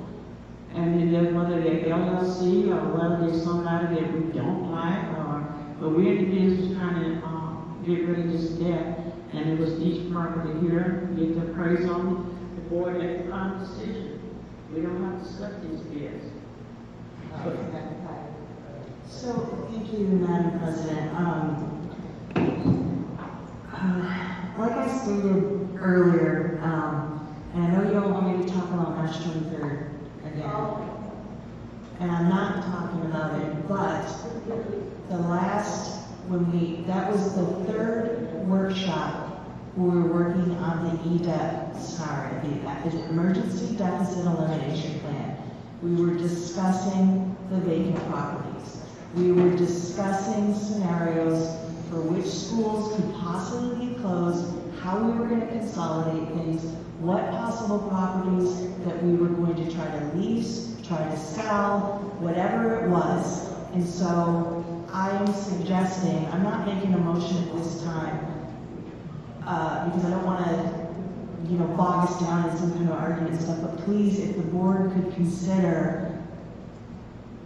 Speaker 3: And then whether they're LLC or whether they're somebody that we don't like, but we're in the business trying to get rid of this debt, and it was each property here, get the appraisal on it, the board made the final decision. We don't have to set these bids.
Speaker 9: So, thank you, Madam President. Like I stated earlier, and I know you don't want me to talk about March 23rd again, and I'm not talking about it, but the last, that was the third workshop we were working on the the Emergency Deficit Elimination Plan. We were discussing the vacant properties. We were discussing scenarios for which schools could possibly be closed, how we were going to consolidate things, what possible properties that we were going to try to lease, try to sell, whatever it was. And so I am suggesting, I'm not making a motion at this time, because I don't want to, bog us down in some kind of argument and stuff, but please, if the board could consider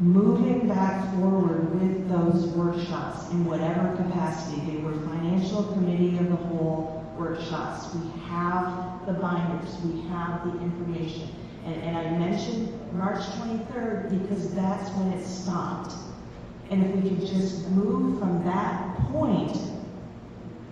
Speaker 9: moving back forward with those workshops in whatever capacity. They were financial committee of the whole workshops. We have the binders, we have the information. And I mentioned March 23rd because that's when it stopped. And if we could just move from that point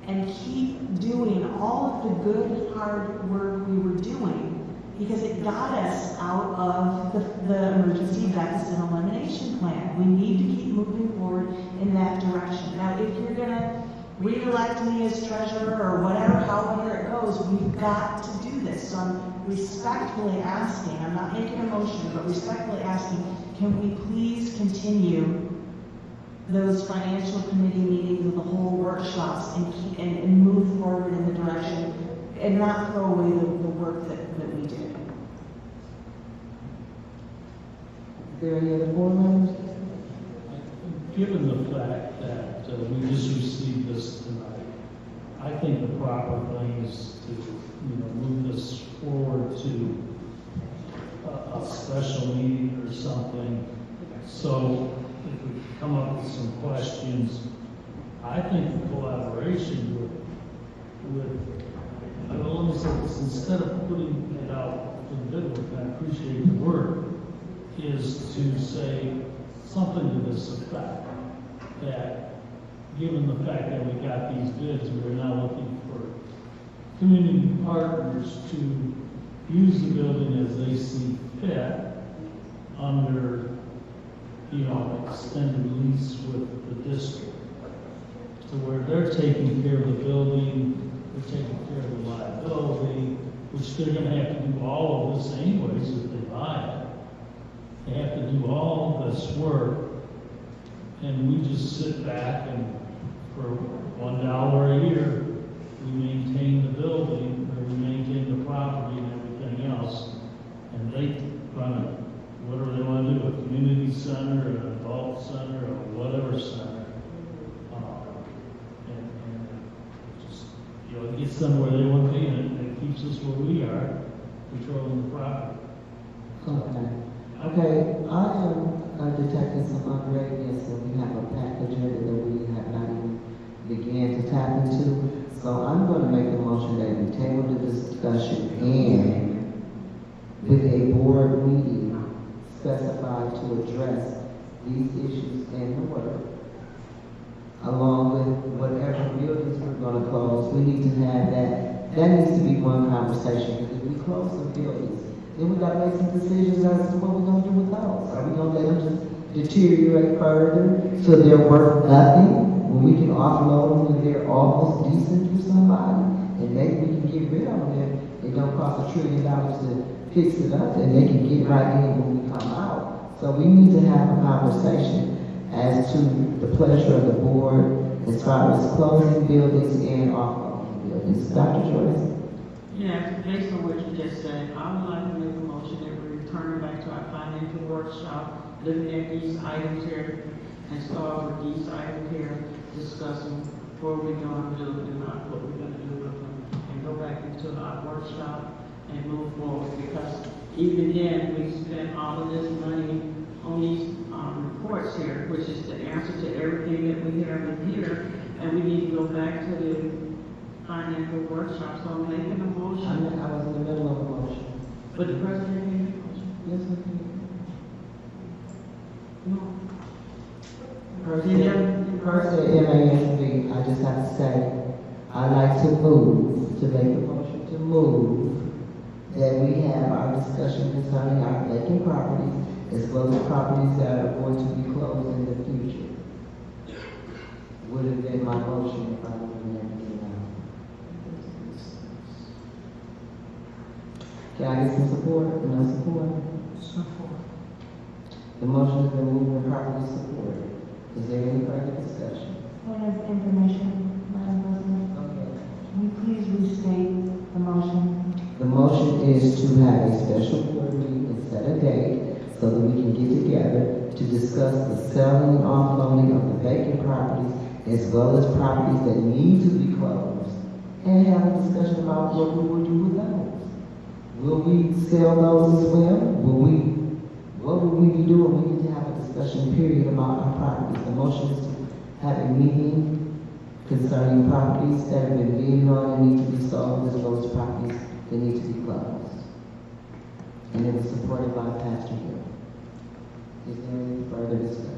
Speaker 9: and keep doing all of the good, hard work we were doing, because it got us out of the Emergency Deficit Elimination Plan. We need to keep moving forward in that direction. Now, if you're going to re-elect me as treasurer or whatever, however it goes, we've got to do this. So I'm respectfully asking, I'm not making a motion, but respectfully asking, can we please continue those financial committee meetings with the whole workshops and move forward in the direction and not throw away the work that we did.
Speaker 18: Is there any other board members?
Speaker 17: Given the fact that we just received this tonight, I think the proper thing is to move this forward to a special meeting or something. So if we come up with some questions, I think the collaboration with I don't want to say this, instead of putting it out for the bid, and I appreciate the work, is to say something to this effect, that given the fact that we got these bids, we're now looking for community partners to use the building as they see fit under, extended lease with the district. So where they're taking care of the building, they're taking care of the liability, which they're gonna have to do all of this anyways if they buy it. They have to do all of this work, and we just sit back and for $1 a year, we maintain the building, or we maintain the property and everything else, and they run it, whatever they want to do, a community center, an adult center, or whatever center. It gets them where they want to be, and it keeps us where we are, controlling the property.
Speaker 18: Okay, I am detecting some unreadiness, and we have a package here that we have not even began to tap into. So I'm going to make a motion that we table the discussion and with a board meeting specified to address these issues in the work, along with whatever buildings we're going to close. We need to have that. That needs to be one conversation, because if we close some buildings, then we got to make some decisions as to what we're going to do with those. Are we going to let them just deteriorate further so they're worth nothing when we can offload them when they're almost decent for somebody, and maybe we can get rid of them if it don't cost $1 trillion to fix it up, and they can get right in when we come out. So we need to have a conversation as to the pleasure of the board as far as closing buildings and offloading buildings. Dr. Joyce?
Speaker 3: Yeah, based on what you just said, I would like to make a motion that we return back to our financial workshop, looking at these items here, and start with these items here, discussing what we're going to do and not what we're going to do with them, and go back into our workshop and move forward, because even then, we spent all of this money on these reports here, which is the answer to everything that we have in here, and we need to go back to the financial workshop, so I'm making a
Speaker 18: I
Speaker 3: motion.
Speaker 18: was in the middle of a motion.
Speaker 3: But the president made a motion.
Speaker 18: Yes, I did.
Speaker 3: No.
Speaker 18: First, at MASB, I just have to say, I like to move, to make a motion to move, that we have our discussion concerning our vacant properties, as well as properties that are going to be closed in the future. Would have been my motion if I would have everything out. Can I get some support? No support?
Speaker 15: Support.
Speaker 18: The motion has been moved and properly supported. Is there any further discussion?
Speaker 4: Point of information, Madam President. Can you please restate the motion?
Speaker 18: The motion is to have a special board meeting and set a date so that we can get together to discuss the selling and offloading of the vacant properties as well as properties that need to be closed, and have a discussion about what we will do with those. Will we sell those as well? What will we be doing? We need to have a discussion period about our properties. The motion is to have a meeting concerning properties that have been bidded on and need to be sold, as well as properties that need to be closed. And it was supported by Pastor Hill. Is there any further discussion?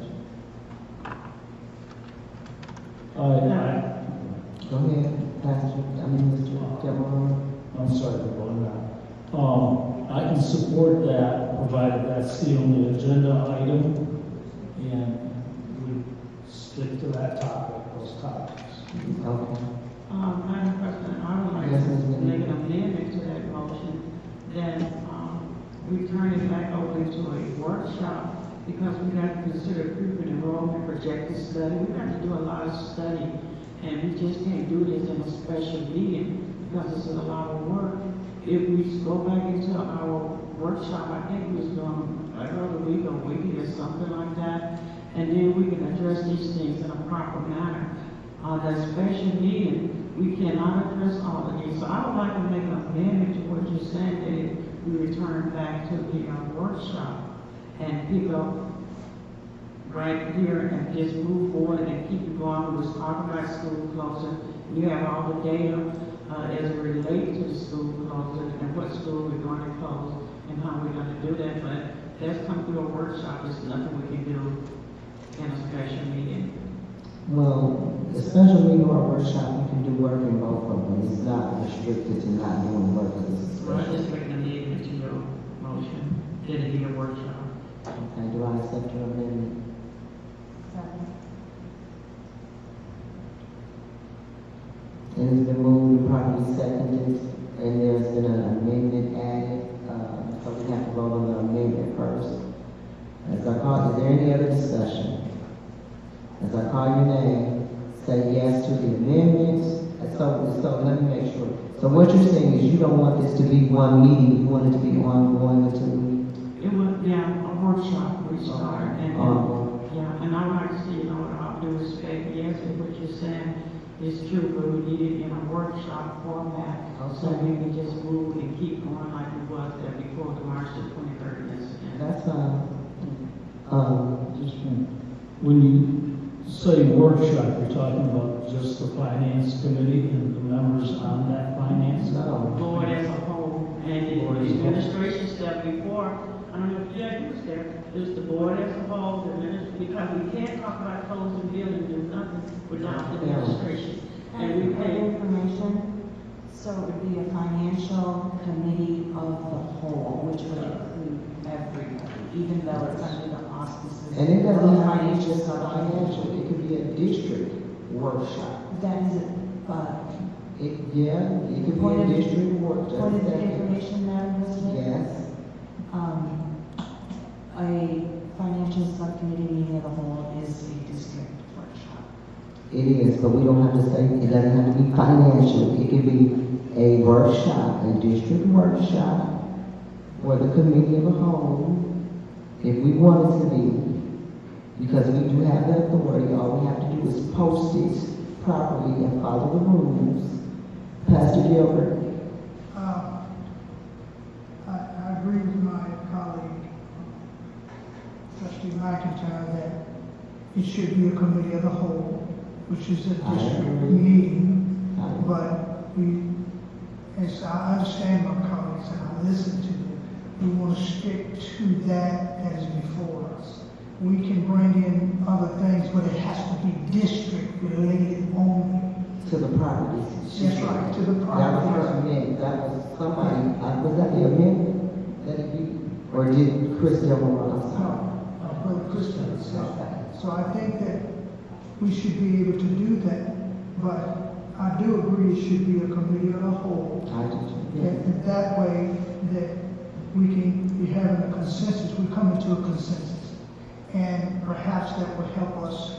Speaker 18: Go ahead, Pastor, Mr. Demarone.
Speaker 17: I'm sorry for going back. I can support that, provided that's the only agenda item, and we stick to that topic, those topics.
Speaker 18: Okay.
Speaker 3: Madam President, I would like to make an amendment to that motion, that, we turn it back over to a workshop, because we have to consider group enrollment, projected study. We have to do a lot of study, and we just can't do this in a special meeting, because it's a lot of work. If we go back into our workshop, I think we was doing every week or weekly or something like that, and then we can address these things in a proper manner. On that special meeting, we cannot address all of these. So I would like to make an amendment to what you're saying, that we return back to the workshop and pick up right here and just move forward and keep it going. We was talking about school closing. You have all the data as it relates to the school closing and what school we're going to close and how we're going to do that. But that's come through a workshop. There's nothing we can do in a special meeting.
Speaker 18: Well, the special meeting or workshop, you can do work in both of them. It's not restricted to not doing work as a
Speaker 3: Well,
Speaker 18: special.
Speaker 3: just making an amendment to your motion. It'll be a workshop.
Speaker 18: Okay, do I accept your amendment? It has been moved and properly seconded, and there's been an amendment added, so we have to vote on the amendment first. As I call, is there any other discussion? As I call your name, say yes to the amendments. So let me make sure. So what you're saying is you don't want this to be one meeting, you want it to be ongoing until we...
Speaker 3: It was, yeah, a workshop we started, and, yeah, and I like to see, with all due respect, yes, if what you're saying is true, but we need it in a workshop format, so we can just move and keep going like it was there before the March the 23rd incident.
Speaker 18: That's fine.
Speaker 17: When you say workshop, you're talking about just the finance committee and the members on that finance?
Speaker 18: No.
Speaker 3: Board as a whole, and the administration step before, I don't know if Jack was there, there's the board as a whole, the because we can't talk about closing buildings, do nothing without the administration. And we pay
Speaker 4: information, so it would be a financial committee of the whole, which would include everybody, even though it's under the auspices.
Speaker 18: And it doesn't
Speaker 4: of
Speaker 18: have to be just financial, it could be a district workshop.
Speaker 4: That is it,
Speaker 18: it could be a district workshop.
Speaker 4: Point of information, Madam President?
Speaker 18: Yes.
Speaker 4: A financial subcommittee meeting of the whole is a district workshop.
Speaker 18: It is, but we don't have to say, it doesn't have to be financial. It could be a workshop, a district workshop, or the committee of the whole, if we want it to be, because we do have the authority. All we have to do is post it properly and follow the rules. Pastor Gilbert.
Speaker 15: I agree with my colleague, Trustee McIntyre, that it should be a committee of the whole. which is a district meeting, but as I understand my colleagues and I listen to them, we want to stick to that is before us. We can bring in other things, but it has to be district related only.
Speaker 18: To the properties.
Speaker 15: That's right, to the
Speaker 18: That was her
Speaker 15: properties.
Speaker 18: amendment, that was somebody, was that the amendment? That it be, or did Chris Delmore, I'm sorry?
Speaker 15: Brother Christian said that. So I think that we should be able to do that, but I do agree it should be a committee of the whole.
Speaker 18: I do too.
Speaker 15: And that way that we can be having a consensus, we come into a consensus. And perhaps that would help us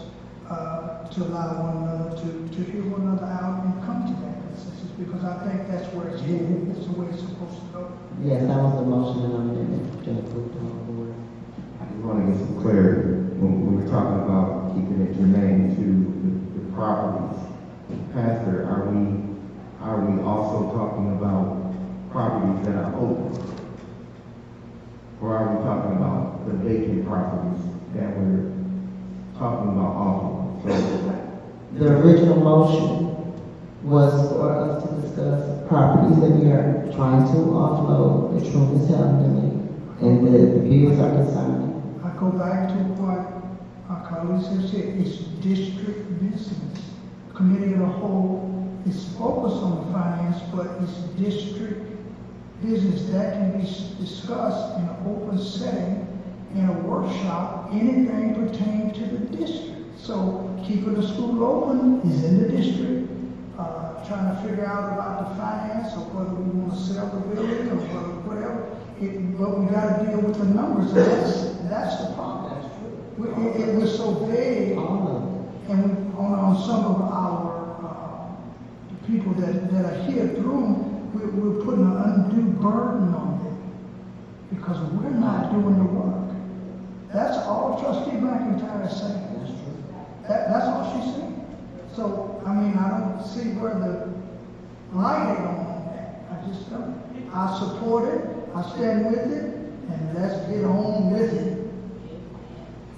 Speaker 15: to allow one another to hear one another out and come to that consensus, because I think that's where it's headed, that's the way it's supposed to go.
Speaker 18: Yes, that was the motion and amendment to put on the board.
Speaker 1: I just want to get some clarity when we're talking about keeping it germane to the properties. Pastor, are we also talking about properties that are open? Or are we talking about the vacant properties that we're talking about offering?
Speaker 18: The original motion was for us to discuss properties that we are trying to offload, the Truman is having, and the bills are concerning.
Speaker 15: I go back to what our colleagues have said, it's district business. Committee of the whole is focused on the finance, but it's district business that can be discussed in an open setting, in a workshop, anything pertaining to the district. So keeping the school open is in the district. Trying to figure out about the finance or whether we want to sell the building or whatever. But we got to deal with the numbers. And that's the problem. It was so vague, and on some of our people that are here through, we're putting an undue burden on them because we're not doing the work. That's all Trustee McIntyre is saying. That's all she's saying. So, I mean, I don't see where the line is on that. I just don't. I support it, I stand with it, and let's get on with it.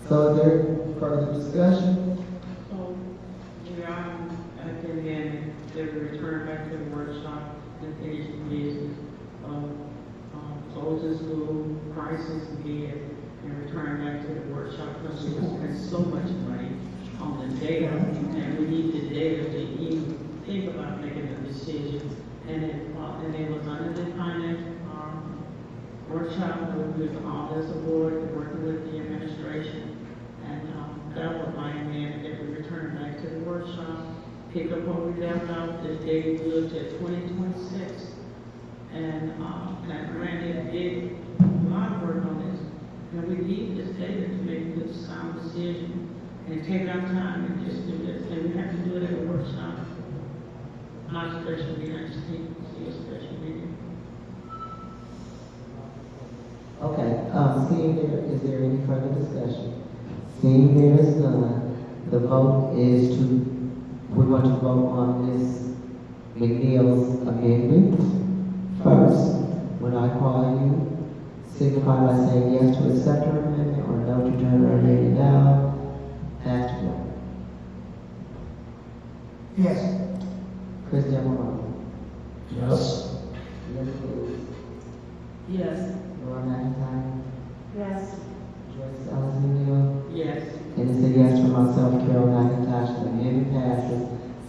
Speaker 18: So is there further discussion?
Speaker 3: So, we are at the end, they will return back to the workshop and finish the business of closing school, prices bid, and return back to the workshop because we spend so much money on the data, and we need the data to even think about making a decision. And it was under the finance workshop with all this board, working with the administration, and that was my amendment that we return back to the workshop, pick up what we left out. This day we looked at 2026, and Randy did a lot of work on this, and we need this data to make a good sound decision. And take our time and just do this, and we have to do it at a workshop, not a special meeting, I just need to see a special meeting.
Speaker 18: Okay, seeing is there any further discussion? Seeing there is none, the vote is we're going to vote on Ms. McNeil's amendment first. When I call you, signify by saying yes to accept her amendment or no to turn her amendment down. Pastor.
Speaker 15: Yes.
Speaker 18: Chris Delmore.
Speaker 13: Yes.
Speaker 7: Yes.
Speaker 18: Laura McIntyre.
Speaker 7: Yes.
Speaker 18: Joyce Alexander.
Speaker 3: Yes.
Speaker 18: And it's a yes for myself, Carol McIntosh. The amendment passes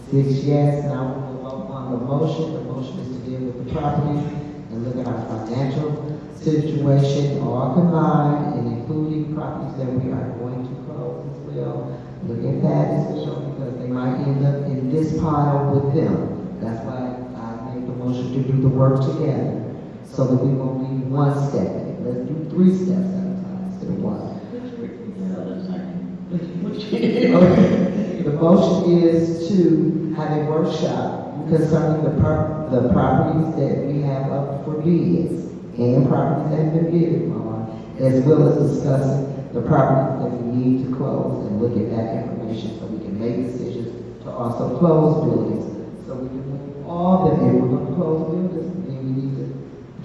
Speaker 18: 6 yes. Now we will vote on the motion. The motion is to deal with the properties and look at our financial situation, all combined, and including properties that we are going to close as well. Look at that decision because they might end up in this pile with them. That's why I made the motion to do the work together so that we won't leave one step in it. Let's do 3 steps at a time instead of one. The motion is to have a workshop concerning the properties that we have up for bids and properties that have been bid upon, as well as discussing the properties that we need to close and look at that information so we can make decisions to also close buildings. So we can look at all that if we're going to close buildings, then we need to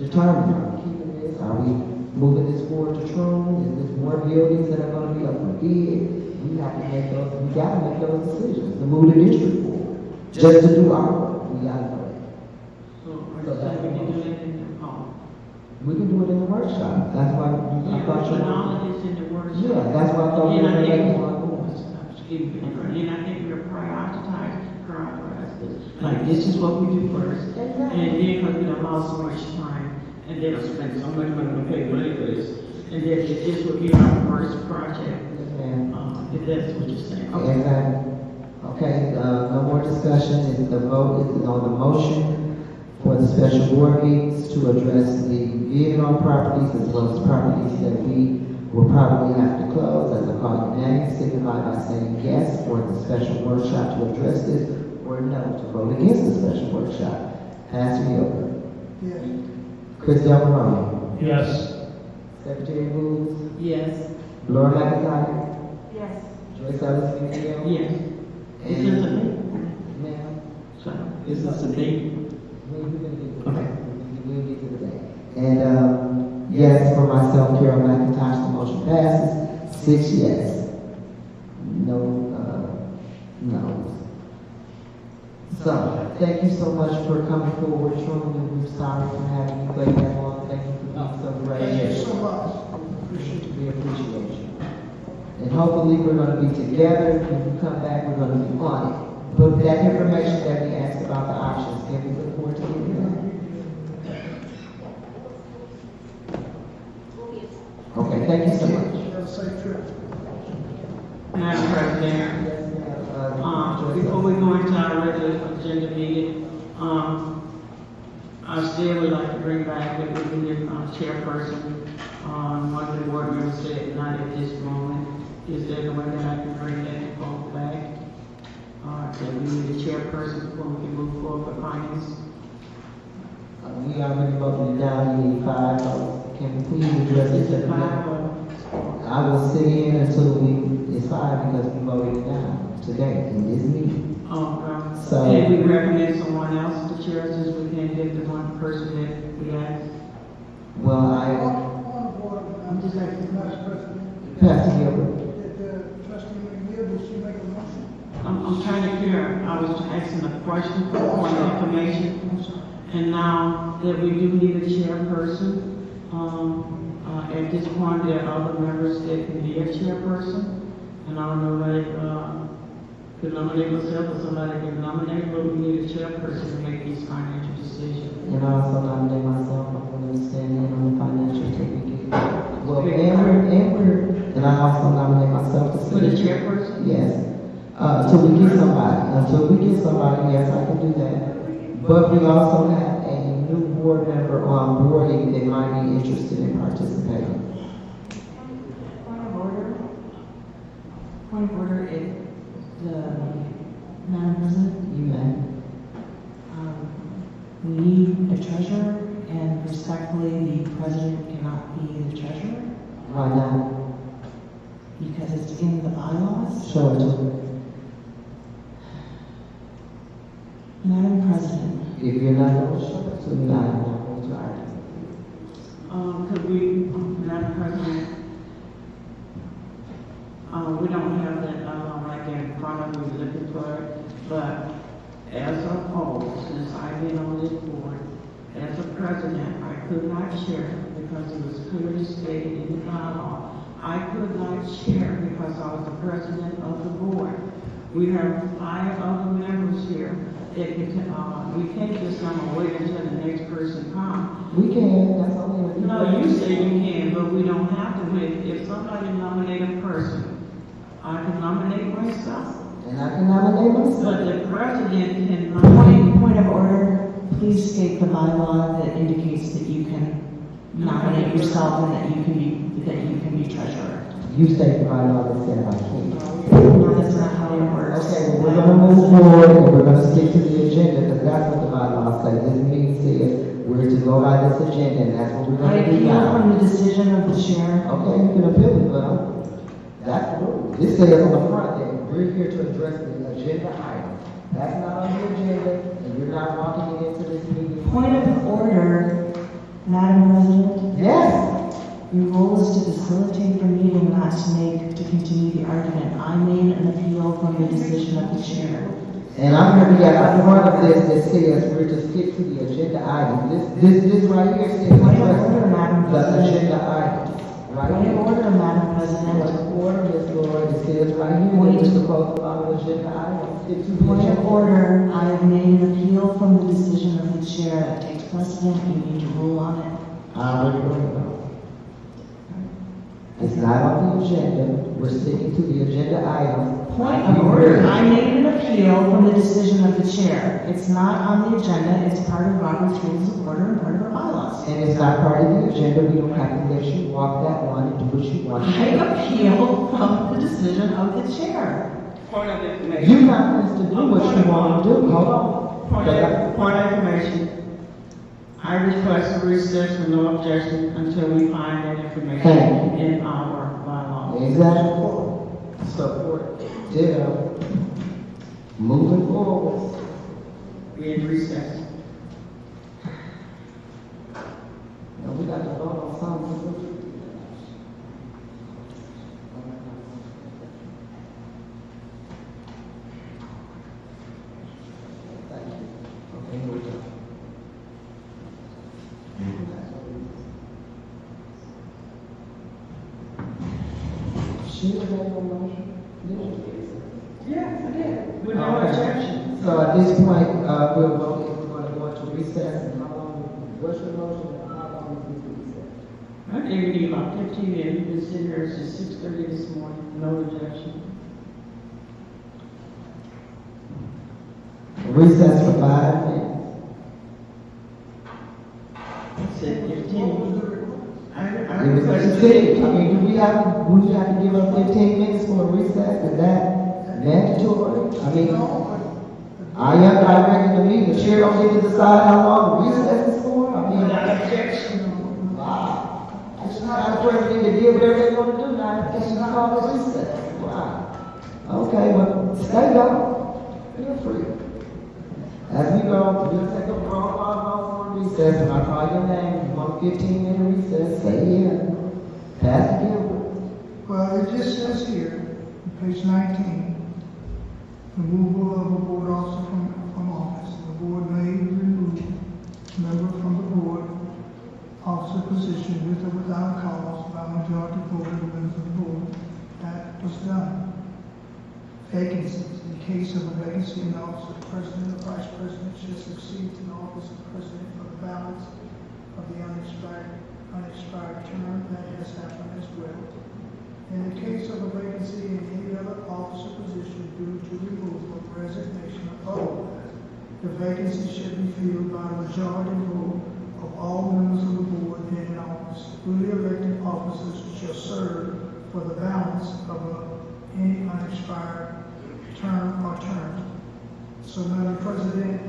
Speaker 18: determine, are we keeping this? Are we moving this forward to Troon? Is there more buildings that are going to be up for bid? We we have to make those, we gotta make those decisions, to move the district forward, just to do our work, we gotta know it.
Speaker 3: So that's what we can do it in the home.
Speaker 18: We can do it in the workshop, that's why, I thought you
Speaker 3: But
Speaker 18: were.
Speaker 3: all of this in the workshop.
Speaker 18: Yeah, that's why I thought we were
Speaker 3: And I
Speaker 18: making
Speaker 3: think-
Speaker 18: one.
Speaker 3: And I think we're prioritizing this. Like, this is what we do first. And then we're gonna lost so much time, and then spend so much money to pay money for this. And then this would be our first project, if that's what you're saying.
Speaker 18: Exactly. Okay, no more discussion, the vote is on the motion for the special board meetings to address the vehicle properties as well as properties that we will probably have to close. As I call your name, signify by saying yes for the special workshop to address this, or no to vote against the special workshop. Pass me over.
Speaker 15: Yes.
Speaker 18: Chris Del Morone.
Speaker 17: Yes.
Speaker 18: Secretary Woods.
Speaker 12: Yes.
Speaker 18: Laura McIntyre.
Speaker 4: Yes.
Speaker 18: Joyce Ellis McNeil.
Speaker 3: Yes. Is this a date?
Speaker 18: Ma'am.
Speaker 3: So, is this a date?
Speaker 18: Okay. We'll get to the day. And, yes, for myself, Carol McIntosh, the motion passes. 6 yes. No, no. So, thank you so much for coming forward, Truman, and we're sorry for having you wait that long. Thank you for being so brave.
Speaker 15: Thank you so much.
Speaker 18: We appreciate you. And hopefully we're gonna be together. When we come back, we're gonna be on it. But that information that we asked about the options, can we look forward to getting that? Okay, thank you so much.
Speaker 15: Have a safe trip.
Speaker 3: Madam President, before we go into our regular agenda meeting, I still would like to bring back that we need chairperson. One of the board members said not at this moment. Is there a way that I can bring that vote back? That we need a chairperson before we can move forward for finance?
Speaker 18: We already voted it down, you need 5 votes. Can we please address this at the moment? I will sit in until it's 5 because we voted it down today in this meeting. So,
Speaker 3: can we recommend someone else to chair since we can't get the one person that we asked?
Speaker 18: well,
Speaker 3: I'm just asking.
Speaker 18: Pastor Gilbert.
Speaker 3: I'm trying to figure, I was asking a question for more information, and now that we do need a chairperson, at this point, there are other members that can be a chairperson, and I don't know whether, could nominate myself or somebody can nominate, but we need a chairperson to make these financial decisions.
Speaker 18: And I also nominate myself, I'm going to stand in on the financial technique. Well, Amber, and I also nominate myself to
Speaker 3: For the chairperson?
Speaker 18: Yes. Until we get somebody, yes, I can do that. But we also have a new board member on boarding that might be interested in participating.
Speaker 8: Point of order. Point of order, if Madam President.
Speaker 18: You may.
Speaker 8: We need a treasurer, and respectfully, the president cannot be the treasurer.
Speaker 18: Why not?
Speaker 8: Because it's in the bylaws.
Speaker 18: Show it to me.
Speaker 8: Madam President.
Speaker 18: If you're not going to show it to me, I'm not going to argue.
Speaker 3: Could we, Madam President, we don't have that, right there in front of me looking for it, but as a whole, since I've been on this board, as a president, I could not chair because it was clearly stated in the bylaw. I could not chair because I was the president of the board. We have 5 other members here that we can't just wait until the next person comes.
Speaker 18: We can, that's only.
Speaker 3: No, you say you can, but we don't have to wait. If somebody nominate a person, I can nominate myself.
Speaker 18: And I can nominate myself.
Speaker 3: But the president can nominate.
Speaker 8: Point of order, please state the bylaw that indicates that you can nominate yourself and that you can be treasurer.
Speaker 18: You state the bylaw that said I can't.
Speaker 8: No, that's not how it works.
Speaker 18: Okay, well, we're going to move forward and we're going to stick to the agenda because that's what the bylaw says. This meeting says we're to go by this agenda and that's what we're
Speaker 8: I
Speaker 18: going to do
Speaker 8: appeal
Speaker 18: now.
Speaker 8: from the decision of the chair.
Speaker 18: Okay, you can appeal it, but that's the rule. This says on the front that we're here to address the agenda item. That's not on the agenda and you're not walking into this meeting.
Speaker 8: Point of order, Madam President.
Speaker 18: Yes.
Speaker 8: Your role is to facilitate the meeting, not to asked to make, to continue the argument. I made an appeal from the decision of the chair.
Speaker 18: And I'm going to get a part of this that says we're to skip to the agenda item. This right here says
Speaker 8: Point of order, Madam
Speaker 18: the
Speaker 8: President.
Speaker 18: agenda item. Right
Speaker 8: Point of
Speaker 18: here.
Speaker 8: order, Madam President.
Speaker 18: Point of order, Ms. Lloyd, it says right here that we're supposed to follow agenda items. Skip to the
Speaker 8: Point of
Speaker 18: agenda.
Speaker 8: order, I have made an appeal from the decision of the chair that takes precedent. You need to rule on it.
Speaker 18: I already wrote it. It's not on the agenda. We're sticking to the agenda item.
Speaker 8: Point of order, I made an appeal from the decision of the chair. It's not on the agenda, it's part of Robert's Rules of Order and part of our bylaws.
Speaker 18: And it's not part of the agenda. We don't have to let you walk that one and do what you want.
Speaker 8: I appeal from the decision of the chair.
Speaker 12: Point of information.
Speaker 18: You're not supposed to do what you want to do. Hold on.
Speaker 12: Point of information. I request a recess with no objection until we find that information in our bylaws.
Speaker 18: Exactly. Support. Ditto. Moving forward.
Speaker 12: We in recess.
Speaker 18: Now we got to vote on something. Okay, here we go. She made a motion?
Speaker 12: Yeah, I did. With no
Speaker 18: Okay.
Speaker 12: objection.
Speaker 18: So at this point, we'll vote if we're gonna go into recess, and how long, what's your motion, and how long is this recess?
Speaker 12: I gave you about 15 minutes. You've been sitting here since 6:30 this morning. No objection.
Speaker 18: Recess for 5 minutes.
Speaker 12: Said 15. I
Speaker 18: It was
Speaker 12: requested
Speaker 18: 15. I mean, do we have to give up 15 minutes for a recess? Is that mandatory? I mean, I am directing the meeting. The chair don't get to decide how long the recess is for? I mean,
Speaker 12: without objection.
Speaker 18: wow. It's not the president to deal with everything they want to do now. It's not called a recess. Wow. Okay, well, stay down. Feel free. As we go, we'll take a roll call for recess, and I'll call your name. You want 15-minute recess, say yeah. Pass it Gilbert.
Speaker 15: Well, it just says here, on page 19, removal of a board officer from office. The board may remove a member from the board officer position with or without cause by majority vote of the members of the board. That was done. Vacancies. In case of a vacancy in the office of president or vice president should succeed to the office of president for the balance of the unexpired term. That has happened as well. In the case of a vacancy in any other office or position due to removal, resignation, or otherwise, the vacancy should be filled by a majority vote of all members of the board in office. Duly elected officers shall serve for the balance of any unexpired term or terms. So, Madam President,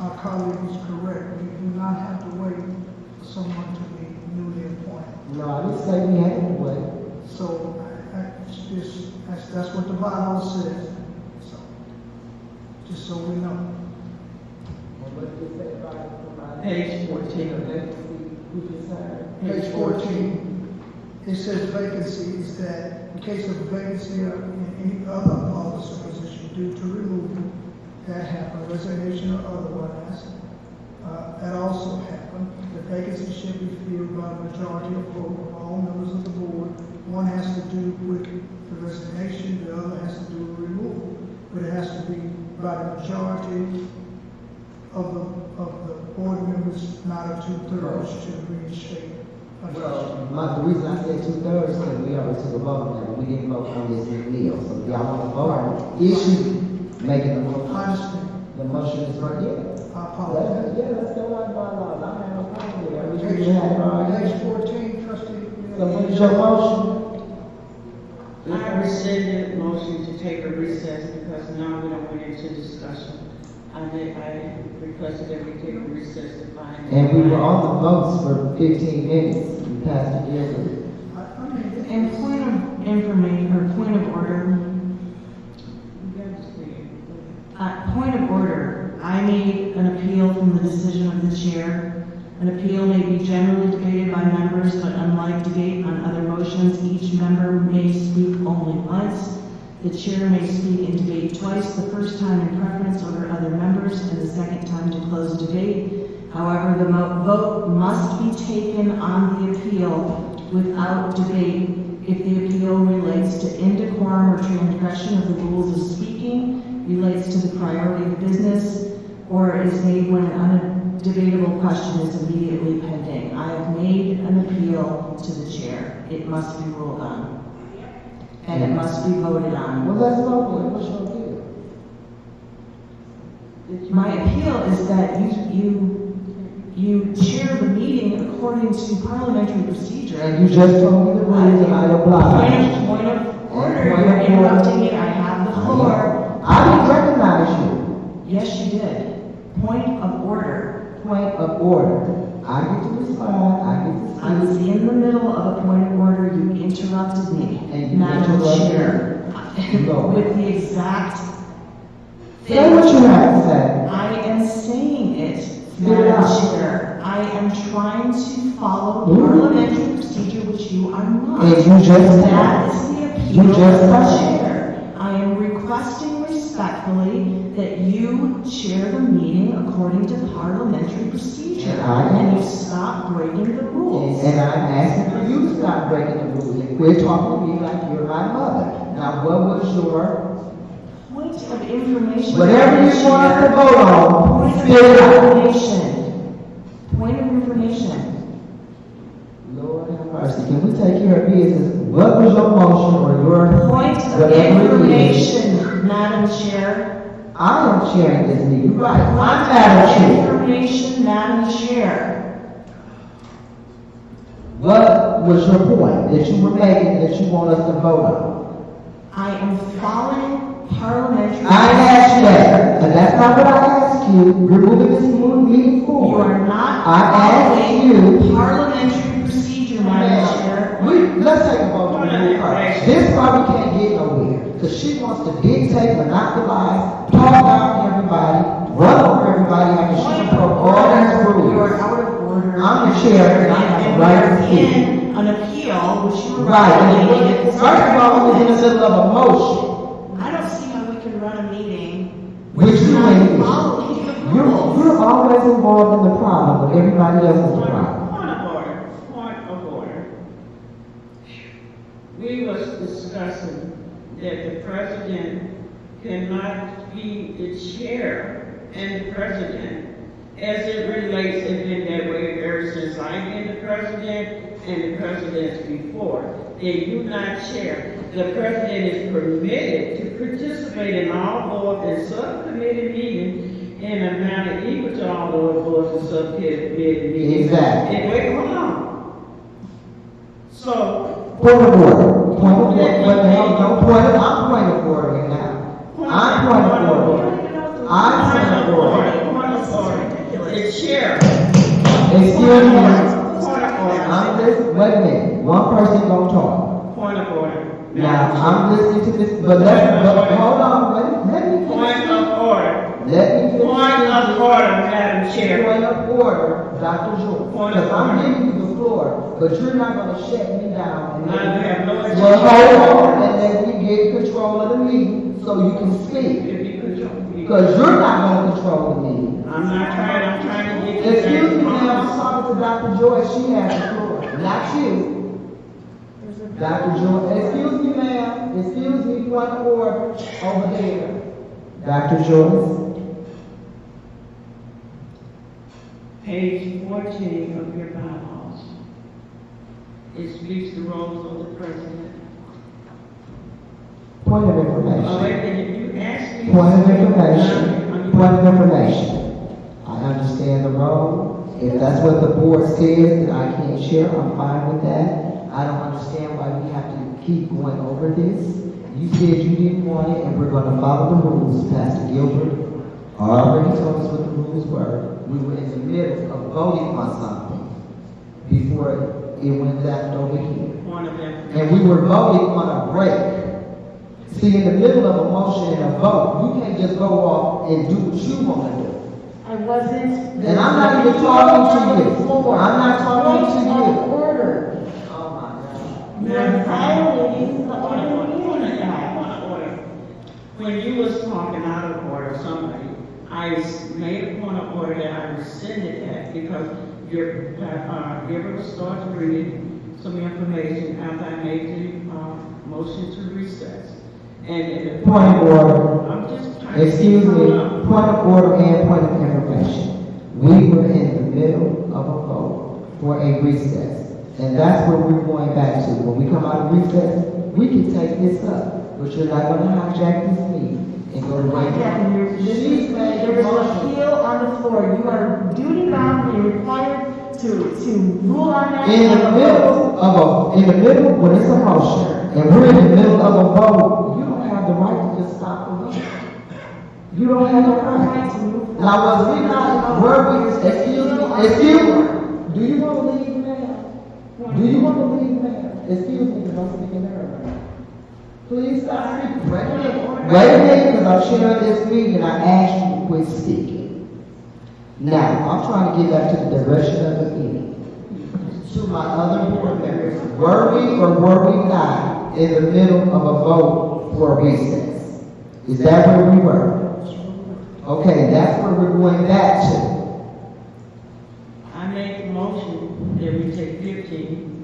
Speaker 15: our colleague is correct. We do not have to wait for someone to be newly appointed.
Speaker 18: No, I didn't say we had to wait.
Speaker 15: So, that's what the bylaw says. So, just so we know.
Speaker 12: Page 14.
Speaker 15: Page 14, it says vacancies that in case of a vacancy in any other office or position due to removal, that happened, resignation or otherwise, that also happened. The vacancy should be filled by a majority of vote of all members of the board. One has to do with the resignation, the other has to do with removal. But it has to be by the majority of the board members, not a 2/3 to reinstate.
Speaker 18: Well, the reason I said 2/3 is because we already took a vote on that, but we didn't vote on this new deal. So if y'all want to vote on issue, making the motion.
Speaker 15: I understand.
Speaker 18: The motion is for, yeah.
Speaker 15: I apologize.
Speaker 18: Yeah, let's go on bylaws. I have no problem with that. We
Speaker 15: Page
Speaker 18: just had it already.
Speaker 15: page 14, trustee.
Speaker 18: So what is your motion?
Speaker 12: I rescinded the motion to take a recess because now we don't went into discussion. I requested that we take a recess to find.
Speaker 18: And we were on the votes for 15 minutes. We passed it yesterday.
Speaker 8: And point of information, or point of order, point of order, I made an appeal from the decision of the chair An appeal may be generally debated by members, but unlike debate on other motions, each member may speak only once. The chair may speak in debate twice, the first time in preference over other members, and the second time to close debate. However, the vote must be taken on the appeal without debate if the appeal relates to indecorum or transgression of the rules of speaking, relates to the priority of business, or is made when an undebatable question is immediately pending. I have made an appeal to the chair. It must be ruled on. And it must be voted on.
Speaker 18: Well, let's vote for it. What's your appeal?
Speaker 8: My appeal is that you chair the meeting according to parliamentary procedure.
Speaker 18: And you just told me the rules and I oblige.
Speaker 8: Point of order, you're interrupting me, I have the floor.
Speaker 18: I didn't recognize you.
Speaker 8: Yes, you did. Point of order.
Speaker 18: Point of order. I get to respond, I get to speak.
Speaker 8: I was in the middle of a point of order, you interrupted me.
Speaker 18: And you
Speaker 8: Madam
Speaker 18: interrupted
Speaker 8: Chair.
Speaker 18: me.
Speaker 8: With the exact
Speaker 18: Say what you have to say.
Speaker 8: I am saying it,
Speaker 18: Spit it
Speaker 8: Madam
Speaker 18: out.
Speaker 8: Chair. I am trying to follow parliamentary procedure, which you are not.
Speaker 18: And you just
Speaker 8: That is the appeal
Speaker 18: You
Speaker 8: of
Speaker 18: just
Speaker 8: the
Speaker 18: said.
Speaker 8: chair. I am requesting respectfully that you chair the meeting according to parliamentary procedure. And you stop breaking the rules.
Speaker 18: And I'm asking for you to stop breaking the rules and quit talking to me like you're my mother. Now, what was your
Speaker 8: Point of information.
Speaker 18: whatever you
Speaker 8: Madam
Speaker 18: want
Speaker 8: Chair.
Speaker 18: to vote on?
Speaker 8: Point of
Speaker 18: Spit it out.
Speaker 8: information. Point of information.
Speaker 18: Lord have mercy. Can we take care of business? What was your motion or your
Speaker 8: Point of
Speaker 18: whatever it is?
Speaker 8: information, Madam Chair.
Speaker 18: I am chairing this meeting. Right. I'm Madam Chair.
Speaker 8: Information, Madam Chair.
Speaker 18: What was your point that you were making that you want us to vote on?
Speaker 8: I am following parliamentary.
Speaker 18: I asked you that, and that's not what I asked you. You're moving this meeting
Speaker 8: You
Speaker 18: forward.
Speaker 8: are not
Speaker 18: I asked
Speaker 8: following
Speaker 18: you.
Speaker 8: parliamentary procedure, Madam Chair.
Speaker 18: Let's take a vote on the first. This probably can't get nowhere, because she wants to dictate, monopolize, talk down everybody, run over everybody after she broke all these
Speaker 8: You are
Speaker 18: rules.
Speaker 8: out of order.
Speaker 18: I'm the chair, and I have the right to
Speaker 8: And
Speaker 18: speak.
Speaker 8: we are in an appeal, which you were
Speaker 18: Right,
Speaker 8: violating.
Speaker 18: and first of all, we're in the middle of a motion,
Speaker 8: I don't see how we can run a meeting
Speaker 18: which you
Speaker 8: not
Speaker 18: ain't.
Speaker 8: following the
Speaker 18: You're
Speaker 8: rules.
Speaker 18: always involved in the problem, but everybody else is the problem.
Speaker 3: Point of order, point of order. We was discussing that the president cannot be the chair and the president. As it relates, it's been that way ever since I've been the president and the presidents before. They do not chair. The president is permitted to participate in all board and subcommittee meetings in a manner equal to all the boards and subcommittee meetings.
Speaker 18: Exactly.
Speaker 3: And wait, hold on. So,
Speaker 18: Point of order. Point of order. What the hell? No point of, I'm point of order right now. I'm point of order. I'm point of order.
Speaker 3: the chair.
Speaker 18: Excuse me.
Speaker 3: Point of order.
Speaker 18: I'm listening. Wait a minute. One person gonna talk.
Speaker 3: Point of order.
Speaker 18: Now, I'm listening to this, but hold on. Let me finish.
Speaker 3: Point of order.
Speaker 18: Let me finish.
Speaker 3: Point of order, Madam Chair.
Speaker 18: Point of order, Dr. Jordan.
Speaker 3: Point of
Speaker 18: Because I'm
Speaker 3: order.
Speaker 18: giving you the floor, but you're not gonna shut me down. And
Speaker 3: I have no idea.
Speaker 18: well, hold on, and let me get control of the meeting so you can speak. Because you're not gonna control the meeting.
Speaker 3: I'm trying to get you.
Speaker 18: Excuse me, ma'am, I'm talking to Dr. Joyce, she has the floor, not you. Dr. Joyce, excuse me, ma'am, excuse me, point of order, over there. Dr. Joyce.
Speaker 3: Page 14 of your bylaws. It speaks the roles of the president.
Speaker 18: Point of information.
Speaker 3: Oh, wait a minute, you asked me.
Speaker 18: Point of information. Point of information. I understand the role. If that's what the board says, that I can't share, I'm fine with that. I don't understand why we have to keep going over this. You said you didn't want it, and we're gonna follow the rules. Pastor Gilbert already told us what the rules were. We were in the middle of voting on something before it went left over here.
Speaker 3: Point of information.
Speaker 18: And we were voting on a break. See, in the middle of a motion and a vote, you can't just go off and do what you want to do.
Speaker 8: I
Speaker 4: There wasn't.
Speaker 18: And I'm not even talking to you. I'm not talking to
Speaker 4: Point
Speaker 18: you.
Speaker 4: of order. You're violating the
Speaker 3: Point
Speaker 4: open
Speaker 3: of
Speaker 4: meeting
Speaker 3: order.
Speaker 4: act.
Speaker 3: When you was talking out of order, somebody, I made a point of order that I rescinded that because your, giver was started reading some information after I made the, motion to recess. And the
Speaker 18: Point of order.
Speaker 3: I'm just trying to.
Speaker 18: Excuse me, point of order and point of information. We were in the middle of a vote for a recess. And that's where we're going back to. When we come out of recess, we can take this up. But you're not gonna hijack this meeting and go to right now. She's made
Speaker 4: There
Speaker 18: a
Speaker 4: is an
Speaker 18: motion.
Speaker 4: appeal on the floor. You are duty bound and required to rule on that.
Speaker 18: In the middle, when it's a motion, and we're in the middle of a vote, you don't have the right to just stop the vote. You don't have the right to move. Now, was we not, were we, excuse me, do you want to leave now? Do you want to leave now? Excuse me, because I'm speaking there. Please stop speaking. Wait a minute, because I'm sharing this meeting and I asked you to quit speaking. Now, I'm trying to get back to the direction of the meeting. To my other board members, were we or were we not in the middle of a vote for a recess? Is that where we were? Okay, that's where we're going back to.
Speaker 3: I made a motion that we take 15.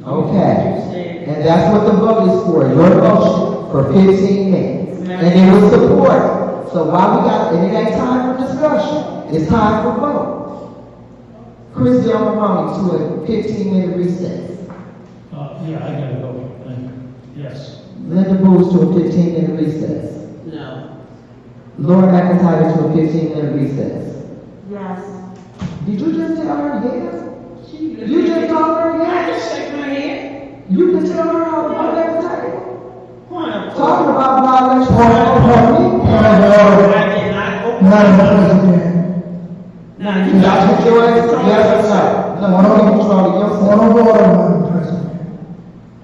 Speaker 18: Okay, and that's what the vote is for, your motion for 15 minutes. And it was supported. So while we got, and it ain't time for discussion, it's time for vote. Christie Maroney to a 15-minute recess.
Speaker 17: Yeah, I gotta go. Thank you. Yes.
Speaker 18: Linda Booth to a 15-minute recess.
Speaker 3: No.
Speaker 18: Laura McIntyre to a 15-minute recess.
Speaker 4: Yes.
Speaker 18: Did you just tell her yes? You just told her yes?
Speaker 3: I just shake my head.
Speaker 18: You can tell her how to vote at the table.
Speaker 3: Point of
Speaker 18: Talking
Speaker 3: order.
Speaker 18: about violation.
Speaker 3: I did not open.
Speaker 15: Madam President,
Speaker 3: Now, you
Speaker 18: Dr. Joyce, yes or no? No, I don't control yourself.
Speaker 15: point of order, Madam President.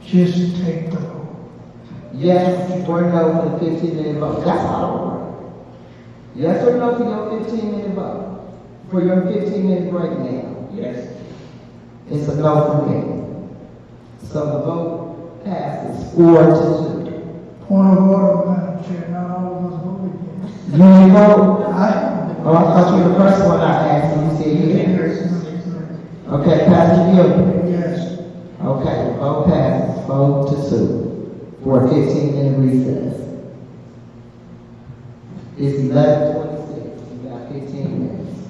Speaker 15: Just take the vote.
Speaker 18: Yes or no for the 15-minute vote. That's how it works. Yes or no for your 15-minute vote? For your 15-minute break now?
Speaker 3: Yes.
Speaker 18: It's a no for me. So the vote passes 4-2.
Speaker 15: Point of order, Madam Chair, not all of us voted yes.
Speaker 18: You didn't vote?
Speaker 15: I,
Speaker 18: Oh, I thought you were the first one I asked, and you said yes. Okay, Pastor Gilbert.
Speaker 15: yes.
Speaker 18: Okay, the vote passes 4-2 for a 15-minute recess. It's 11:26. You got 15 minutes.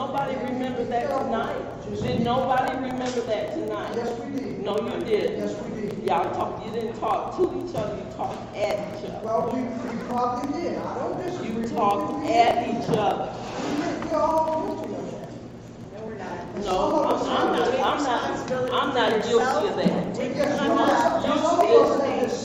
Speaker 12: nobody remember that tonight? Did nobody remember that tonight?
Speaker 15: Yes, we did.
Speaker 12: No, you didn't.
Speaker 15: Yes, we did.
Speaker 12: You didn't talk to each other, you talked at each other.
Speaker 15: Well, you probably did. I don't disagree.
Speaker 12: You talked at each other.
Speaker 15: We all guilty of that.
Speaker 12: No, I'm not guilty of that.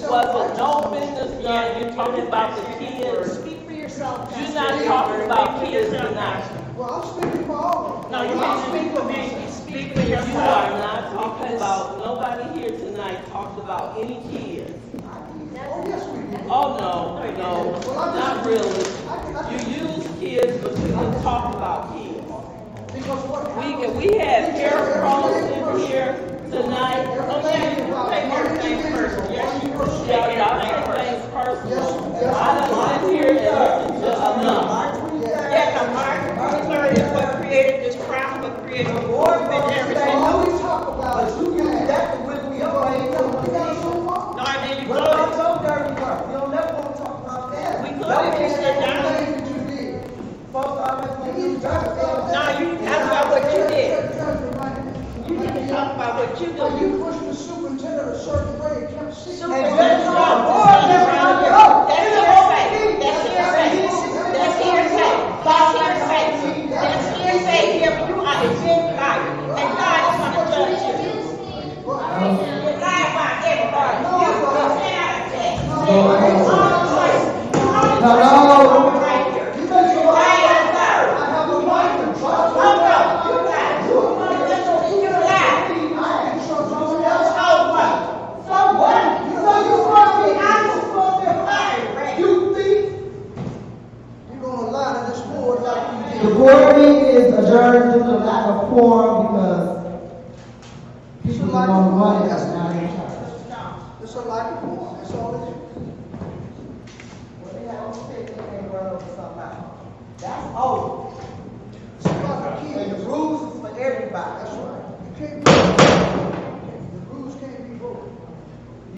Speaker 12: Wasn't no business done, you're talking about the kids.
Speaker 15: Speak for yourself.
Speaker 12: You're not talking about kids tonight.
Speaker 15: Well, I'm speaking for all of them.
Speaker 12: No, you can't speak for me, speak for yourself. You are not talking about, nobody here tonight talked about any kids.
Speaker 15: Oh, yes, we did.
Speaker 12: Oh, no, not really. You use kids, but you didn't talk about kids. We had parapros in here tonight. Y'all take things personal. I done sit here and listen to enough.
Speaker 11: Yeah, the Martin Luther King is what created this crowd, what created the war and everything.
Speaker 15: All we talk about is who got that with we all ain't no.
Speaker 11: No, I mean, you
Speaker 15: What about your dirty work? You don't never want to talk about that.
Speaker 11: We could if you sit down. No, you talk about what you did. You need to talk about what you do.
Speaker 15: You pushed the superintendent a certain way, you kept seeking.
Speaker 11: That's hearsay. That's hearsay. That's hearsay here, but you are a big God. And God is going to judge you. You're lying about everybody.
Speaker 18: The board meeting is adjourned due to lack of quorum because people want money that's not in charge.
Speaker 15: It's a lack of quorum, that's all it is.
Speaker 11: That's old.
Speaker 15: It's about the kids.
Speaker 11: And the rules is for everybody.
Speaker 15: That's right. You can't